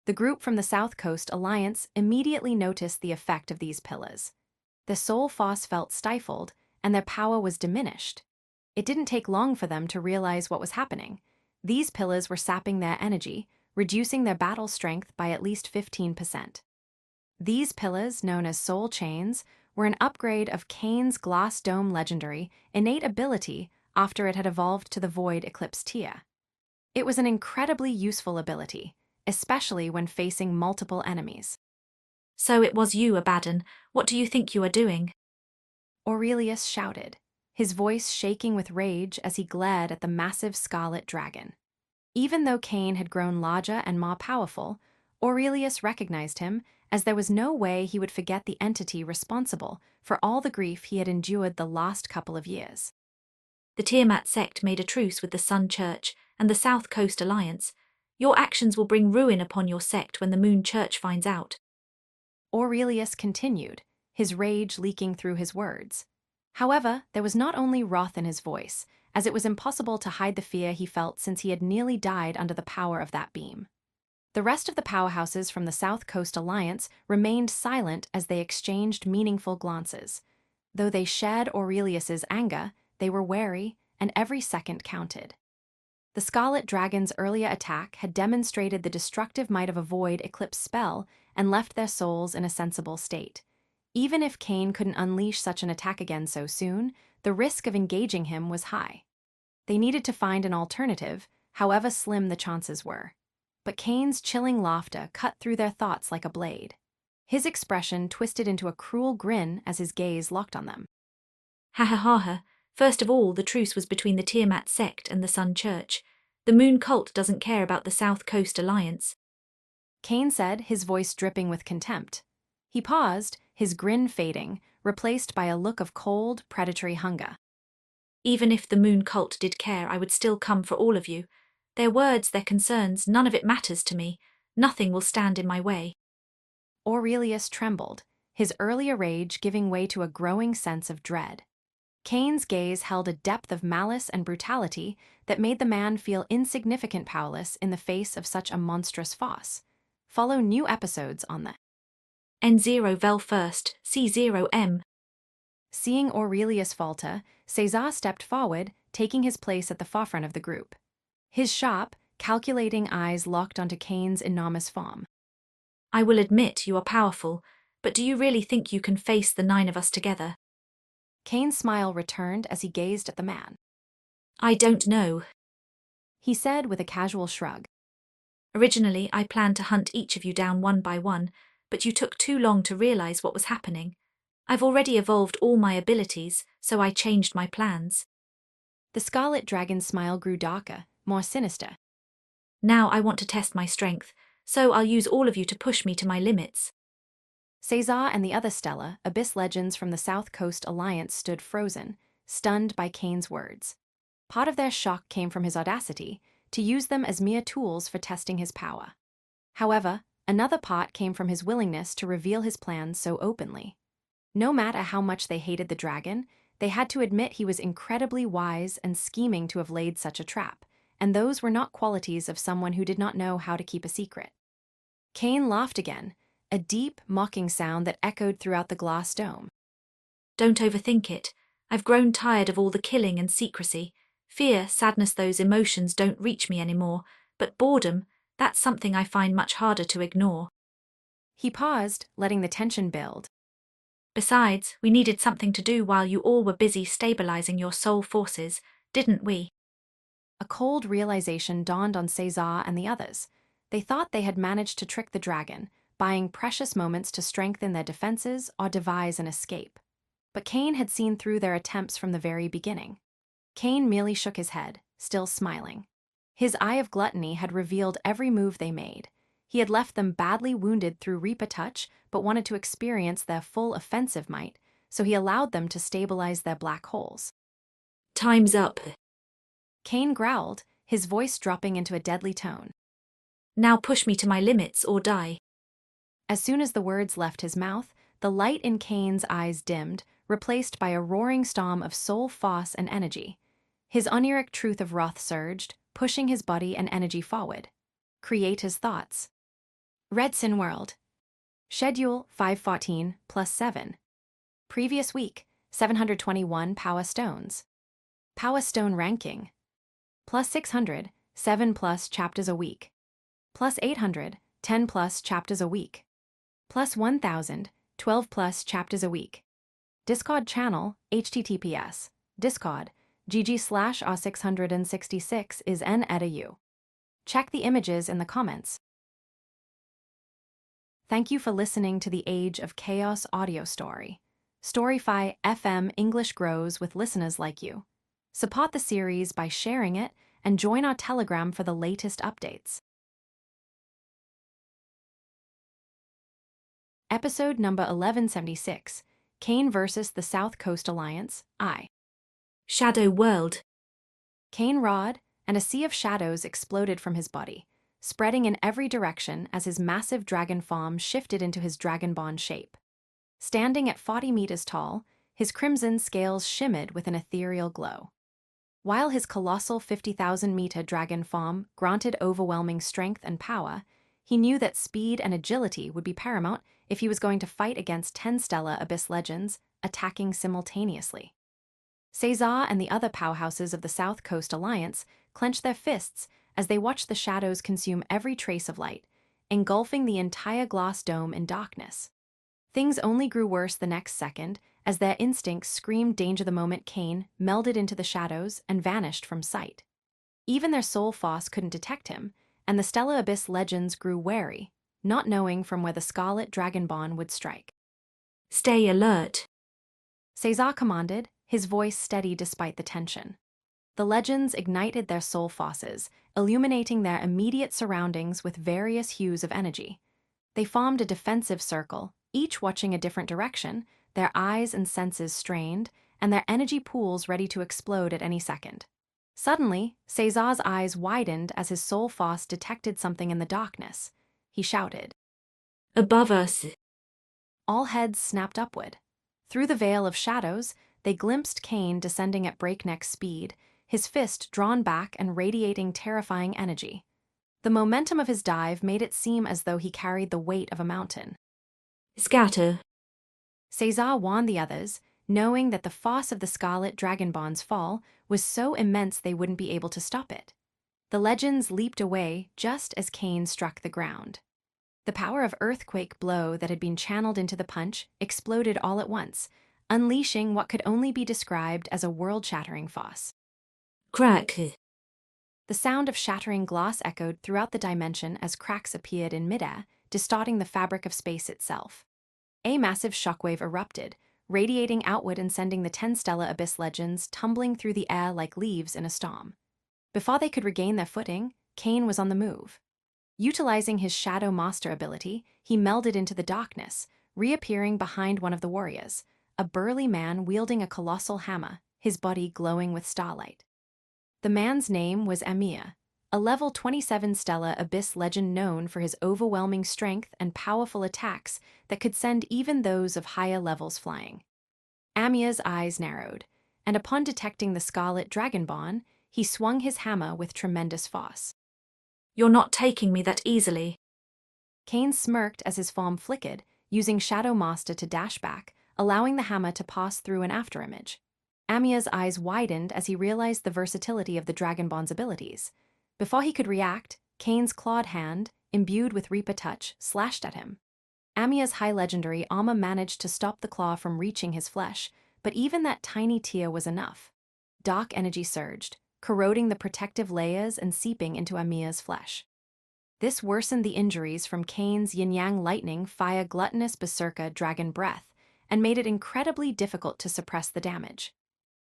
The group from the South Coast Alliance immediately noticed the effect of these pillars. Their soul force felt stifled, and their power was diminished. It didn't take long for them to realize what was happening. These pillars were sapping their energy, reducing their battle strength by at least 15%. These pillars, known as soul chains, were an upgrade of Cain's glass dome legendary innate ability after it had evolved to the Void Eclipse tier. It was an incredibly useful ability, especially when facing multiple enemies. So it was you, Abaddon. What do you think you are doing? Aurelius shouted, his voice shaking with rage as he glared at the massive scarlet dragon. Even though Cain had grown larger and more powerful, Aurelius recognized him, as there was no way he would forget the entity responsible for all the grief he had endured the last couple of years. The Tiamat sect made a truce with the Sun Church and the South Coast Alliance. Your actions will bring ruin upon your sect when the Moon Church finds out. Aurelius continued, his rage leaking through his words. However, there was not only wrath in his voice, as it was impossible to hide the fear he felt since he had nearly died under the power of that beam. The rest of the powerhouses from the South Coast Alliance remained silent as they exchanged meaningful glances. Though they shared Aurelius's anger, they were wary, and every second counted. The Scarlet Dragon's earlier attack had demonstrated the destructive might of a Void Eclipse spell and left their souls in a sensible state. Even if Cain couldn't unleash such an attack again so soon, the risk of engaging him was high. They needed to find an alternative, however slim the chances were. But Kane's chilling laughter cut through their thoughts like a blade. His expression twisted into a cruel grin as his gaze locked on them. Ha ha ha ha. First of all, the truce was between the Tiamat sect and the Sun Church. The Moon cult doesn't care about the South Coast Alliance. Kane said, his voice dripping with contempt. He paused, his grin fading, replaced by a look of cold, predatory hunger. Even if the Moon cult did care, I would still come for all of you. Their words, their concerns, none of it matters to me. Nothing will stand in my way. Aurelius trembled, his earlier rage giving way to a growing sense of dread. Kane's gaze held a depth of malice and brutality that made the man feel insignificant powerless in the face of such a monstrous fosse. Follow new episodes on the N0 Vel first, C0M. Seeing Aurelius falter, César stepped forward, taking his place at the forefront of the group. His sharp, calculating eyes locked onto Kane's enormous form. I will admit you are powerful, but do you really think you can face the 9 of us together? Kane's smile returned as he gazed at the man. I don't know, He said with a casual shrug. Originally, I planned to hunt each of you down one by one, but you took too long to realize what was happening. I've already evolved all my abilities, so I changed my plans. The scarlet dragon's smile grew darker, more sinister. Now I want to test my strength, so I'll use all of you to push me to my limits. César and the other stellar, abyss legends from the South Coast Alliance stood frozen, stunned by Kane's words. Part of their shock came from his audacity, to use them as mere tools for testing his power. However, another part came from his willingness to reveal his plans so openly. No matter how much they hated the dragon, they had to admit he was incredibly wise and scheming to have laid such a trap, and those were not qualities of someone who did not know how to keep a secret. Kane laughed again, a deep, mocking sound that echoed throughout the glass dome. Don't overthink it. I've grown tired of all the killing and secrecy. Fear, sadness, those emotions don't reach me anymore, but boredom, that's something I find much harder to ignore. He paused, letting the tension build. Besides, we needed something to do while you all were busy stabilizing your soul forces, didn't we? A cold realization dawned on César and the others. They thought they had managed to trick the dragon, buying precious moments to strengthen their defenses or devise an escape. But Kane had seen through their attempts from the very beginning. Kane merely shook his head, still smiling. His eye of gluttony had revealed every move they made. He had left them badly wounded through Reaper touch, but wanted to experience their full offensive might, so he allowed them to stabilize their black holes. Time's up. Kane growled, his voice dropping into a deadly tone. Now push me to my limits or die. As soon as the words left his mouth, the light in Kane's eyes dimmed, replaced by a roaring storm of soul force and energy. His oniric truth of wrath surged, pushing his body and energy forward. Create his thoughts. Redsin World. Schedule 514 plus 7. Previous week, 721 Power Stones. Power Stone ranking. Plus 600, 7 plus chapters a week. Plus 800, 10 plus chapters a week. Plus 1000, 12 plus chapters a week. Discord channel, https, Discord, gg/r666 is n@u. Check the images in the comments. Thank you for listening to the Age of Chaos audio story. Storyfy FM English grows with listeners like you. Support the series by sharing it and join our Telegram for the latest updates. Episode number 1176, Kane vs. the South Coast Alliance, I. Shadow World. Kane roared, and a sea of shadows exploded from his body, spreading in every direction as his massive dragon form shifted into his dragonborn shape. Standing at 40 meters tall, his crimson scales shimmered with an ethereal glow. While his colossal 50,000-meter dragon form granted overwhelming strength and power, he knew that speed and agility would be paramount if he was going to fight against 10 stellar abyss legends attacking simultaneously. César and the other powerhouses of the South Coast Alliance clenched their fists as they watched the shadows consume every trace of light, engulfing the entire glass dome in darkness. Things only grew worse the next second as their instincts screamed danger the moment Kane melded into the shadows and vanished from sight. Even their soul force couldn't detect him, and the Stella Abyss legends grew wary, not knowing from where the Scarlet Dragonbond would strike. Stay alert. Caesar commanded, his voice steady despite the tension. The legends ignited their soul fauces, illuminating their immediate surroundings with various hues of energy. They formed a defensive circle, each watching a different direction, their eyes and senses strained, and their energy pools ready to explode at any second. Suddenly, Caesar's eyes widened as his soul fauce detected something in the darkness. He shouted. Above us. All heads snapped upward. Through the veil of shadows, they glimpsed Cain descending at breakneck speed, his fist drawn back and radiating terrifying energy. The momentum of his dive made it seem as though he carried the weight of a mountain. Scatter. Caesar warned the others, knowing that the force of the Scarlet Dragonbond's fall was so immense they wouldn't be able to stop it. The legends leaped away just as Cain struck the ground. The power of earthquake blow that had been channeled into the punch exploded all at once, unleashing what could only be described as a world-shattering force. Crack. The sound of shattering glass echoed throughout the dimension as cracks appeared in midair, distorting the fabric of space itself. A massive shockwave erupted, radiating outward and sending the 10 Stella Abyss legends tumbling through the air like leaves in a storm. Before they could regain their footing, Cain was on the move. Utilizing his Shadow Master ability, he melded into the darkness, reappearing behind one of the warriors, a burly man wielding a colossal hammer, his body glowing with starlight. The man's name was Amir, a level 27 Stella Abyss legend known for his overwhelming strength and powerful attacks that could send even those of higher levels flying. Amir's eyes narrowed, and upon detecting the Scarlet Dragonbond, he swung his hammer with tremendous force. You're not taking me that easily. Cain smirked as his form flickered, using Shadow Master to dash back, allowing the hammer to pass through an afterimage. Amir's eyes widened as he realized the versatility of the Dragonbond's abilities. Before he could react, Cain's clawed hand, imbued with Reaper Touch, slashed at him. Amir's high legendary armor managed to stop the claw from reaching his flesh, but even that tiny tear was enough. Dark energy surged, corroding the protective layers and seeping into Amir's flesh. This worsened the injuries from Cain's yin-yang lightning fire gluttonous berserker dragon breath and made it incredibly difficult to suppress the damage.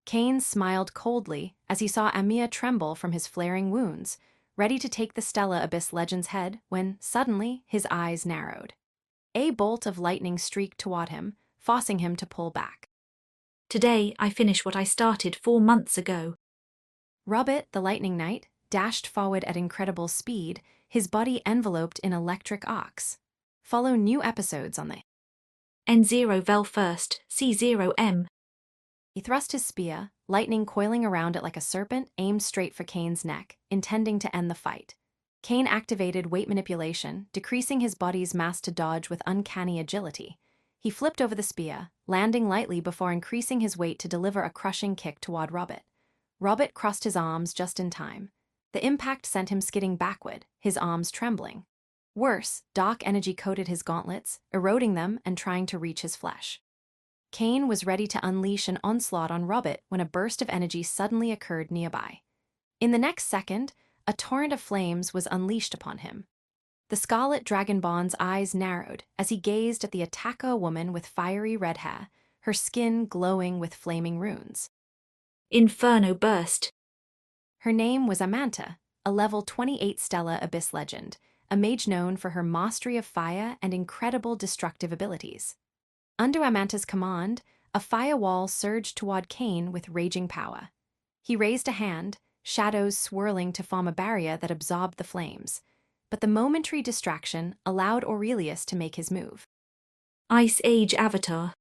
Cain smiled coldly as he saw Amir tremble from his flaring wounds, ready to take the Stella Abyss legend's head when, suddenly, his eyes narrowed. A bolt of lightning streaked toward him, forcing him to pull back. Today, I finish what I started 4 months ago. Robert, the Lightning Knight, dashed forward at incredible speed, his body enveloped in electric arcs. Follow new episodes on the N0 Vel first, C0M. He thrust his spear, lightning coiling around it like a serpent, aimed straight for Cain's neck, intending to end the fight. Cain activated weight manipulation, decreasing his body's mass to dodge with uncanny agility. He flipped over the spear, landing lightly before increasing his weight to deliver a crushing kick toward Robert. Robert crossed his arms just in time. The impact sent him skidding backward, his arms trembling. Worse, dark energy coated his gauntlets, eroding them and trying to reach his flesh. Cain was ready to unleash an onslaught on Robert when a burst of energy suddenly occurred nearby. In the next second, a torrent of flames was unleashed upon him. The Scarlet Dragonbond's eyes narrowed as he gazed at the attacker woman with fiery red hair, her skin glowing with flaming runes. Inferno burst. Her name was Amanta, a level 28 Stella Abyss legend, a mage known for her mastery of fire and incredible destructive abilities. Under Amanta's command, a firewall surged toward Cain with raging power. He raised a hand, shadows swirling to form a barrier that absorbed the flames. But the momentary distraction allowed Aurelius to make his move. Ice Age Avatar.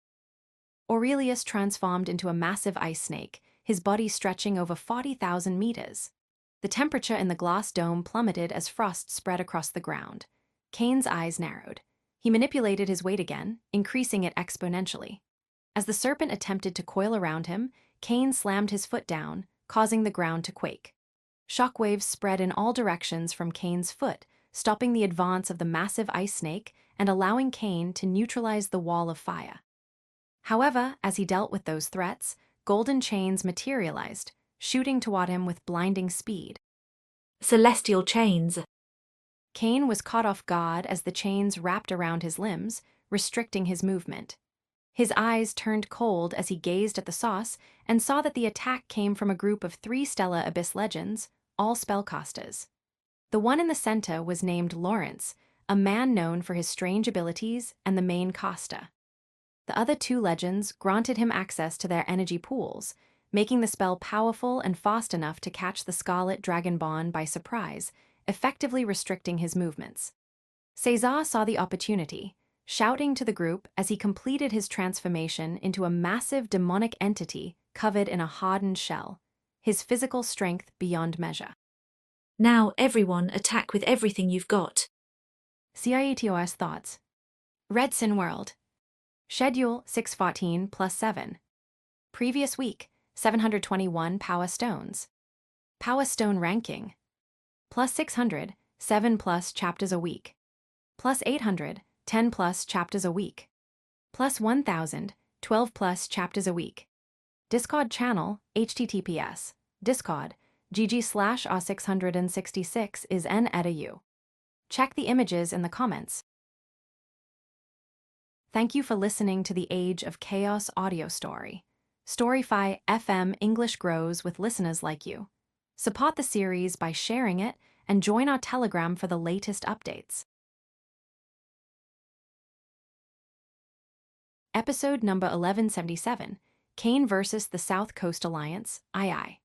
Aurelius transformed into a massive ice snake, his body stretching over 40,000 meters. The temperature in the glass dome plummeted as frost spread across the ground. Cain's eyes narrowed. He manipulated his weight again, increasing it exponentially. As the serpent attempted to coil around him, Cain slammed his foot down, causing the ground to quake. Shockwaves spread in all directions from Cain's foot, stopping the advance of the massive ice snake and allowing Cain to neutralize the wall of fire. However, as he dealt with those threats, golden chains materialized, shooting toward him with blinding speed. Celestial Chains. Cain was caught off guard as the chains wrapped around his limbs, restricting his movement. His eyes turned cold as he gazed at the sauce and saw that the attack came from a group of 3 Stellar Abyss legends, all spellcasters. The one in the center was named Lawrence, a man known for his strange abilities and the main caster. The other 2 legends granted him access to their energy pools, making the spell powerful and fast enough to catch the Scarlet Dragonborn by surprise, effectively restricting his movements. Cesar saw the opportunity, shouting to the group as he completed his transformation into a massive demonic entity covered in a hardened shell, his physical strength beyond measure. Now, everyone, attack with everything you've got. CIETOS thoughts. Red Sin World. Schedule 614 plus 7. Previous week, 721 Power Stones. Power Stone ranking. Plus 600, 7 plus chapters a week. Plus 800, 10 plus chapters a week. Plus 1000, 12 plus chapters a week. Discord channel, https, discord, gg/r666 is n edu. Check the images in the comments. Thank you for listening to the Age of Chaos audio story. Storyfy FM English grows with listeners like you. Support the series by sharing it and join our Telegram for the latest updates. Episode number 1177, Cain vs. the South Coast Alliance, II.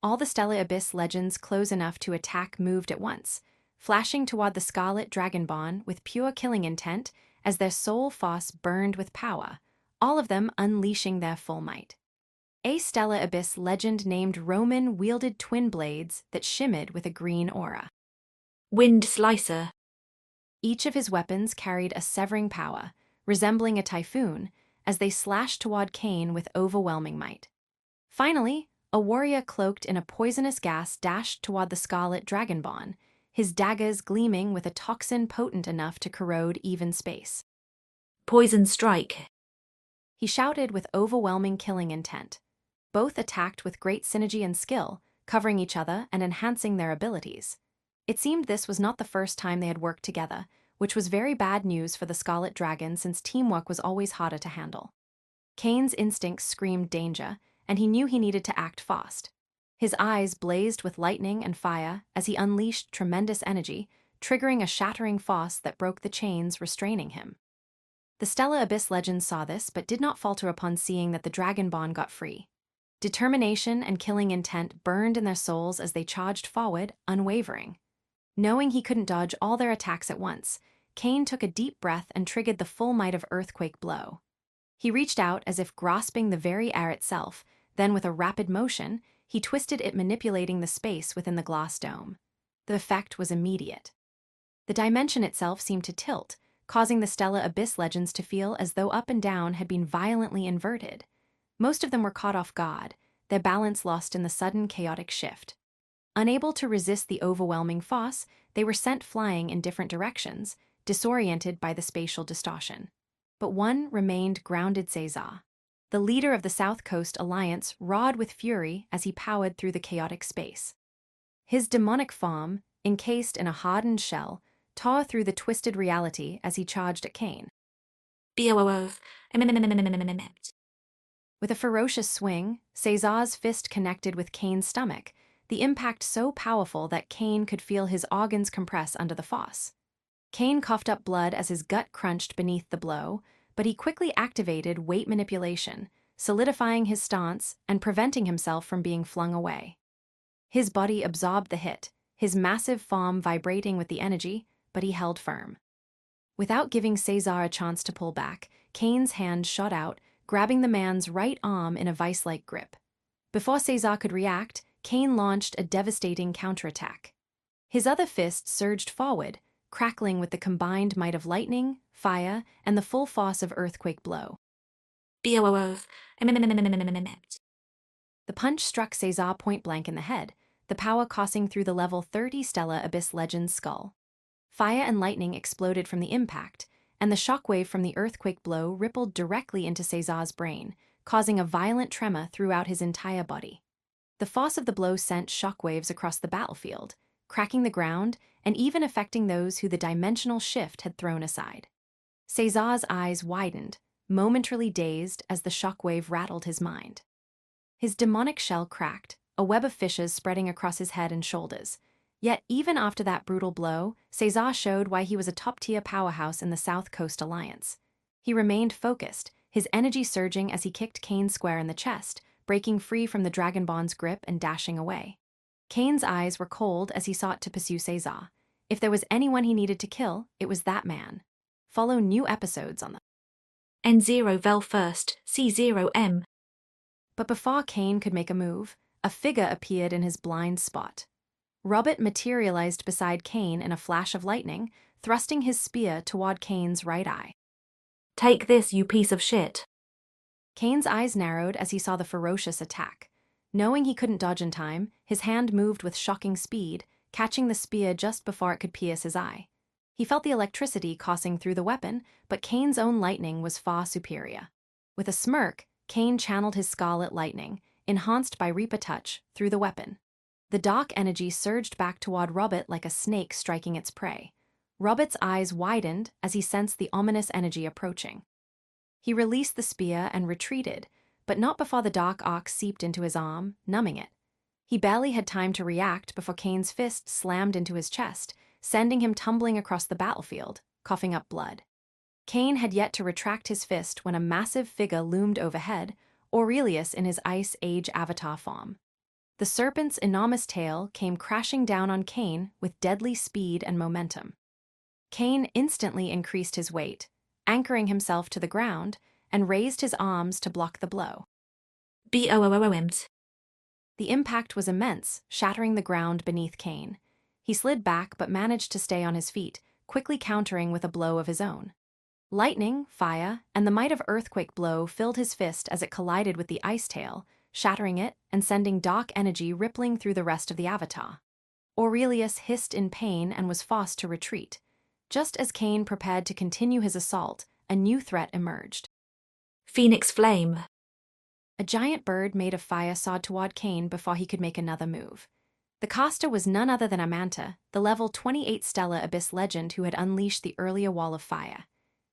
All the Stellar Abyss legends close enough to attack moved at once, flashing toward the Scarlet Dragonborn with pure killing intent as their soul force burned with power, all of them unleashing their full might. A Stellar Abyss legend named Roman wielded twin blades that shimmered with a green aura. Wind Slicer. Each of his weapons carried a severing power, resembling a typhoon, as they slashed toward Cain with overwhelming might. Finally, a warrior cloaked in a poisonous gas dashed toward the Scarlet Dragonborn, his daggers gleaming with a toxin potent enough to corrode even space. Poison Strike. He shouted with overwhelming killing intent. Both attacked with great synergy and skill, covering each other and enhancing their abilities. It seemed this was not the first time they had worked together, which was very bad news for the Scarlet Dragon since teamwork was always harder to handle. Cain's instincts screamed danger, and he knew he needed to act fast. His eyes blazed with lightning and fire as he unleashed tremendous energy, triggering a shattering force that broke the chains restraining him. The Stellar Abyss legends saw this but did not falter upon seeing that the Dragonborn got free. Determination and killing intent burned in their souls as they charged forward, unwavering. Knowing he couldn't dodge all their attacks at once, Cain took a deep breath and triggered the full might of Earthquake Blow. He reached out as if grasping the very air itself, then with a rapid motion, he twisted it, manipulating the space within the glass dome. The effect was immediate. The dimension itself seemed to tilt, causing the Stellar Abyss legends to feel as though up and down had been violently inverted. Most of them were caught off guard, their balance lost in the sudden chaotic shift. Unable to resist the overwhelming force, they were sent flying in different directions, disoriented by the spatial distortion. But one remained grounded: Cesar. The leader of the South Coast Alliance roared with fury as he powered through the chaotic space. His demonic form, encased in a hardened shell, tore through the twisted reality as he charged at Cain. With a ferocious swing, Cesar's fist connected with Cain's stomach, the impact so powerful that Cain could feel his organs compress under the force. Cain coughed up blood as his gut crunched beneath the blow, but he quickly activated weight manipulation, solidifying his stance and preventing himself from being flung away. His body absorbed the hit, his massive form vibrating with the energy, but he held firm. Without giving Cesar a chance to pull back, Cain's hand shot out, grabbing the man's right arm in a vice-like grip. Before Cesar could react, Cain launched a devastating counterattack. His other fist surged forward, crackling with the combined might of lightning, fire, and the full force of Earthquake Blow. The punch struck Cesar point-blank in the head, the power coursing through the level 30 Stellar Abyss legend's skull. Fire and lightning exploded from the impact, and the shockwave from the Earthquake Blow rippled directly into Cesar's brain, causing a violent tremor throughout his entire body. The force of the blow sent shockwaves across the battlefield, cracking the ground and even affecting those who the dimensional shift had thrown aside. Cesar's eyes widened, momentarily dazed as the shockwave rattled his mind. His demonic shell cracked, a web of fishes spreading across his head and shoulders. Yet even after that brutal blow, Cesar showed why he was a top-tier powerhouse in the South Coast Alliance. He remained focused, his energy surging as he kicked Kane square in the chest, breaking free from the Dragonbond's grip and dashing away. Kane's eyes were cold as he sought to pursue Cesar. If there was anyone he needed to kill, it was that man. Follow new episodes on the N0 Vel first, C0M. But before Kane could make a move, a figure appeared in his blind spot. Robert materialized beside Kane in a flash of lightning, thrusting his spear toward Kane's right eye. Take this, you piece of shit. Kane's eyes narrowed as he saw the ferocious attack. Knowing he couldn't dodge in time, his hand moved with shocking speed, catching the spear just before it could pierce his eye. He felt the electricity coursing through the weapon, but Kane's own lightning was far superior. With a smirk, Kane channeled his scarlet lightning, enhanced by Reaper Touch, through the weapon. The dark energy surged back toward Robert like a snake striking its prey. Robert's eyes widened as he sensed the ominous energy approaching. He released the spear and retreated, but not before the dark arc seeped into his arm, numbing it. He barely had time to react before Kane's fist slammed into his chest, sending him tumbling across the battlefield, coughing up blood. Kane had yet to retract his fist when a massive figure loomed overhead, Aurelius in his Ice Age avatar form. The serpent's enormous tail came crashing down on Kane with deadly speed and momentum. Kane instantly increased his weight, anchoring himself to the ground, and raised his arms to block the blow. BOOOMs. The impact was immense, shattering the ground beneath Kane. He slid back but managed to stay on his feet, quickly countering with a blow of his own. Lightning, fire, and the might of earthquake blow filled his fist as it collided with the ice tail, shattering it and sending dark energy rippling through the rest of the avatar. Aurelius hissed in pain and was forced to retreat. Just as Kane prepared to continue his assault, a new threat emerged. Phoenix Flame. A giant bird made of fire soared toward Kane before he could make another move. The caster was none other than Amanta, the level 28 Stellar Abyss legend who had unleashed the earlier wall of fire.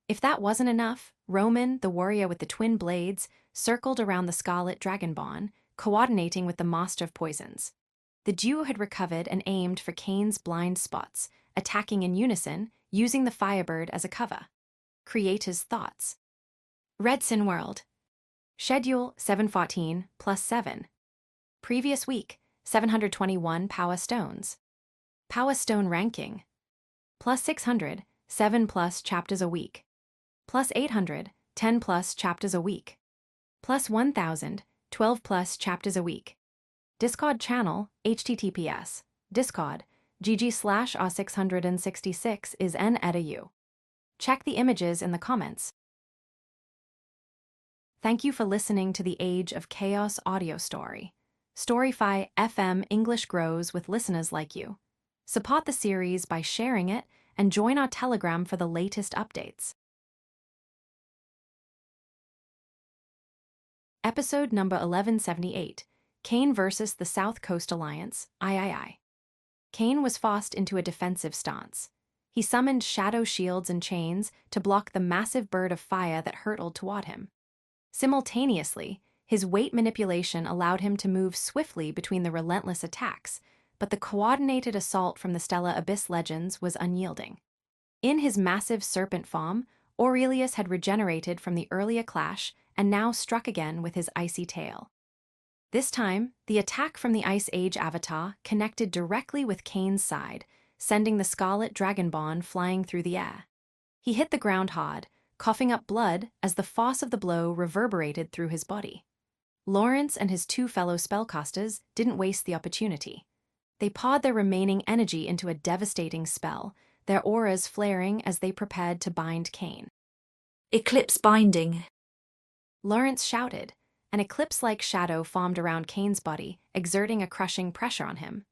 If that wasn't enough, Roman, the warrior with the twin blades, circled around the Scarlet Dragonbond, coordinating with the Master of Poisons. The duo had recovered and aimed for Kane's blind spots, attacking in unison, using the Firebird as a cover. Creator's thoughts. Redsin World. Schedule 714 plus 7. Previous week, 721 Power Stones. Power Stone ranking. Plus 600, 7 plus chapters a week. Plus 800, 10 plus chapters a week. Plus 1000, 12 plus chapters a week. Discord channel, https, Discord, gg/r666 is n-edu. Check the images in the comments. Thank you for listening to the Age of Chaos audio story. Storyfy FM English grows with listeners like you. Support the series by sharing it and join our Telegram for the latest updates. Episode number 1178, Kane versus the South Coast Alliance, III. Kane was forced into a defensive stance. He summoned shadow shields and chains to block the massive bird of fire that hurtled toward him. Simultaneously, his weight manipulation allowed him to move swiftly between the relentless attacks, but the coordinated assault from the Stellar Abyss legends was unyielding. In his massive serpent form, Aurelius had regenerated from the earlier clash and now struck again with his icy tail. This time, the attack from the Ice Age avatar connected directly with Kane's side, sending the Scarlet Dragonbond flying through the air. He hit the ground hard, coughing up blood as the force of the blow reverberated through his body. Lawrence and his two fellow spellcasters didn't waste the opportunity. They poured their remaining energy into a devastating spell, their auras flaring as they prepared to bind Kane. Eclipse Binding. Lawrence shouted. An eclipse-like shadow formed around Kane's body, exerting a crushing pressure on him.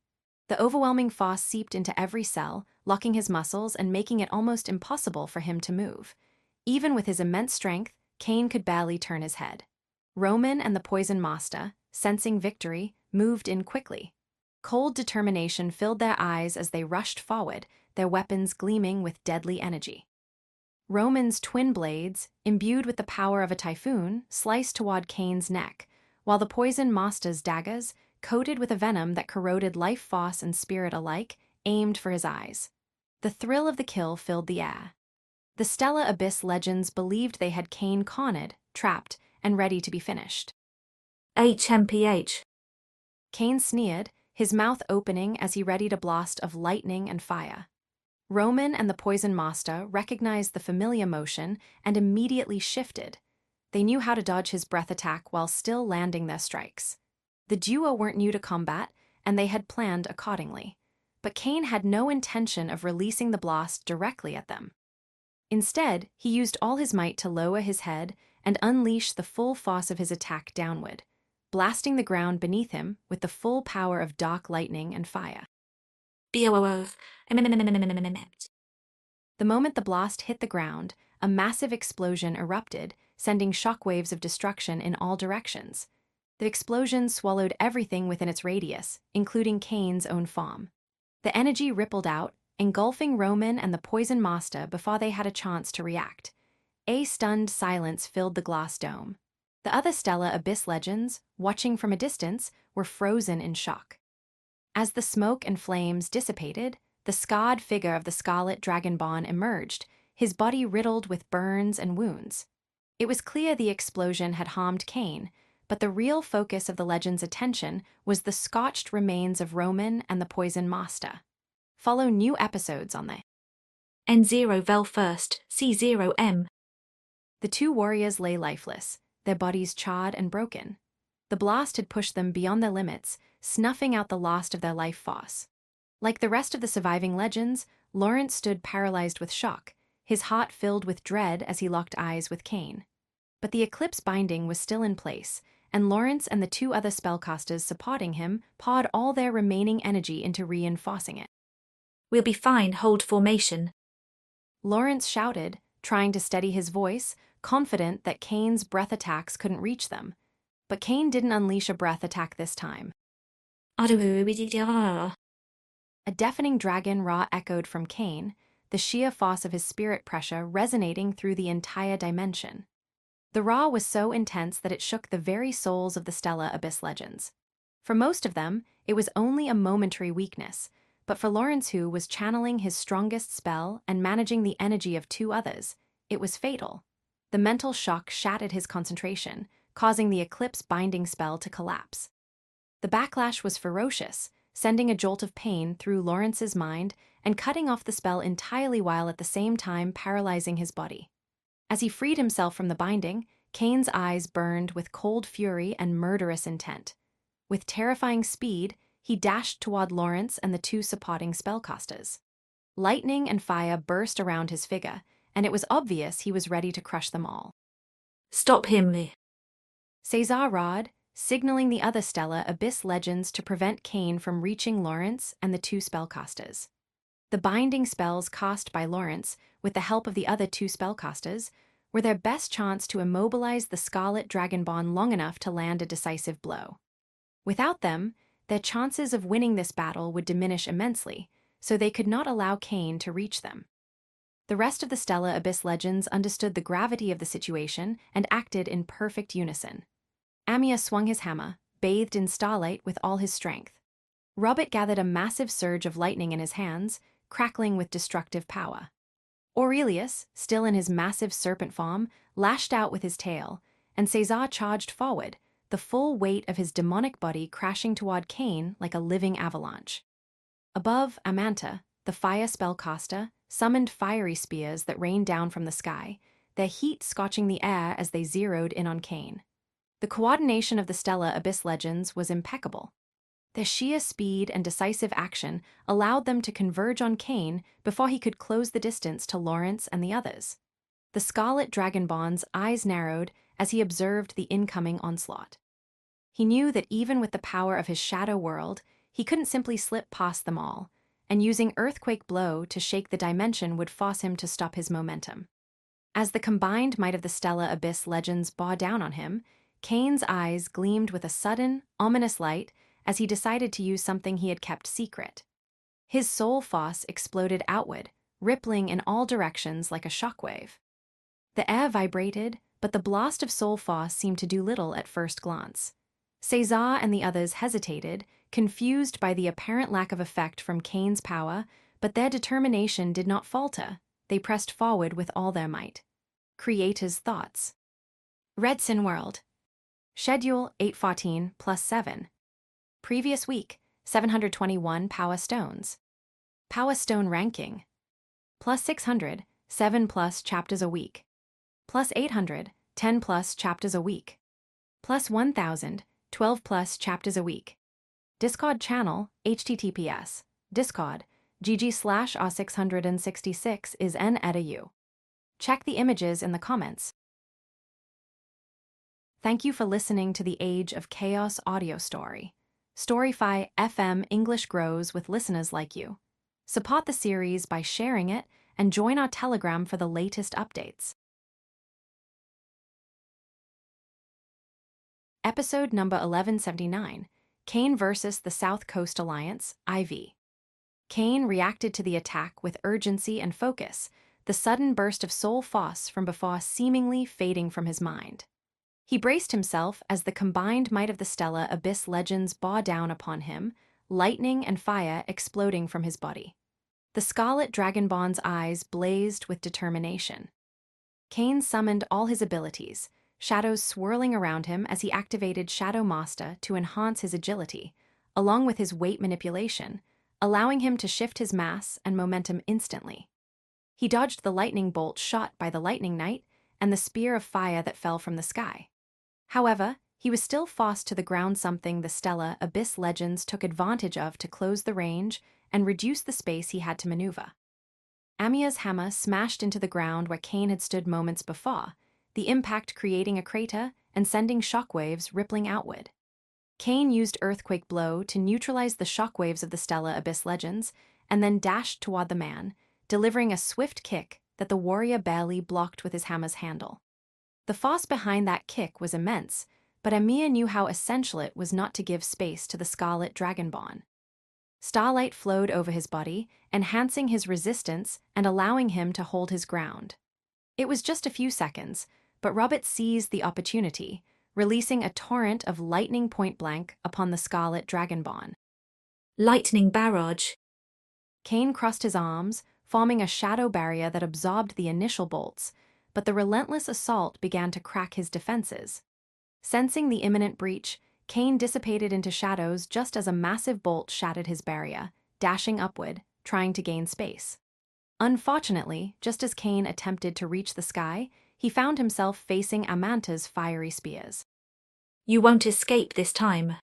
The overwhelming force seeped into every cell, locking his muscles and making it almost impossible for him to move. Even with his immense strength, Kane could barely turn his head. Roman and the Poison Master, sensing victory, moved in quickly. Cold determination filled their eyes as they rushed forward, their weapons gleaming with deadly energy. Roman's twin blades, imbued with the power of a typhoon, sliced toward Cain's neck, while the Poison Master's daggers, coated with a venom that corroded life force and spirit alike, aimed for his eyes. The thrill of the kill filled the air. The Stellar Abyss legends believed they had Cain cornered, trapped, and ready to be finished. HMPH. Cain sneered, his mouth opening as he readied a blast of lightning and fire. Roman and the Poison Master recognized the familiar motion and immediately shifted. They knew how to dodge his breath attack while still landing their strikes. The duo weren't new to combat, and they had planned accordingly. But Cain had no intention of releasing the blast directly at them. Instead, he used all his might to lower his head and unleash the full force of his attack downward, blasting the ground beneath him with the full power of dark lightning and fire. The moment the blast hit the ground, a massive explosion erupted, sending shockwaves of destruction in all directions. The explosion swallowed everything within its radius, including Cain's own form. The energy rippled out, engulfing Roman and the Poison Master before they had a chance to react. A stunned silence filled the glass dome. The other Stellar Abyss legends, watching from a distance, were frozen in shock. As the smoke and flames dissipated, the scarred figure of the Scarlet Dragonborn emerged, his body riddled with burns and wounds. It was clear the explosion had harmed Cain, but the real focus of the legend's attention was the scorched remains of Roman and the Poison Master. Follow new episodes on the N0 Vel First, C0M. The two warriors lay lifeless, their bodies charred and broken. The blast had pushed them beyond their limits, snuffing out the last of their life force. Like the rest of the surviving legends, Lawrence stood paralyzed with shock, his heart filled with dread as he locked eyes with Cain. But the Eclipse binding was still in place, and Lawrence and the two other spellcasters supporting him poured all their remaining energy into reinforcing it. We'll be fine, hold formation. Lawrence shouted, trying to steady his voice, confident that Cain's breath attacks couldn't reach them. But Cain didn't unleash a breath attack this time. A deafening dragon roar echoed from Cain, the sheer force of his spirit pressure resonating through the entire dimension. The roar was so intense that it shook the very souls of the Stellar Abyss legends. For most of them, it was only a momentary weakness, but for Lawrence, who was channeling his strongest spell and managing the energy of two others, it was fatal. The mental shock shattered his concentration, causing the Eclipse binding spell to collapse. The backlash was ferocious, sending a jolt of pain through Lawrence's mind and cutting off the spell entirely while at the same time paralyzing his body. As he freed himself from the binding, Cain's eyes burned with cold fury and murderous intent. With terrifying speed, he dashed toward Lawrence and the two supporting spellcasters. Lightning and fire burst around his figure, and it was obvious he was ready to crush them all. Stop him. Caesar roared, signaling the other Stellar Abyss legends to prevent Cain from reaching Lawrence and the two spellcasters. The binding spells cast by Lawrence, with the help of the other two spellcasters, were their best chance to immobilize the Scarlet Dragonborn long enough to land a decisive blow. Without them, their chances of winning this battle would diminish immensely, so they could not allow Cain to reach them. The rest of the Stellar Abyss legends understood the gravity of the situation and acted in perfect unison. Amia swung his hammer, bathed in starlight with all his strength. Robert gathered a massive surge of lightning in his hands, crackling with destructive power. Aurelius, still in his massive serpent form, lashed out with his tail, and Caesar charged forward, the full weight of his demonic body crashing toward Cain like a living avalanche. Above, Amanta, the fire spellcaster, summoned fiery spears that rained down from the sky, their heat scorching the air as they zeroed in on Cain. The coordination of the Stellar Abyss legends was impeccable. Their sheer speed and decisive action allowed them to converge on Cain before he could close the distance to Lawrence and the others. The Scarlet Dragonborn's eyes narrowed as he observed the incoming onslaught. He knew that even with the power of his shadow world, he couldn't simply slip past them all, and using Earthquake Blow to shake the dimension would force him to stop his momentum. As the combined might of the Stellar Abyss legends bore down on him, Cain's eyes gleamed with a sudden, ominous light as he decided to use something he had kept secret. His soul foss exploded outward, rippling in all directions like a shockwave. The air vibrated, but the blast of soul foss seemed to do little at first glance. Cesar and the others hesitated, confused by the apparent lack of effect from Kane's power, but their determination did not falter. They pressed forward with all their might. Creator's thoughts. Redsin World. Schedule 814 plus 7. Previous week, 721 Power Stones. Power Stone ranking. Plus 600, 7 plus chapters a week. Plus 800, 10 plus chapters a week. Plus 1000, 12 plus chapters a week. Discord channel, https, Discord, gg/r666 is n@u. Check the images in the comments. Thank you for listening to the Age of Chaos audio story. Storyfy FM English grows with listeners like you. Support the series by sharing it and join our Telegram for the latest updates. Episode number 1179, Kane vs. the South Coast Alliance, IV. Kane reacted to the attack with urgency and focus, the sudden burst of soul foss from before seemingly fading from his mind. He braced himself as the combined might of the stellar abyss legends bore down upon him, lightning and fire exploding from his body. The scarlet dragonborn's eyes blazed with determination. Kane summoned all his abilities, shadows swirling around him as he activated Shadow Master to enhance his agility, along with his weight manipulation, allowing him to shift his mass and momentum instantly. He dodged the lightning bolt shot by the Lightning Knight and the spear of fire that fell from the sky. However, he was still forced to the ground, something the stellar abyss legends took advantage of to close the range and reduce the space he had to maneuver. Amia's hammer smashed into the ground where Kane had stood moments before, the impact creating a crater and sending shockwaves rippling outward. Kane used Earthquake Blow to neutralize the shockwaves of the stellar abyss legends and then dashed toward the man, delivering a swift kick that the warrior barely blocked with his hammer's handle. The force behind that kick was immense, but Amia knew how essential it was not to give space to the Scarlet Dragonborn. Starlight flowed over his body, enhancing his resistance and allowing him to hold his ground. It was just a few seconds, but Robert seized the opportunity, releasing a torrent of lightning point-blank upon the Scarlet Dragonborn. Lightning barrage. Kane crossed his arms, forming a shadow barrier that absorbed the initial bolts, but the relentless assault began to crack his defenses. Sensing the imminent breach, Kane dissipated into shadows just as a massive bolt shattered his barrier, dashing upward, trying to gain space. Unfortunately, just as Kane attempted to reach the sky, he found himself facing Amanta's fiery spears. You won't escape this time.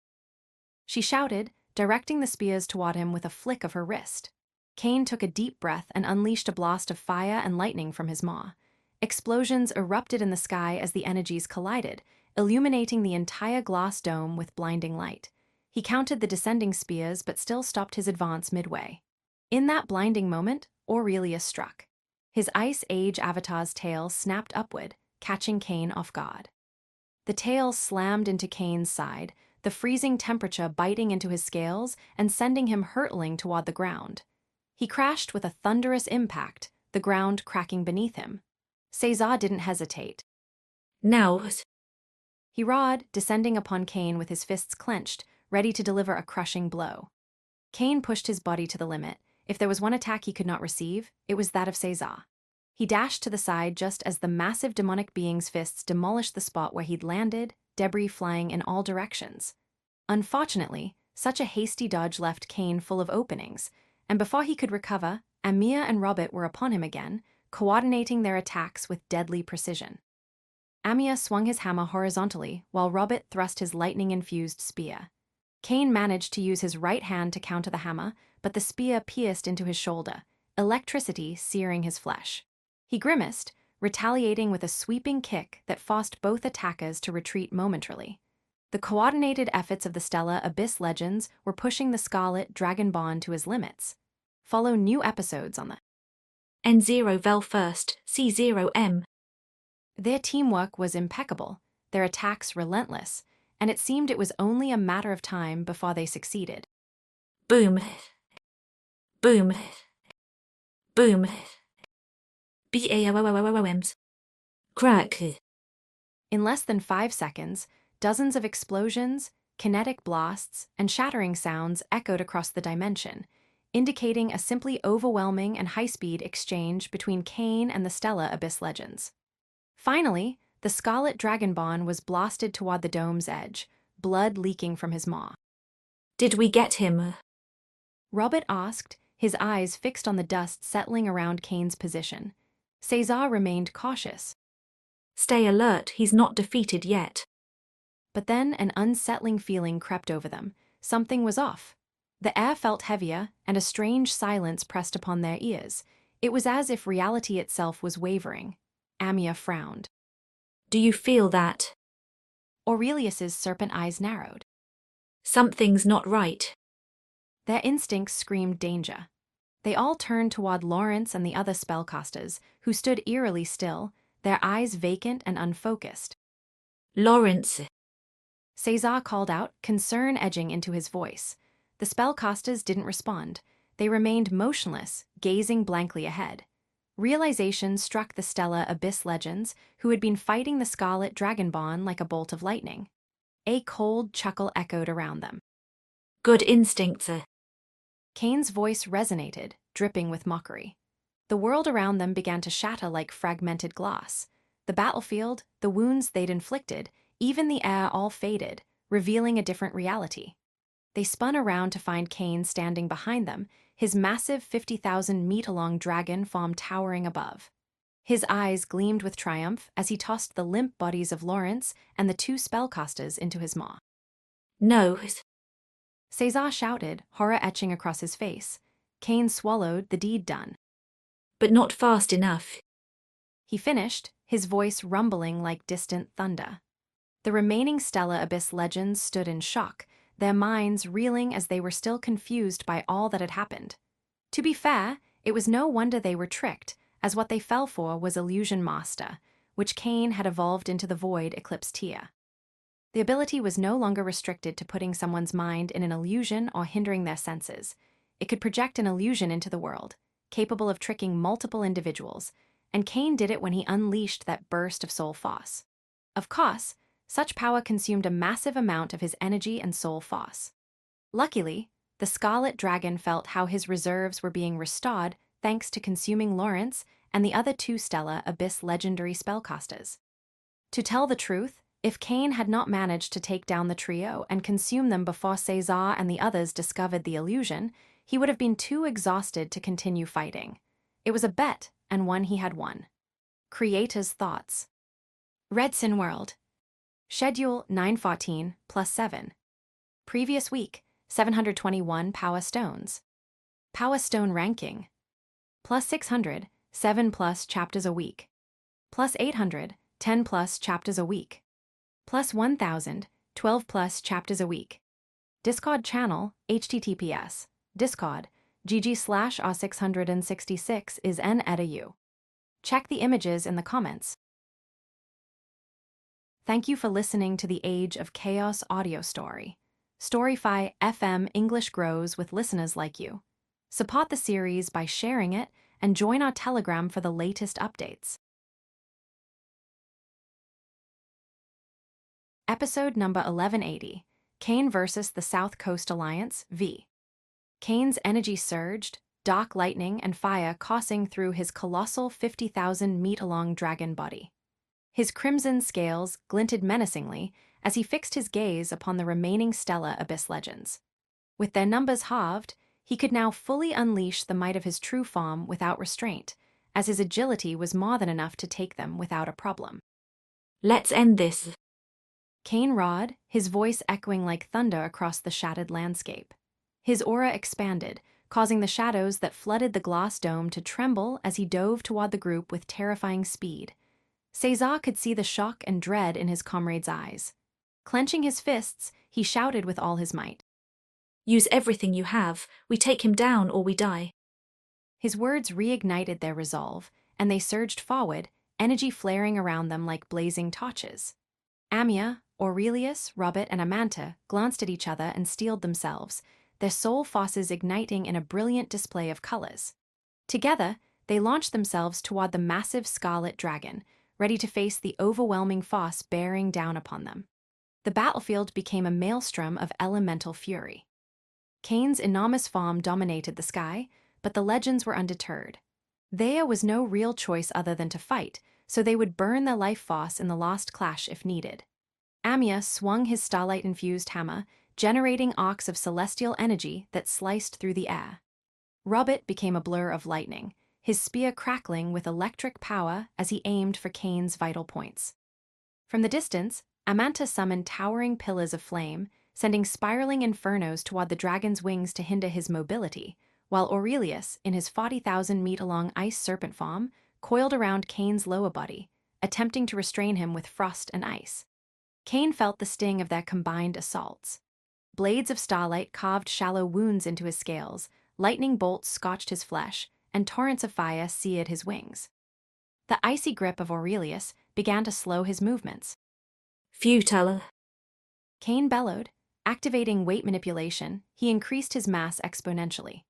She shouted, directing the spears toward him with a flick of her wrist. Kane took a deep breath and unleashed a blast of fire and lightning from his maw. Explosions erupted in the sky as the energies collided, illuminating the entire glass dome with blinding light. He counted the descending spears but still stopped his advance midway. In that blinding moment, Aurelius struck. His Ice Age avatar's tail snapped upward, catching Kane off guard. The tail slammed into Kane's side, the freezing temperature biting into his scales and sending him hurtling toward the ground. He crashed with a thunderous impact, the ground cracking beneath him. Cesar didn't hesitate. Now. He roared, descending upon Kane with his fists clenched, ready to deliver a crushing blow. Kane pushed his body to the limit. If there was one attack he could not receive, it was that of Cesar. He dashed to the side just as the massive demonic being's fists demolished the spot where he'd landed, debris flying in all directions. Unfortunately, such a hasty dodge left Kane full of openings, and before he could recover, Amia and Robert were upon him again, coordinating their attacks with deadly precision. Amia swung his hammer horizontally while Robert thrust his lightning-infused spear. Kane managed to use his right hand to counter the hammer, but the spear pierced into his shoulder, electricity searing his flesh. He grimaced, retaliating with a sweeping kick that forced both attackers to retreat momentarily. The coordinated efforts of the Stellar Abyss Legends were pushing the Scarlet Dragonborn to his limits. Follow new episodes on the N0 Vel first, C0M. Their teamwork was impeccable, their attacks relentless, and it seemed it was only a matter of time before they succeeded. Boom. Boom. Boom. BAOMs. Crack. In less than 5 seconds, dozens of explosions, kinetic blasts, and shattering sounds echoed across the dimension, indicating a simply overwhelming and high-speed exchange between Cain and the Stellar Abyss Legends. Finally, the Scarlet Dragonborn was blasted toward the dome's edge, blood leaking from his maw. Did we get him? Robert asked, his eyes fixed on the dust settling around Cain's position. Cesar remained cautious. Stay alert, he's not defeated yet. But then an unsettling feeling crept over them. Something was off. The air felt heavier, and a strange silence pressed upon their ears. It was as if reality itself was wavering. Amia frowned. Do you feel that? Aurelius's serpent eyes narrowed. Something's not right. Their instincts screamed danger. They all turned toward Lawrence and the other spellcasters, who stood eerily still, their eyes vacant and unfocused. Lawrence. Cesar called out, concern edging into his voice. The spellcasters didn't respond. They remained motionless, gazing blankly ahead. Realization struck the Stellar Abyss Legends, who had been fighting the Scarlet Dragonborn like a bolt of lightning. A cold chuckle echoed around them. Good instincts. Cain's voice resonated, dripping with mockery. The world around them began to shatter like fragmented glass. The battlefield, the wounds they'd inflicted, even the air all faded, revealing a different reality. They spun around to find Cain standing behind them, his massive 50,000-meter-long dragon form towering above. His eyes gleamed with triumph as he tossed the limp bodies of Lawrence and the 2 spellcasters into his maw. No. Cesar shouted, horror etching across his face. Cain swallowed, the deed done. But not fast enough. He finished, his voice rumbling like distant thunder. The remaining Stellar Abyss Legends stood in shock, their minds reeling as they were still confused by all that had happened. To be fair, it was no wonder they were tricked, as what they fell for was Illusion Master, which Cain had evolved into the Void Eclipse Tear. The ability was no longer restricted to putting someone's mind in an illusion or hindering their senses. It could project an illusion into the world, capable of tricking multiple individuals, and Cain did it when he unleashed that burst of soul force. Of course, such power consumed a massive amount of his energy and soul force. Luckily, the Scarlet Dragon felt how his reserves were being restored thanks to consuming Lawrence and the other 2 Stellar Abyss legendary spellcasters. To tell the truth, if Cain had not managed to take down the trio and consume them before Cesar and the others discovered the illusion, he would have been too exhausted to continue fighting. It was a bet, and one he had won. Creator's thoughts. Redsin World. Schedule 914 plus 7. Previous week, 721 Power Stones. Power Stone ranking. Plus 600, 7 plus chapters a week. Plus 800, 10 plus chapters a week. Plus 1,000, 12 plus chapters a week. Discord channel, https, Discord, gg/r666 is n@u. Check the images in the comments. Thank you for listening to the Age of Chaos audio story. Storyfy FM English grows with listeners like you. Support the series by sharing it and join our Telegram for the latest updates. Episode number 1180, Cain vs. the South Coast Alliance, v. Cain's energy surged, dark lightning and fire coursing through his colossal 50,000-meter-long dragon body. His crimson scales glinted menacingly as he fixed his gaze upon the remaining Stellar Abyss Legends. With their numbers halved, he could now fully unleash the might of his true form without restraint, as his agility was more than enough to take them without a problem. Let's end this. Cain roared, his voice echoing like thunder across the shattered landscape. His aura expanded, causing the shadows that flooded the glass dome to tremble as he dove toward the group with terrifying speed. Cesar could see the shock and dread in his comrade's eyes. Clenching his fists, he shouted with all his might. Use everything you have. We take him down or we die. His words reignited their resolve, and they surged forward, energy flaring around them like blazing torches. Amia, Aurelius, Robert, and Amanta glanced at each other and steeled themselves, their soul fosses igniting in a brilliant display of colors. Together, they launched themselves toward the massive scarlet dragon, ready to face the overwhelming fosse bearing down upon them. The battlefield became a maelstrom of elemental fury. Cain's enormous form dominated the sky, but the legends were undeterred. There was no real choice other than to fight, so they would burn their life force in the last clash if needed. Amia swung his starlight-infused hammer, generating arcs of celestial energy that sliced through the air. Robert became a blur of lightning, his spear crackling with electric power as he aimed for Cain's vital points. From the distance, Amanta summoned towering pillars of flame, sending spiraling infernos toward the dragon's wings to hinder his mobility, while Aurelius, in his 40,000-meter-long ice serpent form, coiled around Cain's lower body, attempting to restrain him with frost and ice. Cain felt the sting of their combined assaults. Blades of starlight carved shallow wounds into his scales, lightning bolts scorched his flesh, and torrents of fire seared his wings. The icy grip of Aurelius began to slow his movements. Futile. Cain bellowed. Activating weight manipulation, he increased his mass exponentially.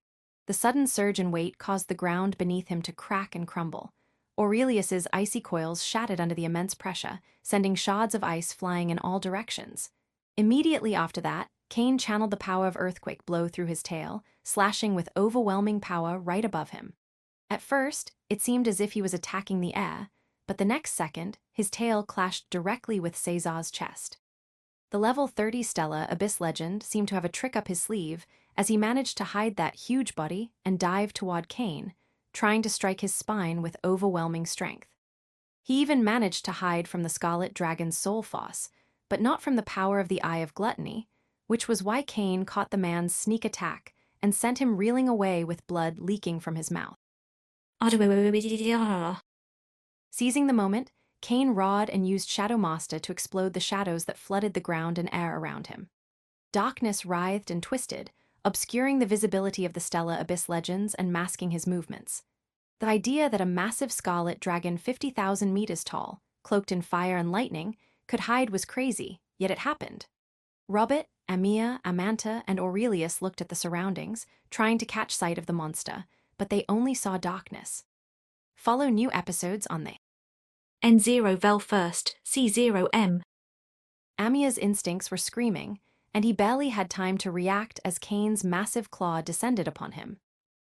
The sudden surge in weight caused the ground beneath him to crack and crumble. Aurelius's icy coils shattered under the immense pressure, sending shards of ice flying in all directions. Immediately after that, Cain channeled the power of earthquake blow through his tail, slashing with overwhelming power right above him. At first, it seemed as if he was attacking the air, but the next second, his tail clashed directly with Caesar's chest. The level 30 Stellar Abyss Legend seemed to have a trick up his sleeve as he managed to hide that huge body and dive toward Cain, trying to strike his spine with overwhelming strength. He even managed to hide from the Scarlet Dragon's soul fosse, but not from the power of the Eye of Gluttony, which was why Cain caught the man's sneak attack and sent him reeling away with blood leaking from his mouth. Seizing the moment, Cain roared and used Shadow Master to explode the shadows that flooded the ground and air around him. Darkness writhed and twisted, obscuring the visibility of the Stellar Abyss Legends and masking his movements. The idea that a massive scarlet dragon 50,000 meters tall, cloaked in fire and lightning, could hide was crazy, yet it happened. Robert, Amia, Amanta, and Aurelius looked at the surroundings, trying to catch sight of the monster, but they only saw darkness. Follow new episodes on the N0 Vel first, C0M. Amia's instincts were screaming, and he barely had time to react as Cain's massive claw descended upon him.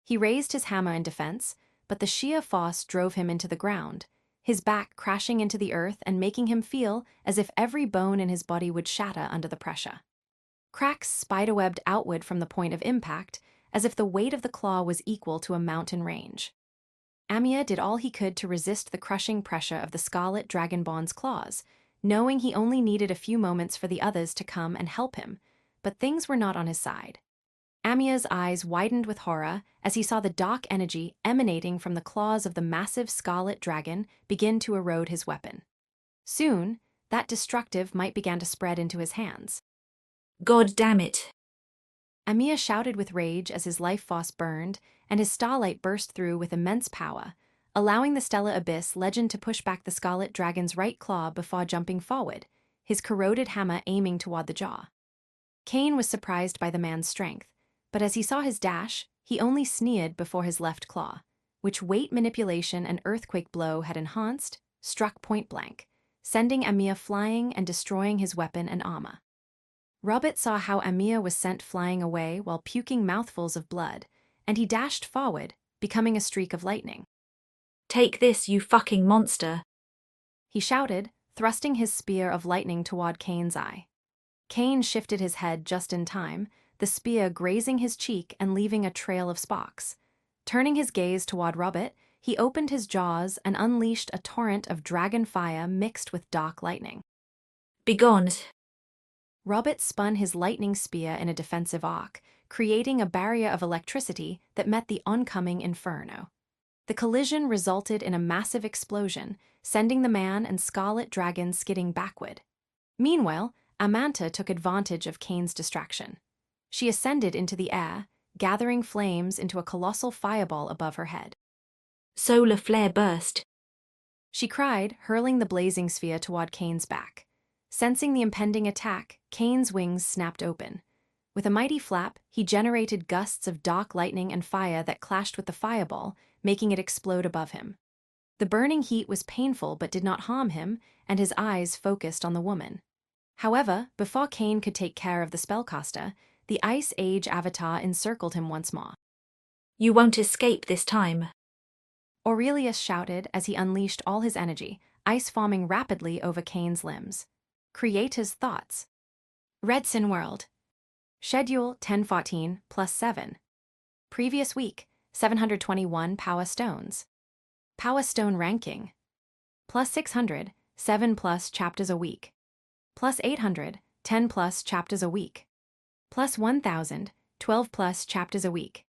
He raised his hammer in defense, but the sheer force drove him into the ground, his back crashing into the earth and making him feel as if every bone in his body would shatter under the pressure. Cracks spiderwebbed outward from the point of impact, as if the weight of the claw was equal to a mountain range. Amia did all he could to resist the crushing pressure of the Scarlet Dragonborn's claws, knowing he only needed a few moments for the others to come and help him, but things were not on his side. Amia's eyes widened with horror as he saw the dark energy emanating from the claws of the massive Scarlet Dragon begin to erode his weapon. Soon, that destructive might begin to spread into his hands. God damn it. Amia shouted with rage as his life force burned, and his starlight burst through with immense power, allowing the Stellar Abyss Legend to push back the Scarlet Dragon's right claw before jumping forward, his corroded hammer aiming toward the jaw. Cain was surprised by the man's strength, but as he saw his dash, he only sneered before his left claw, which weight manipulation and earthquake blow had enhanced, struck point blank, sending Amia flying and destroying his weapon and armor. Robert saw how Amia was sent flying away while puking mouthfuls of blood, and he dashed forward, becoming a streak of lightning. Take this, you fucking monster. He shouted, thrusting his spear of lightning toward Cain's eye. Cain shifted his head just in time, the spear grazing his cheek and leaving a trail of sparks. Turning his gaze toward Robert, he opened his jaws and unleashed a torrent of dragon fire mixed with dark lightning. Begone. Robert spun his lightning spear in a defensive arc, creating a barrier of electricity that met the oncoming inferno. The collision resulted in a massive explosion, sending the man and Scarlet Dragon skidding backward. Meanwhile, Amanta took advantage of Cain's distraction. She ascended into the air, gathering flames into a colossal fireball above her head. Solar flare burst. She cried, hurling the blazing sphere toward Cain's back. Sensing the impending attack, Cain's wings snapped open. With a mighty flap, he generated gusts of dark lightning and fire that clashed with the fireball, making it explode above him. The burning heat was painful but did not harm him, and his eyes focused on the woman. However, before Cain could take care of the spellcaster, the Ice Age avatar encircled him once more. You won't escape this time. Aurelius shouted as he unleashed all his energy, ice forming rapidly over Cain's limbs. Creator's thoughts. Redsin World. Schedule 1014 plus 7. Previous week, 721 Power Stones. Power Stone ranking. Plus 600, 7 plus chapters a week. Plus 800, 10 plus chapters a week. Plus 1000, 12 plus chapters a week.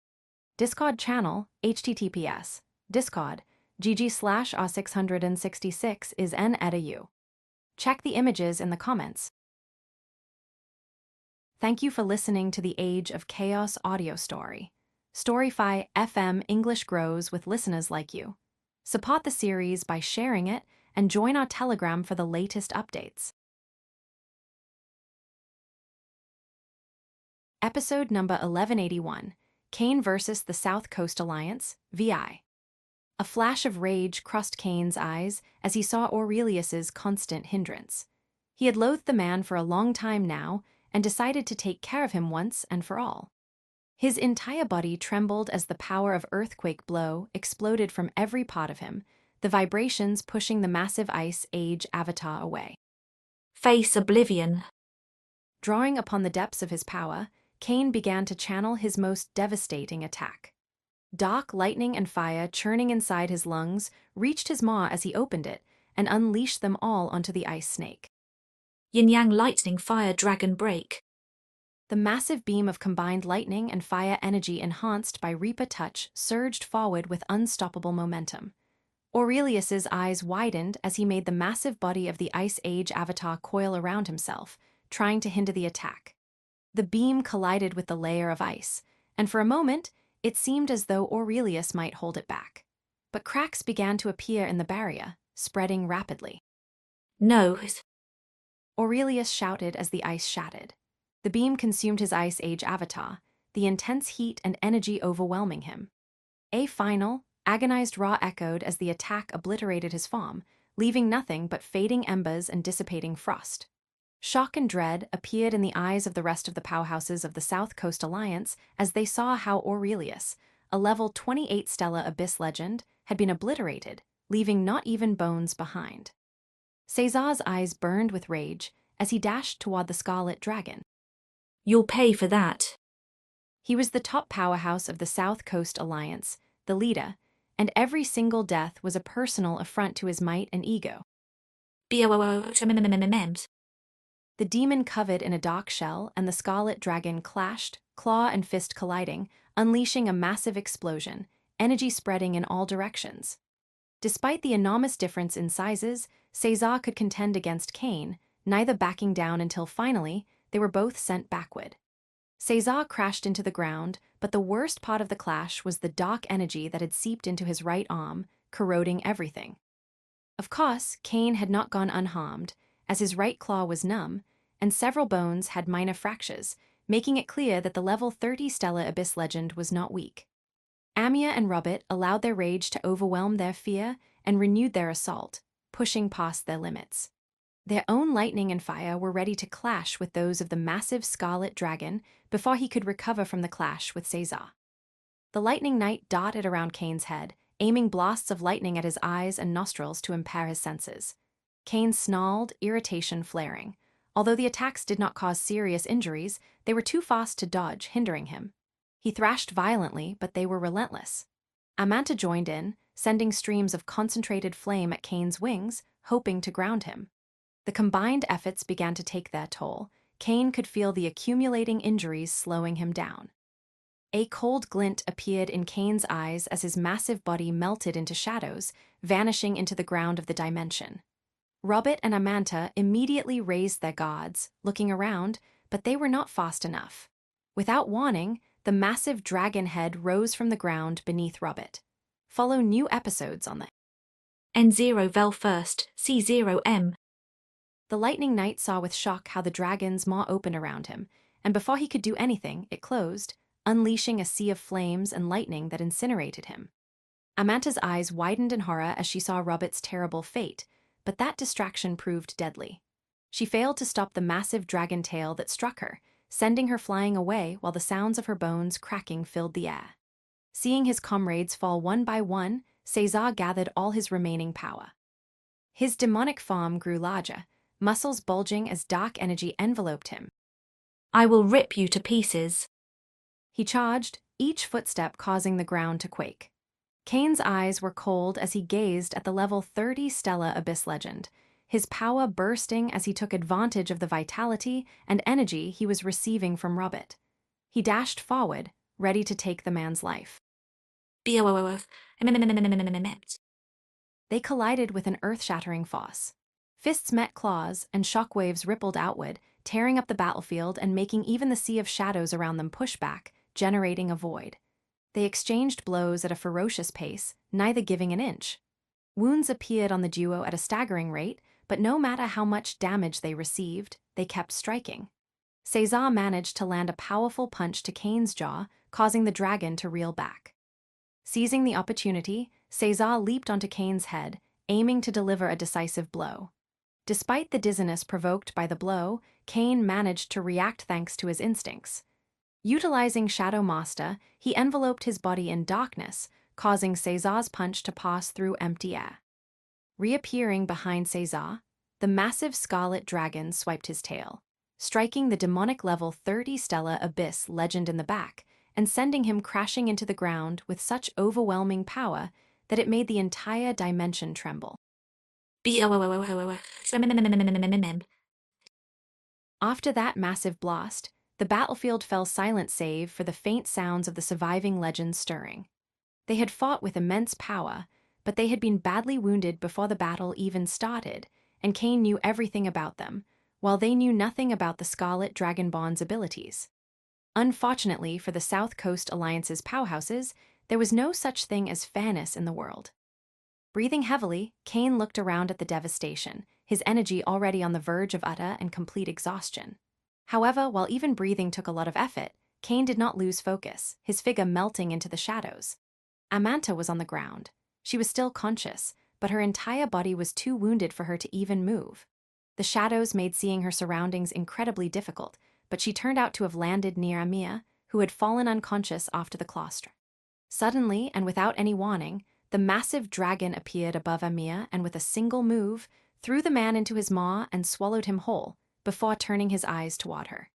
Discord channel, https, discord, gg/r666 is n-edu. Check the images in the comments. Thank you for listening to the Age of Chaos audio story. Storyfy FM English grows with listeners like you. Support the series by sharing it and join our Telegram for the latest updates. Episode number 1181, Cain vs. the South Coast Alliance, VI. A flash of rage crossed Cain's eyes as he saw Aurelius's constant hindrance. He had loathed the man for a long time now and decided to take care of him once and for all. His entire body trembled as the power of earthquake blow exploded from every part of him, the vibrations pushing the massive Ice Age avatar away. Face oblivion. Drawing upon the depths of his power, Cain began to channel his most devastating attack. Dark lightning and fire churning inside his lungs reached his maw as he opened it and unleashed them all onto the ice snake. Yin-yang lightning fire dragon break. The massive beam of combined lightning and fire energy enhanced by Reaper Touch surged forward with unstoppable momentum. Aurelius's eyes widened as he made the massive body of the Ice Age avatar coil around himself, trying to hinder the attack. The beam collided with the layer of ice, and for a moment, it seemed as though Aurelius might hold it back. But cracks began to appear in the barrier, spreading rapidly. No. Aurelius shouted as the ice shattered. The beam consumed his Ice Age avatar, the intense heat and energy overwhelming him. A final, agonized roar echoed as the attack obliterated his form, leaving nothing but fading embers and dissipating frost. Shock and dread appeared in the eyes of the rest of the powerhouses of the South Coast Alliance as they saw how Aurelius, a level 28 stellar abyss legend, had been obliterated, leaving not even bones behind. Caesar's eyes burned with rage as he dashed toward the Scarlet Dragon. You'll pay for that. He was the top powerhouse of the South Coast Alliance, the leader, and every single death was a personal affront to his might and ego. The demon covered in a dark shell and the Scarlet Dragon clashed, claw and fist colliding, unleashing a massive explosion, energy spreading in all directions. Despite the enormous difference in sizes, Caesar could contend against Cain, neither backing down until finally they were both sent backward. Caesar crashed into the ground, but the worst part of the clash was the dark energy that had seeped into his right arm, corroding everything. Of course, Cain had not gone unharmed, as his right claw was numb, and several bones had minor fractures, making it clear that the level 30 stellar abyss legend was not weak. Amia and Robert allowed their rage to overwhelm their fear and renewed their assault, pushing past their limits. Their own lightning and fire were ready to clash with those of the massive Scarlet Dragon before he could recover from the clash with Caesar. The Lightning Knight darted around Cain's head, aiming blasts of lightning at his eyes and nostrils to impair his senses. Cain snarled, irritation flaring. Although the attacks did not cause serious injuries, they were too fast to dodge, hindering him. He thrashed violently, but they were relentless. Amanta joined in, sending streams of concentrated flame at Cain's wings, hoping to ground him. The combined efforts began to take their toll. Cain could feel the accumulating injuries slowing him down. A cold glint appeared in Cain's eyes as his massive body melted into shadows, vanishing into the ground of the dimension. Robert and Amanta immediately raised their guards, looking around, but they were not fast enough. Without warning, the massive dragon head rose from the ground beneath Robert. Follow new episodes on the N0 Vel first, C0M. The Lightning Knight saw with shock how the dragon's maw opened around him, and before he could do anything, it closed, unleashing a sea of flames and lightning that incinerated him. Amanta's eyes widened in horror as she saw Robert's terrible fate, but that distraction proved deadly. She failed to stop the massive dragon tail that struck her, sending her flying away while the sounds of her bones cracking filled the air. Seeing his comrades fall one by one, Cesar gathered all his remaining power. His demonic form grew larger, muscles bulging as dark energy enveloped him. I will rip you to pieces. He charged, each footstep causing the ground to quake. Kane's eyes were cold as he gazed at the level 30 Stellar Abyss legend, his power bursting as he took advantage of the vitality and energy he was receiving from Robert. He dashed forward, ready to take the man's life. They collided with an earth-shattering force. Fists met claws, and shockwaves rippled outward, tearing up the battlefield and making even the sea of shadows around them push back, generating a void. They exchanged blows at a ferocious pace, neither giving an inch. Wounds appeared on the duo at a staggering rate, but no matter how much damage they received, they kept striking. Cesar managed to land a powerful punch to Kane's jaw, causing the dragon to reel back. Seizing the opportunity, Cesar leaped onto Kane's head, aiming to deliver a decisive blow. Despite the dizziness provoked by the blow, Kane managed to react thanks to his instincts. Utilizing Shadow Master, he enveloped his body in darkness, causing Cesar's punch to pass through empty air. Reappearing behind Cesar, the massive scarlet dragon swiped his tail, striking the demonic level 30 Stellar Abyss legend in the back and sending him crashing into the ground with such overwhelming power that it made the entire dimension tremble. After that massive blast, the battlefield fell silent save for the faint sounds of the surviving legends stirring. They had fought with immense power, but they had been badly wounded before the battle even started, and Kane knew everything about them, while they knew nothing about the Scarlet Dragonborn's abilities. Unfortunately for the South Coast Alliance's powerhouses, there was no such thing as fairness in the world. Breathing heavily, Kane looked around at the devastation, his energy already on the verge of utter and complete exhaustion. However, while even breathing took a lot of effort, Kane did not lose focus, his figure melting into the shadows. Amanta was on the ground. She was still conscious, but her entire body was too wounded for her to even move. The shadows made seeing her surroundings incredibly difficult, but she turned out to have landed near Amir, who had fallen unconscious after the claustre. Suddenly, and without any warning, the massive dragon appeared above Amir and with a single move, threw the man into his maw and swallowed him whole, before turning his eyes toward her.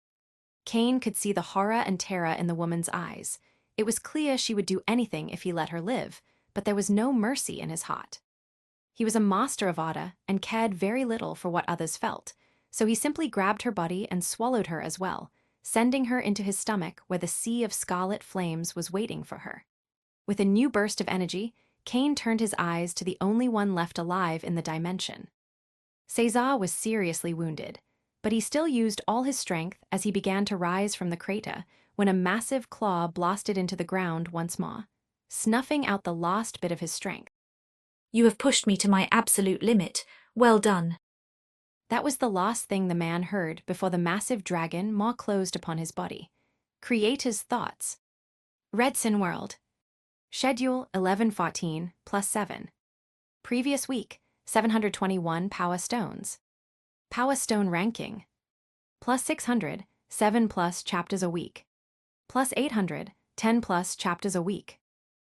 Kane could see the horror and terror in the woman's eyes. It was clear she would do anything if he let her live, but there was no mercy in his heart. He was a master of order and cared very little for what others felt, so he simply grabbed her body and swallowed her as well, sending her into his stomach where the sea of scarlet flames was waiting for her. With a new burst of energy, Kane turned his eyes to the only one left alive in the dimension. Cesar was seriously wounded, but he still used all his strength as he began to rise from the crater when a massive claw blasted into the ground once more, snuffing out the last bit of his strength. You have pushed me to my absolute limit. Well done. That was the last thing the man heard before the massive dragon maw closed upon his body. Creator's thoughts. Redson World. Schedule 1114 plus 7. Previous week, 721 Power Stones. Power Stone ranking. Plus 600, 7 plus chapters a week. Plus 800, 10 plus chapters a week.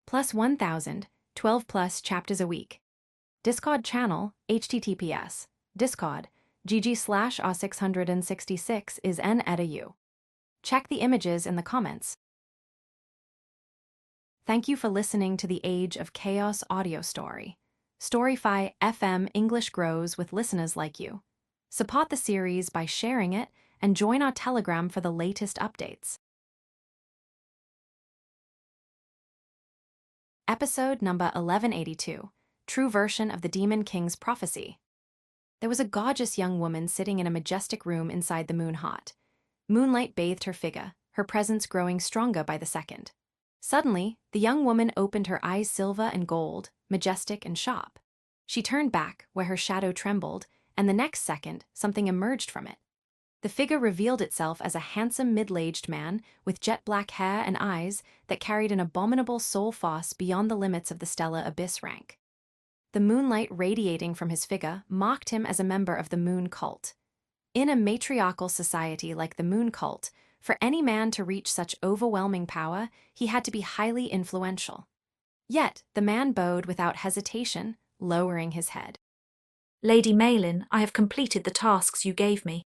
Plus 1000, 12 plus chapters a week. Discord channel, https, discord, gg/r666 is n-edu. Check the images in the comments. Thank you for listening to the Age of Chaos audio story. Storyfy FM English grows with listeners like you. Support the series by sharing it and join our Telegram for the latest updates. Episode number 1182, True Version of the Demon King's Prophecy. There was a gorgeous young woman sitting in a majestic room inside the moon hut. Moonlight bathed her figure, her presence growing stronger by the second. Suddenly, the young woman opened her eyes silver and gold, majestic and sharp. She turned back, where her shadow trembled, and the next second, something emerged from it. The figure revealed itself as a handsome middle-aged man with jet-black hair and eyes that carried an abominable soul force beyond the limits of the stellar abyss rank. The moonlight radiating from his figure mocked him as a member of the Moon Cult. In a matriarchal society like the Moon Cult, for any man to reach such overwhelming power, he had to be highly influential. Yet, the man bowed without hesitation, lowering his head. Lady Malin, I have completed the tasks you gave me.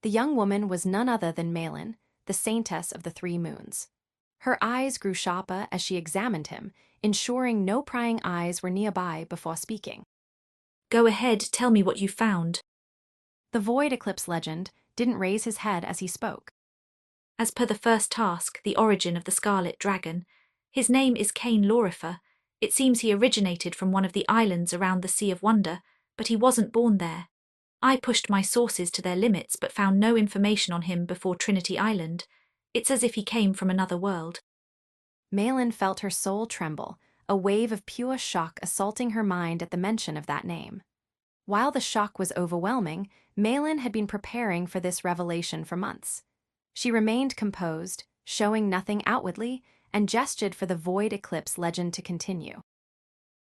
The young woman was none other than Malin, the saintess of the Three Moons. Her eyes grew sharper as she examined him, ensuring no prying eyes were nearby before speaking. Go ahead, tell me what you found. The Void Eclipse legend didn't raise his head as he spoke. As per the first task, the origin of the Scarlet Dragon, his name is Cain Lorifer. It seems he originated from one of the islands around the Sea of Wonder, but he wasn't born there. I pushed my sources to their limits but found no information on him before Trinity Island. It's as if he came from another world. Malin felt her soul tremble, a wave of pure shock assaulting her mind at the mention of that name. While the shock was overwhelming, Malin had been preparing for this revelation for months. She remained composed, showing nothing outwardly, and gestured for the Void Eclipse legend to continue.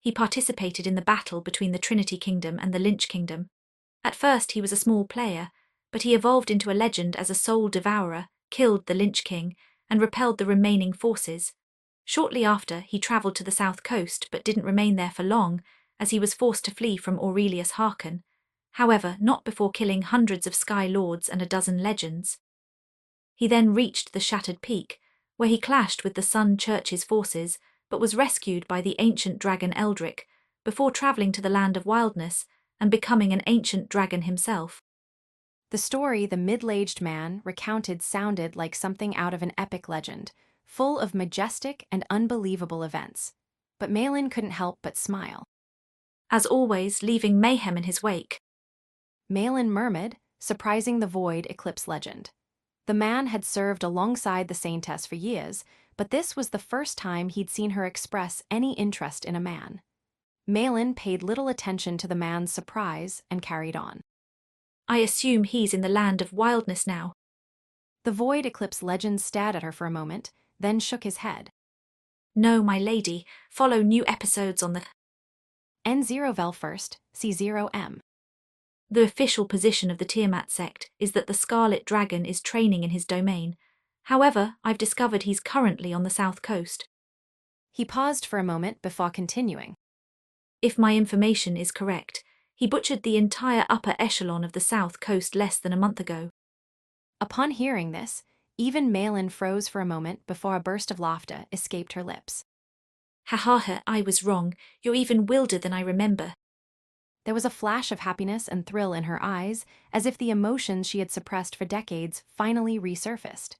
He participated in the battle between the Trinity Kingdom and the Lynch Kingdom. At first he was a small player, but he evolved into a legend as a soul devourer, killed the Lynch King, and repelled the remaining forces. Shortly after, he travelled to the south coast but didn't remain there for long, as he was forced to flee from Aurelius Harkon. However, not before killing hundreds of Sky Lords and a dozen legends. He then reached the Shattered Peak, where he clashed with the Sun Church's forces, but was rescued by the ancient dragon Eldric, before travelling to the Land of Wildness and becoming an ancient dragon himself. The story the middle-aged man recounted sounded like something out of an epic legend, full of majestic and unbelievable events. But Malin couldn't help but smile. As always, leaving mayhem in his wake. Malin murmured, surprising the Void Eclipse legend. The man had served alongside the Saintess for years, but this was the first time he'd seen her express any interest in a man. Malin paid little attention to the man's surprise and carried on. I assume he's in the Land of Wildness now. The Void Eclipse legend stared at her for a moment, then shook his head. No, my lady, follow new episodes on the N0vel first, C0M. The official position of the Tiamat sect is that the Scarlet Dragon is training in his domain. However, I've discovered he's currently on the south coast. He paused for a moment before continuing. If my information is correct, he butchered the entire upper echelon of the south coast less than a month ago. Upon hearing this, even Malin froze for a moment before a burst of laughter escaped her lips. Ha ha ha, I was wrong. You're even wilder than I remember. There was a flash of happiness and thrill in her eyes, as if the emotions she had suppressed for decades finally resurfaced.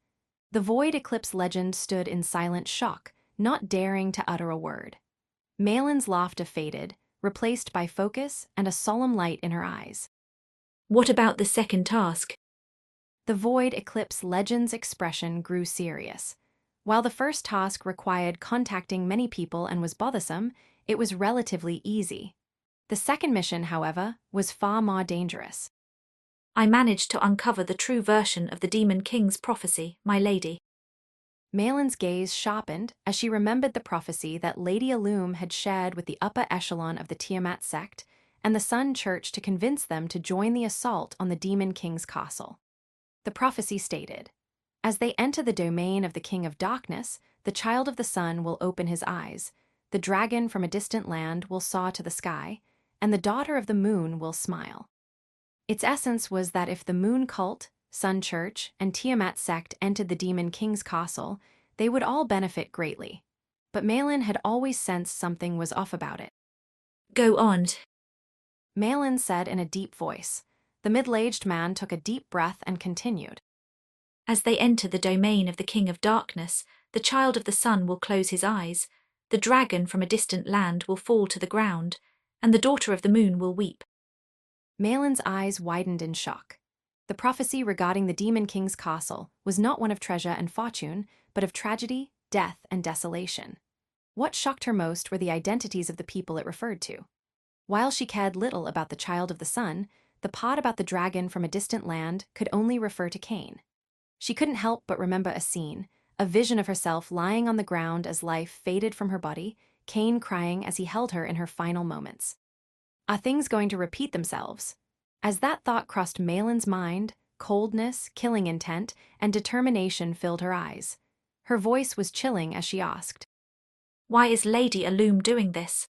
The Void Eclipse legend stood in silent shock, not daring to utter a word. Malin's laughter faded, replaced by focus and a solemn light in her eyes. What about the second task? The Void Eclipse legend's expression grew serious. While the first task required contacting many people and was bothersome, it was relatively easy. The second mission, however, was far more dangerous. I managed to uncover the true version of the Demon King's prophecy, my lady. Malin's gaze sharpened as she remembered the prophecy that Lady Illum had shared with the upper echelon of the Tiamat sect and the Sun Church to convince them to join the assault on the Demon King's castle. The prophecy stated, "As they enter the domain of the King of Darkness, the Child of the Sun will open his eyes, the dragon from a distant land will soar to the sky, and the Daughter of the Moon will smile." Its essence was that if the Moon Cult, Sun Church, and Tiamat sect entered the Demon King's castle, they would all benefit greatly. But Malin had always sensed something was off about it. Go on. Malin said in a deep voice. The middle-aged man took a deep breath and continued. As they enter the domain of the King of Darkness, the Child of the Sun will close his eyes, the dragon from a distant land will fall to the ground, and the Daughter of the Moon will weep. Malin's eyes widened in shock. The prophecy regarding the Demon King's castle was not one of treasure and fortune, but of tragedy, death, and desolation. What shocked her most were the identities of the people it referred to. While she cared little about the Child of the Sun, the part about the dragon from a distant land could only refer to Cain. She couldn't help but remember a scene, a vision of herself lying on the ground as life faded from her body, Cain crying as he held her in her final moments. Are things going to repeat themselves? As that thought crossed Malin's mind, coldness, killing intent, and determination filled her eyes. Her voice was chilling as she asked, Why is Lady Alum doing this?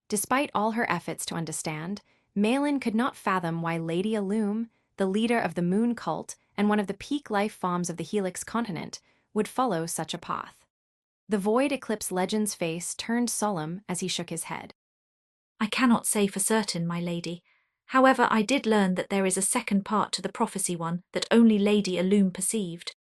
Despite all her efforts to understand, Malin could not fathom why Lady Alum, the leader of the Moon Cult and one of the peak life forms of the Helix continent, would follow such a path. The Void Eclipse legend's face turned solemn as he shook his head. I cannot say for certain, my lady. However, I did learn that there is a second part to the prophecy one that only Lady Alum perceived.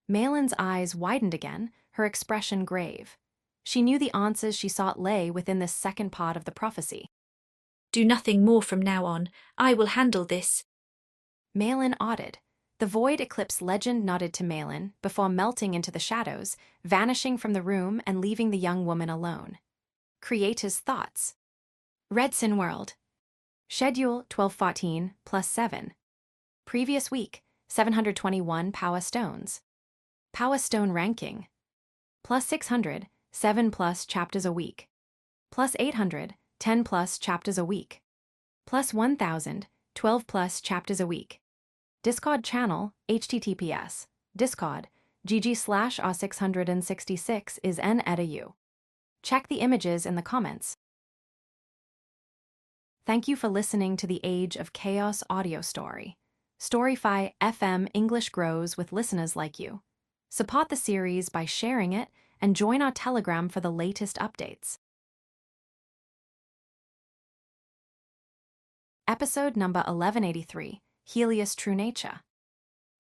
Malin's eyes widened again, her expression grave. She knew the answers she sought lay within this second part of the prophecy. Do nothing more from now on. I will handle this. Malin nodded. The Void Eclipse legend nodded to Malin before melting into the shadows, vanishing from the room and leaving the young woman alone. Creator's thoughts. Redson World. Schedule 1214 plus 7. Previous week, 721 Power Stones. Power Stone ranking. Plus 600, 7 plus chapters a week. Plus 800, 10 plus chapters a week. Plus 1000, 12 plus chapters a week. Discord channel, https, Discord, gg/r666 is n-edu. Check the images in the comments. Thank you for listening to the Age of Chaos audio story. Storyfy FM English grows with listeners like you. Support the series by sharing it and join our Telegram for the latest updates. Episode number 1183, Helios' True Nature.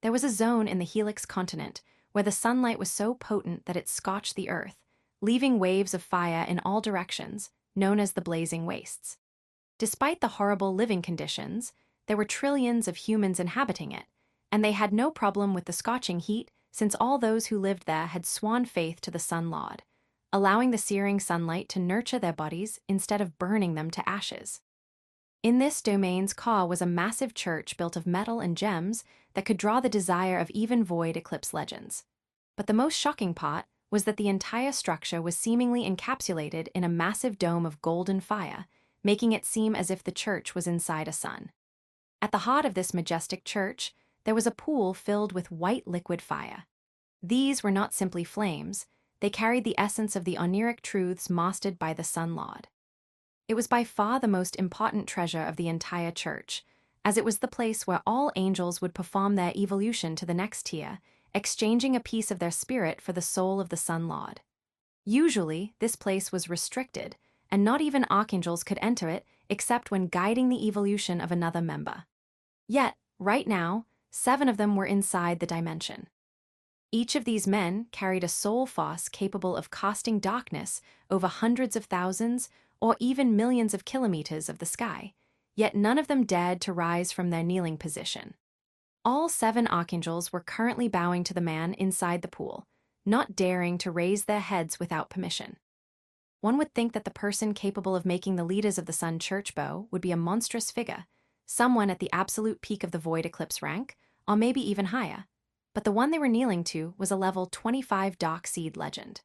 There was a zone in the Helix continent where the sunlight was so potent that it scorched the earth, leaving waves of fire in all directions, known as the Blazing Wastes. Despite the horrible living conditions, there were trillions of humans inhabiting it, and they had no problem with the scorching heat since all those who lived there had sworn faith to the Sun Lord, allowing the searing sunlight to nurture their bodies instead of burning them to ashes. In this domain's core was a massive church built of metal and gems that could draw the desire of even Void Eclipse legends. But the most shocking part was that the entire structure was seemingly encapsulated in a massive dome of golden fire, making it seem as if the church was inside a sun. At the heart of this majestic church, there was a pool filled with white liquid fire. These were not simply flames, they carried the essence of the oniric truths mastered by the Sun Lord. It was by far the most important treasure of the entire church, as it was the place where all angels would perform their evolution to the next tier, exchanging a piece of their spirit for the soul of the Sun Lord. Usually, this place was restricted, and not even archangels could enter it except when guiding the evolution of another member. Yet, right now, 7 of them were inside the dimension. Each of these men carried a soul force capable of casting darkness over hundreds of thousands or even millions of kilometers of the sky, yet none of them dared to rise from their kneeling position. All 7 archangels were currently bowing to the man inside the pool, not daring to raise their heads without permission. One would think that the person capable of making the leaders of the Sun Church bow would be a monstrous figure, someone at the absolute peak of the Void Eclipse rank, or maybe even higher. But the one they were kneeling to was a level 25 Darkseid legend.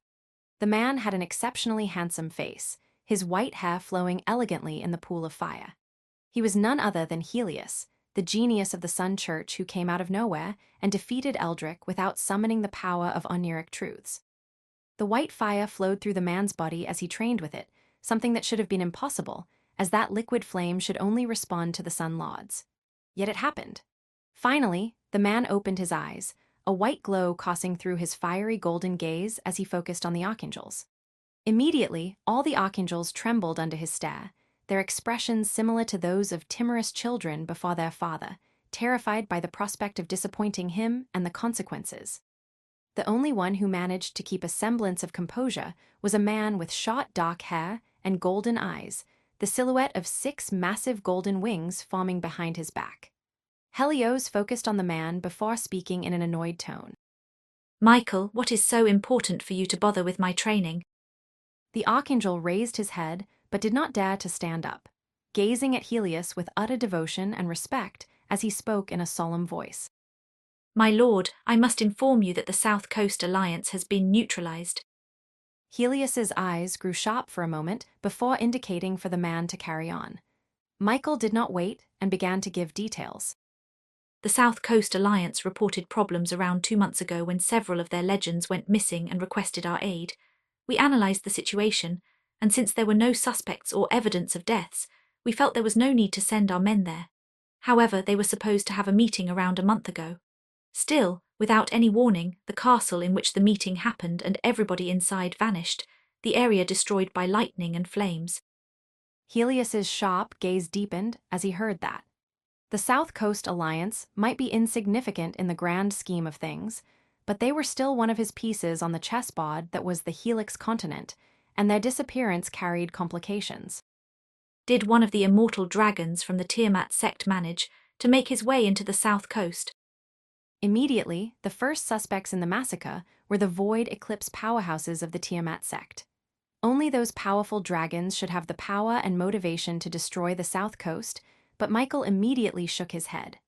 The man had an exceptionally handsome face, his white hair flowing elegantly in the pool of fire. He was none other than Helios, the genius of the Sun Church who came out of nowhere and defeated Eldrick without summoning the power of oniric truths. The white fire flowed through the man's body as he trained with it, something that should have been impossible, as that liquid flame should only respond to the Sun Lords. Yet it happened. Finally, the man opened his eyes, a white glow coursing through his fiery golden gaze as he focused on the archangels. Immediately, all the archangels trembled under his stare, their expressions similar to those of timorous children before their father, terrified by the prospect of disappointing him and the consequences. The only one who managed to keep a semblance of composure was a man with short dark hair and golden eyes, the silhouette of 6 massive golden wings forming behind his back. Helios focused on the man before speaking in an annoyed tone. Michael, what is so important for you to bother with my training? The archangel raised his head, but did not dare to stand up. gazing at Helios with utter devotion and respect as he spoke in a solemn voice. My lord, I must inform you that the South Coast Alliance has been neutralized. Helios's eyes grew sharp for a moment before indicating for the man to carry on. Michael did not wait and began to give details. The South Coast Alliance reported problems around 2 months ago when several of their legends went missing and requested our aid. We analyzed the situation, and since there were no suspects or evidence of deaths, we felt there was no need to send our men there. However, they were supposed to have a meeting around a month ago. Still, without any warning, the castle in which the meeting happened and everybody inside vanished, the area destroyed by lightning and flames. Helios's sharp gaze deepened as he heard that. The South Coast Alliance might be insignificant in the grand scheme of things, but they were still one of his pieces on the chessboard that was the Helix continent, and their disappearance carried complications. Did one of the immortal dragons from the Tiamat sect manage to make his way into the South Coast? Immediately, the first suspects in the massacre were the Void Eclipse powerhouses of the Tiamat sect. Only those powerful dragons should have the power and motivation to destroy the South Coast, but Michael immediately shook his head.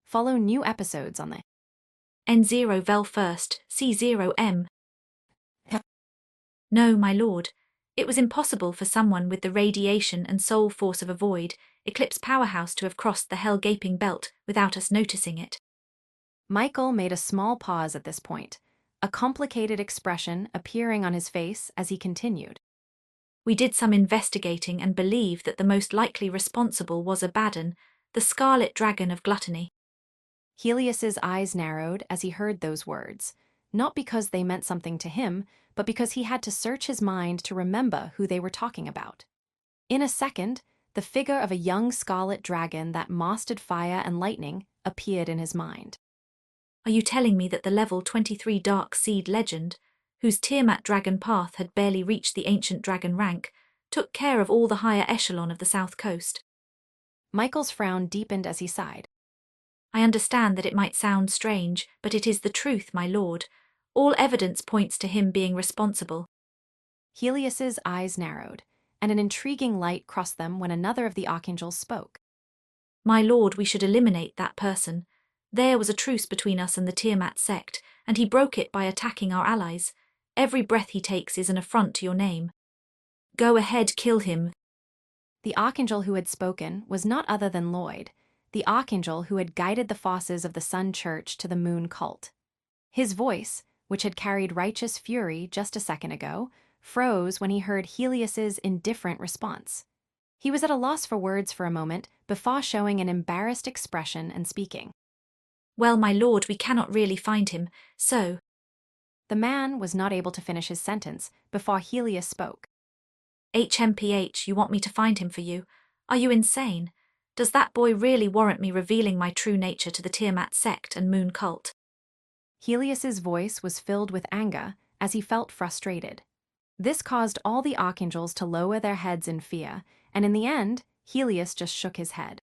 Follow new episodes on the N0 Vel first, C0M. No, my lord. It was impossible for someone with the radiation and soul force of a Void Eclipse powerhouse to have crossed the hell-gaping belt without us noticing it. Michael made a small pause at this point, a complicated expression appearing on his face as he continued. We did some investigating and believe that the most likely responsible was Abaddon, the Scarlet Dragon of Gluttony. Helios's eyes narrowed as he heard those words, not because they meant something to him, but because he had to search his mind to remember who they were talking about. In a second, the figure of a young scarlet dragon that mastered fire and lightning appeared in his mind. Are you telling me that the level 23 Dark Seed legend, whose Tiamat dragon path had barely reached the ancient dragon rank, took care of all the higher echelon of the South Coast? Michael's frown deepened as he sighed. I understand that it might sound strange, but it is the truth, my lord. All evidence points to him being responsible. Helios's eyes narrowed, and an intriguing light crossed them when another of the archangels spoke. My lord, we should eliminate that person. There was a truce between us and the Tiamat sect, and he broke it by attacking our allies. Every breath he takes is an affront to your name. Go ahead, kill him. The archangel who had spoken was not other than Lloyd, the archangel who had guided the forces of the Sun Church to the Moon cult. His voice, which had carried righteous fury just a second ago, froze when he heard Helios's indifferent response. He was at a loss for words for a moment before showing an embarrassed expression and speaking. Well, my lord, we cannot really find him, so... The man was not able to finish his sentence before Helios spoke. HMPH, you want me to find him for you? Are you insane? Does that boy really warrant me revealing my true nature to the Tiamat sect and Moon cult? Helios's voice was filled with anger as he felt frustrated. This caused all the archangels to lower their heads in fear, and in the end, Helios just shook his head.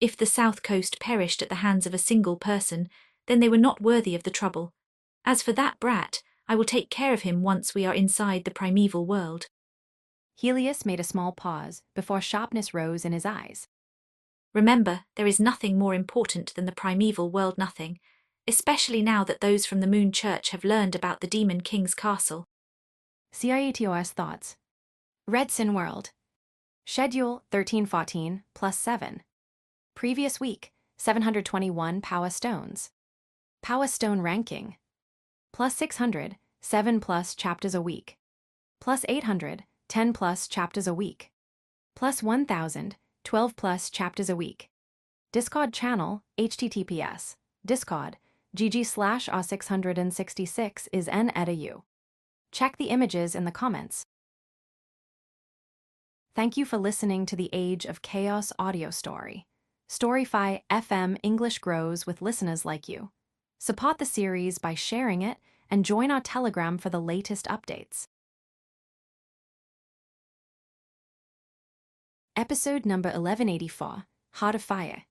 If the South Coast perished at the hands of a single person, then they were not worthy of the trouble. As for that brat, I will take care of him once we are inside the primeval world. Helios made a small pause before sharpness rose in his eyes. Remember, there is nothing more important than the primeval world, nothing, especially now that those from the Moon Church have learned about the Demon King's castle. CIETOS Thoughts. Red Sin World. Schedule 1314 plus 7. Previous week, 721 Power Stones. Power Stone ranking. Plus 600, 7 plus chapters a week. Plus 800, 10 plus chapters a week. Plus 1000, 12 plus chapters a week. Discord channel, https, discord, gg/r666 is n-edu. Check the images in the comments. Thank you for listening to the Age of Chaos audio story. Storyfy FM English grows with listeners like you. Support the series by sharing it and join our Telegram for the latest updates. Episode number 1184, Heart of Fire.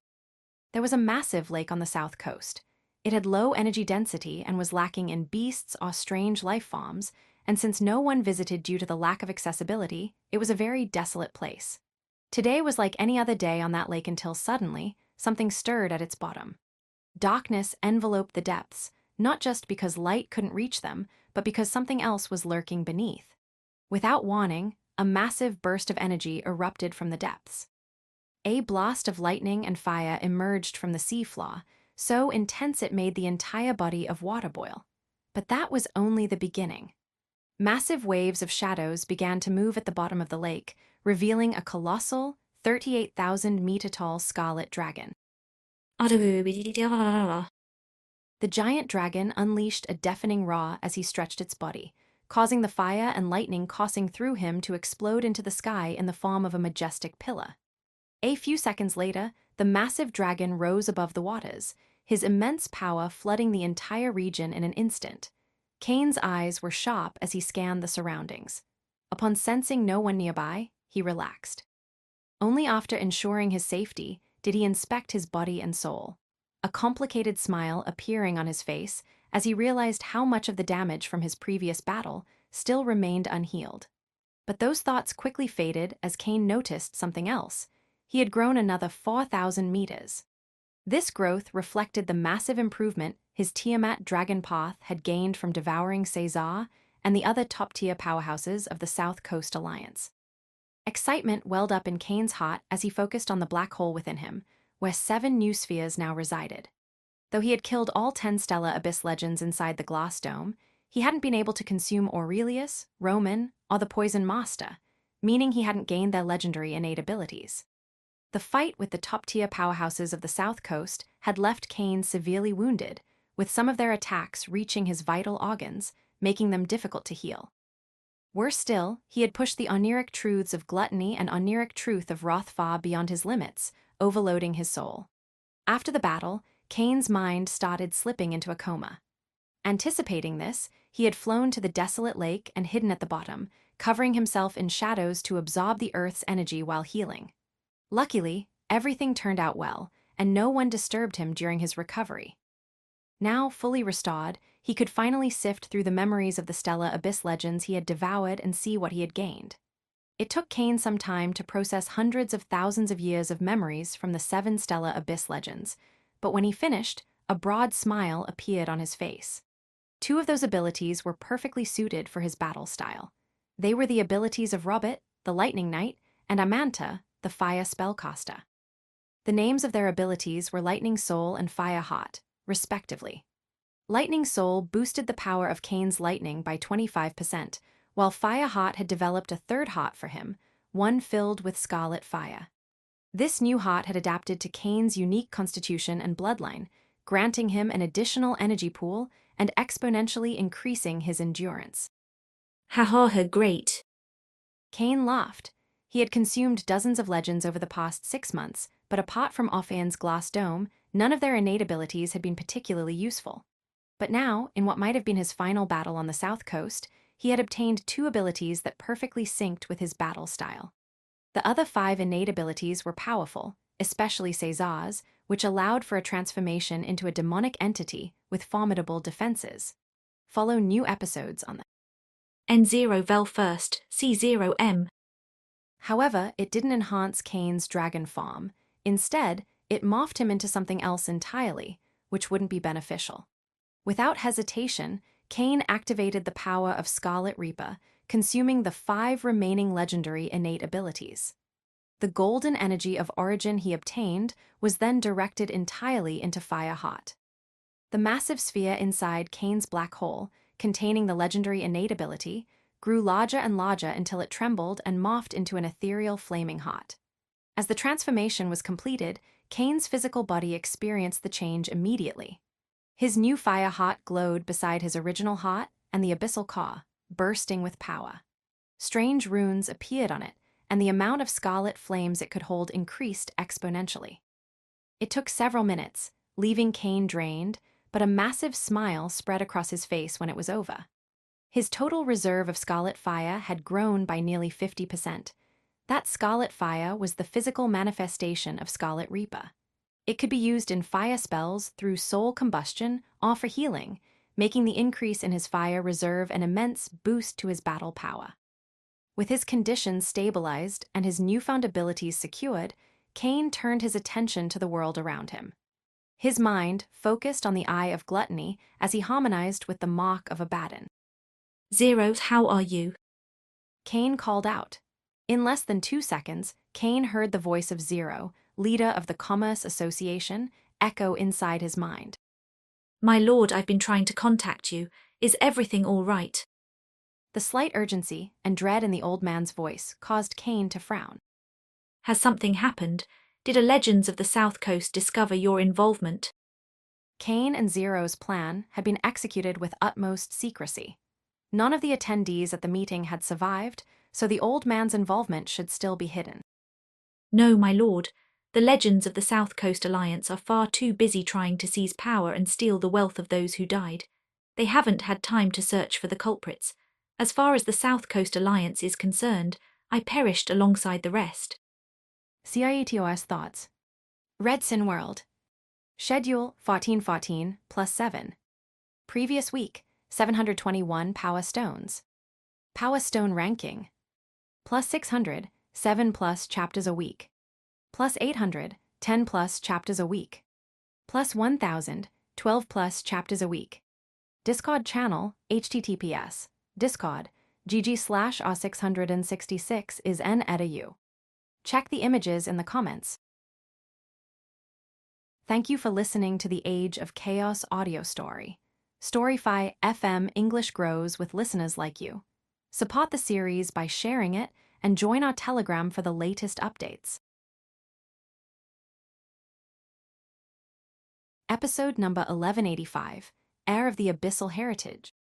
There was a massive lake on the south coast. It had low energy density and was lacking in beasts or strange life forms, and since no one visited due to the lack of accessibility, it was a very desolate place. Today was like any other day on that lake until suddenly, something stirred at its bottom. Darkness enveloped the depths, not just because light couldn't reach them, but because something else was lurking beneath. Without warning, a massive burst of energy erupted from the depths. A blast of lightning and fire emerged from the seafloor, so intense it made the entire body of water boil. But that was only the beginning. Massive waves of shadows began to move at the bottom of the lake, revealing a colossal, 38,000-meter-tall scarlet dragon. The giant dragon unleashed a deafening roar as he stretched its body, causing the fire and lightning coursing through him to explode into the sky in the form of a majestic pillar. A few seconds later, the massive dragon rose above the waters, his immense power flooding the entire region in an instant. Kane's eyes were sharp as he scanned the surroundings. Upon sensing no one nearby, he relaxed. Only after ensuring his safety did he inspect his body and soul, a complicated smile appearing on his face as he realized how much of the damage from his previous battle still remained unhealed. But those thoughts quickly faded as Kane noticed something else. He had grown another 4,000 meters. This growth reflected the massive improvement his Tiamat Dragon Path had gained from devouring Caesar and the other top-tier powerhouses of the South Coast Alliance. Excitement welled up in Kane's heart as he focused on the black hole within him, where 7 new spheres now resided. Though he had killed all 10 stellar abyss legends inside the glass dome, he hadn't been able to consume Aurelius, Roman, or the Poison Master, meaning he hadn't gained their legendary innate abilities. The fight with the top-tier powerhouses of the South Coast had left Kane severely wounded, with some of their attacks reaching his vital organs, making them difficult to heal. Worse still, he had pushed the oniric truths of gluttony and oniric truth of Rothfar beyond his limits, overloading his soul. After the battle, Kane's mind started slipping into a coma. Anticipating this, he had flown to the desolate lake and hidden at the bottom, covering himself in shadows to absorb the Earth's energy while healing. Luckily, everything turned out well, and no one disturbed him during his recovery. Now fully restored, he could finally sift through the memories of the stellar abyss legends he had devoured and see what he had gained. It took Kane some time to process hundreds of thousands of years of memories from the 7 stellar abyss legends, but when he finished, a broad smile appeared on his face. 2 of those abilities were perfectly suited for his battle style. They were the abilities of Robert, the Lightning Knight, and Amanta, the Fire Spellcaster. The names of their abilities were Lightning Soul and Fire Heart, respectively. Lightning Soul boosted the power of Kane's lightning by 25%, while Fire Heart had developed a third heart for him, one filled with scarlet fire. This new heart had adapted to Kane's unique constitution and bloodline, granting him an additional energy pool and exponentially increasing his endurance. Ha, great. Kane laughed. He had consumed dozens of legends over the past 6 months, but apart from Ophian's glass dome, none of their innate abilities had been particularly useful. But now, in what might have been his final battle on the South Coast, he had obtained 2 abilities that perfectly synced with his battle style. The other 5 innate abilities were powerful, especially Caesar's, which allowed for a transformation into a demonic entity with formidable defenses. Follow new episodes on the N0 Vel first, C0M. However, it didn't enhance Kane's dragon form. Instead, it morphed him into something else entirely, which wouldn't be beneficial. Without hesitation, Kane activated the power of Scarlet Reaper, consuming the 5 remaining legendary innate abilities. The golden energy of origin he obtained was then directed entirely into Fire Heart. The massive sphere inside Kane's black hole, containing the legendary innate ability, grew larger and larger until it trembled and morphed into an ethereal flaming heart. As the transformation was completed, Kane's physical body experienced the change immediately. His new Fire Heart glowed beside his original heart and the abyssal core, bursting with power. Strange runes appeared on it, and the amount of scarlet flames it could hold increased exponentially. It took several minutes, leaving Kane drained, but a massive smile spread across his face when it was over. His total reserve of scarlet fire had grown by nearly 50%. That scarlet fire was the physical manifestation of Scarlet Reaper. It could be used in fire spells through soul combustion or for healing, making the increase in his fire reserve an immense boost to his battle power. With his conditions stabilized and his newfound abilities secured, Cain turned his attention to the world around him. His mind focused on the eye of gluttony as he harmonized with the mock of Abaddon. Zero, how are you? Cain called out. In less than 2 seconds, Cain heard the voice of Zero, leader of the Commerce Association, echo inside his mind. My lord, I've been trying to contact you. Is everything all right? The slight urgency and dread in the old man's voice caused Cain to frown. Has something happened? Did a Legends of the South Coast discover your involvement? Cain and Zero's plan had been executed with utmost secrecy. None of the attendees at the meeting had survived, so the old man's involvement should still be hidden. No, my lord. The Legends of the South Coast Alliance are far too busy trying to seize power and steal the wealth of those who died. They haven't had time to search for the culprits. As far as the South Coast Alliance is concerned, I perished alongside the rest. CIETOS thoughts. Red Sin World. Schedule 1414 plus 7. Previous week, 721 Power Stones. Power Stone ranking. Plus 600, 7 plus chapters a week. Plus 800, 10 plus chapters a week. Plus 1000, 12 plus chapters a week. Discord channel, https, discord, gg/r666 is n-edu. Check the images in the comments. Thank you for listening to the Age of Chaos audio story. Storyfy FM English grows with listeners like you. Support the series by sharing it and join our Telegram for the latest updates. Episode number 1185, Heir of the Abyssal Heritage.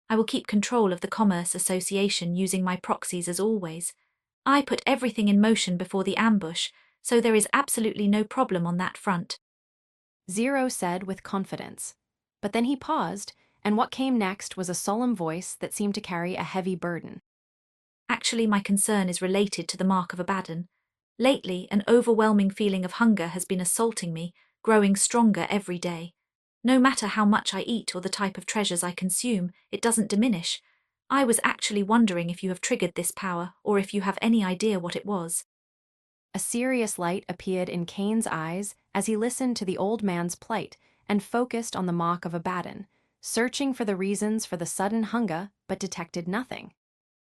I will keep control of the Commerce Association using my proxies as always. I put everything in motion before the ambush, so there is absolutely no problem on that front. Zero said with confidence. But then he paused, and what came next was a solemn voice that seemed to carry a heavy burden. Actually, my concern is related to the Mark of Abaddon. Lately, an overwhelming feeling of hunger has been assaulting me, growing stronger every day. No matter how much I eat or the type of treasures I consume, it doesn't diminish. I was actually wondering if you have triggered this power, or if you have any idea what it was. A serious light appeared in Cain's eyes as he listened to the old man's plight and focused on the Mark of Abaddon, searching for the reasons for the sudden hunger but detected nothing.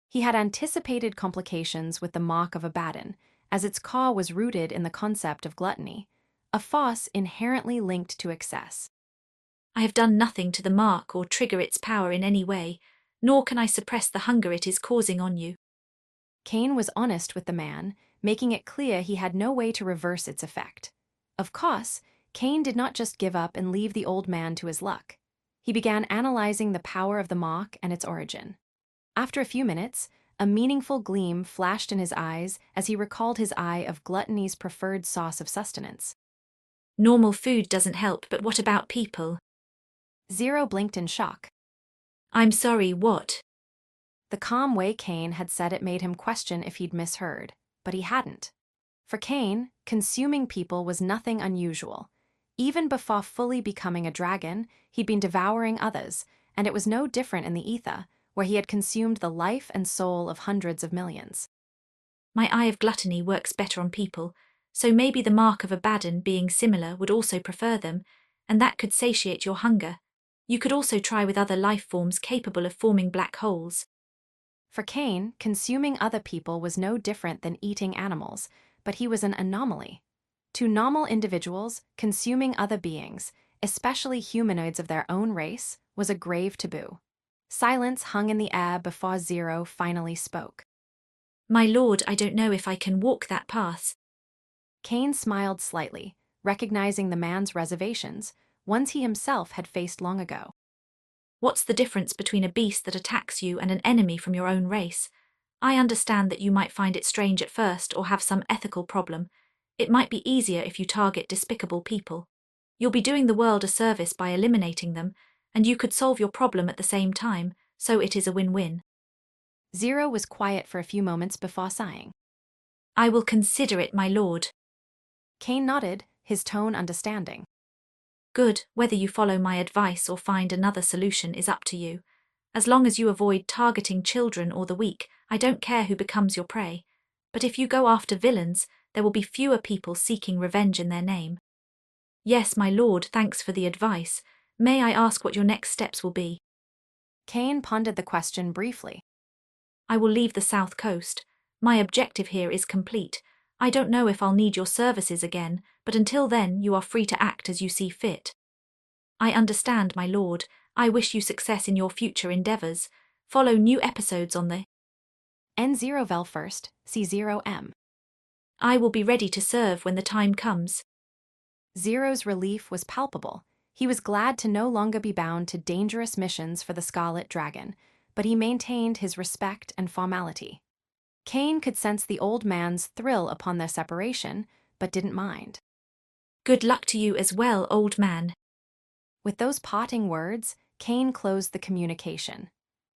He had anticipated complications with the Mark of Abaddon, as its cause was rooted in the concept of gluttony, a force inherently linked to excess. I have done nothing to the mark or trigger its power in any way, nor can I suppress the hunger it is causing on you. Cain was honest with the man, making it clear he had no way to reverse its effect. Of course, Cain did not just give up and leave the old man to his luck. He began analyzing the power of the mark and its origin. After a few minutes, a meaningful gleam flashed in his eyes as he recalled his eye of gluttony's preferred source of sustenance. Normal food doesn't help, but what about people? Zero blinked in shock. I'm sorry, what? The calm way Cain had said it made him question if he'd misheard, but he hadn't. For Cain, consuming people was nothing unusual. Even before fully becoming a dragon, he'd been devouring others, and it was no different in the ether, where he had consumed the life and soul of hundreds of millions. My eye of gluttony works better on people, so maybe the Mark of Abaddon being similar would also prefer them, and that could satiate your hunger. You could also try with other life forms capable of forming black holes. For Cain, consuming other people was no different than eating animals, but he was an anomaly. To normal individuals, consuming other beings, especially humanoids of their own race, was a grave taboo. Silence hung in the air before Zero finally spoke. My lord, I don't know if I can walk that path. Cain smiled slightly, recognizing the man's reservations, ones he himself had faced long ago. What's the difference between a beast that attacks you and an enemy from your own race? I understand that you might find it strange at first or have some ethical problem. It might be easier if you target despicable people. You'll be doing the world a service by eliminating them, and you could solve your problem at the same time, so it is a win-win. Zero was quiet for a few moments before sighing. I will consider it, my lord. Cain nodded, his tone understanding. Good, whether you follow my advice or find another solution is up to you. As long as you avoid targeting children or the weak, I don't care who becomes your prey. But if you go after villains, there will be fewer people seeking revenge in their name. Yes, my lord, thanks for the advice. May I ask what your next steps will be? Cain pondered the question briefly. I will leave the south coast. My objective here is complete. I don't know if I'll need your services again, but until then you are free to act as you see fit. I understand, my lord. I wish you success in your future endeavors. Follow new episodes on the N0vel first, C0M. I will be ready to serve when the time comes. Zero's relief was palpable. He was glad to no longer be bound to dangerous missions for the Scarlet Dragon, but he maintained his respect and formality. Cain could sense the old man's thrill upon their separation, but didn't mind. Good luck to you as well, old man. With those parting words, Cain closed the communication.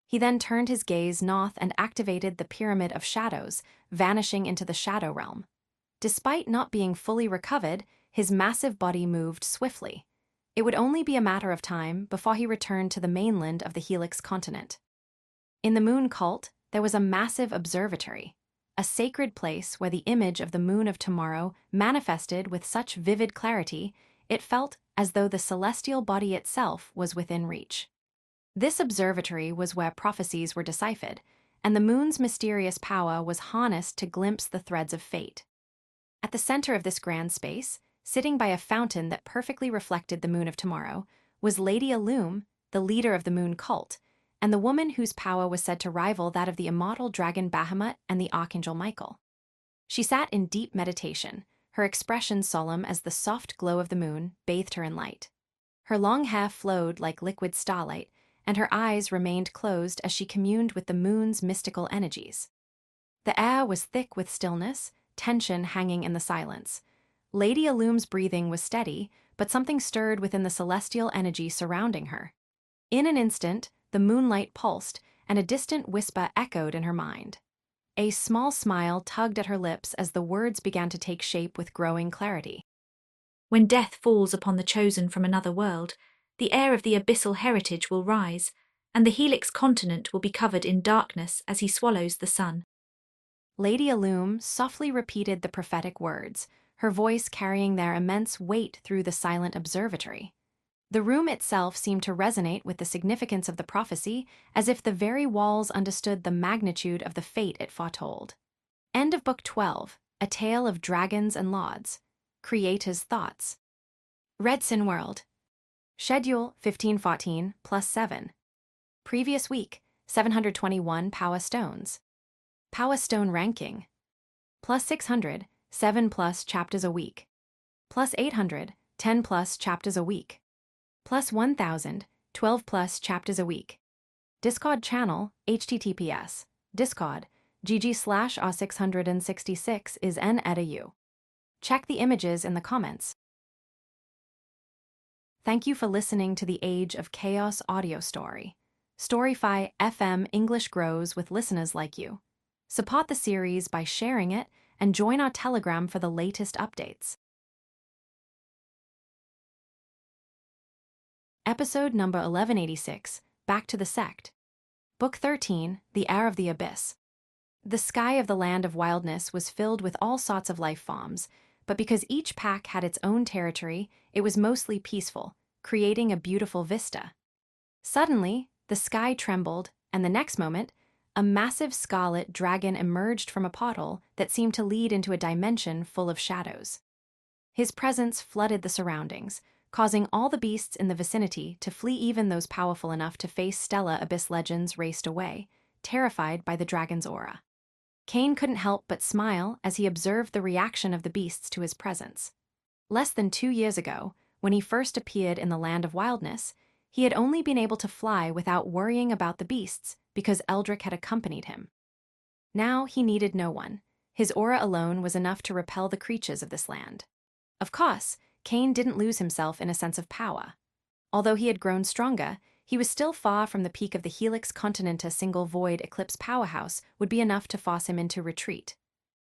He then turned his gaze north and activated the Pyramid of Shadows, vanishing into the Shadow Realm. Despite not being fully recovered, his massive body moved swiftly. It would only be a matter of time before he returned to the mainland of the Helix continent. In the Moon Cult, there was a massive observatory, a sacred place where the image of the moon of tomorrow manifested with such vivid clarity it felt as though the celestial body itself was within reach. This observatory was where prophecies were deciphered, and the moon's mysterious power was harnessed to glimpse the threads of fate. At the center of this grand space, sitting by a fountain that perfectly reflected the moon of tomorrow, was Lady Illum, the leader of the Moon Cult, and the woman whose power was said to rival that of the immortal dragon Bahamut and the Archangel Michael. She sat in deep meditation, her expression solemn as the soft glow of the moon bathed her in light. Her long hair flowed like liquid starlight, and her eyes remained closed as she communed with the moon's mystical energies. The air was thick with stillness, tension hanging in the silence. Lady Illum's breathing was steady, but something stirred within the celestial energy surrounding her. In an instant, the moonlight pulsed, and a distant whisper echoed in her mind. A small smile tugged at her lips as the words began to take shape with growing clarity. When death falls upon the chosen from another world, the heir of the abyssal heritage will rise, and the Helix continent will be covered in darkness as he swallows the sun. Lady Illum softly repeated the prophetic words, her voice carrying their immense weight through the silent observatory. The room itself seemed to resonate with the significance of the prophecy, as if the very walls understood the magnitude of the fate it foretold. End of Book 12, A Tale of Dragons and Lauds. Creator's Thoughts. Redsin World. Schedule 1514 plus 7. Previous week, 721 Power Stones. Power Stone ranking. Plus 600, 7 plus chapters a week. Plus 800, 10 plus chapters a week. Plus 1000, 12 plus chapters a week. Discord channel, https, Discord, gg/r666 is n-edu. Check the images in the comments. Thank you for listening to the Age of Chaos audio story. Storyfy FM English grows with listeners like you. Support the series by sharing it and join our Telegram for the latest updates. Episode number 1186, Back to the Sect. Book 13, The Heir of the Abyss. The sky of the Land of Wildness was filled with all sorts of life forms, but because each pack had its own territory, it was mostly peaceful, creating a beautiful vista. Suddenly, the sky trembled, and the next moment, a massive scarlet dragon emerged from a portal that seemed to lead into a dimension full of shadows. His presence flooded the surroundings, causing all the beasts in the vicinity to flee. Even those powerful enough to face Stella Abyss legends raced away, terrified by the dragon's aura. Cain couldn't help but smile as he observed the reaction of the beasts to his presence. Less than 2 years ago, when he first appeared in the Land of Wildness, he had only been able to fly without worrying about the beasts because Eldrick had accompanied him. Now he needed no one. His aura alone was enough to repel the creatures of this land. Of course, Cain didn't lose himself in a sense of power. Although he had grown stronger, he was still far from the peak of the Helix continent. A single void eclipse powerhouse would be enough to force him into retreat.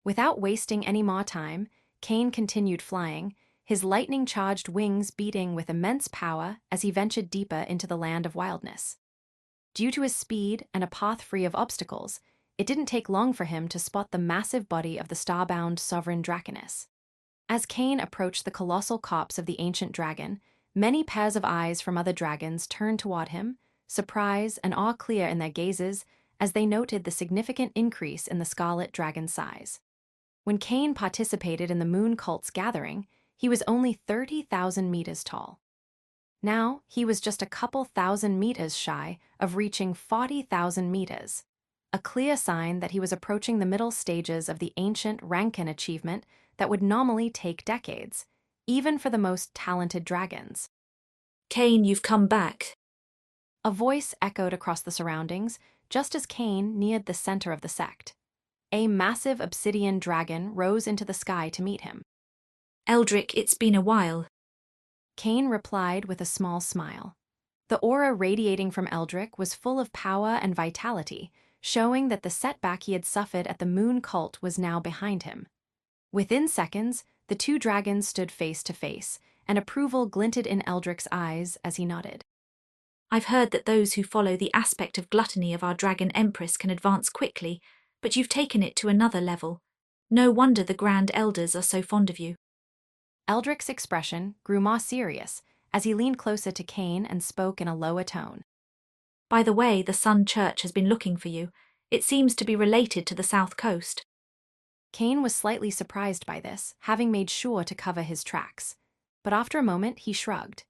Without wasting any more time, Cain continued flying, his lightning-charged wings beating with immense power as he ventured deeper into the Land of Wildness. Due to his speed and a path free of obstacles, it didn't take long for him to spot the massive body of the starbound sovereign Draconis. As Cain approached the colossal corpse of the ancient dragon, many pairs of eyes from other dragons turned toward him, surprise and awe clear in their gazes as they noted the significant increase in the scarlet dragon's size. When Cain participated in the moon cult's gathering, he was only 30,000 meters tall. Now, he was just a couple thousand meters shy of reaching 40,000 meters, a clear sign that he was approaching the middle stages of the ancient Rankin achievement that would normally take decades, even for the most talented dragons. Cain, you've come back. A voice echoed across the surroundings just as Cain neared the center of the sect. A massive obsidian dragon rose into the sky to meet him. Eldrick, it's been a while. Cain replied with a small smile. The aura radiating from Eldrick was full of power and vitality, showing that the setback he had suffered at the moon cult was now behind him. Within seconds, the two dragons stood face to face, and approval glinted in Eldrick's eyes as he nodded. I've heard that those who follow the aspect of gluttony of our dragon empress can advance quickly, but you've taken it to another level. No wonder the Grand Elders are so fond of you. Eldrick's expression grew more serious as he leaned closer to Cain and spoke in a lower tone. By the way, the Sun Church has been looking for you. It seems to be related to the South Coast. Cain was slightly surprised by this, having made sure to cover his tracks. But after a moment, he shrugged.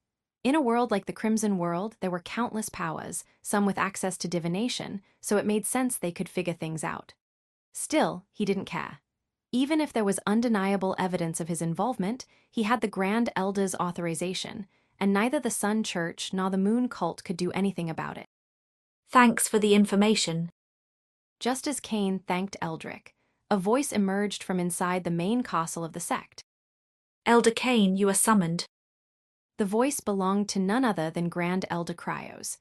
In a world like the Crimson World, there were countless powers, some with access to divination, so it made sense they could figure things out. Still, he didn't care. Even if there was undeniable evidence of his involvement, he had the Grand Elder's authorization, and neither the Sun Church nor the Moon Cult could do anything about it. Thanks for the information. Just as Cain thanked Eldrick, a voice emerged from inside the main castle of the sect. Elder Cain, you are summoned. The voice belonged to none other than Grand Elder Cryos.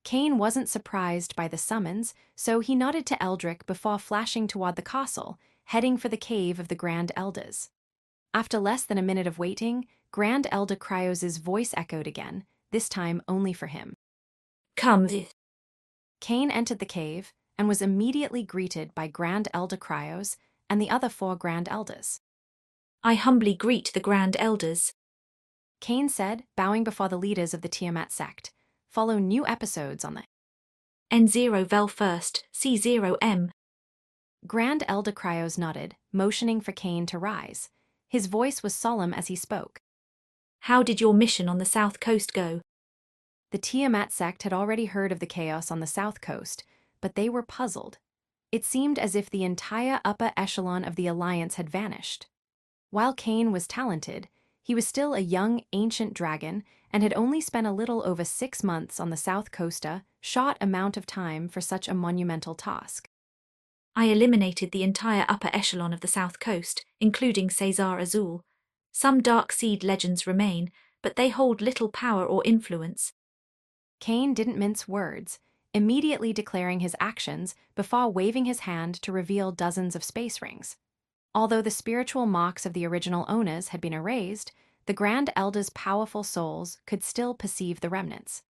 Cain wasn't surprised by the summons, so he nodded to Eldrick before flashing toward the castle, heading for the cave of the Grand Elders. After less than a minute of waiting, Grand Elder Cryos' voice echoed again, this time only for him. Come. Cain entered the cave and was immediately greeted by Grand Elder Cryos and the other 4 Grand Elders. I humbly greet the Grand Elders. Cain said, bowing before the leaders of the Tiamat sect. Follow new episodes on the N0 Vel first, C0M. Grand Elder Cryos nodded, motioning for Cain to rise. His voice was solemn as he spoke. How did your mission on the South Coast go? The Tiamat sect had already heard of the chaos on the South Coast, but they were puzzled. It seemed as if the entire upper echelon of the Alliance had vanished. While Cain was talented, he was still a young, ancient dragon and had only spent a little over 6 months on the South Coast, a short amount of time for such a monumental task. I eliminated the entire upper echelon of the South Coast, including Cesar Azul. Some Dark Seed legends remain, but they hold little power or influence. Cain didn't mince words, immediately declaring his actions before waving his hand to reveal dozens of space rings. Although the spiritual marks of the original owners had been erased, the Grand Elder's powerful souls could still perceive the remnants.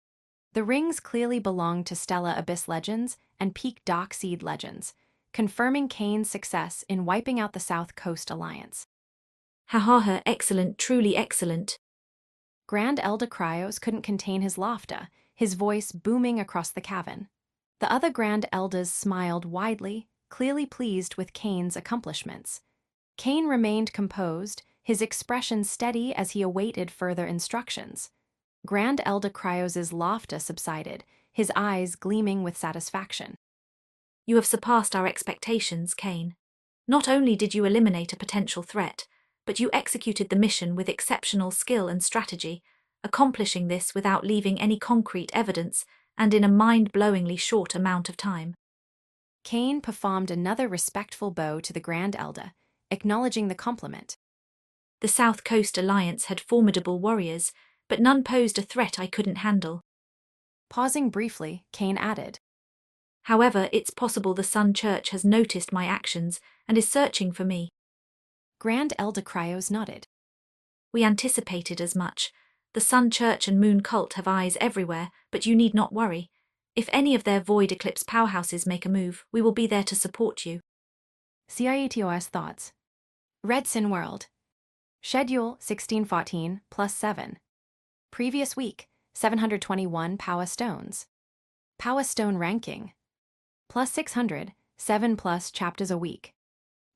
The rings clearly belonged to Stellar Abyss legends and Peak Dark Seed legends, confirming Cain's success in wiping out the South Coast Alliance. Ha, excellent, truly excellent. Grand Elder Cryos couldn't contain his laughter, his voice booming across the cavern. The other Grand Elders smiled widely, clearly pleased with Cain's accomplishments. Cain remained composed, his expression steady as he awaited further instructions. Grand Elder Cryos' laughter subsided, his eyes gleaming with satisfaction. You have surpassed our expectations, Cain. Not only did you eliminate a potential threat, but you executed the mission with exceptional skill and strategy, accomplishing this without leaving any concrete evidence and in a mind-blowingly short amount of time. Cain performed another respectful bow to the Grand Elder, acknowledging the compliment. The South Coast Alliance had formidable warriors, but none posed a threat I couldn't handle. Pausing briefly, Cain added, However, it's possible the Sun Church has noticed my actions and is searching for me. Grand Elder Cryos nodded. We anticipated as much. The Sun Church and Moon Cult have eyes everywhere, but you need not worry. If any of their void eclipse powerhouses make a move, we will be there to support you. CIETOS thoughts. Red Sin World. Schedule 1614 plus 7. Previous week, 721 Power Stones. Power Stone ranking. Plus 600, 7 plus chapters a week.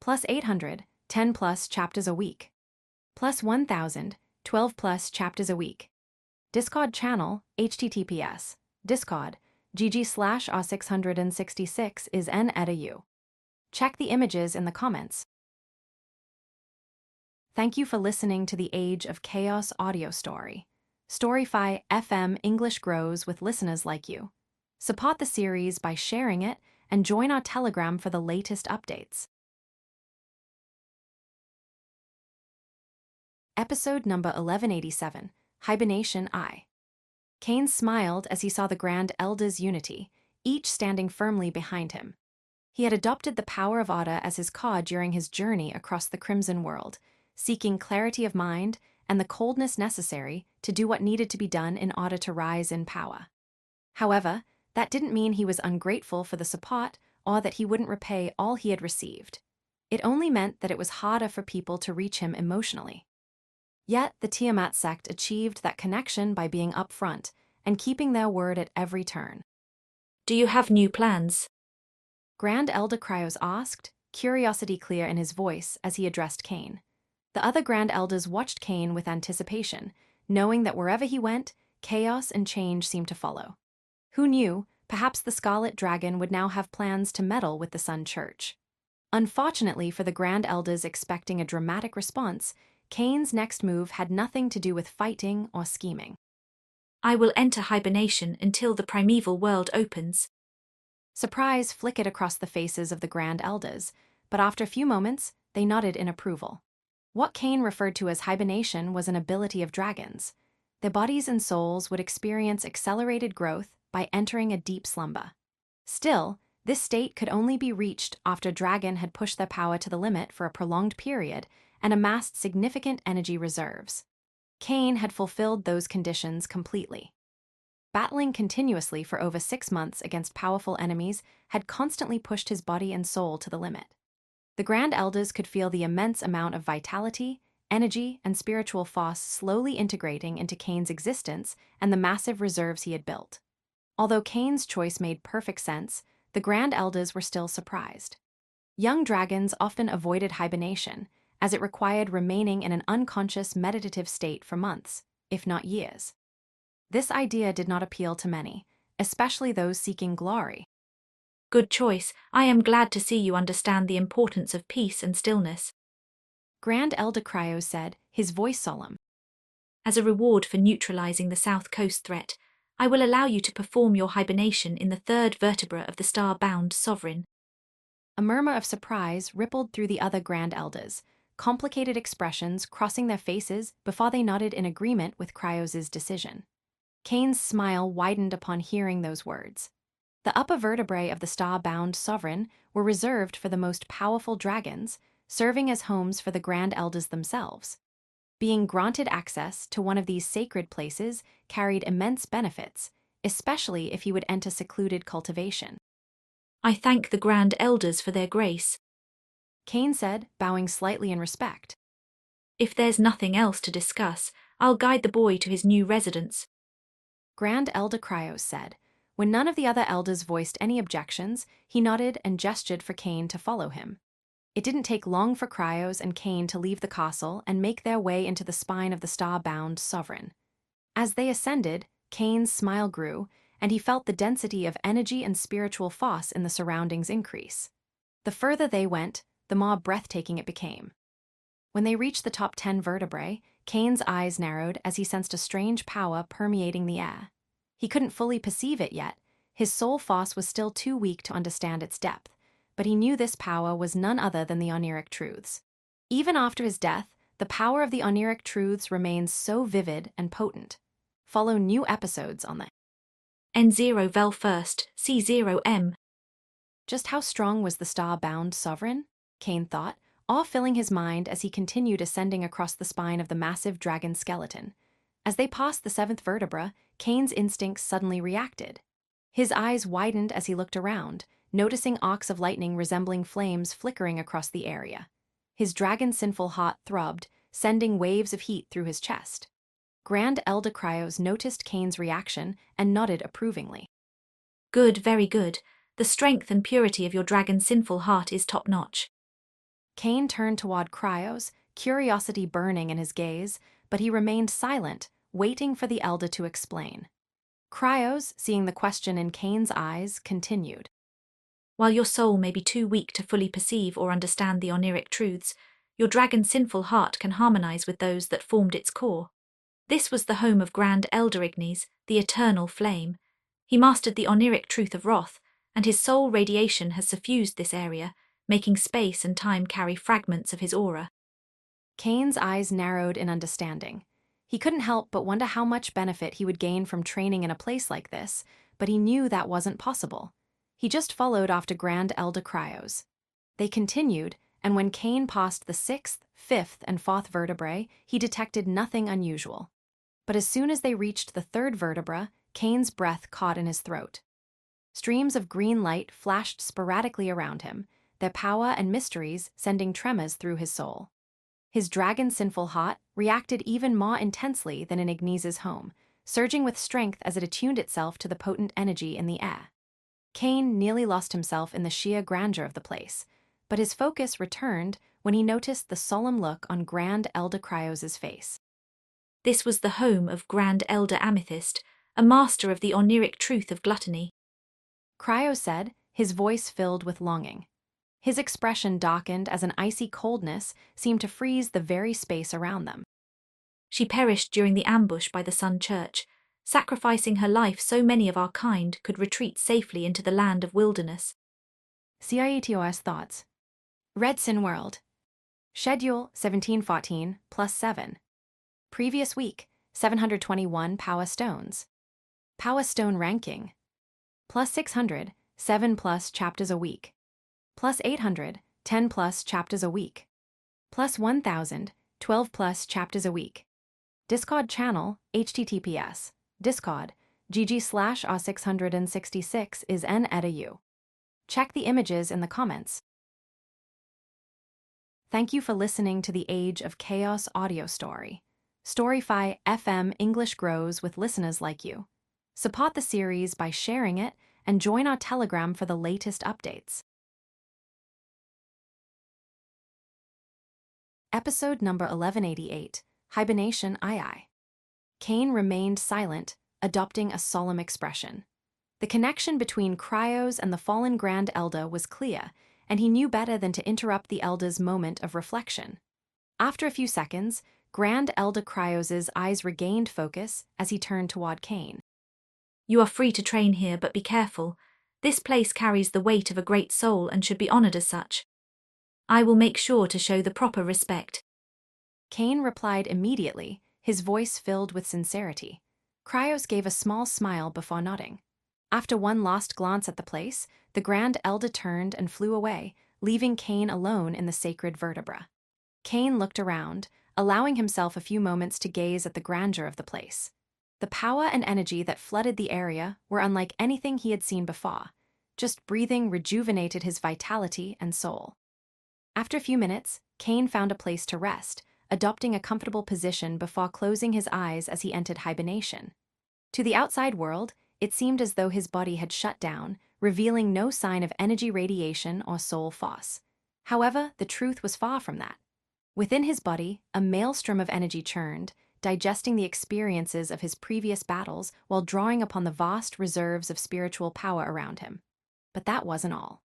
Plus 800, 10 plus chapters a week. Plus 1000, 12 plus chapters a week. Discord channel, https, discord, gg/r666 is n edu. Check the images in the comments. Thank you for listening to the Age of Chaos audio story. Storyfy FM English grows with listeners like you. Support the series by sharing it and join our Telegram for the latest updates. Episode number 1187, Hibernation I. Cain smiled as he saw the Grand Elders' unity, each standing firmly behind him. He had adopted the power of Oda as his cause during his journey across the Crimson World, seeking clarity of mind and the coldness necessary to do what needed to be done in order to rise in power. However, that didn't mean he was ungrateful for the support or that he wouldn't repay all he had received. It only meant that it was harder for people to reach him emotionally. Yet the Tiamat sect achieved that connection by being upfront and keeping their word at every turn. Do you have new plans? Grand Elder Cryos asked, curiosity clear in his voice as he addressed Cain. The other Grand Elders watched Cain with anticipation, knowing that wherever he went, chaos and change seemed to follow. Who knew, perhaps the Scarlet Dragon would now have plans to meddle with the Sun Church. Unfortunately for the Grand Elders expecting a dramatic response, Cain's next move had nothing to do with fighting or scheming. I will enter hibernation until the primeval world opens. Surprise flickered across the faces of the Grand Elders, but after a few moments, they nodded in approval. What Cain referred to as hibernation was an ability of dragons. Their bodies and souls would experience accelerated growth by entering a deep slumber. Still, this state could only be reached after a dragon had pushed their power to the limit for a prolonged period and amassed significant energy reserves. Cain had fulfilled those conditions completely. Battling continuously for over 6 months against powerful enemies had constantly pushed his body and soul to the limit. The Grand Elders could feel the immense amount of vitality, energy, and spiritual force slowly integrating into Cain's existence and the massive reserves he had built. Although Cain's choice made perfect sense, the Grand Elders were still surprised. Young dragons often avoided hibernation, as it required remaining in an unconscious meditative state for months, if not years. This idea did not appeal to many, especially those seeking glory. Good choice. I am glad to see you understand the importance of peace and stillness. Grand Elder Cryos said, his voice solemn. As a reward for neutralizing the South Coast threat, I will allow you to perform your hibernation in the third vertebra of the star-bound Sovereign. A murmur of surprise rippled through the other Grand Elders, complicated expressions crossing their faces before they nodded in agreement with Cryos' decision. Cain's smile widened upon hearing those words. The upper vertebrae of the star-bound Sovereign were reserved for the most powerful dragons, serving as homes for the Grand Elders themselves. Being granted access to one of these sacred places carried immense benefits, especially if he would enter secluded cultivation. I thank the Grand Elders for their grace. Cain said, bowing slightly in respect. If there's nothing else to discuss, I'll guide the boy to his new residence. Grand Elder Cryos said. When none of the other elders voiced any objections, he nodded and gestured for Cain to follow him. It didn't take long for Cryos and Cain to leave the castle and make their way into the spine of the star-bound Sovereign. As they ascended, Cain's smile grew, and he felt the density of energy and spiritual force in the surroundings increase. The further they went, the more breathtaking it became. When they reached the top 10 vertebrae, Cain's eyes narrowed as he sensed a strange power permeating the air. He couldn't fully perceive it yet. His soul force was still too weak to understand its depth, but he knew this power was none other than the Oniric Truths. Even after his death, the power of the Oniric Truths remains so vivid and potent. Follow new episodes on the N0 Vel first, C0M. Just how strong was the star-bound Sovereign? Cain thought, awe filling his mind as he continued ascending across the spine of the massive dragon skeleton. As they passed the 7th vertebra, Cain's instincts suddenly reacted. His eyes widened as he looked around, noticing arcs of lightning resembling flames flickering across the area. His dragon's sinful heart throbbed, sending waves of heat through his chest. Grand Elder Cryos noticed Kane's reaction and nodded approvingly. Good, very good. The strength and purity of your dragon's sinful heart is top-notch. Kane turned toward Cryos, curiosity burning in his gaze, but he remained silent, waiting for the Elder to explain. Cryos, seeing the question in Kane's eyes, continued. While your soul may be too weak to fully perceive or understand the oniric truths, your dragon's sinful heart can harmonize with those that formed its core. This was the home of Grand Elder Ignis, the eternal flame. He mastered the oniric truth of wrath, and his soul radiation has suffused this area, making space and time carry fragments of his aura. Kane's eyes narrowed in understanding. He couldn't help but wonder how much benefit he would gain from training in a place like this, but he knew that wasn't possible. He just followed after Grand Elder Cryos. They continued, and when Kane passed the 6th, 5th, and 4th vertebrae, he detected nothing unusual. But as soon as they reached the 3rd vertebra, Kane's breath caught in his throat. Streams of green light flashed sporadically around him, their power and mysteries sending tremors through his soul. His dragon's sinful heart reacted even more intensely than in Ignis's home, surging with strength as it attuned itself to the potent energy in the air. Kane nearly lost himself in the sheer grandeur of the place, but his focus returned when he noticed the solemn look on Grand Elder Cryos' face. This was the home of Grand Elder Amethyst, a master of the oniric truth of gluttony. Cryos said, his voice filled with longing. His expression darkened as an icy coldness seemed to freeze the very space around them. She perished during the ambush by the Sun Church, sacrificing her life so many of our kind could retreat safely into the land of wilderness. CIETOS Thoughts. Red Sin World. Schedule 1714 plus 7. Previous week, 721 Power Stones. Power Stone Ranking. Plus 600, 7 plus chapters a week. Plus 800, 10 plus chapters a week. Plus 1000, 12 plus chapters a week. Discord channel, https, discord, gg/r666 is n-edu. Check the images in the comments. Thank you for listening to the Age of Chaos audio story. Storyfy FM English grows with listeners like you. Support the series by sharing it and join our Telegram for the latest updates. Episode number 1188, Hibernation II. Kane remained silent, adopting a solemn expression. The connection between Cryos and the fallen Grand Elder was clear, and he knew better than to interrupt the Elder's moment of reflection. After a few seconds, Grand Elder Cryos' eyes regained focus as he turned toward Kane. You are free to train here, but be careful. This place carries the weight of a great soul and should be honored as such. I will make sure to show the proper respect. Kane replied immediately, his voice filled with sincerity. Cryos gave a small smile before nodding. After one last glance at the place, the Grand Elder turned and flew away, leaving Kane alone in the sacred vertebra. Kane looked around, allowing himself a few moments to gaze at the grandeur of the place. The power and energy that flooded the area were unlike anything he had seen before. Just breathing rejuvenated his vitality and soul. After a few minutes, Kane found a place to rest, adopting a comfortable position before closing his eyes as he entered hibernation. To the outside world, it seemed as though his body had shut down, revealing no sign of energy radiation or soul force. However, the truth was far from that. Within his body, a maelstrom of energy churned, digesting the experiences of his previous battles while drawing upon the vast reserves of spiritual power around him. But that wasn't all.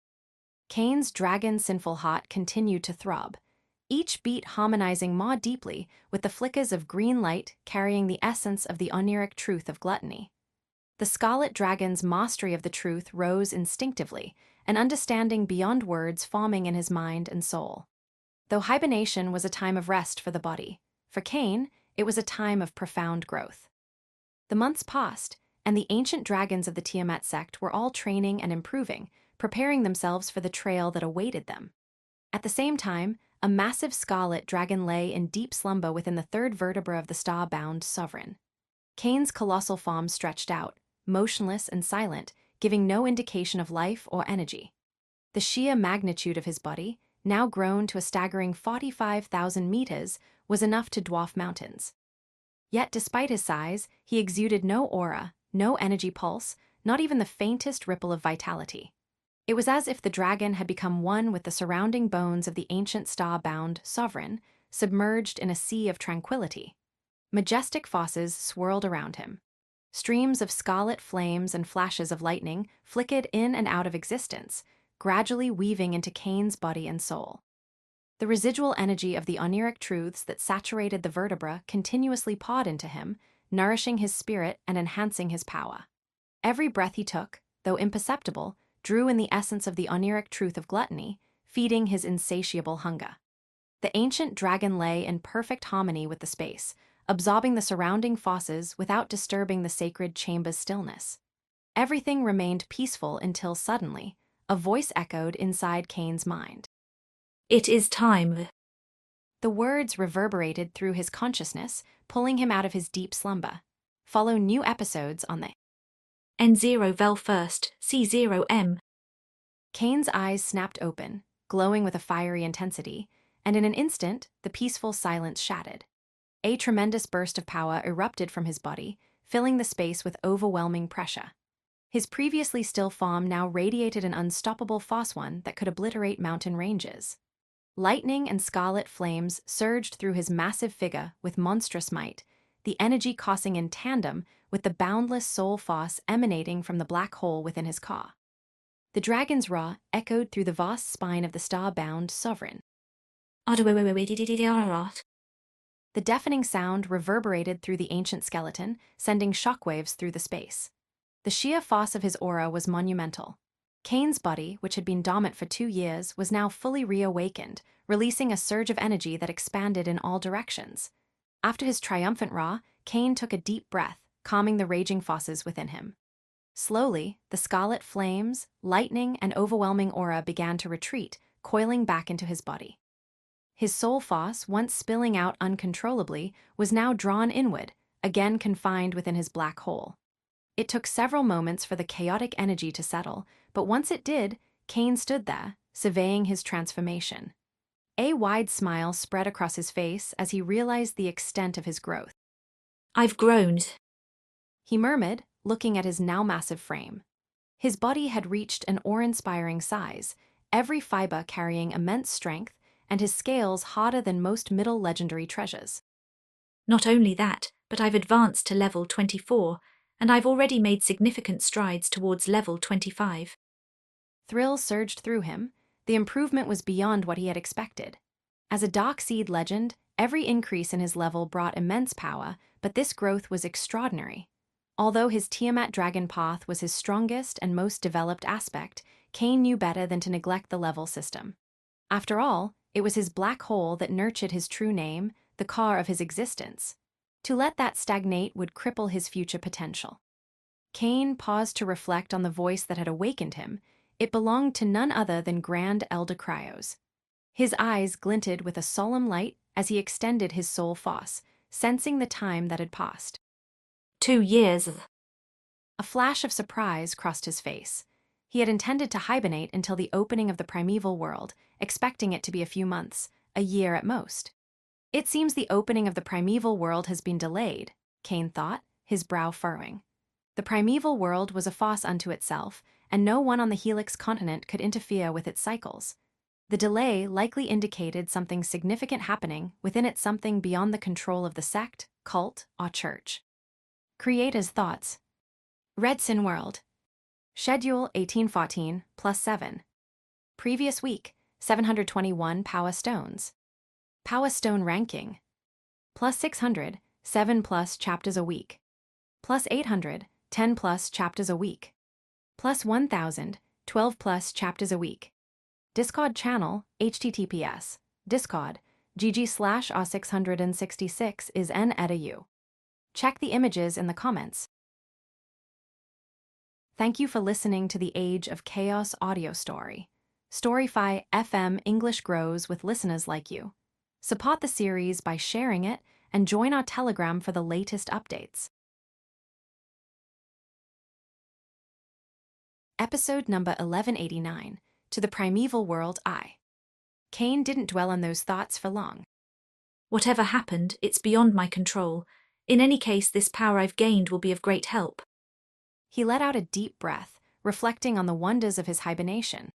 Kane's dragon's sinful heart continued to throb, each beat harmonizing more deeply with the flickers of green light carrying the essence of the oniric truth of gluttony. The scarlet dragon's mastery of the truth rose instinctively, an understanding beyond words forming in his mind and soul. Though hibernation was a time of rest for the body, for Kane, it was a time of profound growth. The months passed, and the ancient dragons of the Tiamat sect were all training and improving, preparing themselves for the trail that awaited them. At the same time, a massive scarlet dragon lay in deep slumber within the 3rd vertebra of the star-bound Sovereign. Kane's colossal form stretched out, motionless and silent, giving no indication of life or energy. The sheer magnitude of his body, now grown to a staggering 45,000 meters, was enough to dwarf mountains. Yet despite his size, he exuded no aura, no energy pulse, not even the faintest ripple of vitality. It was as if the dragon had become one with the surrounding bones of the ancient star-bound sovereign, submerged in a sea of tranquility. Majestic fosses swirled around him. Streams of scarlet flames and flashes of lightning flickered in and out of existence, gradually weaving into Cain's body and soul. The residual energy of the oniric truths that saturated the vertebra continuously poured into him, nourishing his spirit and enhancing his power. Every breath he took, though imperceptible, drew in the essence of the oniric truth of gluttony, feeding his insatiable hunger. The ancient dragon lay in perfect harmony with the space, absorbing the surrounding fosses without disturbing the sacred chamber's stillness. Everything remained peaceful until suddenly, a voice echoed inside Cain's mind. It is time. The words reverberated through his consciousness, pulling him out of his deep slumber. Follow new episodes on the N0 Vel first, C0M. Cain's eyes snapped open, glowing with a fiery intensity, and in an instant, the peaceful silence shattered. A tremendous burst of power erupted from his body, filling the space with overwhelming pressure. His previously still form now radiated an unstoppable force that could obliterate mountain ranges. Lightning and scarlet flames surged through his massive figure with monstrous might, the energy coursing in tandem with the boundless soul force emanating from the black hole within his car. The dragon's roar echoed through the vast spine of the star-bound sovereign. The deafening sound reverberated through the ancient skeleton, sending shockwaves through the space. The sheer force of his aura was monumental. Cain's body, which had been dormant for 2 years, was now fully reawakened, releasing a surge of energy that expanded in all directions. After his triumphant roar, Cain took a deep breath, calming the raging forces within him. Slowly, the scarlet flames, lightning, and overwhelming aura began to retreat, coiling back into his body. His soul force, once spilling out uncontrollably, was now drawn inward, again confined within his black hole. It took several moments for the chaotic energy to settle, but once it did, Cain stood there, surveying his transformation. A wide smile spread across his face as he realized the extent of his growth. I've grown, He murmured, looking at his now massive frame. His body had reached an awe-inspiring size, every fiber carrying immense strength, and his scales harder than most Middle legendary treasures. Not only that, but I've advanced to level 24, and I've already made significant strides towards level 25. Thrill surged through him. The improvement was beyond what he had expected. As a Dark Seed legend, every increase in his level brought immense power, but this growth was extraordinary. Although his Tiamat dragon path was his strongest and most developed aspect, Cain knew better than to neglect the level system. After all, it was his black hole that nurtured his true name, the core of his existence. To let that stagnate would cripple his future potential. Cain paused to reflect on the voice that had awakened him. It belonged to none other than Grand Elder Cryos. His eyes glinted with a solemn light as he extended his soul force, sensing the time that had passed. 2 years. A flash of surprise crossed his face. He had intended to hibernate until the opening of the primeval world, expecting it to be a few months, a year at most. It seems the opening of the primeval world has been delayed, Cain thought, his brow furrowing. The primeval world was a force unto itself, and no one on the Helix continent could interfere with its cycles. The delay likely indicated something significant happening within it, something beyond the control of the sect, cult, or church. Creator's thoughts. Redsin World. Schedule 1814 +7. Previous week, 721 Power Stones. Power Stone ranking. +600, 7+ chapters a week. +800, 10+ chapters a week. +1000, 12+ chapters a week. Discord channel, https, Discord, gg/r666 is n-edu. Check the images in the comments. Thank you for listening to the Age of Chaos audio story. Storyfy FM English grows with listeners like you. Support the series by sharing it and join our Telegram for the latest updates. Episode number 1189, To the Primeval World I. Cain didn't dwell on those thoughts for long. Whatever happened, it's beyond my control. In any case, this power I've gained will be of great help. He let out a deep breath, reflecting on the wonders of his hibernation.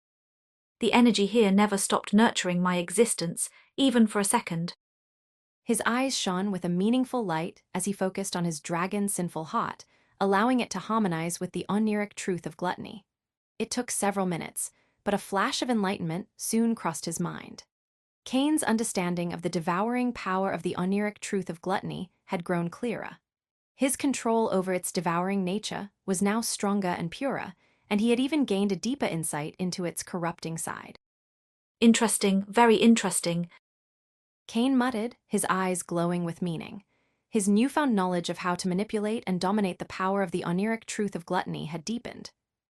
The energy here never stopped nurturing my existence, even for a second. His eyes shone with a meaningful light as he focused on his dragon's sinful heart, allowing it to harmonize with the oniric truth of gluttony. It took several minutes, but a flash of enlightenment soon crossed his mind. Cain's understanding of the devouring power of the oniric truth of gluttony had grown clearer. His control over its devouring nature was now stronger and purer, and he had even gained a deeper insight into its corrupting side. Interesting, very interesting. Cain muttered, his eyes glowing with meaning. His newfound knowledge of how to manipulate and dominate the power of the oniric truth of gluttony had deepened.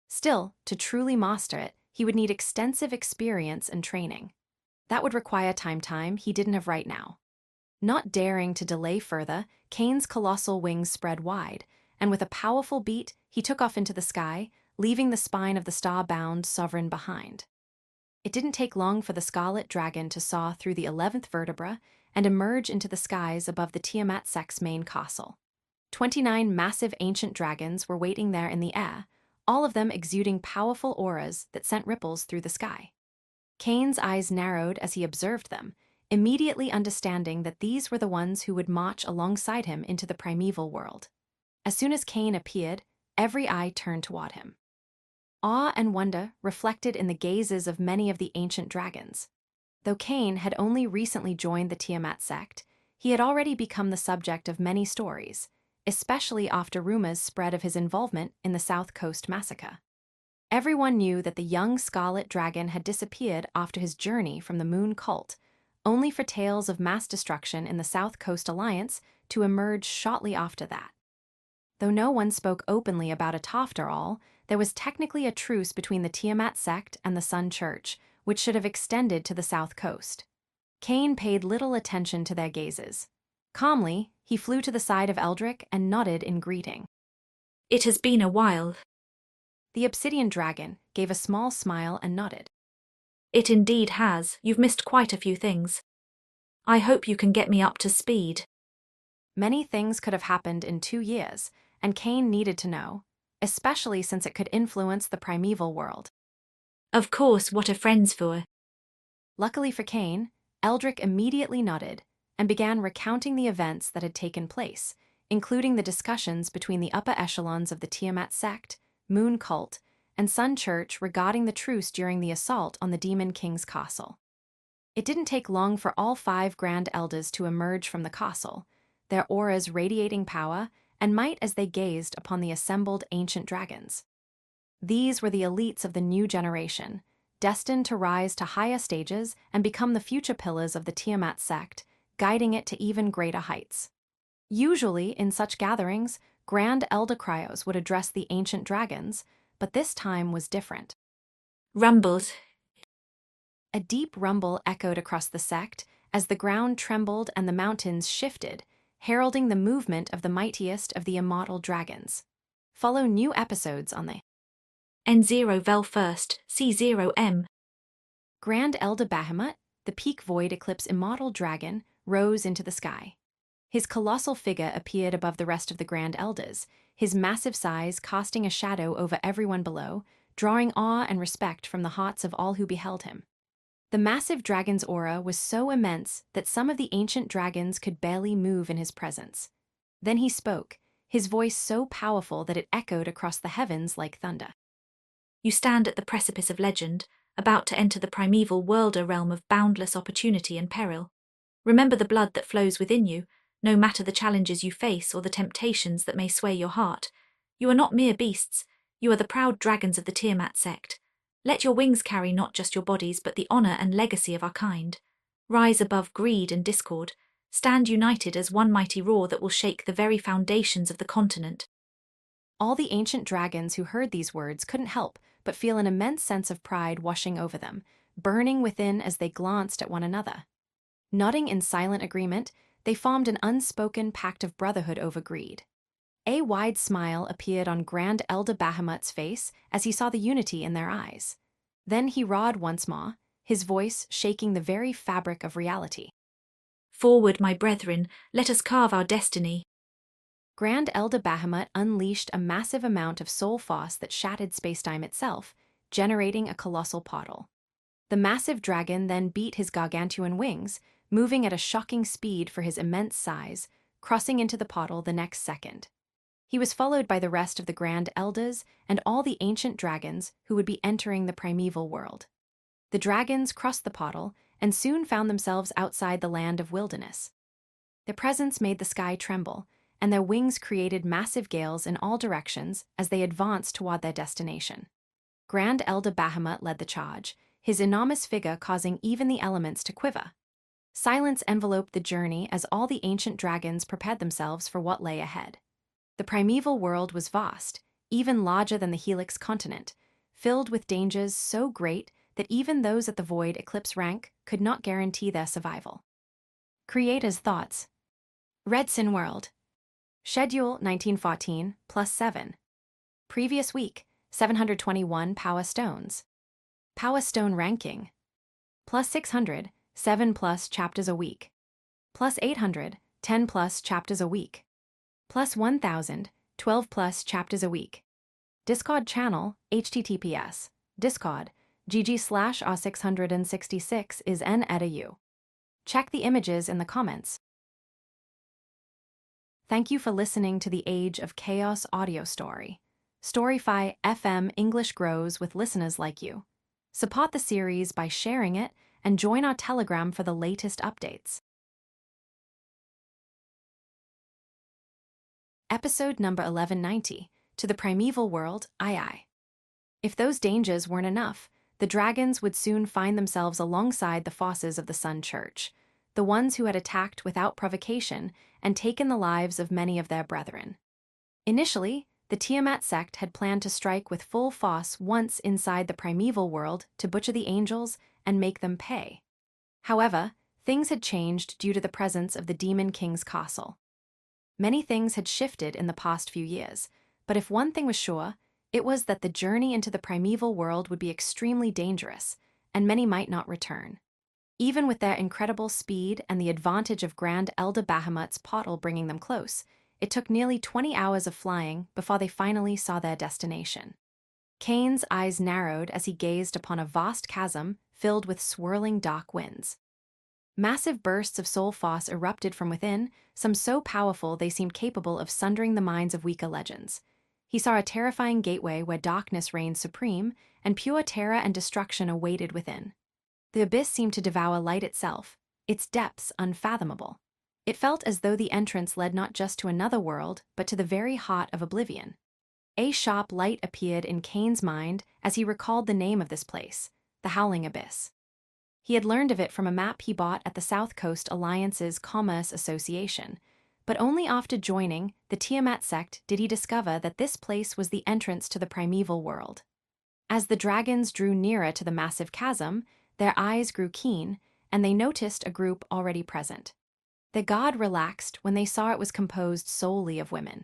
Still, to truly master it, he would need extensive experience and training. That would require time he didn't have right now. Not daring to delay further, Cain's colossal wings spread wide, and with a powerful beat, he took off into the sky, leaving the spine of the star-bound sovereign behind. It didn't take long for the scarlet dragon to saw through the 11th vertebra and emerge into the skies above the Tiamat Sek's main castle. 29 massive ancient dragons were waiting there in the air, all of them exuding powerful auras that sent ripples through the sky. Cain's eyes narrowed as he observed them, immediately understanding that these were the ones who would march alongside him into the primeval world. As soon as Cain appeared, every eye turned toward him. Awe and wonder reflected in the gazes of many of the ancient dragons. Though Cain had only recently joined the Tiamat sect, he had already become the subject of many stories, especially after rumors spread of his involvement in the South Coast massacre. Everyone knew that the young scarlet dragon had disappeared after his journey from the Moon Cult, only for tales of mass destruction in the South Coast Alliance to emerge shortly after that. Though no one spoke openly about it after all, there was technically a truce between the Tiamat sect and the Sun Church, which should have extended to the South Coast. Cain paid little attention to their gazes. Calmly, he flew to the side of Eldrick and nodded in greeting. It has been a while. The obsidian dragon gave a small smile and nodded. It indeed has. You've missed quite a few things. I hope you can get me up to speed. Many things could have happened in 2 years, and Cain needed to know, especially since it could influence the primeval world. Of course, what are friends for? Luckily for Cain, Eldrick immediately nodded and began recounting the events that had taken place, including the discussions between the upper echelons of the Tiamat sect, Moon Cult, and Sun Church regarding the truce during the assault on the Demon King's castle. It didn't take long for all 5 Grand Elders to emerge from the castle, their auras radiating power and might as they gazed upon the assembled ancient dragons. These were the elites of the new generation, destined to rise to higher stages and become the future pillars of the Tiamat sect, guiding it to even greater heights. Usually, in such gatherings, Grand Elder Cryos would address the ancient dragons, but this time was different. Rumbles. A deep rumble echoed across the sect as the ground trembled and the mountains shifted, heralding the movement of the mightiest of the immortal dragons. Follow new episodes on the N0 Vel first, C0M. Grand Elder Bahamut, the peak void eclipse immortal dragon, rose into the sky. His colossal figure appeared above the rest of the Grand Elders, his massive size casting a shadow over everyone below, drawing awe and respect from the hearts of all who beheld him. The massive dragon's aura was so immense that some of the ancient dragons could barely move in his presence. Then he spoke, his voice so powerful that it echoed across the heavens like thunder. You stand at the precipice of legend, about to enter the primeval worlder realm of boundless opportunity and peril. Remember the blood that flows within you, no matter the challenges you face or the temptations that may sway your heart. You are not mere beasts, you are the proud dragons of the Tiamat sect. Let your wings carry not just your bodies, but the honor and legacy of our kind. Rise above greed and discord. Stand united as one mighty roar that will shake the very foundations of the continent. All the ancient dragons who heard these words couldn't help but feel an immense sense of pride washing over them, burning within as they glanced at one another. Nodding in silent agreement, they formed an unspoken pact of brotherhood over greed. A wide smile appeared on Grand Elder Bahamut's face as he saw the unity in their eyes. Then he roared once more, his voice shaking the very fabric of reality. Forward, my brethren, let us carve our destiny. Grand Elder Bahamut unleashed a massive amount of soul force that shattered spacetime itself, generating a colossal portal. The massive dragon then beat his gargantuan wings, moving at a shocking speed for his immense size, crossing into the portal the next second. He was followed by the rest of the Grand Elders and all the ancient dragons who would be entering the primeval world. The dragons crossed the portal and soon found themselves outside the land of wilderness. Their presence made the sky tremble, and their wings created massive gales in all directions as they advanced toward their destination. Grand Elder Bahamut led the charge, his enormous figure causing even the elements to quiver. Silence enveloped the journey as all the ancient dragons prepared themselves for what lay ahead. The primeval world was vast, even larger than the Helix continent, filled with dangers so great that even those at the Void Eclipse rank could not guarantee their survival. Creator's thoughts. Redsin World. Schedule 1914 +7. Previous week, 721 Power Stones. Power Stone ranking. +600, 7+ chapters a week. +800, 10+ chapters a week. +1000, 12+ chapters a week. Discord channel, https, Discord, gg/r666 is n edu. Check the images in the comments. Thank you for listening to the Age of Chaos audio story. Storyfy FM English grows with listeners like you. Support the series by sharing it and join our Telegram for the latest updates. Episode number 1190, To the Primeval World, II. If those dangers weren't enough, the dragons would soon find themselves alongside the forces of the Sun Church, the ones who had attacked without provocation and taken the lives of many of their brethren. Initially, the Tiamat sect had planned to strike with full force once inside the primeval world to butcher the angels and make them pay. However, things had changed due to the presence of the Demon King's castle. Many things had shifted in the past few years, but if one thing was sure, it was that the journey into the primeval world would be extremely dangerous, and many might not return. Even with their incredible speed and the advantage of Grand Elder Bahamut's portal bringing them close, it took nearly 20 hours of flying before they finally saw their destination. Kane's eyes narrowed as he gazed upon a vast chasm filled with swirling dark winds. Massive bursts of soul force erupted from within, some so powerful they seemed capable of sundering the minds of weaker legends. He saw a terrifying gateway where darkness reigned supreme, and pure terror and destruction awaited within. The abyss seemed to devour light itself, its depths unfathomable. It felt as though the entrance led not just to another world, but to the very heart of oblivion. A sharp light appeared in Kane's mind as he recalled the name of this place, the Howling Abyss. He had learned of it from a map he bought at the South Coast Alliance's Commerce Association, but only after joining the Tiamat sect did he discover that this place was the entrance to the primeval world. As the dragons drew nearer to the massive chasm, their eyes grew keen, and they noticed a group already present. Their guard relaxed when they saw it was composed solely of women.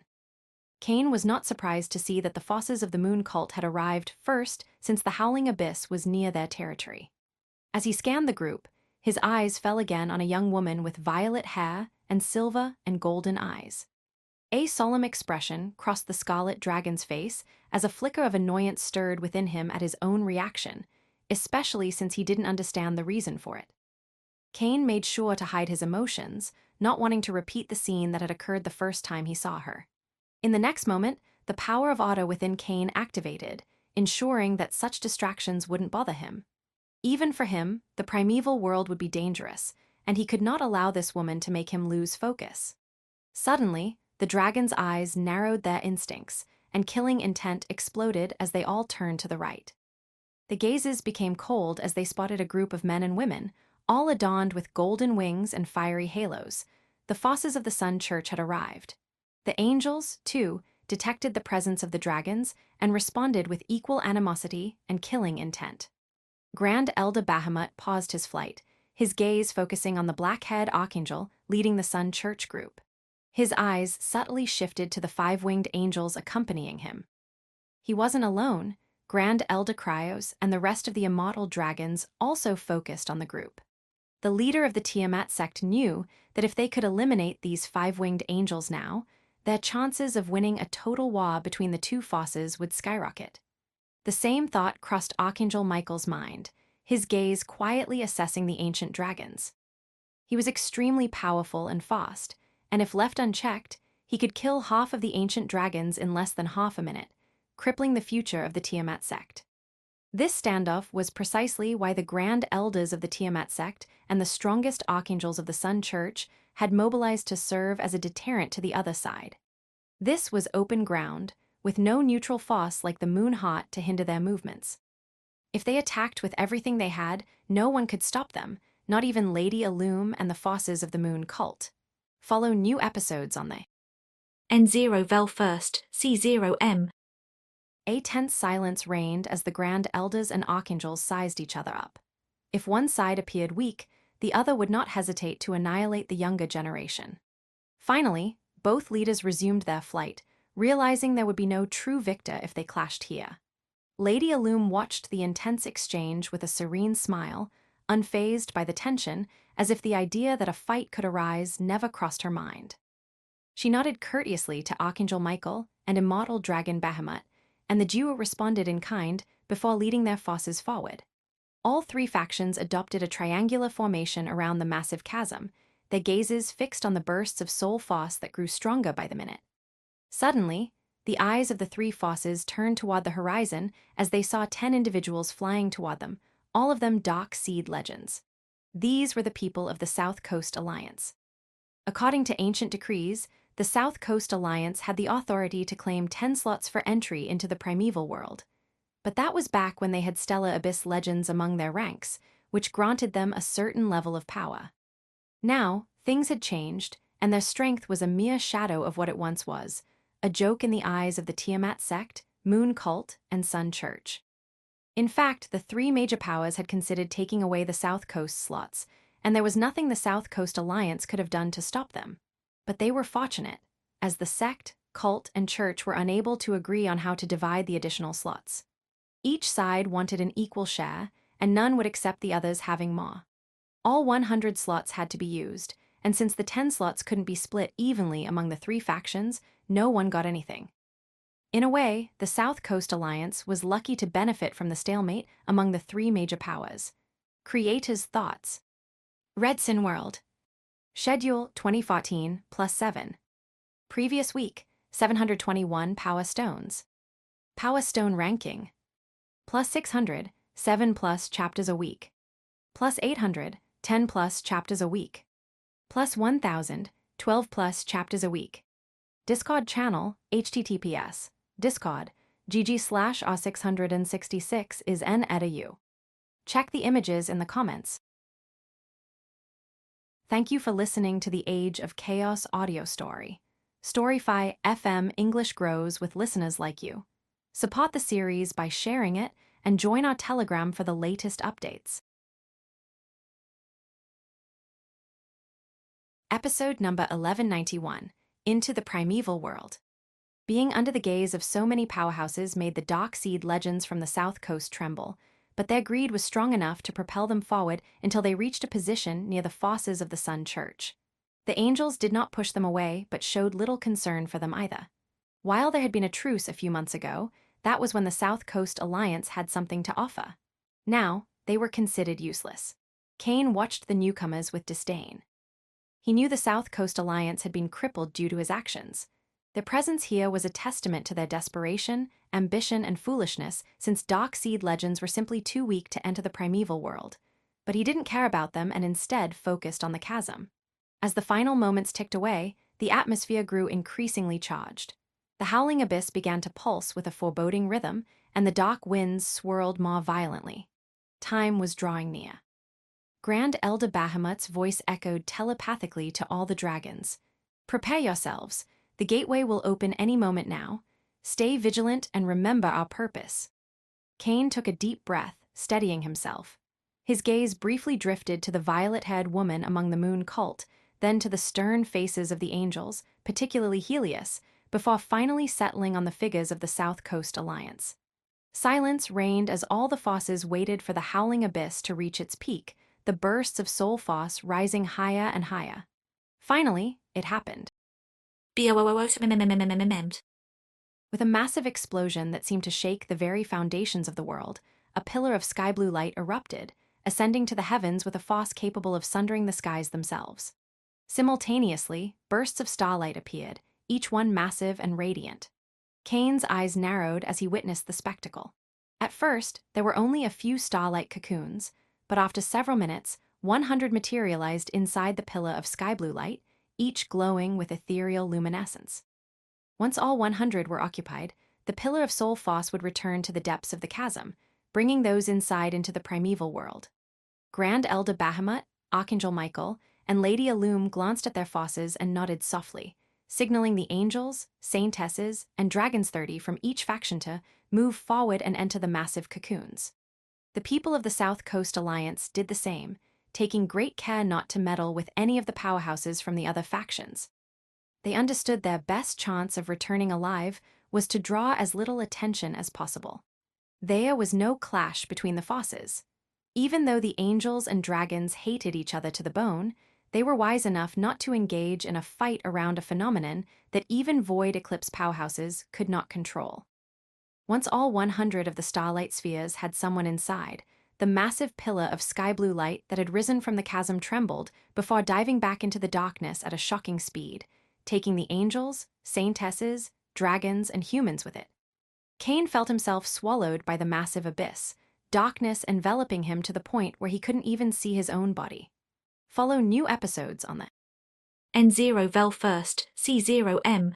Kane was not surprised to see that the forces of the Moon Cult had arrived first since the Howling Abyss was near their territory. As he scanned the group, his eyes fell again on a young woman with violet hair and silver and golden eyes. A solemn expression crossed the scarlet dragon's face as a flicker of annoyance stirred within him at his own reaction, especially since he didn't understand the reason for it. Kane made sure to hide his emotions, not wanting to repeat the scene that had occurred the first time he saw her. In the next moment, the power of Otto within Kane activated, ensuring that such distractions wouldn't bother him. Even for him, the primeval world would be dangerous, and he could not allow this woman to make him lose focus. Suddenly, the dragon's eyes narrowed their instincts, and killing intent exploded as they all turned to the right. The gazes became cold as they spotted a group of men and women, all adorned with golden wings and fiery halos. The forces of the Sun Church had arrived. The angels, too, detected the presence of the dragons and responded with equal animosity and killing intent. Grand Elder Bahamut paused his flight, his gaze focusing on the black-haired archangel leading the Sun Church group. His eyes subtly shifted to the five-winged angels accompanying him. He wasn't alone. Grand Elder Cryos and the rest of the immortal dragons also focused on the group. The leader of the Tiamat sect knew that if they could eliminate these five-winged angels now, their chances of winning a total war between the two forces would skyrocket. The same thought crossed Archangel Michael's mind, his gaze quietly assessing the ancient dragons. He was extremely powerful and fast, and if left unchecked, he could kill half of the ancient dragons in less than half a minute, crippling the future of the Tiamat sect. This standoff was precisely why the Grand Elders of the Tiamat sect and the strongest archangels of the Sun Church had mobilized to serve as a deterrent to the other side. This was open ground, with no neutral force like the moon hot to hinder their movements. If they attacked with everything they had, no one could stop them, not even Lady Illum and the forces of the moon cult. Follow new episodes on the N0 Vel first, C0M. A tense silence reigned as the Grand Elders and Archangels sized each other up. If one side appeared weak, the other would not hesitate to annihilate the younger generation. Finally, both leaders resumed their flight, realizing there would be no true victor if they clashed here. Lady Illum watched the intense exchange with a serene smile, unfazed by the tension, as if the idea that a fight could arise never crossed her mind. She nodded courteously to Archangel Michael and immortal dragon Bahamut, and the duo responded in kind before leading their forces forward. All three factions adopted a triangular formation around the massive chasm, their gazes fixed on the bursts of soul force that grew stronger by the minute. Suddenly, the eyes of the three forces turned toward the horizon as they saw 10 individuals flying toward them, all of them Dark Seed legends. These were the people of the South Coast Alliance. According to ancient decrees, the South Coast Alliance had the authority to claim 10 slots for entry into the primeval world. But that was back when they had Stellar Abyss legends among their ranks, which granted them a certain level of power. Now, things had changed, and their strength was a mere shadow of what it once was, a joke in the eyes of the Tiamat sect, Moon Cult, and Sun Church. In fact, the three major powers had considered taking away the South Coast slots, and there was nothing the South Coast Alliance could have done to stop them. But they were fortunate, as the sect, cult, and church were unable to agree on how to divide the additional slots. Each side wanted an equal share, and none would accept the others having more. All 100 slots had to be used, and since the 10 slots couldn't be split evenly among the three factions, no one got anything. In a way, the South Coast Alliance was lucky to benefit from the stalemate among the three major powers. Creators' thoughts. Redsin World. Schedule 2014 +7. Previous week, 721 Power Stones. Power Stone ranking. +600, 7+ chapters a week. +800, 10+ chapters a week. +1000, 12+ chapters a week. Discord channel, https, Discord, gg/r666 is n@u. Check the images in the comments. Thank you for listening to the Age of Chaos audio story. Storyfy FM English grows with listeners like you. Support the series by sharing it and join our Telegram for the latest updates. Episode number 1191, Into the Primeval World. Being under the gaze of so many powerhouses made the Dark Seed legends from the South Coast tremble, but their greed was strong enough to propel them forward until they reached a position near the forces of the Sun Church. The angels did not push them away, but showed little concern for them either. While there had been a truce a few months ago, that was when the South Coast Alliance had something to offer. Now, they were considered useless. Cain watched the newcomers with disdain. He knew the South Coast Alliance had been crippled due to his actions. Their presence here was a testament to their desperation, ambition, and foolishness, since Dark Seed legends were simply too weak to enter the primeval world. But he didn't care about them and instead focused on the chasm. As the final moments ticked away, the atmosphere grew increasingly charged. The howling abyss began to pulse with a foreboding rhythm, and the dark winds swirled more violently. Time was drawing near. Grand Elder Bahamut's voice echoed telepathically to all the dragons. "Prepare yourselves. The gateway will open any moment now. Stay vigilant and remember our purpose." Cain took a deep breath, steadying himself. His gaze briefly drifted to the violet-haired woman among the Moon Cult, then to the stern faces of the angels, particularly Helios, before finally settling on the figures of the South Coast Alliance. Silence reigned as all the fosses waited for the howling abyss to reach its peak, the bursts of Sol Foss rising higher and higher. Finally, it happened. With a massive explosion that seemed to shake the very foundations of the world, a pillar of sky blue light erupted, ascending to the heavens with a foss capable of sundering the skies themselves. Simultaneously, bursts of starlight appeared, each one massive and radiant. Cain's eyes narrowed as he witnessed the spectacle. At first, there were only a few starlight cocoons, but after several minutes, 100 materialized inside the pillar of sky blue light, each glowing with ethereal luminescence. Once all 100 were occupied, the pillar of Sol Foss would return to the depths of the chasm, bringing those inside into the primeval world. Grand Elder Bahamut, Archangel Michael, and Lady Illum glanced at their fosses and nodded softly, signaling the angels, saintesses, and dragons 30 from each faction to move forward and enter the massive cocoons. The people of the South Coast Alliance did the same, taking great care not to meddle with any of the powerhouses from the other factions. They understood their best chance of returning alive was to draw as little attention as possible. There was no clash between the fosses. Even though the angels and dragons hated each other to the bone, they were wise enough not to engage in a fight around a phenomenon that even void eclipse powerhouses could not control. Once all 100 of the starlight spheres had someone inside, the massive pillar of sky blue light that had risen from the chasm trembled before diving back into the darkness at a shocking speed, taking the angels, saintesses, dragons, and humans with it. Cain felt himself swallowed by the massive abyss, darkness enveloping him to the point where he couldn't even see his own body. Follow new episodes on the N0 Vel First, C0M.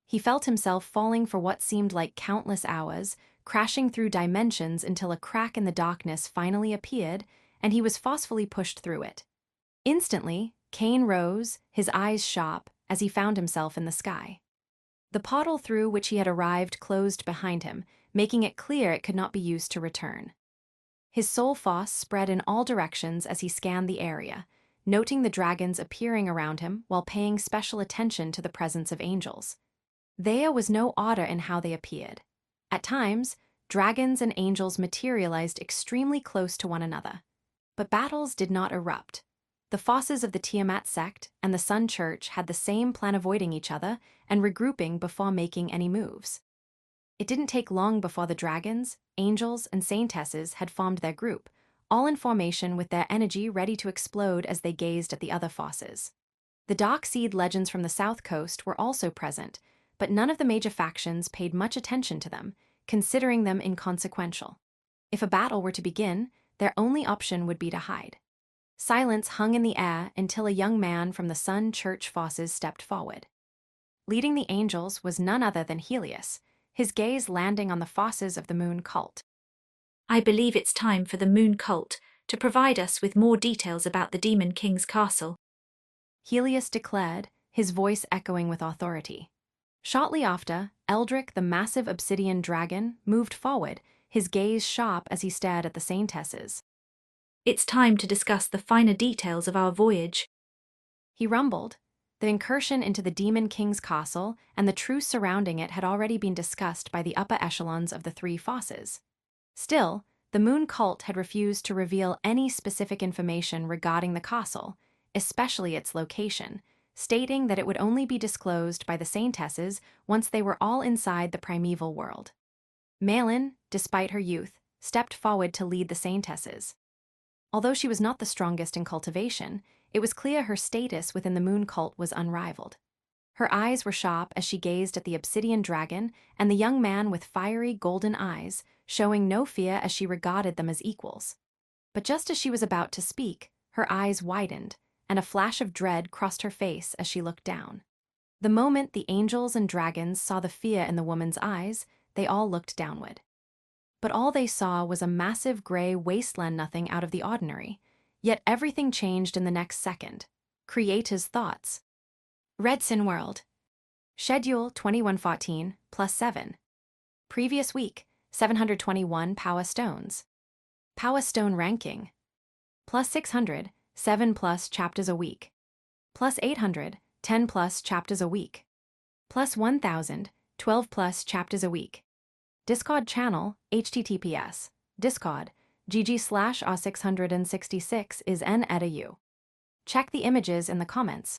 He felt himself falling for what seemed like countless hours, crashing through dimensions until a crack in the darkness finally appeared, and he was forcefully pushed through it. Instantly, Cain rose, his eyes sharp, as he found himself in the sky. The portal through which he had arrived closed behind him, making it clear it could not be used to return. His Sol Foss spread in all directions as he scanned the area, noting the dragons appearing around him while paying special attention to the presence of angels. There was no order in how they appeared. At times, dragons and angels materialized extremely close to one another. But battles did not erupt. The fosses of the Tiamat sect and the Sun Church had the same plan, avoiding each other and regrouping before making any moves. It didn't take long before the dragons, angels, and saintesses had formed their group, all in formation with their energy ready to explode as they gazed at the other fosses. The Dark Seed legends from the South Coast were also present, but none of the major factions paid much attention to them, considering them inconsequential. If a battle were to begin, their only option would be to hide. Silence hung in the air until a young man from the Sun Church fosses stepped forward. Leading the angels was none other than Helios, his gaze landing on the fosses of the Moon Cult. I believe it's time for the Moon Cult to provide us with more details about the Demon King's castle, Helios declared, his voice echoing with authority. Shortly after, Eldric, the massive obsidian dragon, moved forward, his gaze sharp as he stared at the saintesses. It's time to discuss the finer details of our voyage, He rumbled. The incursion into the Demon King's castle and the truce surrounding it had already been discussed by the upper echelons of the three fosses. Still, the Moon Cult had refused to reveal any specific information regarding the castle, especially its location, stating that it would only be disclosed by the saintesses once they were all inside the primeval world. Malin, despite her youth, stepped forward to lead the saintesses. Although she was not the strongest in cultivation, it was clear her status within the Moon Cult was unrivaled. Her eyes were sharp as she gazed at the obsidian dragon and the young man with fiery golden eyes, showing no fear as she regarded them as equals. But just as she was about to speak, her eyes widened, and a flash of dread crossed her face as she looked down. The moment the angels and dragons saw the fear in the woman's eyes, they all looked downward. But all they saw was a massive gray wasteland, nothing out of the ordinary. Yet everything changed in the next second. Creator's thoughts. Redson World. Schedule 2114 +7. Previous week, 721 Power Stones. Power Stone ranking. +600, 7+ chapters a week. plus 800, 10 plus chapters a week. Plus 1000, 12 plus chapters a week. Discord channel, https, discord, gg/r666 is n edu. Check the images in the comments.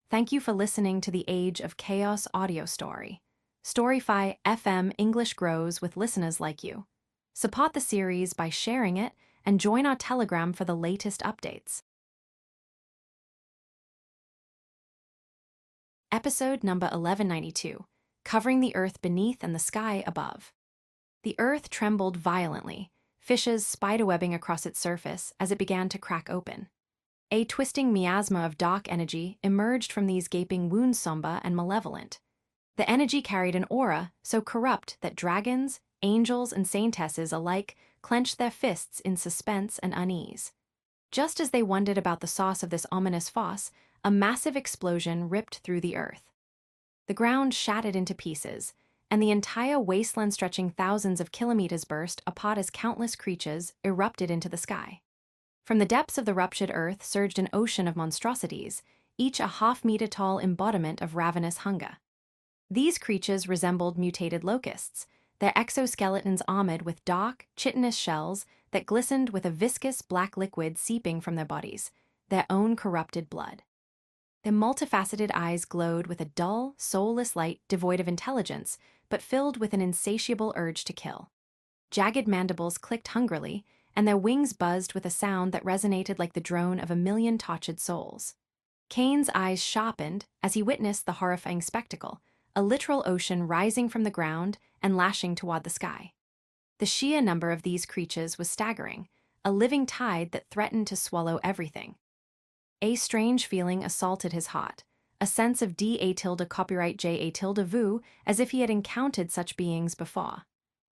Thank you for listening to the Age of Chaos audio story. Storyfy FM English grows with listeners like you. Support the series by sharing it and join our Telegram for the latest updates. Episode number 1192, Covering the Earth Beneath and the Sky Above. The Earth trembled violently, fissures spiderwebbing across its surface as it began to crack open. A twisting miasma of dark energy emerged from these gaping wounds, somber and malevolent. The energy carried an aura so corrupt that dragons, angels, and saintesses alike clenched their fists in suspense and unease. Just as they wondered about the source of this ominous force, a massive explosion ripped through the earth. The ground shattered into pieces, and the entire wasteland stretching thousands of kilometers burst apart as countless creatures erupted into the sky. From the depths of the ruptured earth surged an ocean of monstrosities, each a half-meter-tall embodiment of ravenous hunger. These creatures resembled mutated locusts, their exoskeletons armored with dark, chitinous shells that glistened with a viscous black liquid seeping from their bodies, their own corrupted blood. Their multifaceted eyes glowed with a dull, soulless light devoid of intelligence, but filled with an insatiable urge to kill. Jagged mandibles clicked hungrily, and their wings buzzed with a sound that resonated like the drone of a million tortured souls. Kane's eyes sharpened as he witnessed the horrifying spectacle, a literal ocean rising from the ground and lashing toward the sky. The sheer number of these creatures was staggering, a living tide that threatened to swallow everything. A strange feeling assaulted his heart, a sense of DA_copyright JA_VU, as if he had encountered such beings before.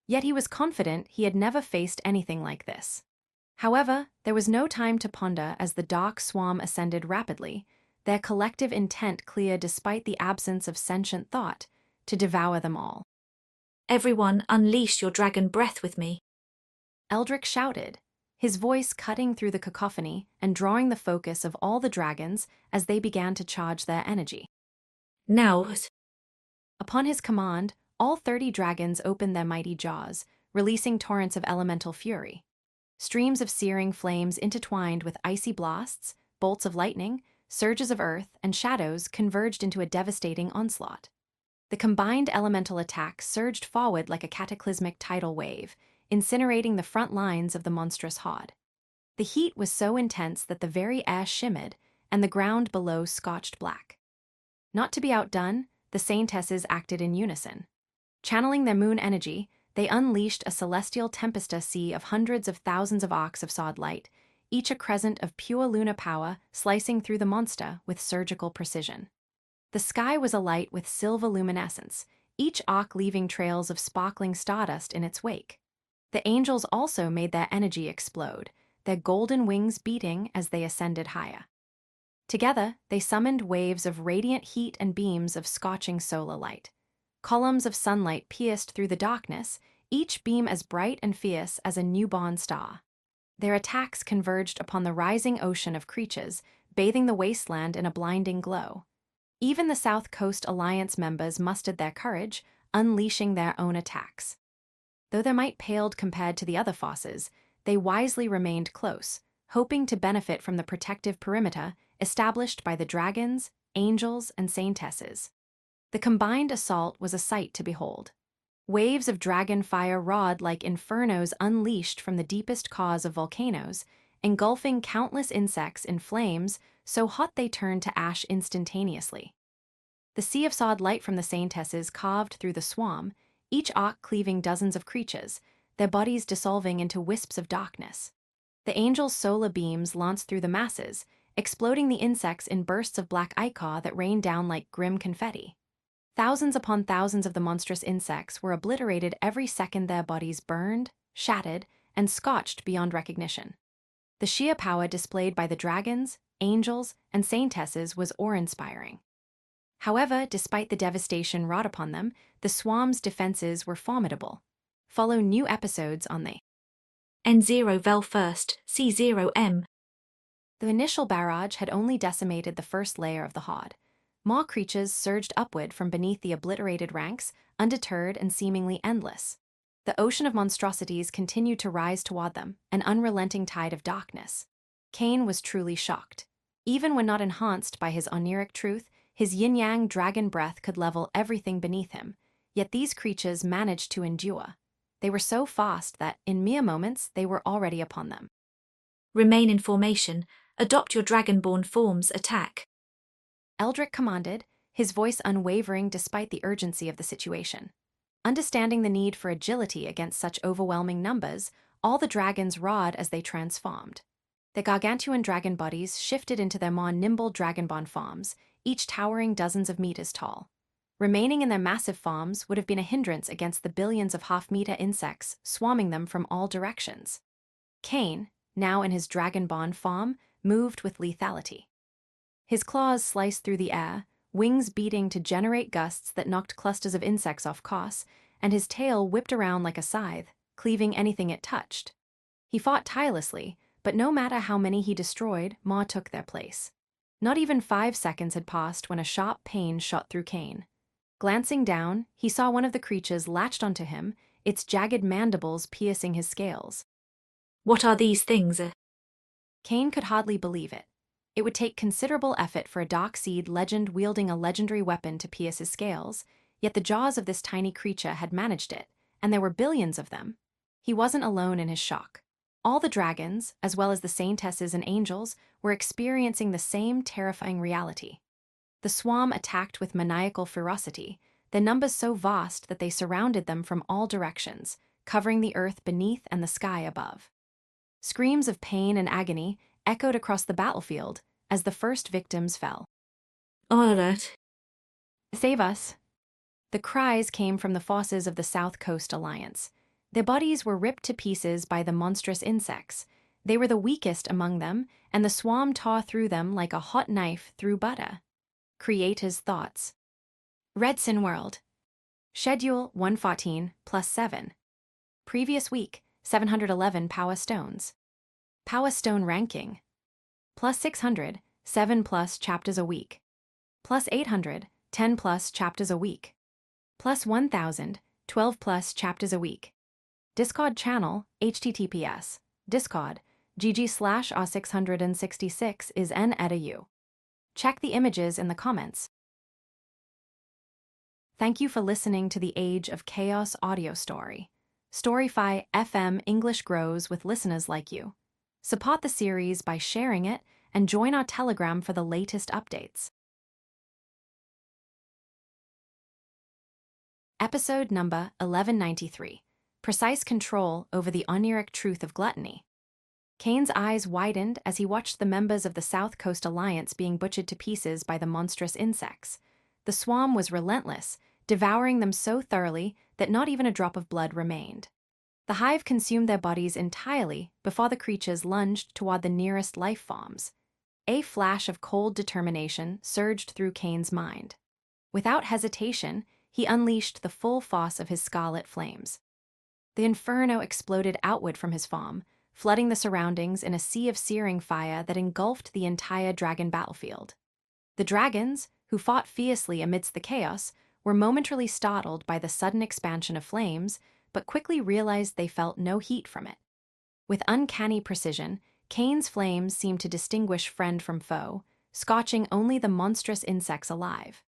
Yet he was confident he had never faced anything like this. However, there was no time to ponder as the dark swarm ascended rapidly, their collective intent clear despite the absence of sentient thought, to devour them all. Everyone, unleash your dragon breath with me. Eldrick shouted, his voice cutting through the cacophony and drawing the focus of all the dragons as they began to charge their energy. Now. Upon his command, all 30 dragons opened their mighty jaws, releasing torrents of elemental fury. Streams of searing flames intertwined with icy blasts, bolts of lightning, surges of earth, and shadows converged into a devastating onslaught. The combined elemental attack surged forward like a cataclysmic tidal wave, incinerating the front lines of the monstrous horde. The heat was so intense that the very air shimmered, and the ground below scorched black. Not to be outdone, the saintesses acted in unison. Channeling their moon energy, they unleashed a celestial tempesta sea of hundreds of thousands of arcs of sod light, each a crescent of pure lunar power slicing through the monster with surgical precision. The sky was alight with silver luminescence, each arc leaving trails of sparkling stardust in its wake. The angels also made their energy explode, their golden wings beating as they ascended higher. Together, they summoned waves of radiant heat and beams of scorching solar light. Columns of sunlight pierced through the darkness, each beam as bright and fierce as a newborn star. Their attacks converged upon the rising ocean of creatures, bathing the wasteland in a blinding glow. Even the South Coast Alliance members mustered their courage, unleashing their own attacks. Though their might paled compared to the other forces, they wisely remained close, hoping to benefit from the protective perimeter established by the dragons, angels, and saintesses. The combined assault was a sight to behold. Waves of dragon fire roared like infernos unleashed from the deepest cause of volcanoes, engulfing countless insects in flames so hot they turned to ash instantaneously. The sea of sod light from the saintesses carved through the swarm, each arc cleaving dozens of creatures, their bodies dissolving into wisps of darkness. The angels' solar beams lanced through the masses, exploding the insects in bursts of black ichor that rained down like grim confetti. Thousands upon thousands of the monstrous insects were obliterated every second their bodies burned, shattered, and scorched beyond recognition. The sheer power displayed by the dragons, angels, and saintesses was awe-inspiring. However, despite the devastation wrought upon them, the swarm's defenses were formidable. Follow new episodes on the N0 Vel first, C0M. The initial barrage had only decimated the first layer of the horde. More creatures surged upward from beneath the obliterated ranks, undeterred and seemingly endless. The ocean of monstrosities continued to rise toward them, an unrelenting tide of darkness. Cain was truly shocked. Even when not enhanced by his oniric truth, his yin-yang dragon breath could level everything beneath him. Yet these creatures managed to endure. They were so fast that, in mere moments, they were already upon them. Remain in formation. Adopt your dragonborn forms. Attack. Eldrick commanded, his voice unwavering despite the urgency of the situation. Understanding the need for agility against such overwhelming numbers, all the dragons roared as they transformed. The gargantuan dragon bodies shifted into their more nimble dragonborn forms, each towering dozens of meters tall. Remaining in their massive forms would have been a hindrance against the billions of half-meter insects swarming them from all directions. Cain, now in his dragonborn form, moved with lethality. His claws sliced through the air, wings beating to generate gusts that knocked clusters of insects off course, and his tail whipped around like a scythe, cleaving anything it touched. He fought tirelessly, but no matter how many he destroyed, more took their place. Not even 5 seconds had passed when a sharp pain shot through Cain. Glancing down, he saw one of the creatures latched onto him, its jagged mandibles piercing his scales. What are these things? Cain could hardly believe it. It would take considerable effort for a Darkseid legend wielding a legendary weapon to pierce his scales, yet the jaws of this tiny creature had managed it, and there were billions of them. He wasn't alone in his shock. All the dragons, as well as the saintesses and angels, were experiencing the same terrifying reality. The swarm attacked with maniacal ferocity, their numbers so vast that they surrounded them from all directions, covering the earth beneath and the sky above. Screams of pain and agony echoed across the battlefield as the first victims fell. Alert. Save us! The cries came from the forces of the South Coast Alliance. Their bodies were ripped to pieces by the monstrous insects. They were the weakest among them, and the swarm tore through them like a hot knife through butter. Creator's thoughts. Redsin World. Schedule 114 plus 7. Previous week, 711 Power Stones. Power Stone ranking. Plus 600, 7 plus chapters a week. Plus 800, 10 plus chapters a week. Plus 1000, 12 plus chapters a week. Discord channel, https, Discord, gg/r666 is n@u. Check the images in the comments. Thank you for listening to the Age of Chaos audio story. Storyfy FM English grows with listeners like you. Support the series by sharing it and join our Telegram for the latest updates. Episode number 1193. Precise control over the oniric truth of gluttony. Cain's eyes widened as he watched the members of the South Coast Alliance being butchered to pieces by the monstrous insects. The swarm was relentless, devouring them so thoroughly that not even a drop of blood remained. The hive consumed their bodies entirely before the creatures lunged toward the nearest life forms. A flash of cold determination surged through Cain's mind. Without hesitation, he unleashed the full force of his scarlet flames. The inferno exploded outward from his form, flooding the surroundings in a sea of searing fire that engulfed the entire dragon battlefield. The dragons, who fought fiercely amidst the chaos, were momentarily startled by the sudden expansion of flames, but quickly realized they felt no heat from it. With uncanny precision, Cain's flames seemed to distinguish friend from foe, scorching only the monstrous insects alive.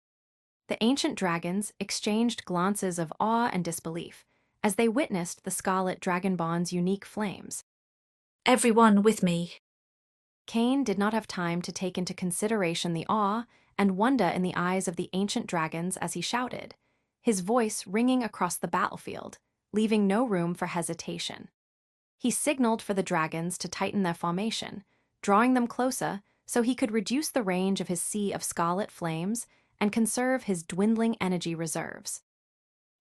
The ancient dragons exchanged glances of awe and disbelief as they witnessed the scarlet dragonborn's unique flames. Everyone with me. Cain did not have time to take into consideration the awe and wonder in the eyes of the ancient dragons as he shouted, his voice ringing across the battlefield, leaving no room for hesitation. He signaled for the dragons to tighten their formation, drawing them closer so he could reduce the range of his sea of scarlet flames and conserve his dwindling energy reserves.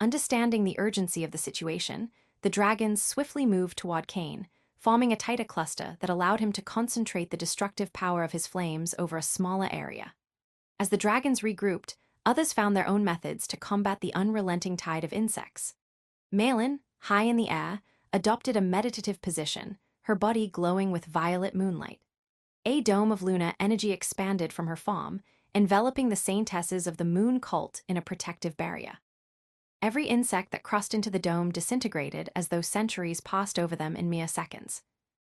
Understanding the urgency of the situation, the dragons swiftly moved toward Cain, forming a tighter cluster that allowed him to concentrate the destructive power of his flames over a smaller area. As the dragons regrouped, others found their own methods to combat the unrelenting tide of insects. Malin, high in the air, adopted a meditative position, her body glowing with violet moonlight. A dome of Luna energy expanded from her form, enveloping the saintesses of the moon cult in a protective barrier. Every insect that crossed into the dome disintegrated as though centuries passed over them in mere seconds.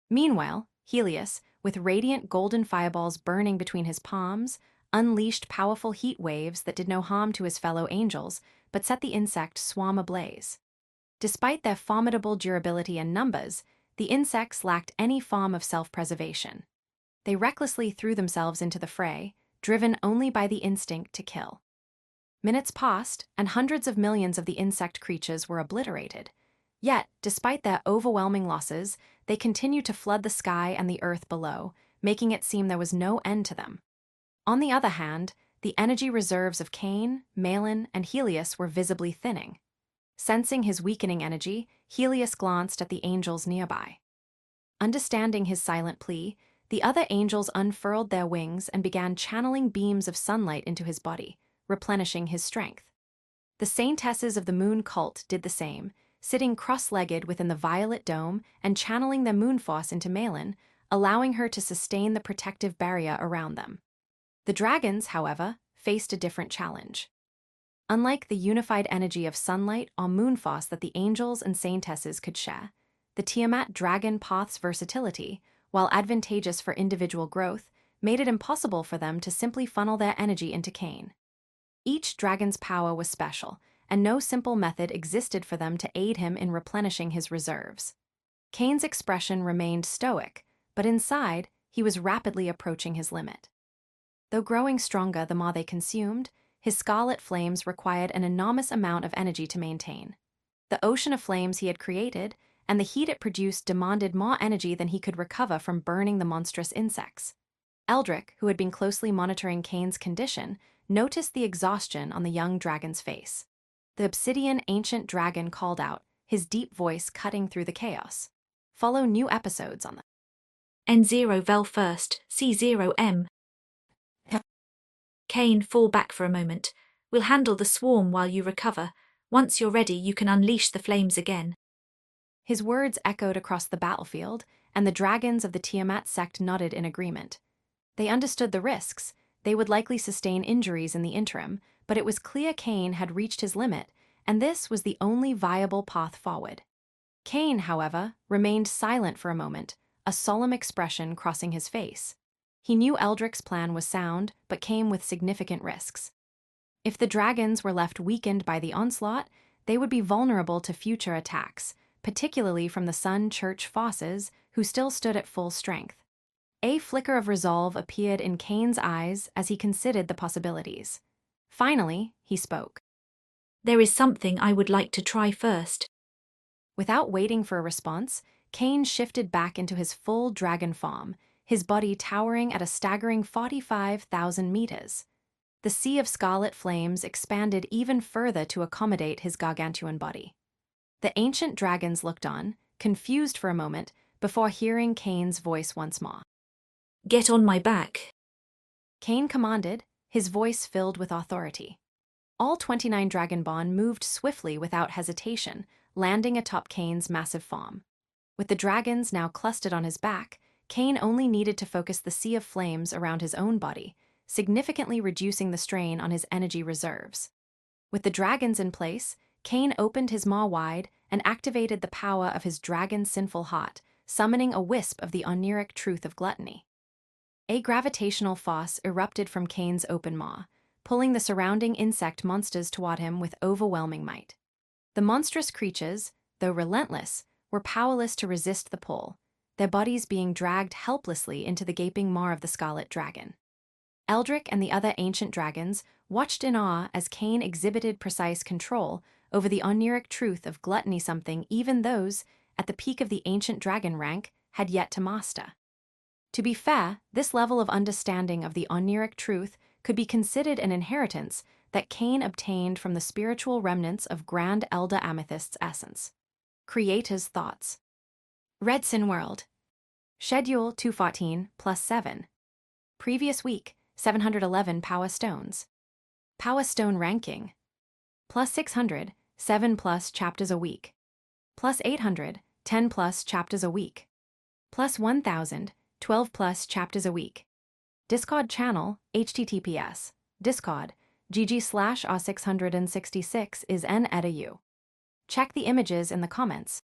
Meanwhile, Helios, with radiant golden fireballs burning between his palms, unleashed powerful heat waves that did no harm to his fellow angels, but set the insect swarm ablaze. Despite their formidable durability and numbers, the insects lacked any form of self-preservation. They recklessly threw themselves into the fray, driven only by the instinct to kill. Minutes passed, and hundreds of millions of the insect creatures were obliterated. Yet, despite their overwhelming losses, they continued to flood the sky and the earth below, making it seem there was no end to them. On the other hand, the energy reserves of Cain, Malin, and Helios were visibly thinning. Sensing his weakening energy, Helios glanced at the angels nearby. Understanding his silent plea, the other angels unfurled their wings and began channeling beams of sunlight into his body, replenishing his strength. The saintesses of the moon cult did the same, sitting cross-legged within the violet dome and channeling their moon force into Malin, allowing her to sustain the protective barrier around them. The dragons, however, faced a different challenge. Unlike the unified energy of sunlight or moon force that the angels and saintesses could share, the Tiamat dragon path's versatility, while advantageous for individual growth, made it impossible for them to simply funnel their energy into Cain. Each dragon's power was special, and no simple method existed for them to aid him in replenishing his reserves. Cain's expression remained stoic, but inside, he was rapidly approaching his limit. Though growing stronger the more they consumed, his scarlet flames required an enormous amount of energy to maintain. The ocean of flames he had created and the heat it produced demanded more energy than he could recover from burning the monstrous insects. Eldrick, who had been closely monitoring Cain's condition, noticed the exhaustion on the young dragon's face. The obsidian ancient dragon called out, his deep voice cutting through the chaos. Follow new episodes on the N0 Vel first, C0M. Cain, fall back for a moment. We'll handle the swarm while you recover. Once you're ready, you can unleash the flames again. His words echoed across the battlefield, and the dragons of the Tiamat sect nodded in agreement. They understood the risks. They would likely sustain injuries in the interim, but it was clear Cain had reached his limit, and this was the only viable path forward. Cain, however, remained silent for a moment, a solemn expression crossing his face. He knew Eldrick's plan was sound, but came with significant risks. If the dragons were left weakened by the onslaught, they would be vulnerable to future attacks, particularly from the Sun Church forces, who still stood at full strength. A flicker of resolve appeared in Cain's eyes as he considered the possibilities. Finally, he spoke. There is something I would like to try first. Without waiting for a response, Cain shifted back into his full dragon form, his body towering at a staggering 45,000 meters. The sea of scarlet flames expanded even further to accommodate his gargantuan body. The ancient dragons looked on, confused for a moment, before hearing Cain's voice once more. Get on my back. Cain commanded, his voice filled with authority. All 29 Dragonborn moved swiftly without hesitation, landing atop Cain's massive form. With the dragons now clustered on his back, Cain only needed to focus the sea of flames around his own body, significantly reducing the strain on his energy reserves. With the dragons in place, Cain opened his maw wide and activated the power of his dragon's sinful heart, summoning a wisp of the oniric truth of gluttony. A gravitational force erupted from Cain's open maw, pulling the surrounding insect monsters toward him with overwhelming might. The monstrous creatures, though relentless, were powerless to resist the pull, their bodies being dragged helplessly into the gaping maw of the scarlet dragon. Eldrick and the other ancient dragons watched in awe as Cain exhibited precise control over the oniric truth of gluttony, something even those, at the peak of the ancient dragon rank, had yet to master. To be fair, this level of understanding of the oniric truth could be considered an inheritance that Cain obtained from the spiritual remnants of Grand Elder Amethyst's essence. Creator's thoughts. Redsin World. Schedule 214 plus 7. Previous week, 711 Power Stones. Power Stone ranking. Plus 600, 7 plus chapters a week. Plus 800, 10 plus chapters a week. Plus 1,000, 12 plus chapters a week. Discord channel, https, Discord, gg/r666 is n edu. Check the images in the comments.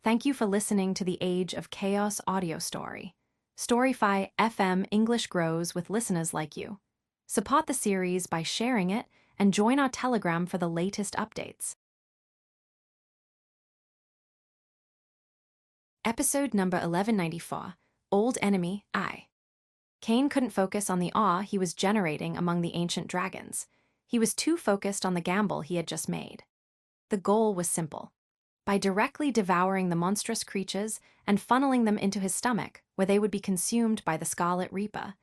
Thank you for listening to the Age of Chaos audio story. Storyfy FM English grows with listeners like you. Support the series by sharing it and join our Telegram for the latest updates. Episode number 1194, Old Enemy I. Cain couldn't focus on the awe he was generating among the ancient dragons. He was too focused on the gamble he had just made. The goal was simple. By directly devouring the monstrous creatures and funneling them into his stomach, where they would be consumed by the Scarlet Reaper,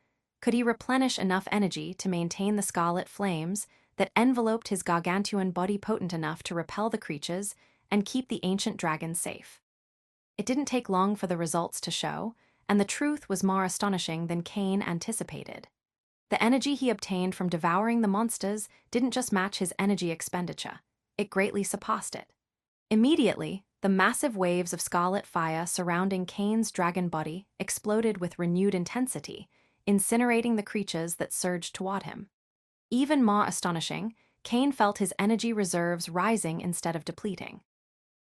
could he replenish enough energy to maintain the scarlet flames that enveloped his gargantuan body potent enough to repel the creatures and keep the ancient dragons safe. It didn't take long for the results to show, and the truth was more astonishing than Cain anticipated. The energy he obtained from devouring the monsters didn't just match his energy expenditure, it greatly surpassed it. Immediately, the massive waves of scarlet fire surrounding Cain's dragon body exploded with renewed intensity, incinerating the creatures that surged toward him. Even more astonishing, Cain felt his energy reserves rising instead of depleting.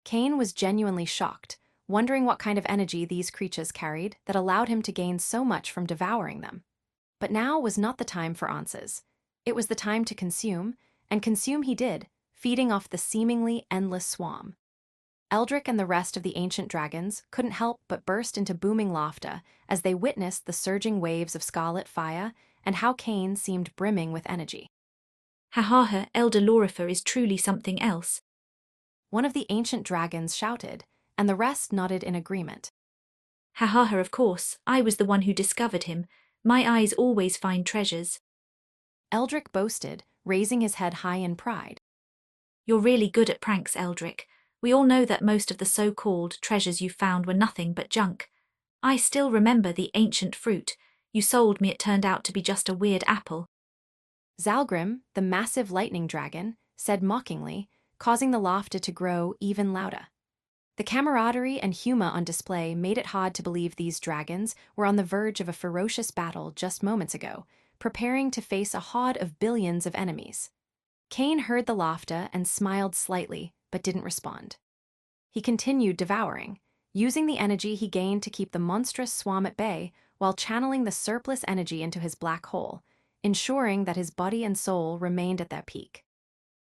Cain was genuinely shocked, wondering what kind of energy these creatures carried that allowed him to gain so much from devouring them. But now was not the time for answers. It was the time to consume, and consume he did, feeding off the seemingly endless swarm. Eldrick and the rest of the ancient dragons couldn't help but burst into booming laughter as they witnessed the surging waves of scarlet fire and how Cain seemed brimming with energy. Hahaha, Elder Lorifer is truly something else. One of the ancient dragons shouted, and the rest nodded in agreement. Hahaha, of course, I was the one who discovered him. My eyes always find treasures. Eldrick boasted, raising his head high in pride. You're really good at pranks, Eldrick. We all know that most of the so-called treasures you found were nothing but junk. I still remember the ancient fruit. You sold me, it turned out to be just a weird apple. Zalgrim, the massive lightning dragon, said mockingly, causing the laughter to grow even louder. The camaraderie and humor on display made it hard to believe these dragons were on the verge of a ferocious battle just moments ago, preparing to face a horde of billions of enemies. Cain heard the laughter and smiled slightly, but didn't respond. He continued devouring, using the energy he gained to keep the monstrous swarm at bay while channeling the surplus energy into his black hole, ensuring that his body and soul remained at their peak.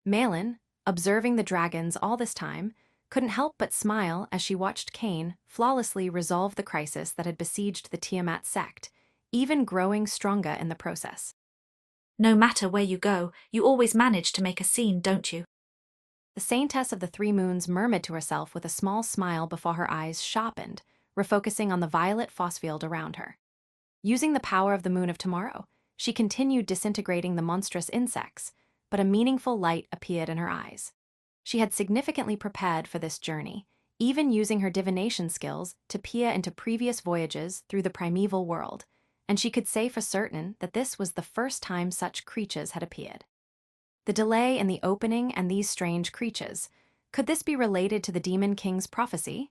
Malin, observing the dragons all this time, couldn't help but smile as she watched Cain flawlessly resolve the crisis that had besieged the Tiamat sect, even growing stronger in the process. No matter where you go, you always manage to make a scene, don't you? The Saintess of the Three Moons murmured to herself with a small smile before her eyes sharpened, refocusing on the violet force field around her. Using the power of the Moon of Tomorrow, she continued disintegrating the monstrous insects, but a meaningful light appeared in her eyes. She had significantly prepared for this journey, even using her divination skills to peer into previous voyages through the primeval world, and she could say for certain that this was the first time such creatures had appeared. The delay in the opening and these strange creatures, could this be related to the Demon King's prophecy?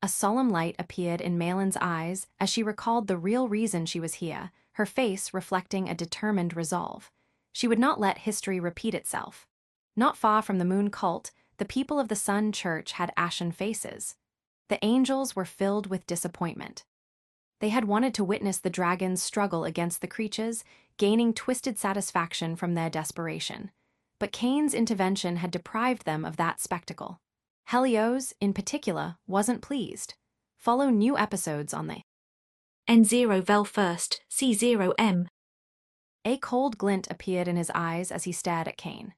A solemn light appeared in Malin's eyes as she recalled the real reason she was here, her face reflecting a determined resolve. She would not let history repeat itself. Not far from the Moon cult, the people of the Sun Church had ashen faces. The angels were filled with disappointment. They had wanted to witness the dragons struggle against the creatures, gaining twisted satisfaction from their desperation. But Cain's intervention had deprived them of that spectacle. Helios, in particular, wasn't pleased. Follow new episodes on the N0 Vel first, C0M. A cold glint appeared in his eyes as he stared at Cain.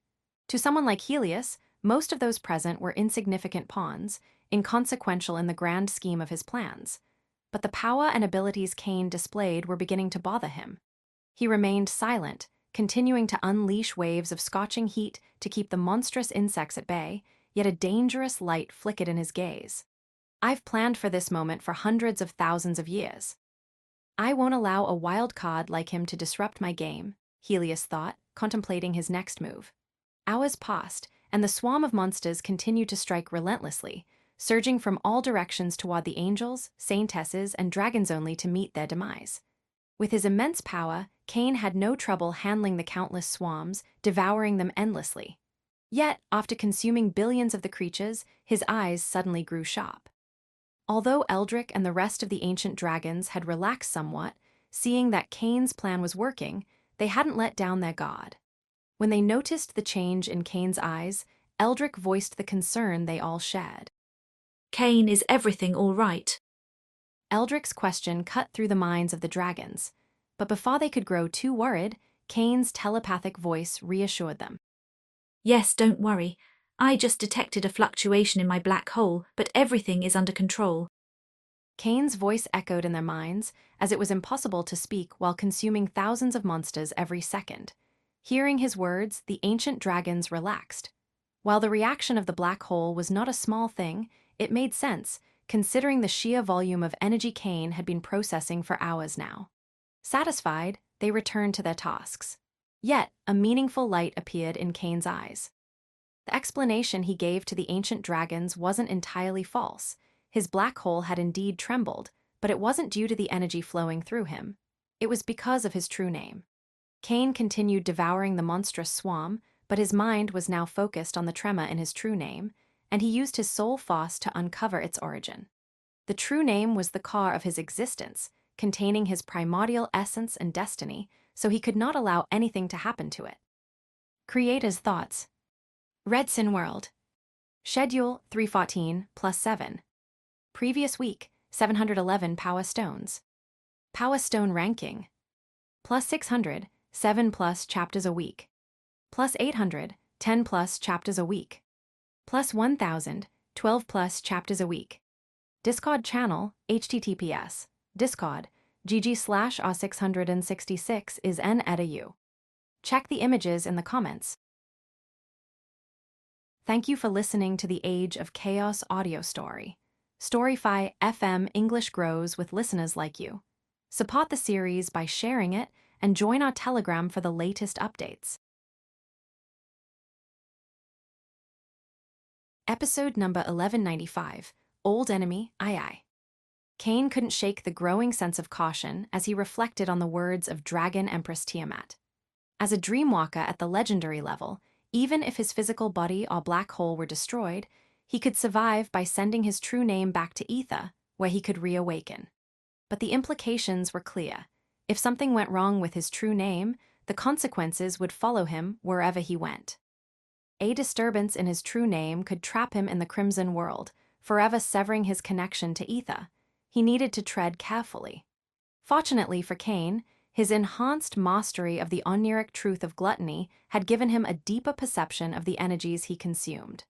To someone like Helios, most of those present were insignificant pawns, inconsequential in the grand scheme of his plans. But the power and abilities Cain displayed were beginning to bother him. He remained silent, continuing to unleash waves of scorching heat to keep the monstrous insects at bay, yet a dangerous light flickered in his gaze. I've planned for this moment for hundreds of thousands of years. I won't allow a wild card like him to disrupt my game, Helios thought, contemplating his next move. Hours passed, and the swarm of monsters continued to strike relentlessly, surging from all directions toward the angels, saintesses, and dragons only to meet their demise. With his immense power, Cain had no trouble handling the countless swarms, devouring them endlessly. Yet, after consuming billions of the creatures, his eyes suddenly grew sharp. Although Eldrick and the rest of the ancient dragons had relaxed somewhat, seeing that Cain's plan was working, they hadn't let down their guard. When they noticed the change in Cain's eyes, Eldrick voiced the concern they all shared. Cain, is everything all right? Eldrick's question cut through the minds of the dragons, but before they could grow too worried, Cain's telepathic voice reassured them. Yes, don't worry. I just detected a fluctuation in my black hole, but everything is under control. Cain's voice echoed in their minds, as it was impossible to speak while consuming thousands of monsters every second. Hearing his words, the ancient dragons relaxed. While the reaction of the black hole was not a small thing, it made sense, considering the sheer volume of energy Cain had been processing for hours now. Satisfied, they returned to their tasks. Yet, a meaningful light appeared in Cain's eyes. The explanation he gave to the ancient dragons wasn't entirely false. His black hole had indeed trembled, but it wasn't due to the energy flowing through him. It was because of his true name. Cain continued devouring the monstrous swarm, but his mind was now focused on the tremor in his true name, and he used his soul force to uncover its origin. The true name was the core of his existence, containing his primordial essence and destiny, so he could not allow anything to happen to it. Creator's thoughts. Redsin World. Schedule 314 plus 7. Previous week, 711 Power Stones. Power Stone ranking. Plus 600, 7 plus chapters a week. Plus 800, 10 plus chapters a week. Plus 1000, 12 plus chapters a week. Discord channel, https, Discord, gg/r666 is n@u. Check the images in the comments. Thank you for listening to the Age of Chaos audio story. Storyfy FM English grows with listeners like you. Support the series by sharing it and join our Telegram for the latest updates. Episode number 1195, Old Enemy, Aye. Cain couldn't shake the growing sense of caution as he reflected on the words of Dragon Empress Tiamat. As a dreamwalker at the legendary level, even if his physical body or black hole were destroyed, he could survive by sending his true name back to Ether, where he could reawaken. But the implications were clear. If something went wrong with his true name, the consequences would follow him wherever he went. A disturbance in his true name could trap him in the Crimson World, forever severing his connection to Ether. He needed to tread carefully. Fortunately for Cain, his enhanced mastery of the oniric truth of gluttony had given him a deeper perception of the energies he consumed.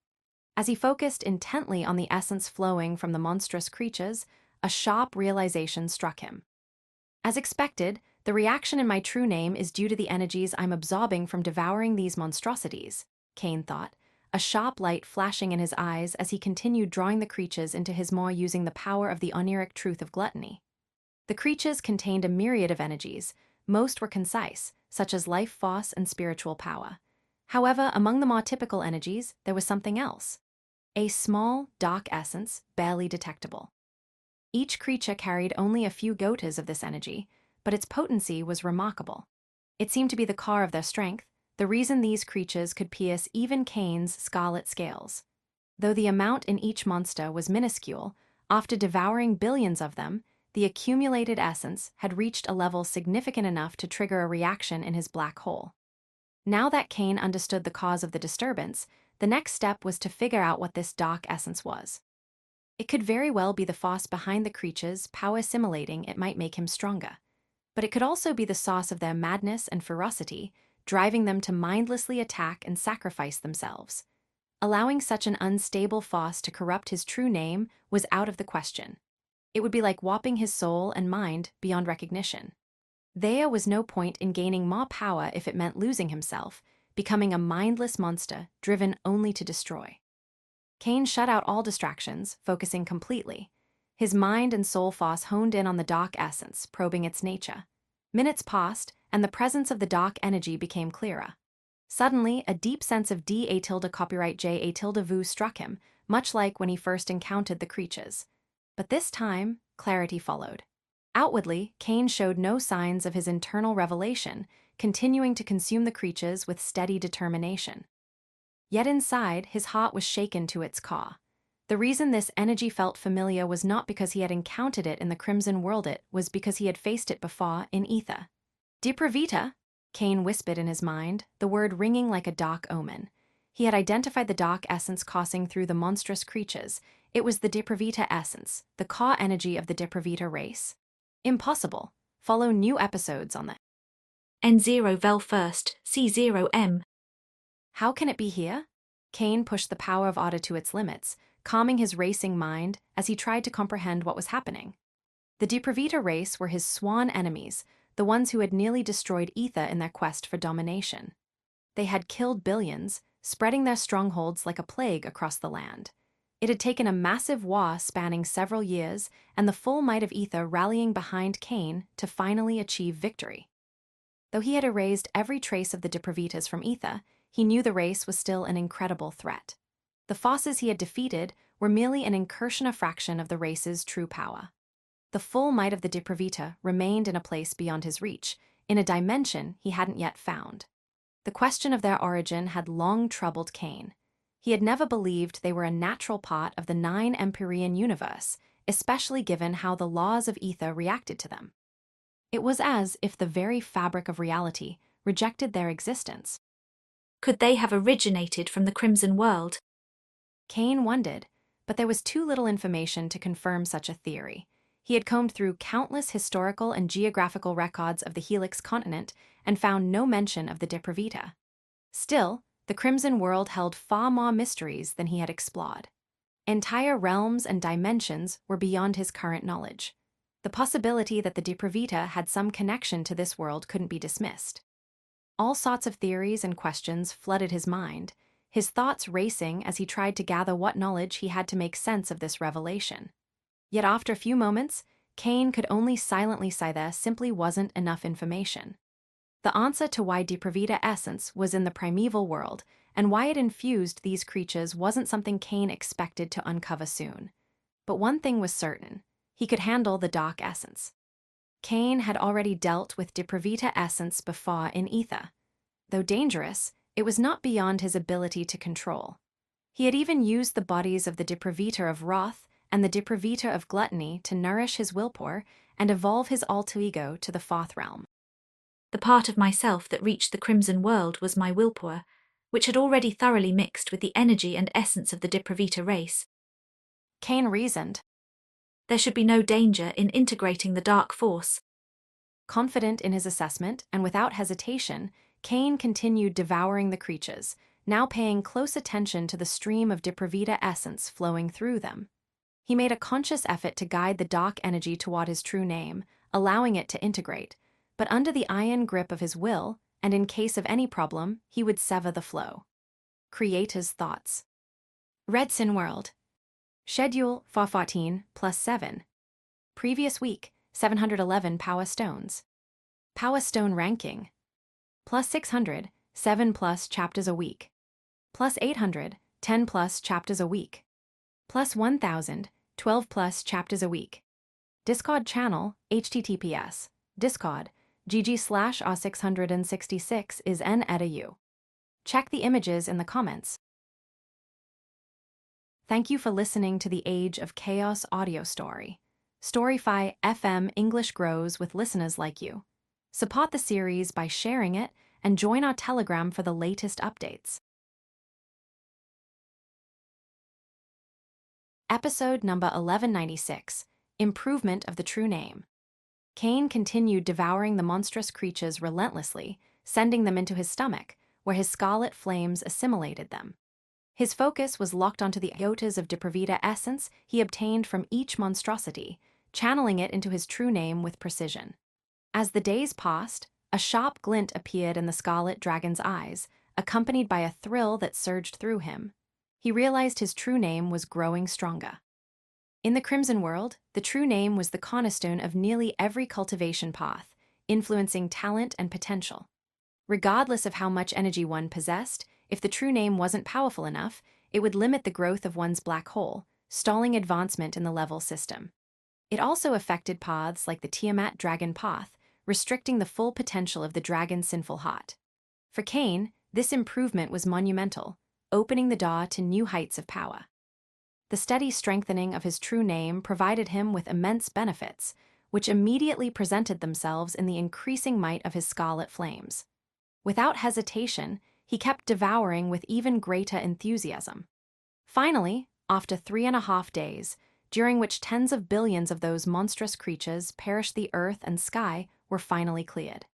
As he focused intently on the essence flowing from the monstrous creatures, a sharp realization struck him. As expected, the reaction in my true name is due to the energies I'm absorbing from devouring these monstrosities, Cain thought, a sharp light flashing in his eyes as he continued drawing the creatures into his maw using the power of the oniric truth of gluttony. The creatures contained a myriad of energies. Most were concise, such as life force and spiritual power. However, among the more typical energies, there was something else. A small, dark essence, barely detectable. Each creature carried only a few gotas of this energy, but its potency was remarkable. It seemed to be the core of their strength, the reason these creatures could pierce even Cain's scarlet scales. Though the amount in each monster was minuscule, after devouring billions of them, the accumulated essence had reached a level significant enough to trigger a reaction in his black hole. Now that Cain understood the cause of the disturbance, the next step was to figure out what this dark essence was. It could very well be the force behind the creatures, power simulating it might make him stronger. But it could also be the source of their madness and ferocity, driving them to mindlessly attack and sacrifice themselves. Allowing such an unstable force to corrupt his true name was out of the question. It would be like warping his soul and mind beyond recognition. There was no point in gaining more power if it meant losing himself, becoming a mindless monster driven only to destroy. Cain shut out all distractions, focusing completely. His mind and soul force honed in on the dark essence, probing its nature. Minutes passed, and the presence of the dark energy became clearer. Suddenly, a deep sense of D A tilde copyright J A tilde vu struck him, much like when he first encountered the creatures. But this time, clarity followed. Outwardly, Cain showed no signs of his internal revelation, continuing to consume the creatures with steady determination. Yet inside, his heart was shaken to its core. The reason this energy felt familiar was not because he had encountered it in the Crimson World, it was because he had faced it before in ether. Depravita, Cain whispered in his mind, the word ringing like a dark omen. He had identified the dark essence coursing through the monstrous creatures. It was the Depravita essence, the core energy of the Depravita race. Impossible. Follow new episodes on the N0 Vel first, C0M. How can it be here? Cain pushed the power of Otter to its limits, calming his racing mind as he tried to comprehend what was happening. The Depravita race were his sworn enemies, the ones who had nearly destroyed Ether in their quest for domination. They had killed billions, spreading their strongholds like a plague across the land. It had taken a massive war spanning several years and the full might of Ether rallying behind Cain to finally achieve victory. Though he had erased every trace of the Depravitas from Ether, he knew the race was still an incredible threat. The forces he had defeated were merely an incursion fraction of the race's true power. The full might of the Depravita remained in a place beyond his reach, in a dimension he hadn't yet found. The question of their origin had long troubled Cain. He had never believed they were a natural part of the 9 Empyrean universe, especially given how the laws of ether reacted to them. It was as if the very fabric of reality rejected their existence. Could they have originated from the Crimson World? Cain wondered, but there was too little information to confirm such a theory. He had combed through countless historical and geographical records of the Helix continent and found no mention of the Depravita. Still, the Crimson World held far more mysteries than he had explored. Entire realms and dimensions were beyond his current knowledge. The possibility that the Depravita had some connection to this world couldn't be dismissed. All sorts of theories and questions flooded his mind, his thoughts racing as he tried to gather what knowledge he had to make sense of this revelation. Yet after a few moments, Cain could only silently sigh there simply wasn't enough information. The answer to why Depravita essence was in the primeval world and why it infused these creatures wasn't something Cain expected to uncover soon. But one thing was certain: he could handle the dark essence. Cain had already dealt with Depravita essence before in ether. Though dangerous, it was not beyond his ability to control. He had even used the bodies of the Depravita of wrath and the Depravita of gluttony to nourish his willpower and evolve his alter ego to the 4th realm. The part of myself that reached the Crimson World was my willpower, which had already thoroughly mixed with the energy and essence of the Depravita race. Cain reasoned. There should be no danger in integrating the dark force. Confident in his assessment and without hesitation, Cain continued devouring the creatures, now paying close attention to the stream of Depravita essence flowing through them. He made a conscious effort to guide the dark energy toward his true name, allowing it to integrate, but under the iron grip of his will, and in case of any problem, he would sever the flow. Creator's thoughts. Redsin World. Schedule 414 plus 7. Previous week, 711 Power Stones. Power Stone ranking. Plus 600, 7 plus chapters a week. Plus 800, 10 plus chapters a week. Plus 1000, 12 plus chapters a week. Discord channel, https, discord, gg/r666 is n@u. Check the images in the comments. Thank you for listening to the Age of Chaos audio story. Storyfy FM English grows with listeners like you. Support the series by sharing it and join our Telegram for the latest updates. Episode number 1196, Improvement of the True Name. Cain continued devouring the monstrous creatures relentlessly, sending them into his stomach, where his scarlet flames assimilated them. His focus was locked onto the iotas of Depravita essence he obtained from each monstrosity, channeling it into his true name with precision. As the days passed, a sharp glint appeared in the scarlet dragon's eyes, accompanied by a thrill that surged through him. He realized his true name was growing stronger. In the Crimson World, the true name was the cornerstone of nearly every cultivation path, influencing talent and potential. Regardless of how much energy one possessed, if the true name wasn't powerful enough, it would limit the growth of one's black hole, stalling advancement in the level system. It also affected paths like the Tiamat Dragon Path, restricting the full potential of the dragon's sinful heart. For Cain, this improvement was monumental, opening the door to new heights of power. The steady strengthening of his true name provided him with immense benefits, which immediately presented themselves in the increasing might of his scarlet flames. Without hesitation, he kept devouring with even greater enthusiasm. Finally, after 3.5 days, during which tens of billions of those monstrous creatures perished, the earth and sky were finally cleared.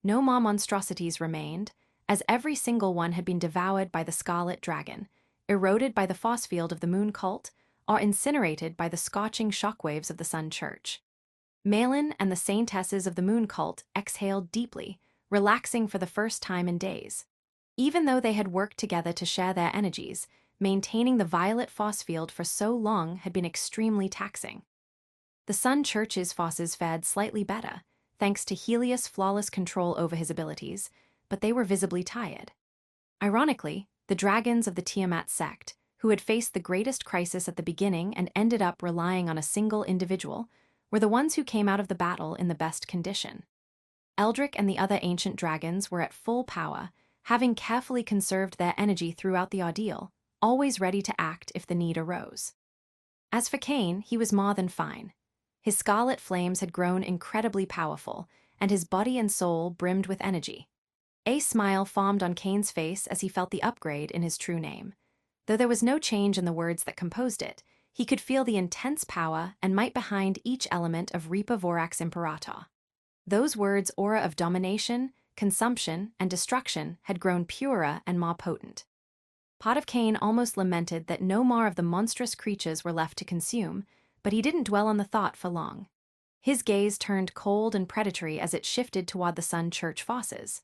No more monstrosities remained, as every single one had been devoured by the scarlet dragon, eroded by the force field of the moon cult, or incinerated by the scorching shockwaves of the sun church. Malin and the saintesses of the moon cult exhaled deeply, relaxing for the first time in days. Even though they had worked together to share their energies, maintaining the violet force field for so long had been extremely taxing. The sun church's forces fared slightly better, thanks to Helios' flawless control over his abilities, but they were visibly tired. Ironically, the dragons of the Tiamat sect, who had faced the greatest crisis at the beginning and ended up relying on a single individual, were the ones who came out of the battle in the best condition. Eldrick and the other ancient dragons were at full power, having carefully conserved their energy throughout the ordeal, always ready to act if the need arose. As for Cain, he was more than fine. His scarlet flames had grown incredibly powerful, and his body and soul brimmed with energy. A smile formed on Cain's face as he felt the upgrade in his true name. Though there was no change in the words that composed it, he could feel the intense power and might behind each element of Reaper Vorax Imperator. Those words' aura of domination, consumption, and destruction had grown purer and more potent. Part of Cain almost lamented that no more of the monstrous creatures were left to consume, but he didn't dwell on the thought for long. His gaze turned cold and predatory as it shifted toward the sun church forces.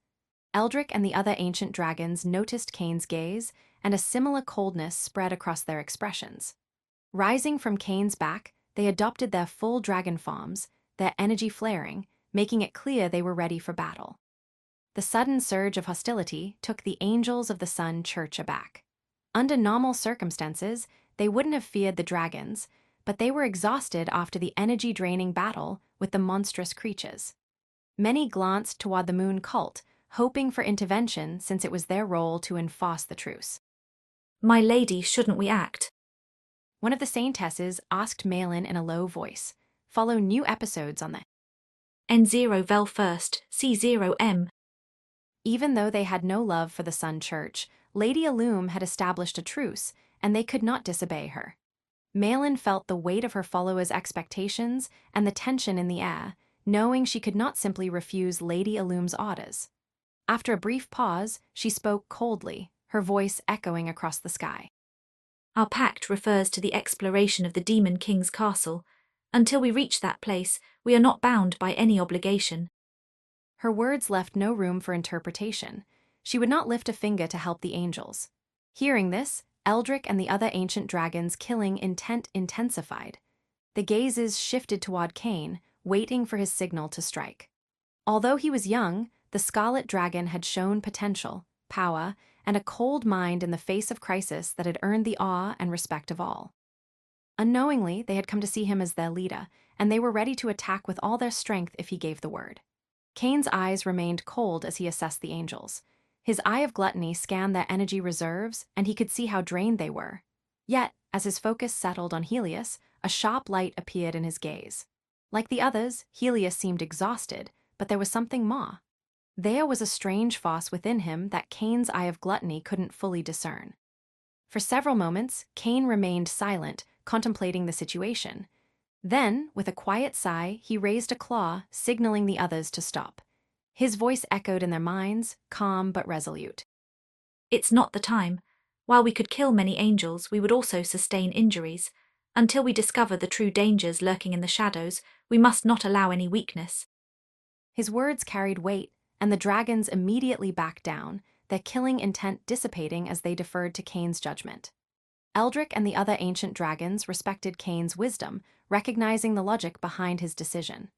Eldrick and the other ancient dragons noticed Cain's gaze, and a similar coldness spread across their expressions. Rising from Cain's back, they adopted their full dragon forms, their energy flaring, making it clear they were ready for battle. The sudden surge of hostility took the angels of the sun church aback. Under normal circumstances, they wouldn't have feared the dragons, but they were exhausted after the energy-draining battle with the monstrous creatures. Many glanced toward the moon cult, hoping for intervention since it was their role to enforce the truce. My lady, shouldn't we act? One of the saintesses asked Malin in a low voice. Follow new episodes on the N0 Vel first, C0M. Even though they had no love for the Sun Church, Lady Illum had established a truce, and they could not disobey her. Malin felt the weight of her followers' expectations and the tension in the air, knowing she could not simply refuse Lady Illum's orders. After a brief pause, she spoke coldly, her voice echoing across the sky. Our pact refers to the exploration of the Demon King's castle. Until we reach that place, we are not bound by any obligation. Her words left no room for interpretation. She would not lift a finger to help the angels. Hearing this, Eldrick and the other ancient dragons' killing intent intensified. The gazes shifted toward Cain, waiting for his signal to strike. Although he was young, the Scarlet Dragon had shown potential, power, and a cold mind in the face of crisis that had earned the awe and respect of all. Unknowingly, they had come to see him as their leader, and they were ready to attack with all their strength if he gave the word. Cain's eyes remained cold as he assessed the angels. His eye of gluttony scanned their energy reserves, and he could see how drained they were. Yet, as his focus settled on Helios, a sharp light appeared in his gaze. Like the others, Helios seemed exhausted, but there was something more. There was a strange force within him that Cain's eye of gluttony couldn't fully discern. For several moments, Cain remained silent, contemplating the situation. Then, with a quiet sigh, he raised a claw, signaling the others to stop. His voice echoed in their minds, calm but resolute. It's not the time. While we could kill many angels, we would also sustain injuries. Until we discover the true dangers lurking in the shadows, we must not allow any weakness. His words carried weight, and the dragons immediately backed down, their killing intent dissipating as they deferred to Cain's judgment. Eldrick and the other ancient dragons respected Cain's wisdom, recognizing the logic behind his decision.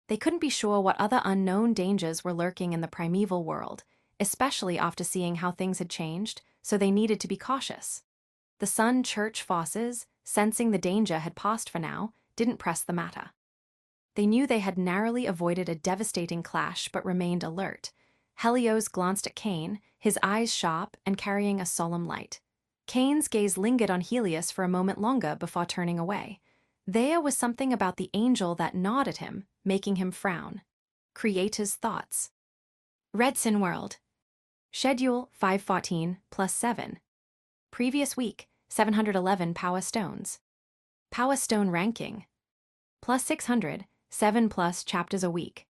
They couldn't be sure what other unknown dangers were lurking in the primeval world, especially after seeing how things had changed, so they needed to be cautious. The Sun Church Fosses, sensing the danger had passed for now, didn't press the matter. They knew they had narrowly avoided a devastating clash but remained alert. Helios glanced at Cain, his eyes sharp and carrying a solemn light. Cain's gaze lingered on Helios for a moment longer before turning away. There was something about the angel that gnawed at him, making him frown. Creator's thoughts. Redsin World. Schedule 514 plus 7. Previous week, 711 Power Stones. Power Stone ranking. Plus 600, 7 plus chapters a week.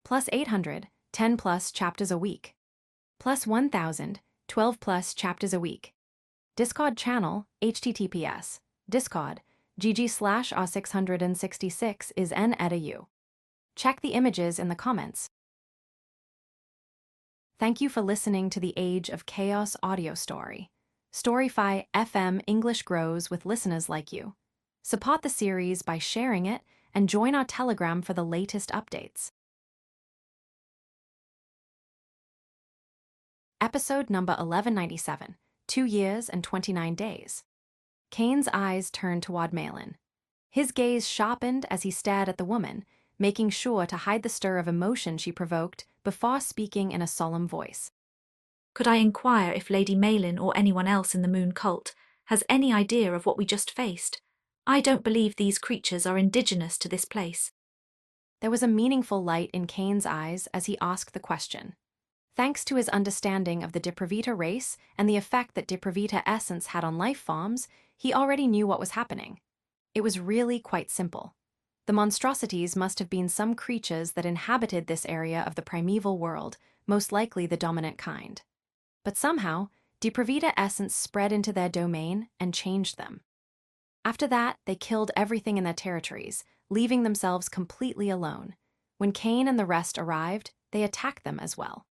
Plus 800, 10 plus chapters a week. Plus 1000, 12 plus chapters a week. Discord channel, https, discord, gg/r666 is n edu. Check the images in the comments. Thank you for listening to the Age of Chaos audio story. Storyfy FM English grows with listeners like you. Support the series by sharing it and join our Telegram for the latest updates. Episode number 1197, 2 years and 29 days. Cain's eyes turned toward Malin. His gaze sharpened as he stared at the woman, making sure to hide the stir of emotion she provoked before speaking in a solemn voice. Could I inquire if Lady Malin or anyone else in the Moon Cult has any idea of what we just faced? I don't believe these creatures are indigenous to this place. There was a meaningful light in Cain's eyes as he asked the question. Thanks to his understanding of the Depravita race and the effect that Depravita essence had on life forms, he already knew what was happening. It was really quite simple. The monstrosities must have been some creatures that inhabited this area of the primeval world, most likely the dominant kind. But somehow, Depravita essence spread into their domain and changed them. After that, they killed everything in their territories, leaving themselves completely alone. When Cain and the rest arrived, they attacked them as well.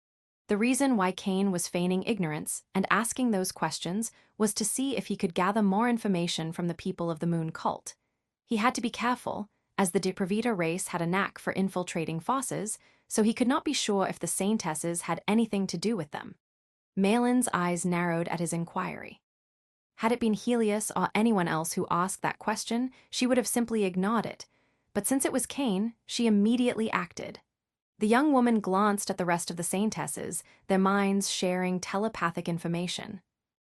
The reason why Cain was feigning ignorance and asking those questions was to see if he could gather more information from the people of the Moon Cult. He had to be careful, as the Depravita race had a knack for infiltrating Fosses, so he could not be sure if the Saintesses had anything to do with them. Malin's eyes narrowed at his inquiry. Had it been Helios or anyone else who asked that question, she would have simply ignored it. But since it was Cain, she immediately acted. The young woman glanced at the rest of the Saintesses, their minds sharing telepathic information.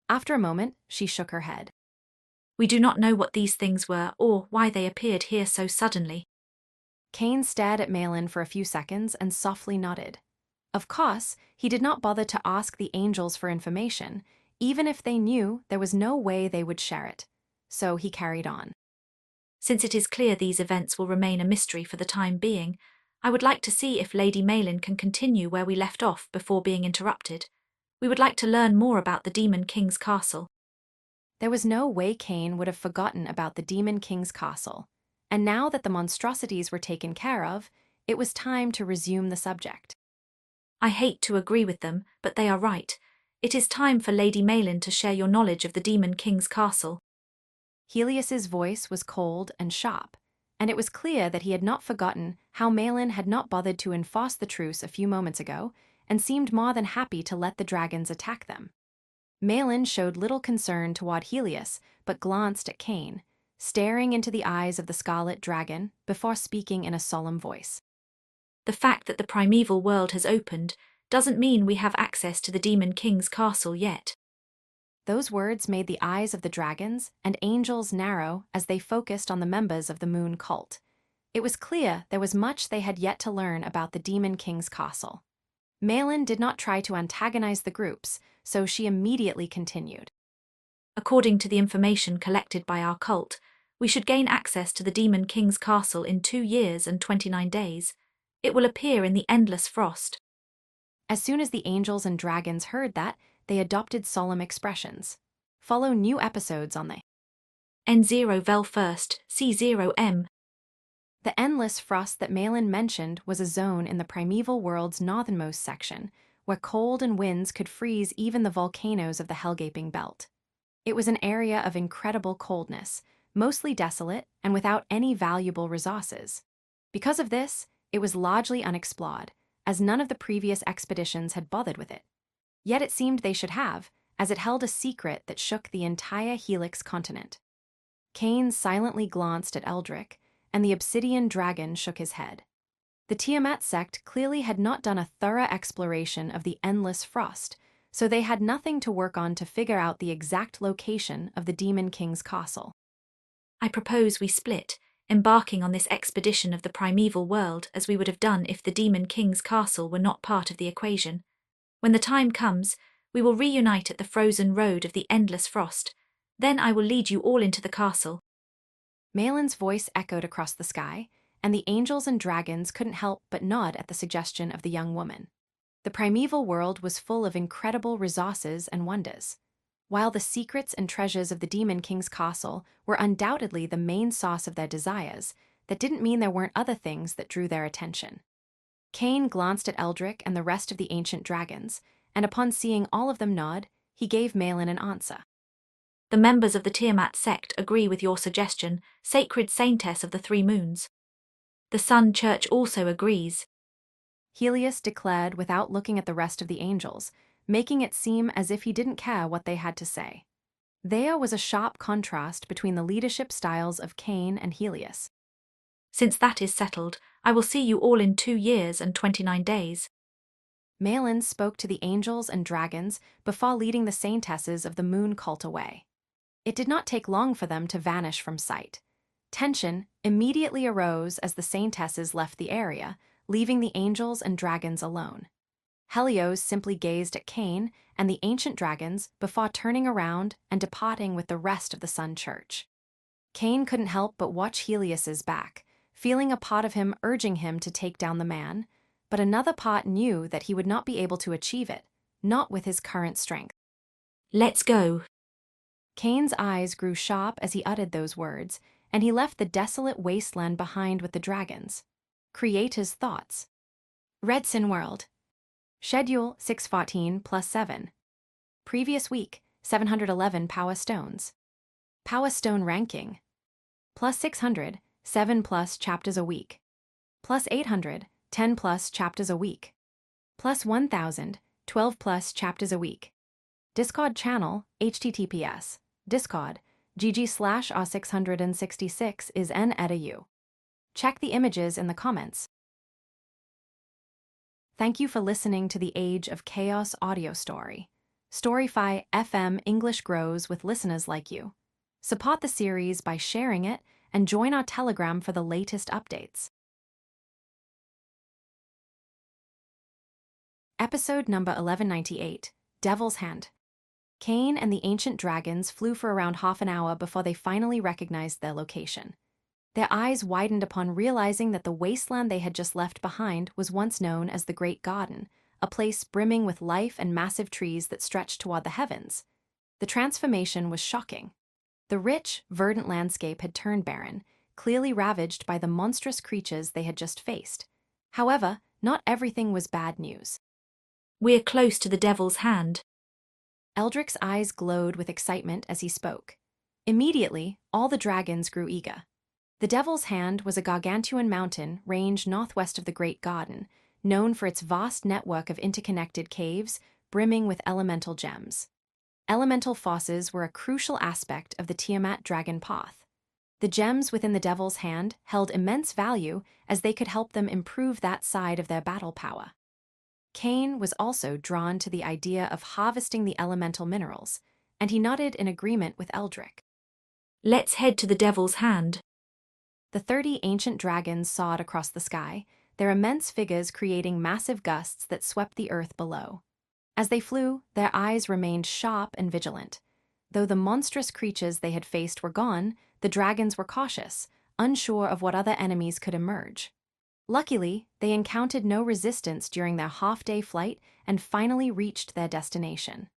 After a moment, she shook her head. We do not know what these things were or why they appeared here so suddenly. Cain stared at Malin for a few seconds and softly nodded. Of course, he did not bother to ask the angels for information, even if they knew there was no way they would share it. So he carried on. Since it is clear these events will remain a mystery for the time being, I would like to see if Lady Malin can continue where we left off before being interrupted. We would like to learn more about the Demon King's castle. There was no way Cain would have forgotten about the Demon King's castle, and now that the monstrosities were taken care of, it was time to resume the subject. I hate to agree with them, but they are right. It is time for Lady Malin to share your knowledge of the Demon King's castle. Helios's voice was cold and sharp, and it was clear that he had not forgotten how Malin had not bothered to enforce the truce a few moments ago and seemed more than happy to let the dragons attack them. Malin showed little concern toward Helios, but glanced at Cain, staring into the eyes of the scarlet dragon before speaking in a solemn voice. The fact that the primeval world has opened doesn't mean we have access to the Demon King's castle yet. Those words made the eyes of the dragons and angels narrow as they focused on the members of the Moon Cult. It was clear there was much they had yet to learn about the Demon King's castle. Malin did not try to antagonize the groups, so she immediately continued. According to the information collected by our cult, we should gain access to the Demon King's castle in 2 years and 29 days. It will appear in the Endless Frost. As soon as the angels and dragons heard that, they adopted solemn expressions. Follow new episodes on the N0 Vel First, C0M. The Endless Frost that Malin mentioned was a zone in the primeval world's northernmost section, where cold and winds could freeze even the volcanoes of the Hellgaping Belt. It was an area of incredible coldness, mostly desolate and without any valuable resources. Because of this, it was largely unexplored, as none of the previous expeditions had bothered with it. Yet it seemed they should have, as it held a secret that shook the entire Helix continent. Cain silently glanced at Eldrick, and the obsidian dragon shook his head. The Tiamat sect clearly had not done a thorough exploration of the endless frost, so they had nothing to work on to figure out the exact location of the Demon King's castle. I propose we split, embarking on this expedition of the primeval world as we would have done if the Demon King's castle were not part of the equation. When the time comes, we will reunite at the frozen road of the endless frost. Then I will lead you all into the castle. Malin's voice echoed across the sky, and the angels and dragons couldn't help but nod at the suggestion of the young woman. The primeval world was full of incredible resources and wonders. While the secrets and treasures of the Demon King's castle were undoubtedly the main source of their desires, that didn't mean there weren't other things that drew their attention. Cain glanced at Eldrick and the rest of the ancient dragons, and upon seeing all of them nod, he gave Malin an answer. The members of the Tiamat sect agree with your suggestion, sacred saintess of the three moons. The Sun Church also agrees, Helios declared without looking at the rest of the angels, making it seem as if he didn't care what they had to say. There was a sharp contrast between the leadership styles of Cain and Helios. Since that is settled, I will see you all in 2 years and 29 days. Malin spoke to the angels and dragons before leading the saintesses of the moon cult away. It did not take long for them to vanish from sight. Tension immediately arose as the saintesses left the area, leaving the angels and dragons alone. Helios simply gazed at Cain and the ancient dragons before turning around and departing with the rest of the Sun Church. Cain couldn't help but watch Helios's back, feeling a part of him urging him to take down the man, but another part knew that he would not be able to achieve it, not with his current strength. Let's go. Cain's eyes grew sharp as he uttered those words, and he left the desolate wasteland behind with the dragons. Creator's thoughts. Redsin World. Schedule 614 plus 7. Previous week, 711 Power Stones. Power Stone ranking. Plus 600, 7 plus chapters a week. Plus 800, 10 plus chapters a week. Plus 1000, 12 plus chapters a week. Discord channel, https. Discord, gg/r666 is n edu. Check the images in the comments. Thank you for listening to the Age of Chaos audio story. Storyfy FM English grows with listeners like you. Support the series by sharing it and join our Telegram for the latest updates. Episode number 1198, Devil's Hand. Cain and the ancient dragons flew for around half an hour before they finally recognized their location. Their eyes widened upon realizing that the wasteland they had just left behind was once known as the Great Garden, a place brimming with life and massive trees that stretched toward the heavens. The transformation was shocking. The rich, verdant landscape had turned barren, clearly ravaged by the monstrous creatures they had just faced. However, not everything was bad news. We're close to the Devil's Hand. Eldrick's eyes glowed with excitement as he spoke. Immediately, all the dragons grew eager. The Devil's Hand was a gargantuan mountain range northwest of the Great Garden, known for its vast network of interconnected caves brimming with elemental gems. Elemental forces were a crucial aspect of the Tiamat Dragon Path. The gems within the Devil's Hand held immense value as they could help them improve that side of their battle power. Cain was also drawn to the idea of harvesting the elemental minerals, and he nodded in agreement with Eldrick. Let's head to the Devil's Hand. The 30 ancient dragons soared across the sky, their immense figures creating massive gusts that swept the earth below. As they flew, their eyes remained sharp and vigilant. Though the monstrous creatures they had faced were gone, the dragons were cautious, unsure of what other enemies could emerge. Luckily, they encountered no resistance during their half-day flight and finally reached their destination.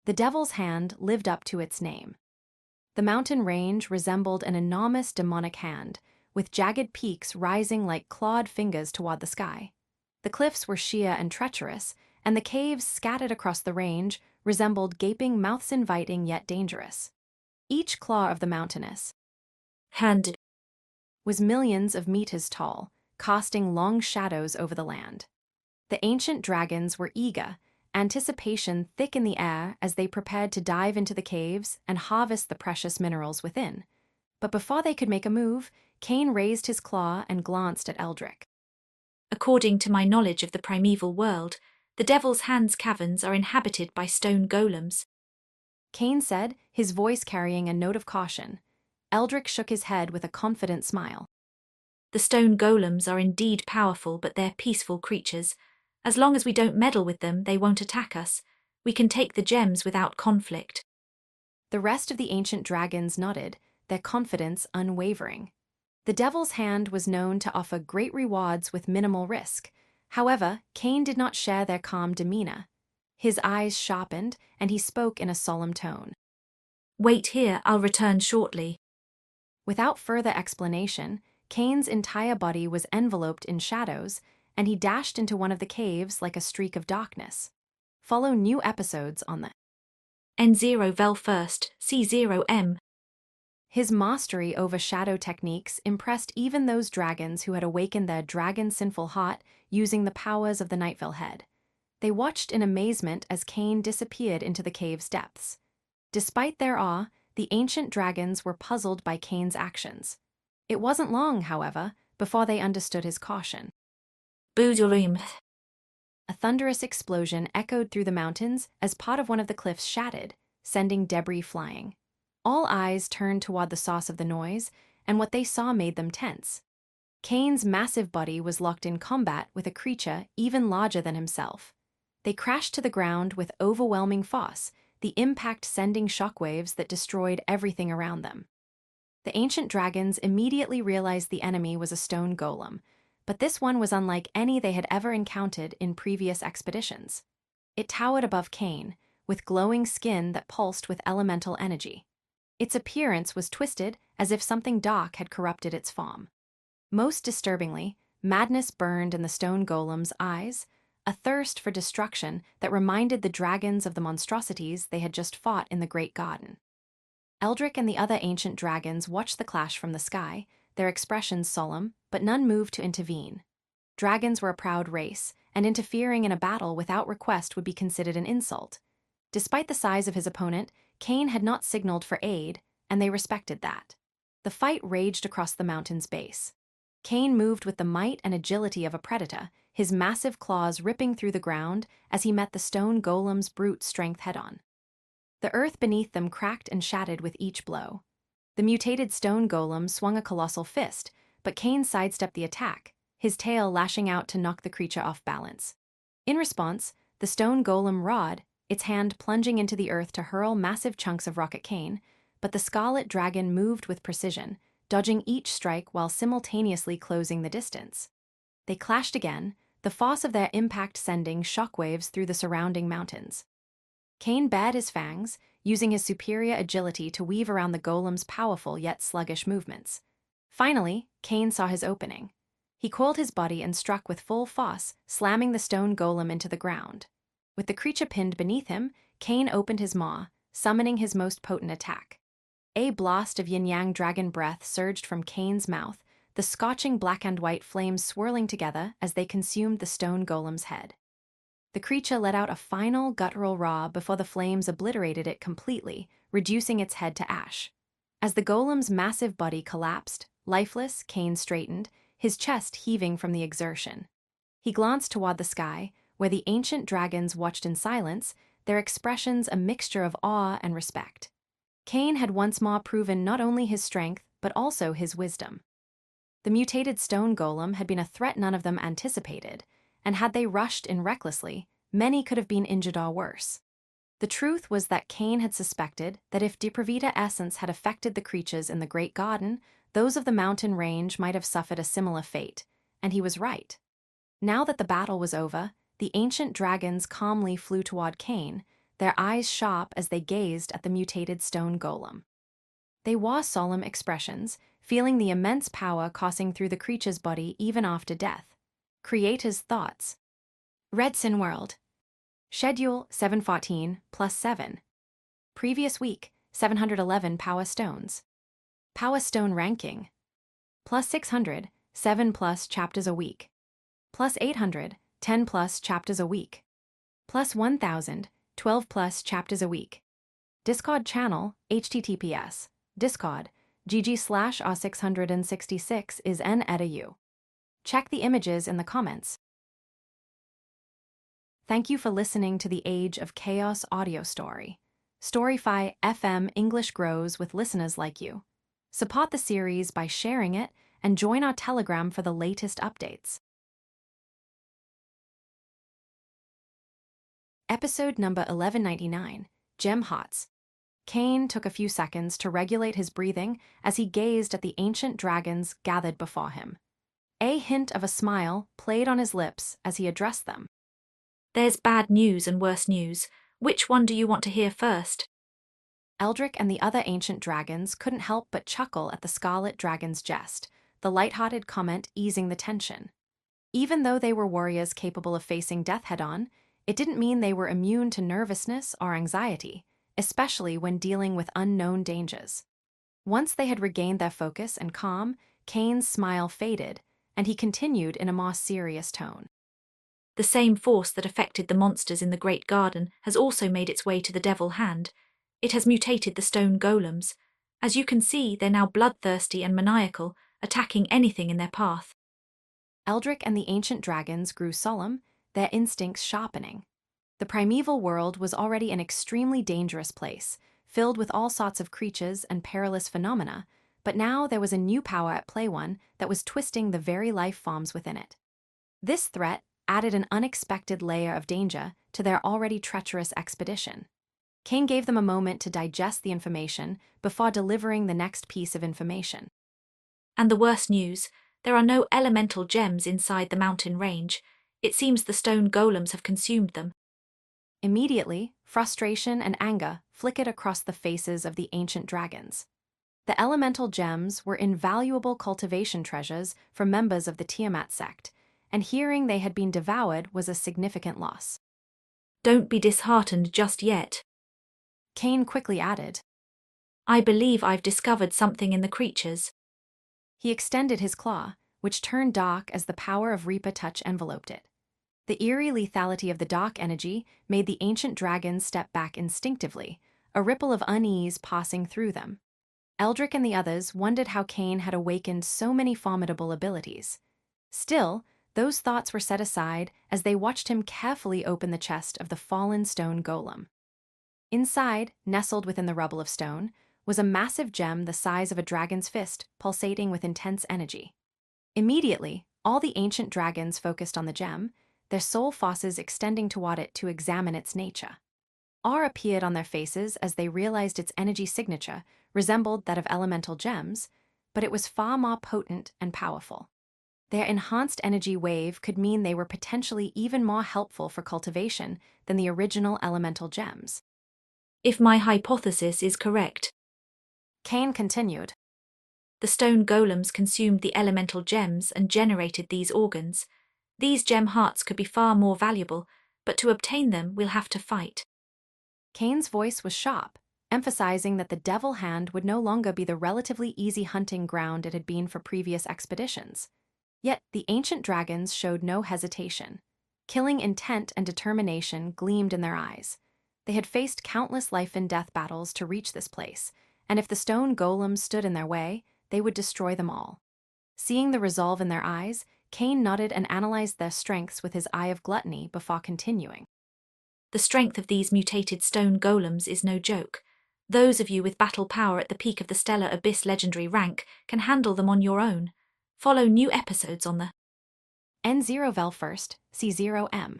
The Devil's Hand lived up to its name. The mountain range resembled an enormous demonic hand, with jagged peaks rising like clawed fingers toward the sky. The cliffs were sheer and treacherous, and the caves scattered across the range resembled gaping mouths inviting yet dangerous. Each claw of the mountainous hand was millions of meters tall, casting long shadows over the land. The ancient dragons were eager, anticipation thick in the air as they prepared to dive into the caves and harvest the precious minerals within. But before they could make a move, Cain raised his claw and glanced at Eldrick. According to my knowledge of the primeval world, the Devil's Hands caverns are inhabited by stone golems. Cain said, his voice carrying a note of caution. Eldrick shook his head with a confident smile. The stone golems are indeed powerful, but they're peaceful creatures. As long as we don't meddle with them, they won't attack us. We can take the gems without conflict. The rest of the ancient dragons nodded, their confidence unwavering. The Devil's Hand was known to offer great rewards with minimal risk. However, Cain did not share their calm demeanor. His eyes sharpened, and he spoke in a solemn tone. Wait here, I'll return shortly. Without further explanation, Cain's entire body was enveloped in shadows, and he dashed into one of the caves like a streak of darkness. Follow new episodes on the N0 Vel first, C0M. His mastery over shadow techniques impressed even those dragons who had awakened their dragon-sinful heart using the powers of the Nightveil head. They watched in amazement as Cain disappeared into the cave's depths. Despite their awe, the ancient dragons were puzzled by Cain's actions. It wasn't long, however, before they understood his caution. Boodurim. A thunderous explosion echoed through the mountains as part of one of the cliffs shattered, sending debris flying. All eyes turned toward the source of the noise, and what they saw made them tense. Cain's massive body was locked in combat with a creature even larger than himself. They crashed to the ground with overwhelming force, the impact sending shockwaves that destroyed everything around them. The ancient dragons immediately realized the enemy was a stone golem, but this one was unlike any they had ever encountered in previous expeditions. It towered above Cain, with glowing skin that pulsed with elemental energy. Its appearance was twisted as if something dark had corrupted its form. Most disturbingly, madness burned in the stone golem's eyes, a thirst for destruction that reminded the dragons of the monstrosities they had just fought in the Great Garden. Eldrick and the other ancient dragons watched the clash from the sky, their expressions solemn, but none moved to intervene. Dragons were a proud race, and interfering in a battle without request would be considered an insult. Despite the size of his opponent, Cain had not signaled for aid, and they respected that. The fight raged across the mountain's base. Cain moved with the might and agility of a predator, his massive claws ripping through the ground as he met the stone golem's brute strength head-on. The earth beneath them cracked and shattered with each blow. The mutated stone golem swung a colossal fist, but Cain sidestepped the attack, his tail lashing out to knock the creature off balance. In response, the stone golem roared, its hand plunging into the earth to hurl massive chunks of rock at Cain, but the scarlet dragon moved with precision, dodging each strike while simultaneously closing the distance. They clashed again, the force of their impact sending shockwaves through the surrounding mountains. Cain bared his fangs, using his superior agility to weave around the golem's powerful yet sluggish movements. Finally, Cain saw his opening. He coiled his body and struck with full force, slamming the stone golem into the ground. With the creature pinned beneath him, Cain opened his maw, summoning his most potent attack. A blast of yin-yang dragon breath surged from Cain's mouth, the scorching black and white flames swirling together as they consumed the stone golem's head. The creature let out a final guttural roar before the flames obliterated it completely, reducing its head to ash. As the golem's massive body collapsed, lifeless, Cain straightened, his chest heaving from the exertion. He glanced toward the sky, where the ancient dragons watched in silence, their expressions a mixture of awe and respect. Cain had once more proven not only his strength, but also his wisdom. The mutated stone golem had been a threat none of them anticipated, and had they rushed in recklessly, many could have been injured or worse. The truth was that Cain had suspected that if Depravita essence had affected the creatures in the Great Garden, those of the mountain range might have suffered a similar fate, and he was right. Now that the battle was over, the ancient dragons calmly flew toward Cain, their eyes sharp as they gazed at the mutated stone golem. They wore solemn expressions, feeling the immense power coursing through the creature's body even after death. Creator's thoughts. Redsin World. Schedule 714 plus 7. Previous week, 711 Power Stones. Power Stone ranking. Plus 600, 7 plus chapters a week. Plus 800, 10 plus chapters a week. plus 1,000, 12 plus chapters a week. Discord channel, https, Discord, gg/r666 is n edu. Check the images in the comments. Thank you for listening to the Age of Chaos audio story. Storyfy FM English grows with listeners like you. Support the series by sharing it and join our Telegram for the latest updates. Episode number 1199, Gem Hearts. Cain took a few seconds to regulate his breathing as he gazed at the ancient dragons gathered before him. A hint of a smile played on his lips as he addressed them. There's bad news and worse news. Which one do you want to hear first? Eldrick and the other ancient dragons couldn't help but chuckle at the Scarlet Dragon's jest, the light-hearted comment easing the tension. Even though they were warriors capable of facing death head-on, it didn't mean they were immune to nervousness or anxiety, especially when dealing with unknown dangers. Once they had regained their focus and calm, Cain's smile faded, and he continued in a more serious tone. The same force that affected the monsters in the Great Garden has also made its way to the Devil Hand. It has mutated the stone golems. As you can see, they're now bloodthirsty and maniacal, attacking anything in their path. Eldrick and the ancient dragons grew solemn, their instincts sharpening. The primeval world was already an extremely dangerous place, filled with all sorts of creatures and perilous phenomena, but now there was a new power at play, one that was twisting the very life forms within it. This threat added an unexpected layer of danger to their already treacherous expedition. Cain gave them a moment to digest the information before delivering the next piece of information. And the worst news, there are no elemental gems inside the mountain range. It seems the stone golems have consumed them. Immediately, frustration and anger flickered across the faces of the ancient dragons. The elemental gems were invaluable cultivation treasures for members of the Tiamat sect, and hearing they had been devoured was a significant loss. Don't be disheartened just yet. Cain quickly added, I believe I've discovered something in the creatures. He extended his claw, which turned dark as the power of Reaper Touch enveloped it. The eerie lethality of the dark energy made the ancient dragons step back instinctively, a ripple of unease passing through them. Eldrick and the others wondered how Cain had awakened so many formidable abilities. Still, those thoughts were set aside as they watched him carefully open the chest of the fallen stone golem. Inside, nestled within the rubble of stone, was a massive gem the size of a dragon's fist, pulsating with intense energy. Immediately, all the ancient dragons focused on the gem, their soul forces extending toward it to examine its nature. Awe appeared on their faces as they realized its energy signature resembled that of elemental gems, but it was far more potent and powerful. Their enhanced energy wave could mean they were potentially even more helpful for cultivation than the original elemental gems. If my hypothesis is correct, Cain continued, the stone golems consumed the elemental gems and generated these organs. These gem hearts could be far more valuable, but to obtain them we'll have to fight. Cain's voice was sharp, emphasizing that the Devil Hand would no longer be the relatively easy hunting ground it had been for previous expeditions. Yet the ancient dragons showed no hesitation. Killing intent and determination gleamed in their eyes. They had faced countless life-and-death battles to reach this place, and if the stone golems stood in their way, they would destroy them all. Seeing the resolve in their eyes, Cain nodded and analyzed their strengths with his eye of gluttony before continuing. The strength of these mutated stone golems is no joke. Those of you with battle power at the peak of the Stellar Abyss legendary rank can handle them on your own. Follow new episodes on the N0vel first, C0M.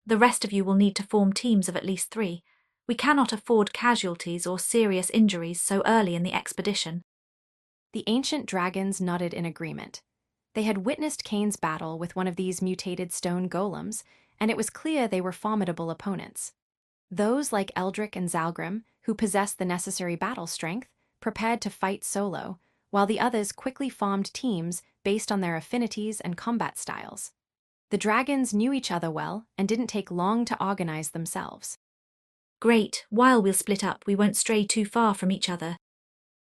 The rest of you will need to form teams of at least 3. We cannot afford casualties or serious injuries so early in the expedition. The ancient dragons nodded in agreement. They had witnessed Cain's battle with one of these mutated stone golems, and it was clear they were formidable opponents. Those like Eldrick and Zalgrim, who possessed the necessary battle strength, prepared to fight solo, while the others quickly formed teams based on their affinities and combat styles. The dragons knew each other well and didn't take long to organize themselves. Great, while we'll split up, we won't stray too far from each other.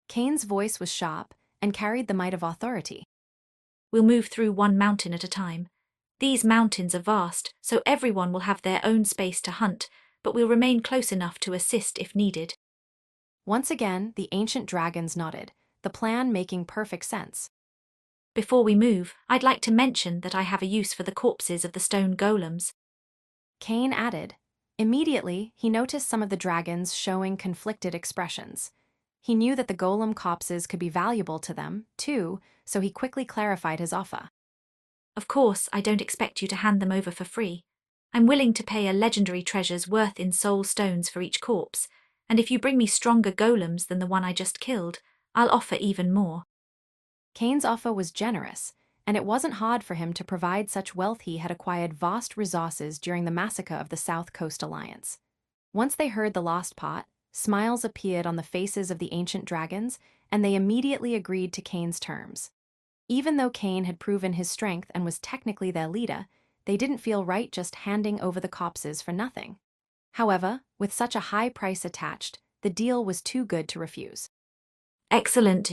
Cain's voice was sharp and carried the might of authority. We'll move through one mountain at a time. These mountains are vast, so everyone will have their own space to hunt, but we'll remain close enough to assist if needed. Once again, the ancient dragons nodded, the plan making perfect sense. Before we move, I'd like to mention that I have a use for the corpses of the stone golems. Cain added. Immediately, he noticed some of the dragons showing conflicted expressions. He knew that the golem corpses could be valuable to them, too, so he quickly clarified his offer. Of course, I don't expect you to hand them over for free. I'm willing to pay a legendary treasure's worth in soul stones for each corpse, and if you bring me stronger golems than the one I just killed, I'll offer even more. Cain's offer was generous, and it wasn't hard for him to provide such wealth. He had acquired vast resources during the massacre of the South Coast Alliance. Once they heard the lost pot, smiles appeared on the faces of the ancient dragons, and they immediately agreed to Cain's terms. Even though Cain had proven his strength and was technically their leader, they didn't feel right just handing over the corpses for nothing. However, with such a high price attached, the deal was too good to refuse. Excellent.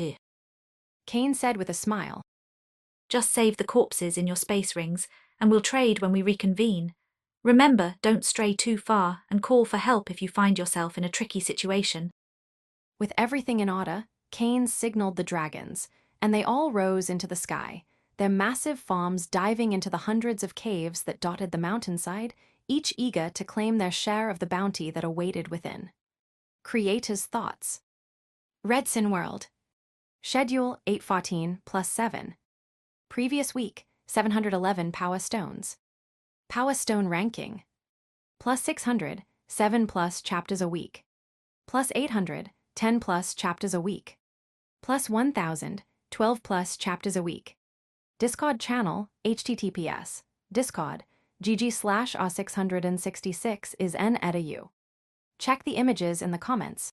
Cain said with a smile. Just save the corpses in your space rings, and we'll trade when we reconvene. Remember, don't stray too far, and call for help if you find yourself in a tricky situation. With everything in order, Cain signaled the dragons, and they all rose into the sky, their massive forms diving into the hundreds of caves that dotted the mountainside, each eager to claim their share of the bounty that awaited within. Creator's thoughts. Redsin World. Schedule 814 plus 7. Previous week, 711 Power Stones. Power Stone ranking. Plus 600, 7 plus chapters a week. Plus 800, 10 plus chapters a week. Plus 1000, 12 plus chapters a week. Discord channel, https, Discord, gg/r666 is n-edu. Check the images in the comments.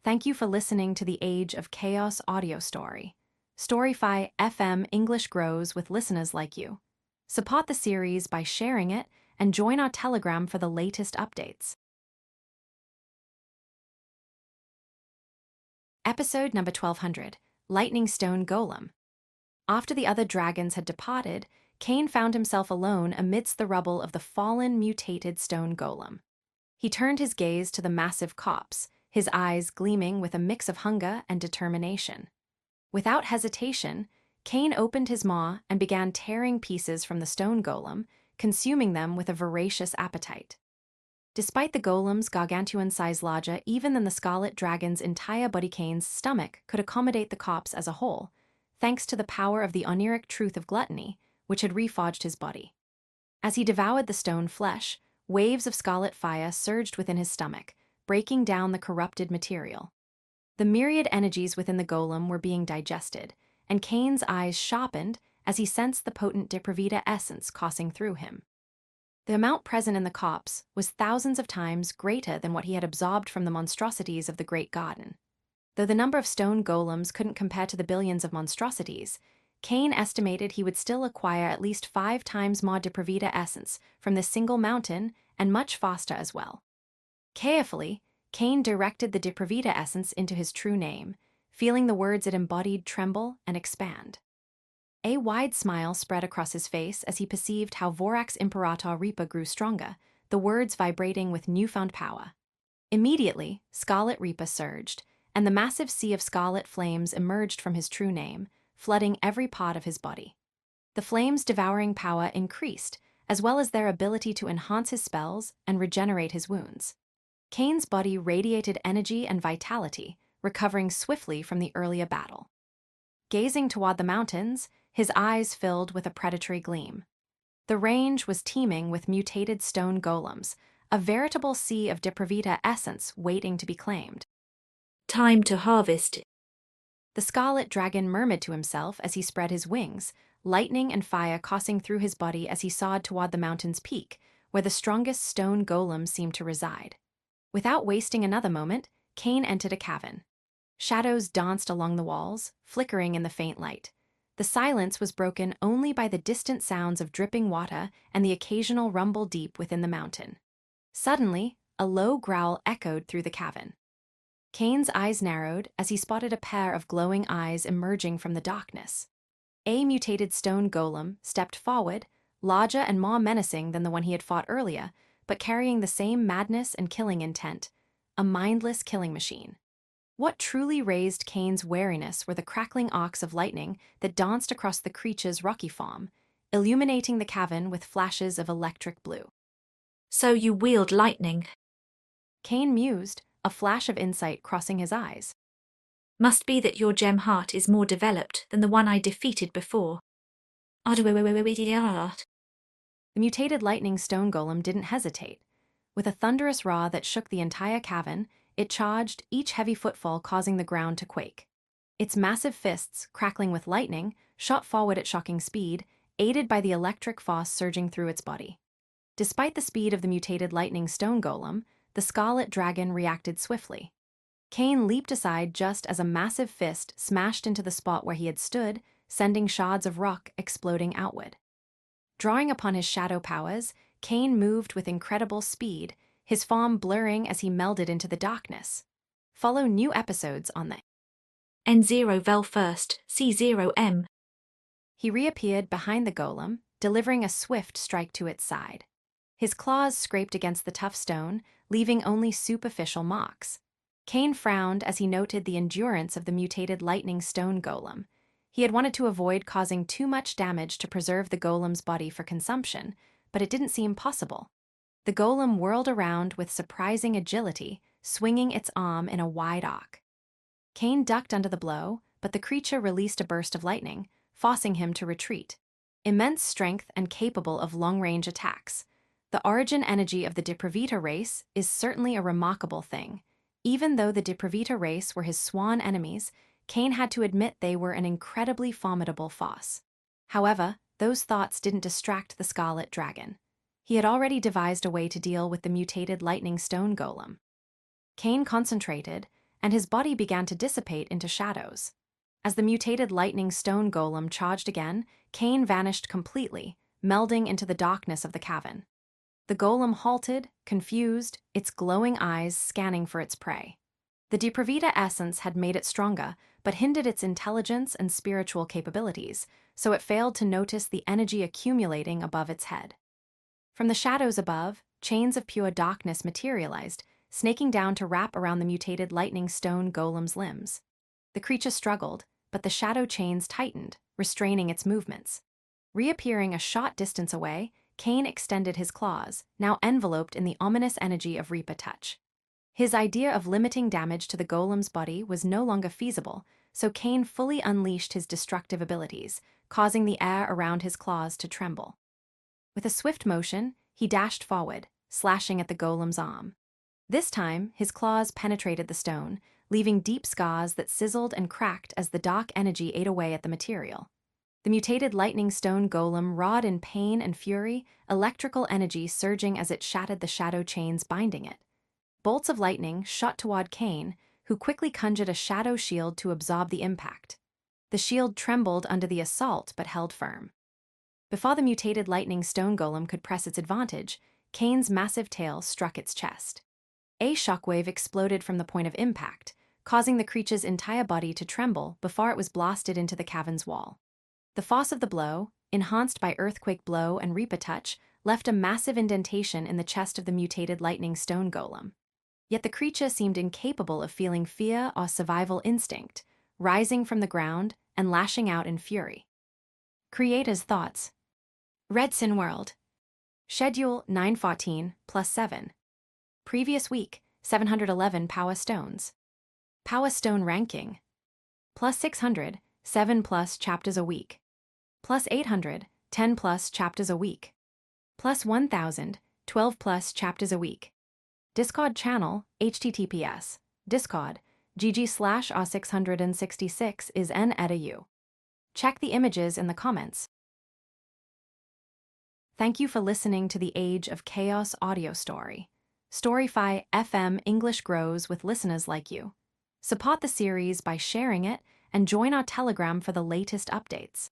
Thank you for listening to the Age of Chaos audio story. Storyfy FM English grows with listeners like you. Support the series by sharing it and join our Telegram for the latest updates. Episode number 1200, Lightning Stone Golem. After the other dragons had departed, Cain found himself alone amidst the rubble of the fallen, mutated stone golem. He turned his gaze to the massive corpse, his eyes gleaming with a mix of hunger and determination. Without hesitation, Cain opened his maw and began tearing pieces from the stone golem, consuming them with a voracious appetite. Despite the golem's gargantuan size larger even than the scarlet dragon's entire body, Cain's stomach could accommodate the corpse as a whole, thanks to the power of the oniric truth of gluttony, which had reforged his body. As he devoured the stone flesh, waves of scarlet fire surged within his stomach, breaking down the corrupted material. The myriad energies within the golem were being digested, and Cain's eyes sharpened as he sensed the potent Depravita essence coursing through him. The amount present in the corpse was thousands of times greater than what he had absorbed from the monstrosities of the Great Garden. Though the number of stone golems couldn't compare to the billions of monstrosities, Cain estimated he would still acquire at least 5 times more Depravita essence from this single mountain, and much faster as well. Carefully, Cain directed the Depravita essence into his true name, feeling the words it embodied tremble and expand. A wide smile spread across his face as he perceived how Vorax Imperator Reaper grew stronger, the words vibrating with newfound power. Immediately, Scarlet Reaper surged, and the massive sea of scarlet flames emerged from his true name, flooding every part of his body. The flames' devouring power increased, as well as their ability to enhance his spells and regenerate his wounds. Cain's body radiated energy and vitality, recovering swiftly from the earlier battle. Gazing toward the mountains, his eyes filled with a predatory gleam. The range was teeming with mutated stone golems, a veritable sea of Depravita essence waiting to be claimed. Time to harvest. The scarlet dragon murmured to himself as he spread his wings, lightning and fire coursing through his body as he soared toward the mountain's peak, where the strongest stone golem seemed to reside. Without wasting another moment, Cain entered a cavern. Shadows danced along the walls, flickering in the faint light. The silence was broken only by the distant sounds of dripping water and the occasional rumble deep within the mountain. Suddenly, a low growl echoed through the cavern. Cain's eyes narrowed as he spotted a pair of glowing eyes emerging from the darkness. A mutated stone golem stepped forward, larger and more menacing than the one he had fought earlier, but carrying the same madness and killing intent, a mindless killing machine. What truly raised Kane's wariness were the crackling arcs of lightning that danced across the creature's rocky form, illuminating the cavern with flashes of electric blue. So you wield lightning. Kane mused, a flash of insight crossing his eyes. Must be that your gem heart is more developed than the one I defeated before. The mutated lightning stone golem didn't hesitate. With a thunderous roar that shook the entire cavern, it charged, each heavy footfall causing the ground to quake. Its massive fists, crackling with lightning, shot forward at shocking speed, aided by the electric force surging through its body. Despite the speed of the mutated lightning stone golem, the scarlet dragon reacted swiftly. Kane leaped aside just as a massive fist smashed into the spot where he had stood, sending shards of rock exploding outward. Drawing upon his shadow powers, Kane moved with incredible speed, his form blurring as he melded into the darkness. Follow new episodes on the N0 Vel first, C0M. He reappeared behind the golem, delivering a swift strike to its side. His claws scraped against the tough stone, leaving only superficial marks. Kane frowned as he noted the endurance of the mutated lightning stone golem. He had wanted to avoid causing too much damage to preserve the golem's body for consumption, but it didn't seem possible. The golem whirled around with surprising agility, swinging its arm in a wide arc. Kane ducked under the blow, but the creature released a burst of lightning, forcing him to retreat. Immense strength and capable of long-range attacks. The origin energy of the Depravita race is certainly a remarkable thing. Even though the Depravita race were his sworn enemies, Kane had to admit they were an incredibly formidable force. However, those thoughts didn't distract the Scarlet Dragon. He had already devised a way to deal with the mutated lightning stone golem. Kane concentrated, and his body began to dissipate into shadows. As the mutated lightning stone golem charged again, Kane vanished completely, melding into the darkness of the cavern. The golem halted, confused, its glowing eyes scanning for its prey. The Depravita essence had made it stronger, but hindered its intelligence and spiritual capabilities, so it failed to notice the energy accumulating above its head. From the shadows above, chains of pure darkness materialized, snaking down to wrap around the mutated lightning stone golem's limbs. The creature struggled, but the shadow chains tightened, restraining its movements. Reappearing a short distance away, Kane extended his claws, now enveloped in the ominous energy of Reaper Touch. His idea of limiting damage to the golem's body was no longer feasible, so Kane fully unleashed his destructive abilities, causing the air around his claws to tremble. With a swift motion, he dashed forward, slashing at the golem's arm. This time, his claws penetrated the stone, leaving deep scars that sizzled and cracked as the dark energy ate away at the material. The mutated lightning stone golem roared in pain and fury, electrical energy surging as it shattered the shadow chains binding it. Bolts of lightning shot toward Kane, who quickly conjured a shadow shield to absorb the impact. The shield trembled under the assault but held firm. Before the mutated lightning stone golem could press its advantage, Kane's massive tail struck its chest. A shockwave exploded from the point of impact, causing the creature's entire body to tremble before it was blasted into the cavern's wall. The force of the blow, enhanced by Earthquake Blow and Reaper Touch, left a massive indentation in the chest of the mutated lightning stone golem. Yet the creature seemed incapable of feeling fear or survival instinct, rising from the ground and lashing out in fury. Creator's thoughts. Red Sin World. Schedule 914 plus 7. Previous week, 711 Power Stones. Power Stone ranking. Plus 600, 7 plus chapters a week. Plus 800, 10 plus chapters a week. Plus 1000, 12 plus chapters a week. Discord channel, https, Discord, gg/r666 is n@u. Check the images in the comments. Thank you for listening to the Age of Chaos audio story. Storyfy FM English grows with listeners like you. Support the series by sharing it and join our Telegram for the latest updates.